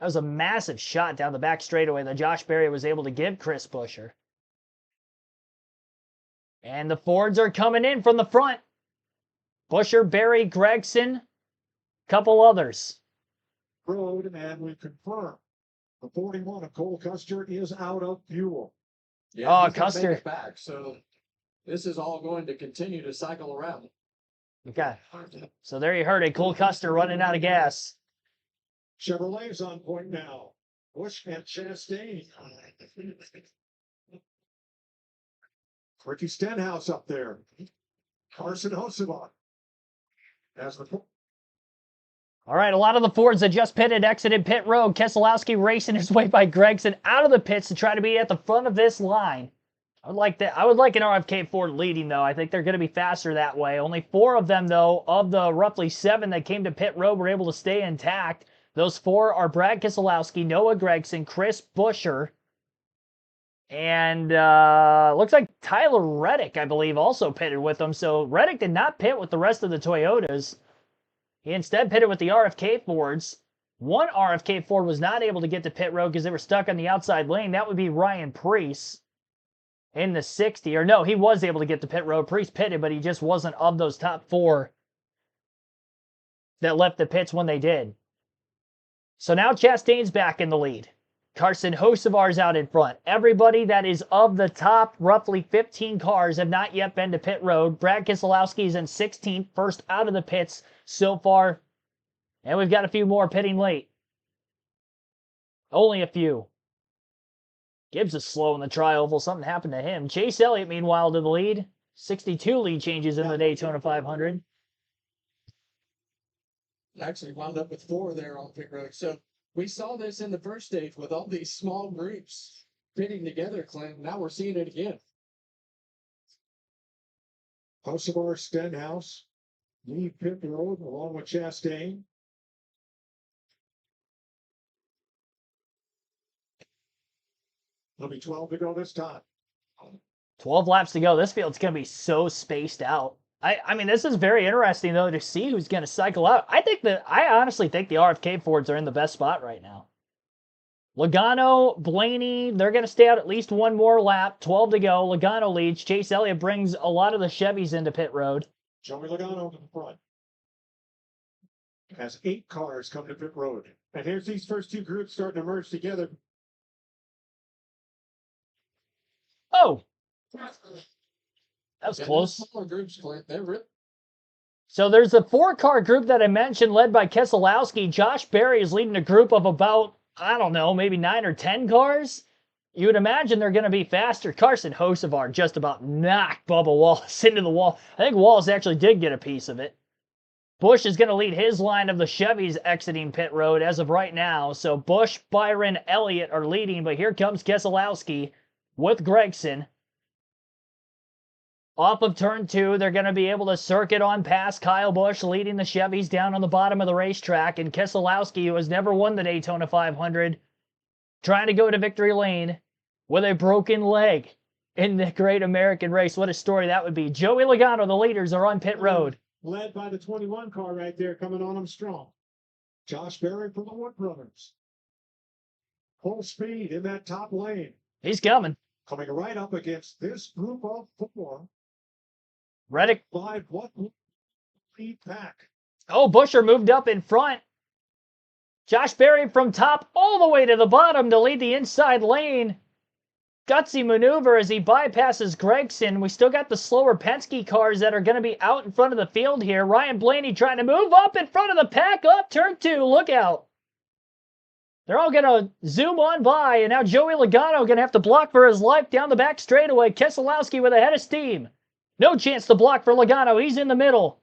That was a massive shot down the back straightaway that Josh Berry was able to give Chris Buescher. And the Fords are coming in from the front. Buescher, Berry, Gregson, couple others. Road, and we confirm the 41 of Cole Custer is out of fuel. Yeah, Oh, Custer. Make it back, so this is all going to continue to cycle around. Okay. So there you heard it. Cole Custer running out of gas. Chevrolet's on point now. Busch and Chastain. Ricky Stenhouse up there. Carson Hocevar. As the All right, a lot of the Fords that just pitted exited pit road. Keselowski racing his way by Gregson out of the pits to try to be at the front of this line. I would like that. I would like an RFK Ford leading, though. I think they're going to be faster that way. Only 4 of them, though, of the roughly 7 that came to pit road were able to stay intact. Those 4 are Brad Keselowski, Noah Gragson, Chris Buescher, and looks like Tyler Reddick, I believe, also pitted with them. So Reddick did not pit with the rest of the Toyotas. He instead pitted with the RFK Fords. One RFK Ford was not able to get to pit road because they were stuck on the outside lane. That would be Ryan Preece in the 60. Or no, he was able to get to pit road. Preece pitted, but he just wasn't of those top 4 that left the pits when they did. So now Chastain's back in the lead. Carson Hocevar's out in front. Everybody that is of the top roughly 15 cars have not yet been to pit road. Brad Keselowski is in 16th, first out of the pits so far. And we've got a few more pitting late. Only a few. Gibbs is slow in the tri-oval. Something happened to him. Chase Elliott, meanwhile, to the lead. 62 lead changes in the Daytona 500. Actually wound up with 4 there on pit road. So we saw this in the first stage with all these small groups pitting together, Clint. Now we're seeing it again. Hocevar, Stenhouse, leave pit road along with Chastain. There'll be 12 to go this time. 12 laps to go. This field's going to be so spaced out. I mean, this is very interesting, though, to see who's going to cycle out. I honestly think the RFK Fords are in the best spot right now. Logano, Blaney, they're going to stay out at least one more lap. 12 to go. Logano leads. Chase Elliott brings a lot of the Chevys into pit road. Joey Logano to the front. Has 8 cars come to pit road. And here's these first two groups starting to merge together. Oh! That was close. Smaller groups, Clint. They're really So there's a 4-car group that I mentioned led by Keselowski. Josh Berry is leading a group of about, I don't know, maybe 9 or 10 cars. You would imagine they're going to be faster. Carson Hocevar just about knocked Bubba Wallace into the wall. I think Wallace actually did get a piece of it. Busch is going to lead his line of the Chevys exiting pit road as of right now. So Busch, Byron, Elliott are leading, but here comes Keselowski with Gragson. Off of turn 2, they're going to be able to circuit on past Kyle Busch, leading the Chevys down on the bottom of the racetrack. And Keselowski, who has never won the Daytona 500, trying to go to victory lane with a broken leg in the Great American Race. What a story that would be. Joey Logano, the leaders, are on pit road. Led by the 21 car right there, coming on them strong. Josh Berry from the Wood Brothers. Full speed in that top lane. He's coming. Coming right up against this group of 4. Reddick. 5 what lead pack. Oh, Buescher moved up in front. Josh Berry from top all the way to the bottom to lead the inside lane. Gutsy maneuver as he bypasses Gragson. We still got the slower Penske cars that are going to be out in front of the field here. Ryan Blaney trying to move up in front of the pack up turn 2. Look out. They're all going to zoom on by, and now Joey Logano going to have to block for his life down the back straightaway. Keselowski with a head of steam. No chance to block for Logano. He's in the middle.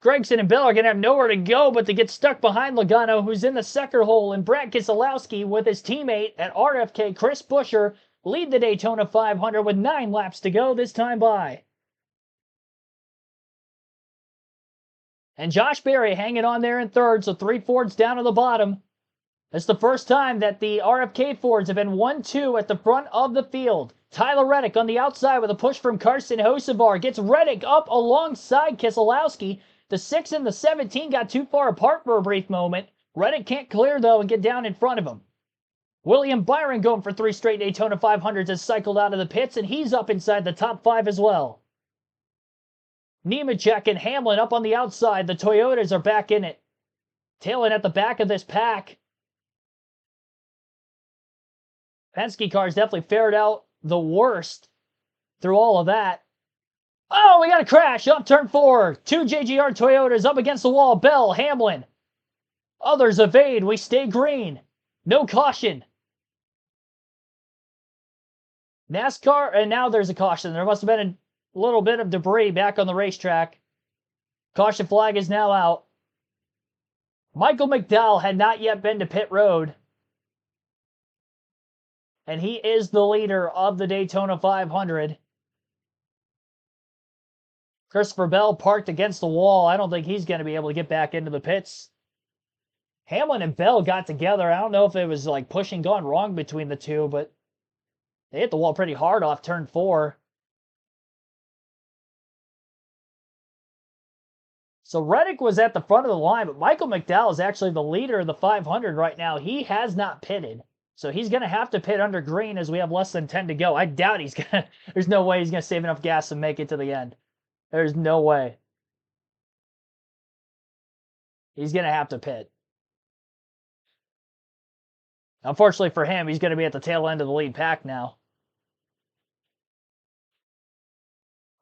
Gragson and Bell are going to have nowhere to go but to get stuck behind Logano, who's in the second hole. And Brad Keselowski with his teammate at RFK, Chris Buescher, lead the Daytona 500 with 9 laps to go this time by. And Josh Berry hanging on there in third, so 3 Fords down to the bottom. It's the first time that the RFK Fords have been 1-2 at the front of the field. Tyler Reddick on the outside with a push from Carson Hocevar. Gets Reddick up alongside Keselowski. The 6 and the 17 got too far apart for a brief moment. Reddick can't clear, though, and get down in front of him. William Byron, going for 3 straight Daytona 500s, has cycled out of the pits, and he's up inside the top 5 as well. Nemechek and Hamlin up on the outside. The Toyotas are back in it. Tailing at the back of this pack. Penske cars definitely fared out the worst through all of that. Oh, we got a crash up turn 4. 2 JGR Toyotas up against the wall. Bell, Hamlin. Others evade. We stay green. No caution. NASCAR, and now there's a caution. There must have been a little bit of debris back on the racetrack. Caution flag is now out. Michael McDowell had not yet been to pit road. And he is the leader of the Daytona 500. Christopher Bell parked against the wall. I don't think he's going to be able to get back into the pits. Hamlin and Bell got together. I don't know if it was like pushing gone wrong between the two, but they hit the wall pretty hard off turn 4. So Reddick was at the front of the line, but Michael McDowell is actually the leader of the 500 right now. He has not pitted. So he's going to have to pit under green as we have less than 10 to go. I doubt he's going to, there's no way he's going to save enough gas to make it to the end. There's no way. He's going to have to pit. Unfortunately for him, he's going to be at the tail end of the lead pack now.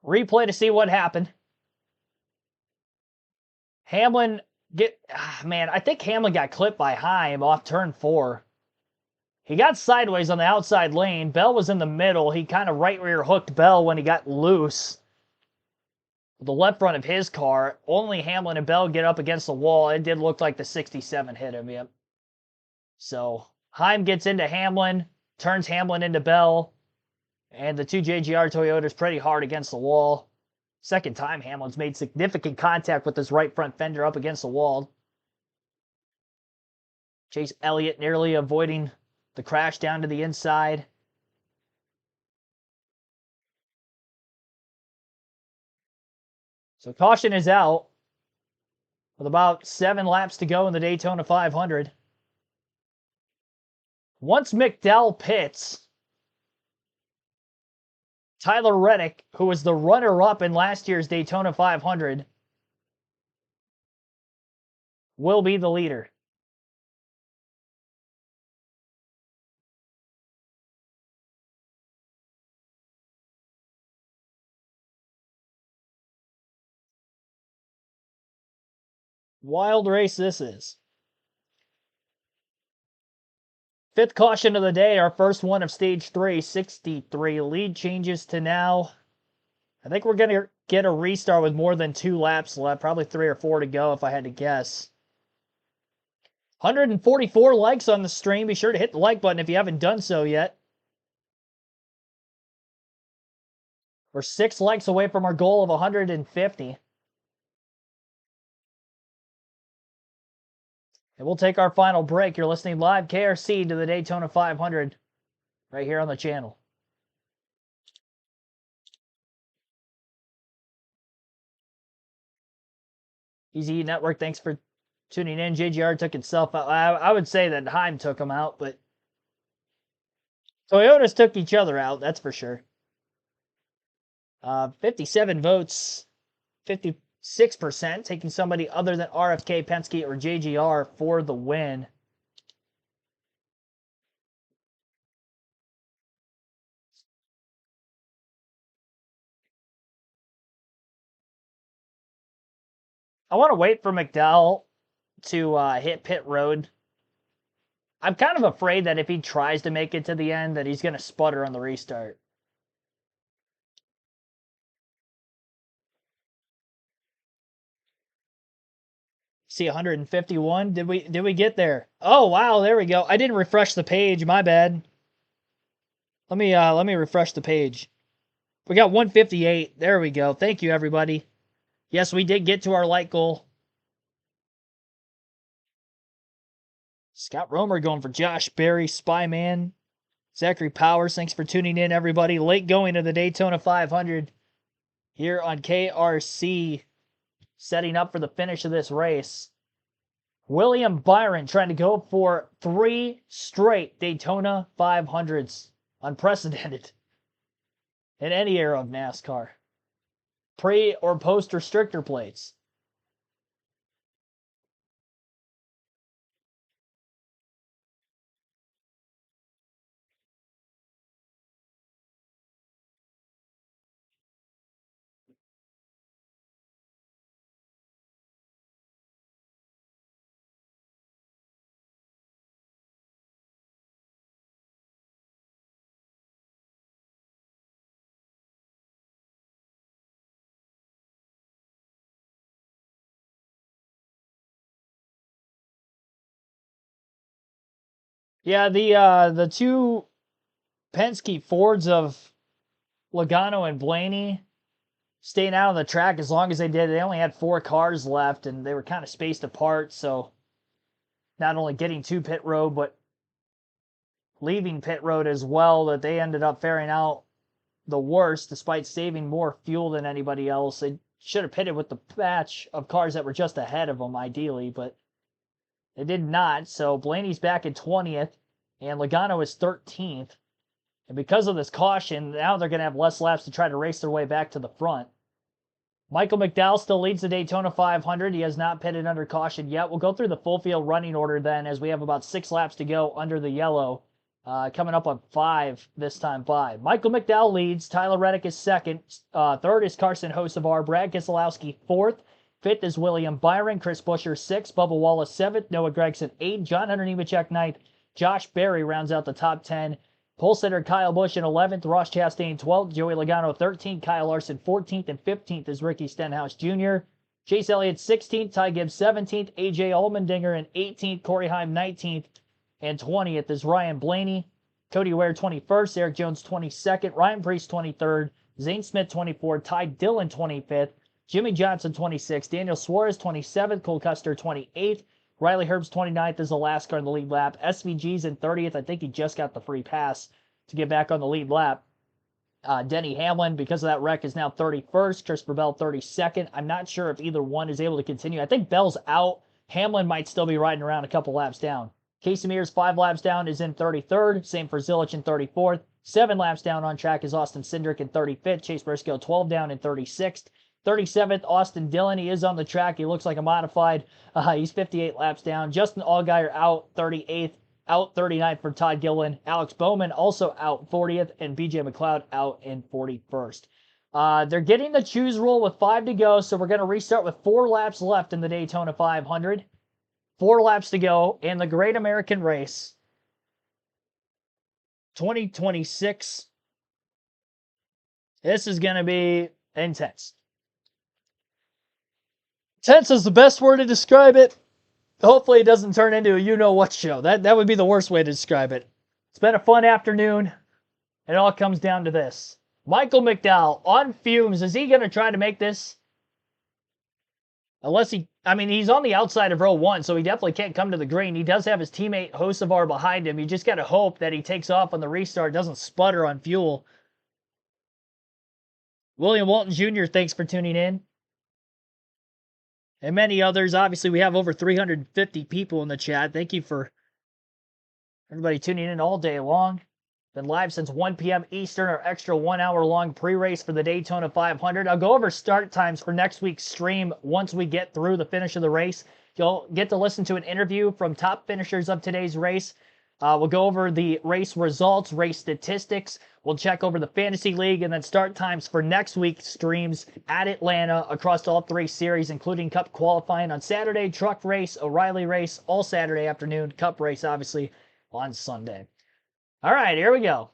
Replay to see what happened. Hamlin I think Hamlin got clipped by Heim off turn 4. He got sideways on the outside lane. Bell was in the middle. He kind of right rear hooked Bell when he got loose. The left front of his car. Only Hamlin and Bell get up against the wall. It did look like the 67 hit him, yep. So Heim gets into Hamlin, turns Hamlin into Bell, and the 2 JGR Toyotas pretty hard against the wall. Second time Hamlin's made significant contact with his right front fender up against the wall. Chase Elliott nearly avoiding the crash down to the inside. So caution is out with about 7 laps to go in the Daytona 500. Once McDowell pits, Tyler Reddick, who was the runner-up in last year's Daytona 500, will be the leader. Wild race this is. 5th caution of the day, our first one of stage 3, 63. Lead changes to now. I think we're going to get a restart with more than 2 laps left, probably 3 or 4 to go if I had to guess. 144 likes on the stream. Be sure to hit the like button if you haven't done so yet. We're 6 likes away from our goal of 150. And we'll take our final break. You're listening live KRC to the Daytona 500 right here on the channel. Easy Network, thanks for tuning in. JGR took itself out. I would say that Heim took him out, but Toyotas took each other out, that's for sure. 57 votes, 56%, taking somebody other than RFK, Penske, or JGR for the win. I want to wait for McDowell to hit pit road. I'm kind of afraid that if he tries to make it to the end, that he's going to sputter on the restart. See 151. Did we get there? Oh wow, there we go. I didn't refresh the page. My bad. Let me refresh the page. We got 158. There we go. Thank you, everybody. Yes, we did get to our like goal. Scott Romer going for Josh Berry, Spyman. Zachary Powers, thanks for tuning in, everybody. Late going to the Daytona 500 here on KRC, setting up for the finish of this race. William Byron trying to go for 3 straight Daytona 500s. Unprecedented in any era of NASCAR. Pre or post restrictor plates. Yeah, the two Penske Fords of Logano and Blaney staying out on the track as long as they did. They only had 4 cars left, and they were kind of spaced apart, so not only getting to pit road, but leaving pit road as well, that they ended up faring out the worst despite saving more fuel than anybody else. They should have pitted with the batch of cars that were just ahead of them, ideally, but they did not. So Blaney's back in 20th, and Logano is 13th. And because of this caution, now they're going to have less laps to try to race their way back to the front. Michael McDowell still leads the Daytona 500. He has not pitted under caution yet. We'll go through the full field running order then, as we have about 6 laps to go under the yellow. Coming up on 5 this time by. Michael McDowell leads. Tyler Reddick is second. Third is Carson Hocevar. Brad Keselowski fourth. Fifth is William Byron. Chris Buescher 6th. Bubba Wallace 7th. Noah Gragson 8th. John Hunter Nemechek 9th. Josh Berry rounds out the top 10. Pole sitter Kyle Busch in 11th. Ross Chastain 12th. Joey Logano 13th. Kyle Larson 14th. And 15th is Ricky Stenhouse Jr. Chase Elliott 16th. Ty Gibbs 17th. AJ Allmendinger in 18th. Corey Heim 19th. And 20th is Ryan Blaney. Cody Ware 21st. Eric Jones 22nd. Ryan Preece 23rd. Zane Smith 24th. Ty Dillon 25th. Jimmy Johnson 26th. Daniel Suarez 27th. Cole Custer 28th. Riley Herbst 29th is the last car in the lead lap. SVG's in 30th. I think he just got the free pass to get back on the lead lap. Denny Hamlin, because of that wreck, is now 31st. Christopher Bell 32nd. I'm not sure if either one is able to continue. I think Bell's out. Hamlin might still be riding around a couple laps down. Casey Mears 5 laps down is in 33rd. Same for Zilich in 34th. 7 laps down on track is Austin Cindric in 35th. Chase Briscoe 12 down in 36th. 37th, Austin Dillon. He is on the track. He looks like a modified. He's 58 laps down. Justin Allgaier out 38th. Out 39th for Todd Gilliland. Alex Bowman also out 40th. And BJ McLeod out in 41st. They're getting the choose rule with 5 to go. So we're going to restart with 4 laps left in the Daytona 500. 4 laps to go in the Great American Race 2026. This is going to be intense. Tense is the best word to describe it. Hopefully it doesn't turn into a you-know-what show. That would be the worst way to describe it. It's been a fun afternoon. It all comes down to this. Michael McDowell on fumes. Is he going to try to make this? Unless he's on the outside of row 1, so he definitely can't come to the green. He does have his teammate Hocevar behind him. You just got to hope that he takes off on the restart, doesn't sputter on fuel. William Walton Jr., thanks for tuning in. And many others. Obviously, we have over 350 people in the chat. Thank you for everybody tuning in all day long. Been live since 1 p.m. Eastern, our extra 1 hour long pre-race for the Daytona 500. I'll go over start times for next week's stream once we get through the finish of the race. You'll get to listen to an interview from top finishers of today's race. We'll go over the race results, race statistics. We'll check over the Fantasy League and then start times for next week's streams at Atlanta across all 3 series, including Cup qualifying on Saturday, truck race, O'Reilly race, all Saturday afternoon, Cup race, obviously, on Sunday. All right, here we go.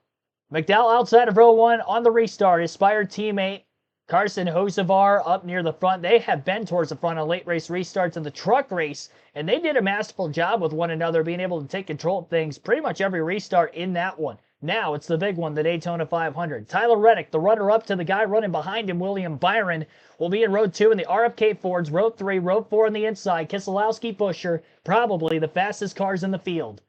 McDowell outside of row 1 on the restart. Aspired teammate Carson Hocevar up near the front. They have been towards the front on late race restarts in the truck race, and they did a masterful job with one another, being able to take control of things pretty much every restart in that one. Now it's the big one, the Daytona 500. Tyler Reddick, the runner-up to the guy running behind him, William Byron, will be in row 2 in the RFK Fords, row 3, row 4 on the inside. Keselowski, Buescher, probably the fastest cars in the field.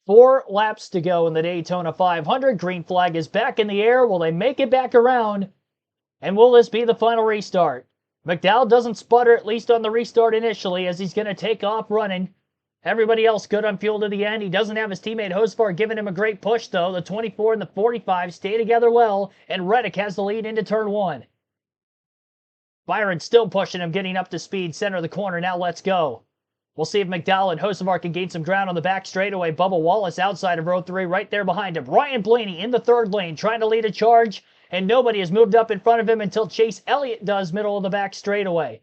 4 laps to go in the Daytona 500. Green flag is back in the air. Will they make it back around? And will this be the final restart? McDowell doesn't sputter, at least on the restart initially, as he's going to take off running. Everybody else good on fuel to the end. He doesn't have his teammate Hocevar giving him a great push, though. The 24 and the 45 stay together well, and Reddick has the lead into turn 1. Byron still pushing him, getting up to speed. Center of the corner. Now let's go. We'll see if McDowell and Hocevar can gain some ground on the back straightaway. Bubba Wallace outside of row 3, right there behind him. Ryan Blaney in the 3rd lane, trying to lead a charge, and nobody has moved up in front of him until Chase Elliott does, middle of the back straightaway.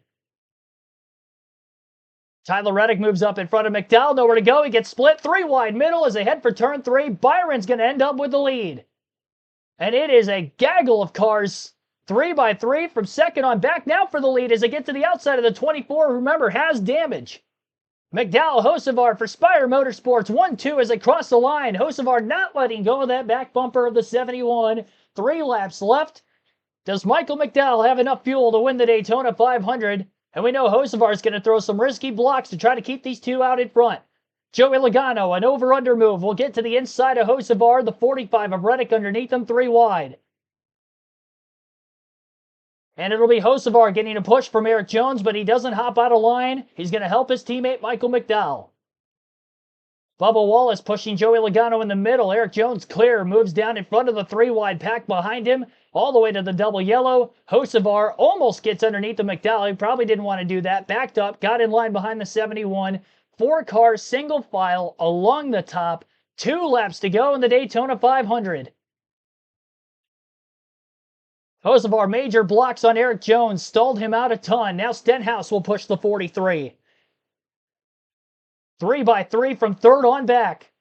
Tyler Reddick moves up in front of McDowell. Nowhere to go. He gets split 3 wide middle as they head for turn 3. Byron's going to end up with the lead. And it is a gaggle of cars. 3 by 3 from second on back now for the lead as they get to the outside of the 24. Remember, has damage. McDowell, Hocevar for Spire Motorsports. 1-2 as they cross the line. Hocevar not letting go of that back bumper of the 71. 3 laps left. Does Michael McDowell have enough fuel to win the Daytona 500? And we know Hocevar is going to throw some risky blocks to try to keep these two out in front. Joey Logano, an over-under move, will get to the inside of Hocevar. The 45 of Reddick underneath him, 3 wide. And it'll be Hocevar getting a push from Eric Jones, but he doesn't hop out of line. He's going to help his teammate Michael McDowell. Bubba Wallace pushing Joey Logano in the middle. Eric Jones clear, moves down in front of the 3 wide pack behind him, all the way to the double yellow. Hocevar almost gets underneath the McDowell. He probably didn't want to do that. Backed up, got in line behind the 71. 4 cars, single file along the top. 2 laps to go in the Daytona 500. Hocevar major blocks on Eric Jones, stalled him out a ton. Now Stenhouse will push the 43. 3 by 3 from third on back.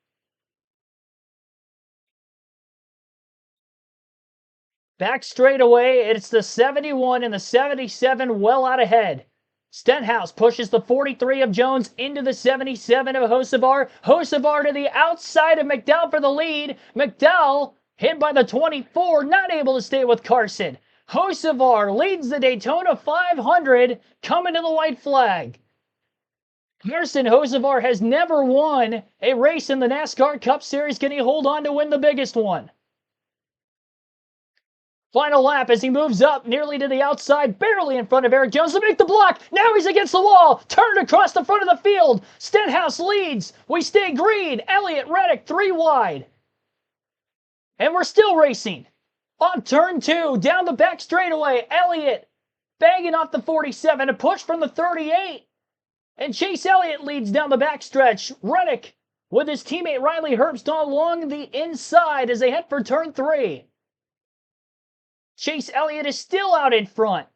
Back straight away, it's the 71 and the 77 well out ahead. Stenhouse pushes the 43 of Jones into the 77 of Hocevar. Hocevar to the outside of McDowell for the lead. McDowell hit by the 24, not able to stay with Carson. Hocevar leads the Daytona 500, coming to the white flag. Harrison Hocevar has never won a race in the NASCAR Cup Series. Can he hold on to win the biggest one? Final lap as he moves up nearly to the outside, barely in front of Eric Jones to make the block. Now he's against the wall, turned across the front of the field. Stenhouse leads. We stay green. Elliott, Reddick, 3 wide. And we're still racing. On turn 2, down the back straightaway, Elliott banging off the 47, a push from the 38. And Chase Elliott leads down the backstretch. Reddick with his teammate Riley Herbst along the inside as they head for turn 3. Chase Elliott is still out in front.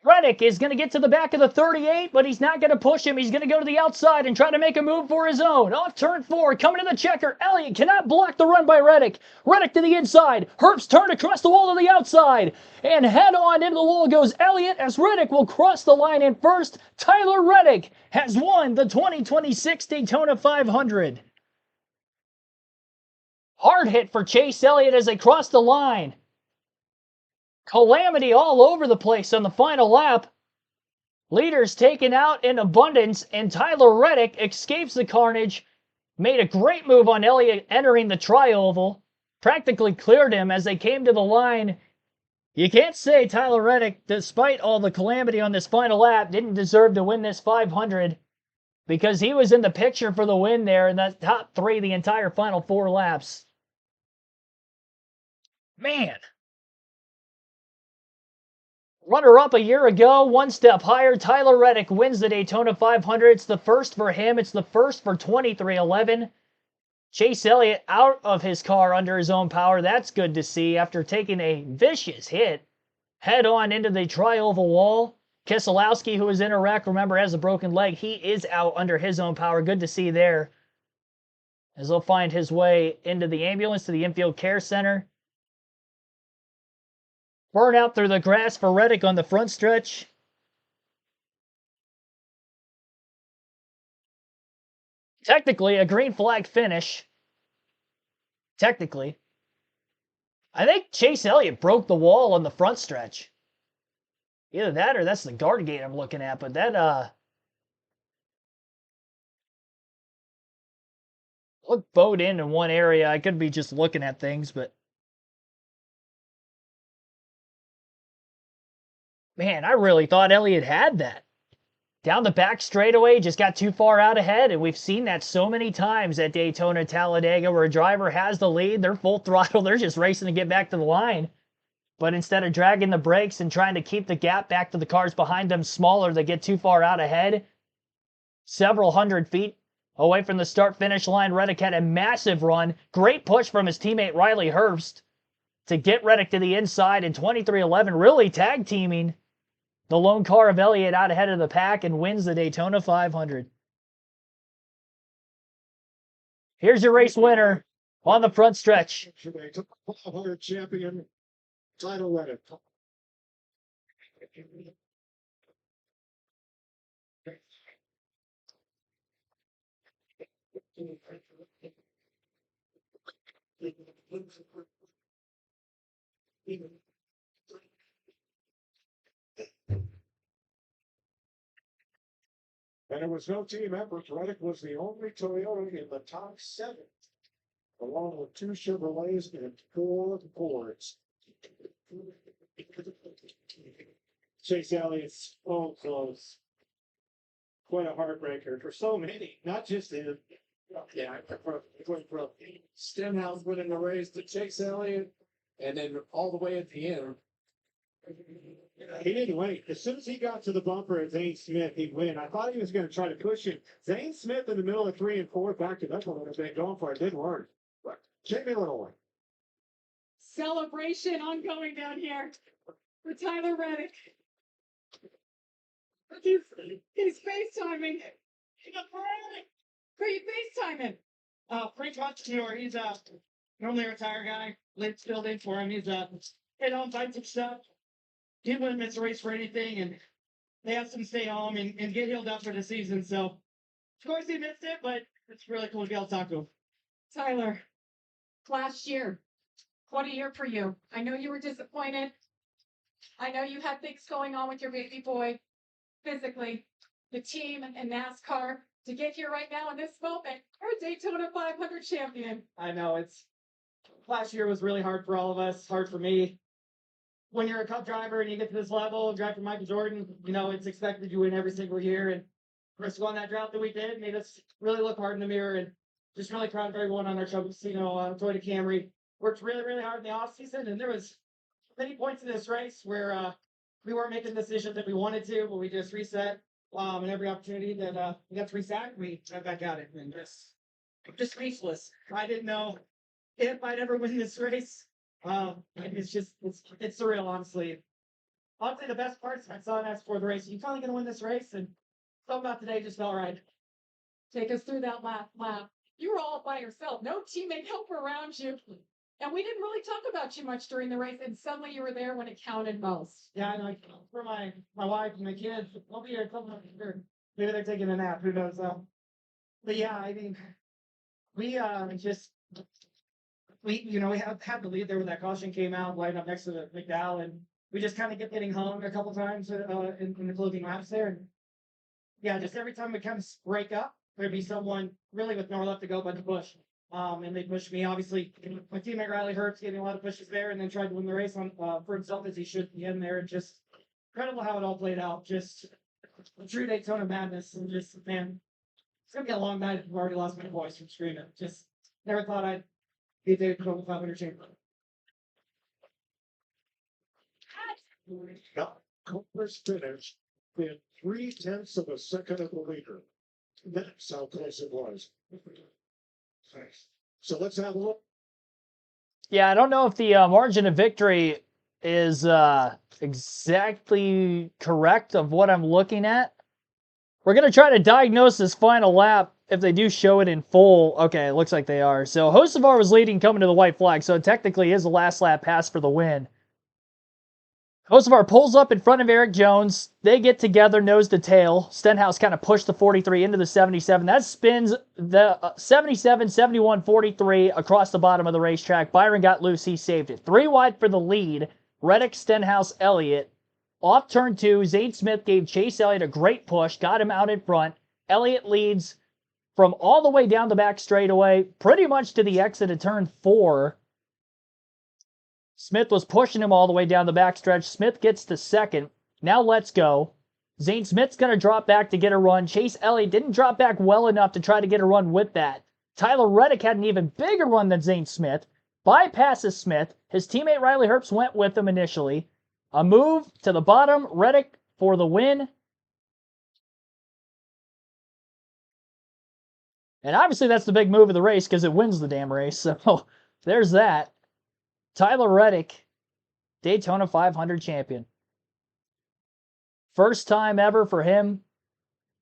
Reddick is going to get to the back of the 38, but he's not going to push him. He's going to go to the outside and try to make a move for his own. Off turn 4, coming to the checker. Elliott cannot block the run by Reddick. Reddick to the inside. Herbst turned across the wall to the outside. And head on into the wall goes Elliott as Reddick will cross the line in first. Tyler Reddick has won the 2026 Daytona 500. Hard hit for Chase Elliott as they cross the line. Calamity all over the place on the final lap. Leaders taken out in abundance, and Tyler Reddick escapes the carnage. Made a great move on Elliott entering the tri-oval. Practically cleared him as they came to the line. You can't say Tyler Reddick, despite all the calamity on this final lap, didn't deserve to win this 500 because he was in the picture for the win there in the top 3 the entire final 4 laps. Man. Runner-up a year ago, 1 step higher, Tyler Reddick wins the Daytona 500. It's the first for him. It's the first for 2311. Chase Elliott out of his car under his own power. That's good to see after taking a vicious hit head on into the tri-oval wall. Keselowski, who was in a wreck, remember, has a broken leg. He is out under his own power. Good to see there as he'll find his way into the ambulance to the infield care center. Burn out through the grass for Reddick on the front stretch. Technically, a green flag finish. Technically. I think Chase Elliott broke the wall on the front stretch. Either that or that's the guard gate I'm looking at, but that, looked bowed in one area. I could be just looking at things, but man, I really thought Elliott had that. Down the back straightaway, just got too far out ahead, and we've seen that so many times at Daytona, Talladega, where a driver has the lead, they're full throttle, they're just racing to get back to the line. But instead of dragging the brakes and trying to keep the gap back to the cars behind them smaller, they get too far out ahead. Several hundred feet away from the start-finish line, Reddick had a massive run. Great push from his teammate Riley Herbst to get Reddick to the inside in 2311, really tag teaming the lone car of Elliott out ahead of the pack and wins the Daytona 500. Here's your race winner on the front stretch. Daytona 500 champion, Tyler Reddick. And it was no team effort. Reddick was the only Toyota in the top 7, along with 2 Chevrolets and 4 Fords. Chase Elliott's phone close. Quite a heartbreaker for so many, not just him. Yeah, from Stenhouse winning the race to Chase Elliott, and then all the way at the end. He didn't wait. As soon as he got to the bumper at Zane Smith, he'd win. I thought he was going to try to push him. Zane Smith in the middle of 3 and 4, back to that one would have been going for it. Didn't work. But Jamie Little. Celebration ongoing down here for Tyler Reddick. He's FaceTiming. Who are you FaceTiming? Pretty much, he's normally a retired guy. Lives filled in for him. He's hit home, fight some stuff. He wouldn't miss a race for anything, and they asked him to stay home and get healed up for the season. So, of course, he missed it, but it's really cool to be able to talk to him. Tyler, last year, what a year for you. I know you were disappointed. I know you had things going on with your baby boy physically, the team and NASCAR to get here right now in this moment. You're a Daytona 500 champion. I know last year was really hard for all of us, hard for me. When you're a Cup driver and you get to this level, drive for Michael Jordan, it's expected you win every single year. And for us to go on that drought that we did made us really look hard in the mirror, and just really proud of everyone on our Chubb Casino Toyota Camry. Worked really, really hard in the off season, and there was many points in this race where we weren't making decisions that we wanted to, but we just reset. And every opportunity that we got to reset, we got back at it, and just speechless. I didn't know if I'd ever win this race. It's surreal, honestly. Honestly, the best part is my son asked for the race. You finally gonna win this race, and something about today just felt right. Take us through that lap. You were all by yourself, no teammate help around you. And we didn't really talk about you much during the race, and suddenly you were there when it counted most. Yeah, and for my wife and my kids, I'll be here. Maybe they're taking a nap. Who knows? But yeah, I mean, we had the lead there when that caution came out, lined up next to the McDowell, and we just kind of kept getting hung a couple times in the closing laps there. And yeah, just every time we kind of break up, there'd be someone really with nowhere left to go but to push. And they pushed me. Obviously, my teammate Riley Herbst gave me a lot of pushes there, and then tried to win the race for himself as he should at the end there. And just incredible how it all played out. Just true Daytona madness, and just man, it's gonna be a long night if I've already lost my voice from screaming. Just never thought I'd be a Daytona 500 champion. Cooper's finish in 0.3 of a second of the leader. That's how close it was. So let's have a look. Yeah, I don't know if the margin of victory is exactly correct of what I'm looking at. We're going to try to diagnose this final lap if they do show it in full. Okay, it looks like they are. So Hocevar was leading coming to the white flag, so it technically is the last lap pass for the win. Hocevar pulls up in front of Eric Jones. They get together nose to tail. Stenhouse kind of pushed the 43 into the 77. That spins the 77, 71, 43 across the bottom of the racetrack. Byron got loose. He saved it. 3 wide for the lead. Reddick, Stenhouse, Elliott. Off turn 2, Zane Smith gave Chase Elliott a great push. Got him out in front. Elliott leads from all the way down the back straightaway, pretty much to the exit of turn 4. Smith was pushing him all the way down the backstretch. Smith gets to second. Now let's go. Zane Smith's going to drop back to get a run. Chase Elliott didn't drop back well enough to try to get a run with that. Tyler Reddick had an even bigger run than Zane Smith. Bypasses Smith. His teammate Riley Herbst went with him initially. A move to the bottom. Reddick for the win. And obviously that's the big move of the race because it wins the damn race. So there's that. Tyler Reddick, Daytona 500 champion. First time ever for him.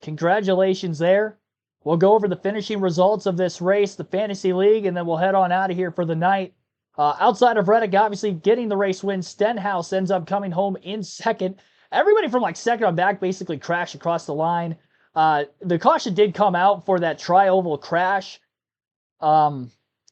Congratulations there. We'll go over the finishing results of this race, the Fantasy League, and then we'll head on out of here for the night. Outside of Reddick, obviously getting the race win, Stenhouse ends up coming home in second. Everybody from like second on back basically crashed across the line. The caution did come out for that tri-oval crash.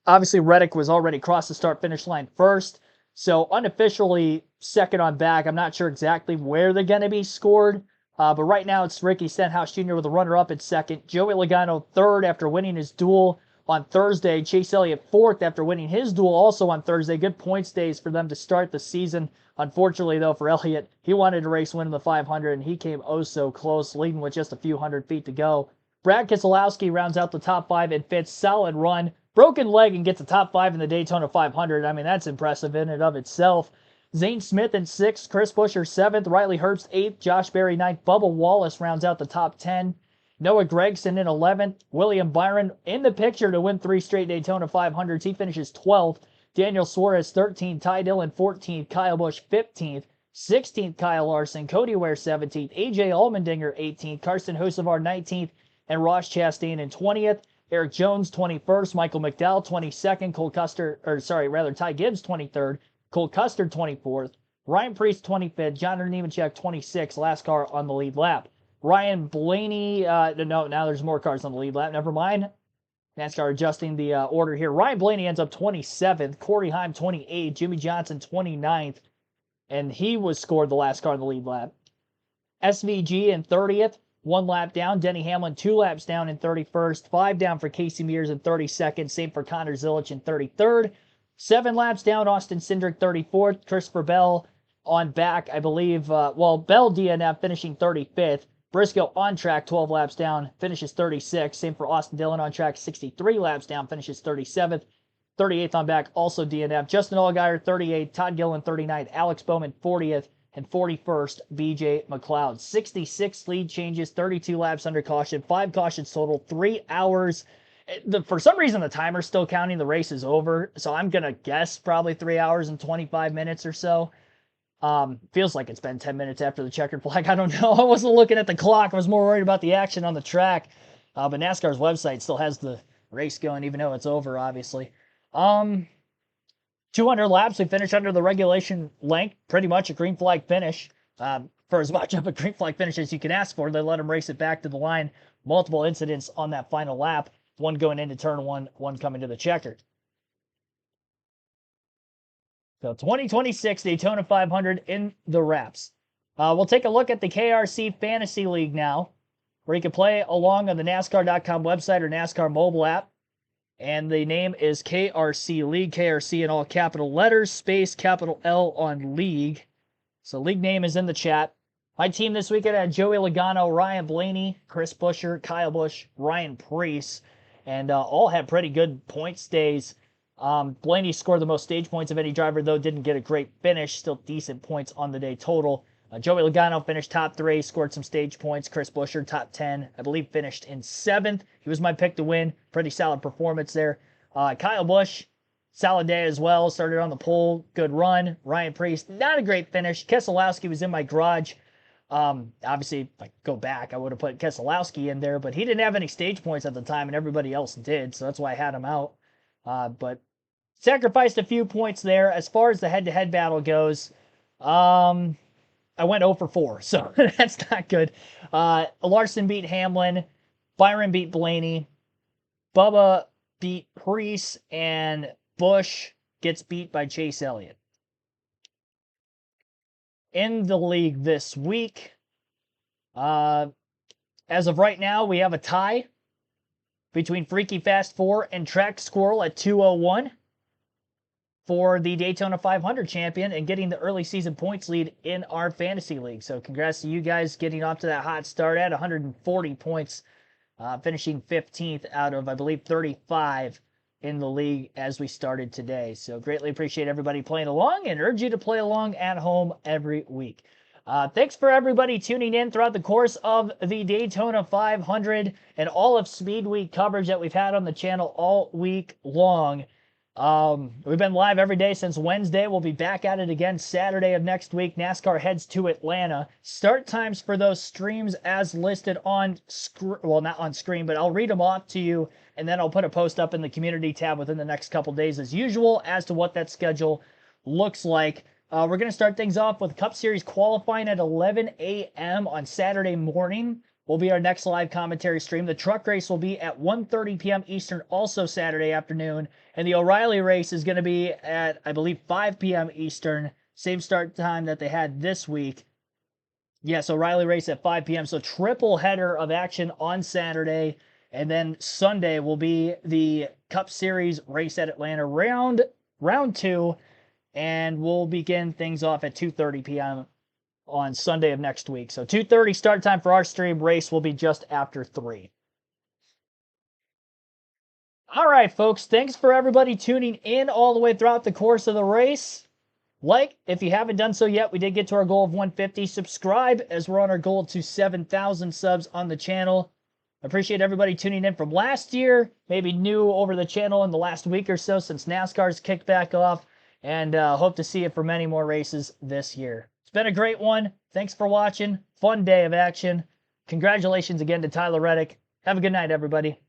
Obviously, Reddick was already across the start-finish line first, so unofficially second on back. I'm not sure exactly where they're going to be scored, but right now it's Ricky Stenhouse Jr. with a runner-up at second. Joey Logano third after winning his duel on Thursday. Chase Elliott fourth after winning his duel also on Thursday. Good points days for them to start the season. Unfortunately, though, for Elliott, he wanted to race win in the 500, and he came oh so close, leading with just a few hundred feet to go. Brad Keselowski rounds out the top 5 and fits. Solid run. Broken leg and gets a top 5 in the Daytona 500. I mean, that's impressive in and of itself. Zane Smith in 6th, Chris Buescher 7th, Riley Herbst 8th, Josh Berry 9th, Bubba Wallace rounds out the top 10. Noah Gragson in 11th, William Byron in the picture to win 3 straight Daytona 500s. He finishes 12th. Daniel Suarez 13th, Ty Dillon 14th, Kyle Busch 15th, 16th Kyle Larson, Cody Ware 17th, AJ Allmendinger 18th, Carson Hocevar 19th, and Ross Chastain in 20th. Eric Jones 21st, Michael McDowell 22nd, Ty Gibbs 23rd, Cole Custer 24th, Ryan Preece 25th, John Nemechek 26th, last car on the lead lap. Ryan Blaney, now there's more cars on the lead lap, never mind. NASCAR adjusting the order here. Ryan Blaney ends up 27th, Corey Heim 28th, Jimmy Johnson 29th, and he was scored the last car on the lead lap. SVG in 30th, 1 lap down. Denny Hamlin 2 laps down in 31st. 5 down for Casey Mears in 32nd. Same for Connor Zilic in 33rd. 7 laps down. Austin Cindric 34th. Christopher Bell on back, I believe. Bell DNF finishing 35th. Briscoe on track 12 laps down. Finishes 36th. Same for Austin Dillon on track 63 laps down. Finishes 37th. 38th on back, also DNF. Justin Allgaier, 38th. Todd Gillen, 39th. Alex Bowman, 40th. And 41st, BJ McLeod. 66 lead changes, 32 laps under caution, 5 cautions total, 3 hours. For some reason, the timer's still counting. The race is over. So I'm going to guess probably 3 hours and 25 minutes or so. Feels like it's been 10 minutes after the checkered flag. I don't know. I wasn't looking at the clock. I was more worried about the action on the track. But NASCAR's website still has the race going, even though it's over, obviously. 200 laps, we finished under the regulation length. Pretty much a green flag finish. For as much of a green flag finish as you can ask for, they let him race it back to the line. Multiple incidents on that final lap. One going into turn one coming to the checkered. So 2026 Daytona 500 in the wraps. We'll take a look at the KRC Fantasy League now, where you can play along on the NASCAR.com website or NASCAR mobile app. And the name is KRC League, KRC in all capital letters, space capital L on League. So league name is in the chat. My team this weekend had Joey Logano, Ryan Blaney, Chris Buescher, Kyle Busch, Ryan Preece, and all had pretty good points days. Blaney scored the most stage points of any driver, though didn't get a great finish. Still decent points on the day total. Joey Logano finished top 3, scored some stage points. Chris Buescher, top 10, I believe finished in 7th. He was my pick to win. Pretty solid performance there. Kyle Busch, solid day as well. Started on the pole, good run. Ryan Preece, not a great finish. Keselowski was in my garage. Obviously, if I go back, I would have put Keselowski in there, but he didn't have any stage points at the time, and everybody else did, so that's why I had him out. But sacrificed a few points there. As far as the head-to-head battle goes, I went 0 for 4, so that's not good. Larson beat Hamlin. Byron beat Blaney. Bubba beat Preece. And Busch gets beat by Chase Elliott. In the league this week, as of right now, we have a tie between Freaky Fast 4 and Track Squirrel at 201. For the Daytona 500 champion and getting the early season points lead in our fantasy league. So congrats to you guys getting off to that hot start at 140 points, finishing 15th out of, I believe, 35 in the league as we started today. So greatly appreciate everybody playing along and urge you to play along at home every week. Thanks for everybody tuning in throughout the course of the Daytona 500 and all of Speed Week coverage that we've had on the channel all week long. We've been live every day since Wednesday. We'll be back at it again Saturday of next week. NASCAR heads to Atlanta. Start times for those streams as listed on well, not on screen, but I'll read them off to you, and then I'll put a post up in the community tab within the next couple days as usual as to what that schedule looks like. We're going to start things off with Cup Series qualifying at 11 a.m. on Saturday morning. Will be our next live commentary stream. The truck race will be at 1:30 p.m. Eastern, also Saturday afternoon. And the O'Reilly race is going to be at, I believe, 5 p.m. Eastern. Same start time that they had this week. Yes, O'Reilly race at 5 p.m. So triple header of action on Saturday. And then Sunday will be the Cup Series race at Atlanta round 2. And we'll begin things off at 2:30 p.m. on Sunday of next week. So 2:30 start time for our stream. Race will be just after 3. All right, folks. Thanks for everybody tuning in all the way throughout the course of the race. Like, if you haven't done so yet, we did get to our goal of 150. Subscribe as we're on our goal to 7,000 subs on the channel. Appreciate everybody tuning in from last year, maybe new over the channel in the last week or so since NASCAR's kicked back off, and hope to see you for many more races this year. It's been a great one. Thanks for watching. Fun day of action. Congratulations again to Tyler Reddick. Have a good night, everybody.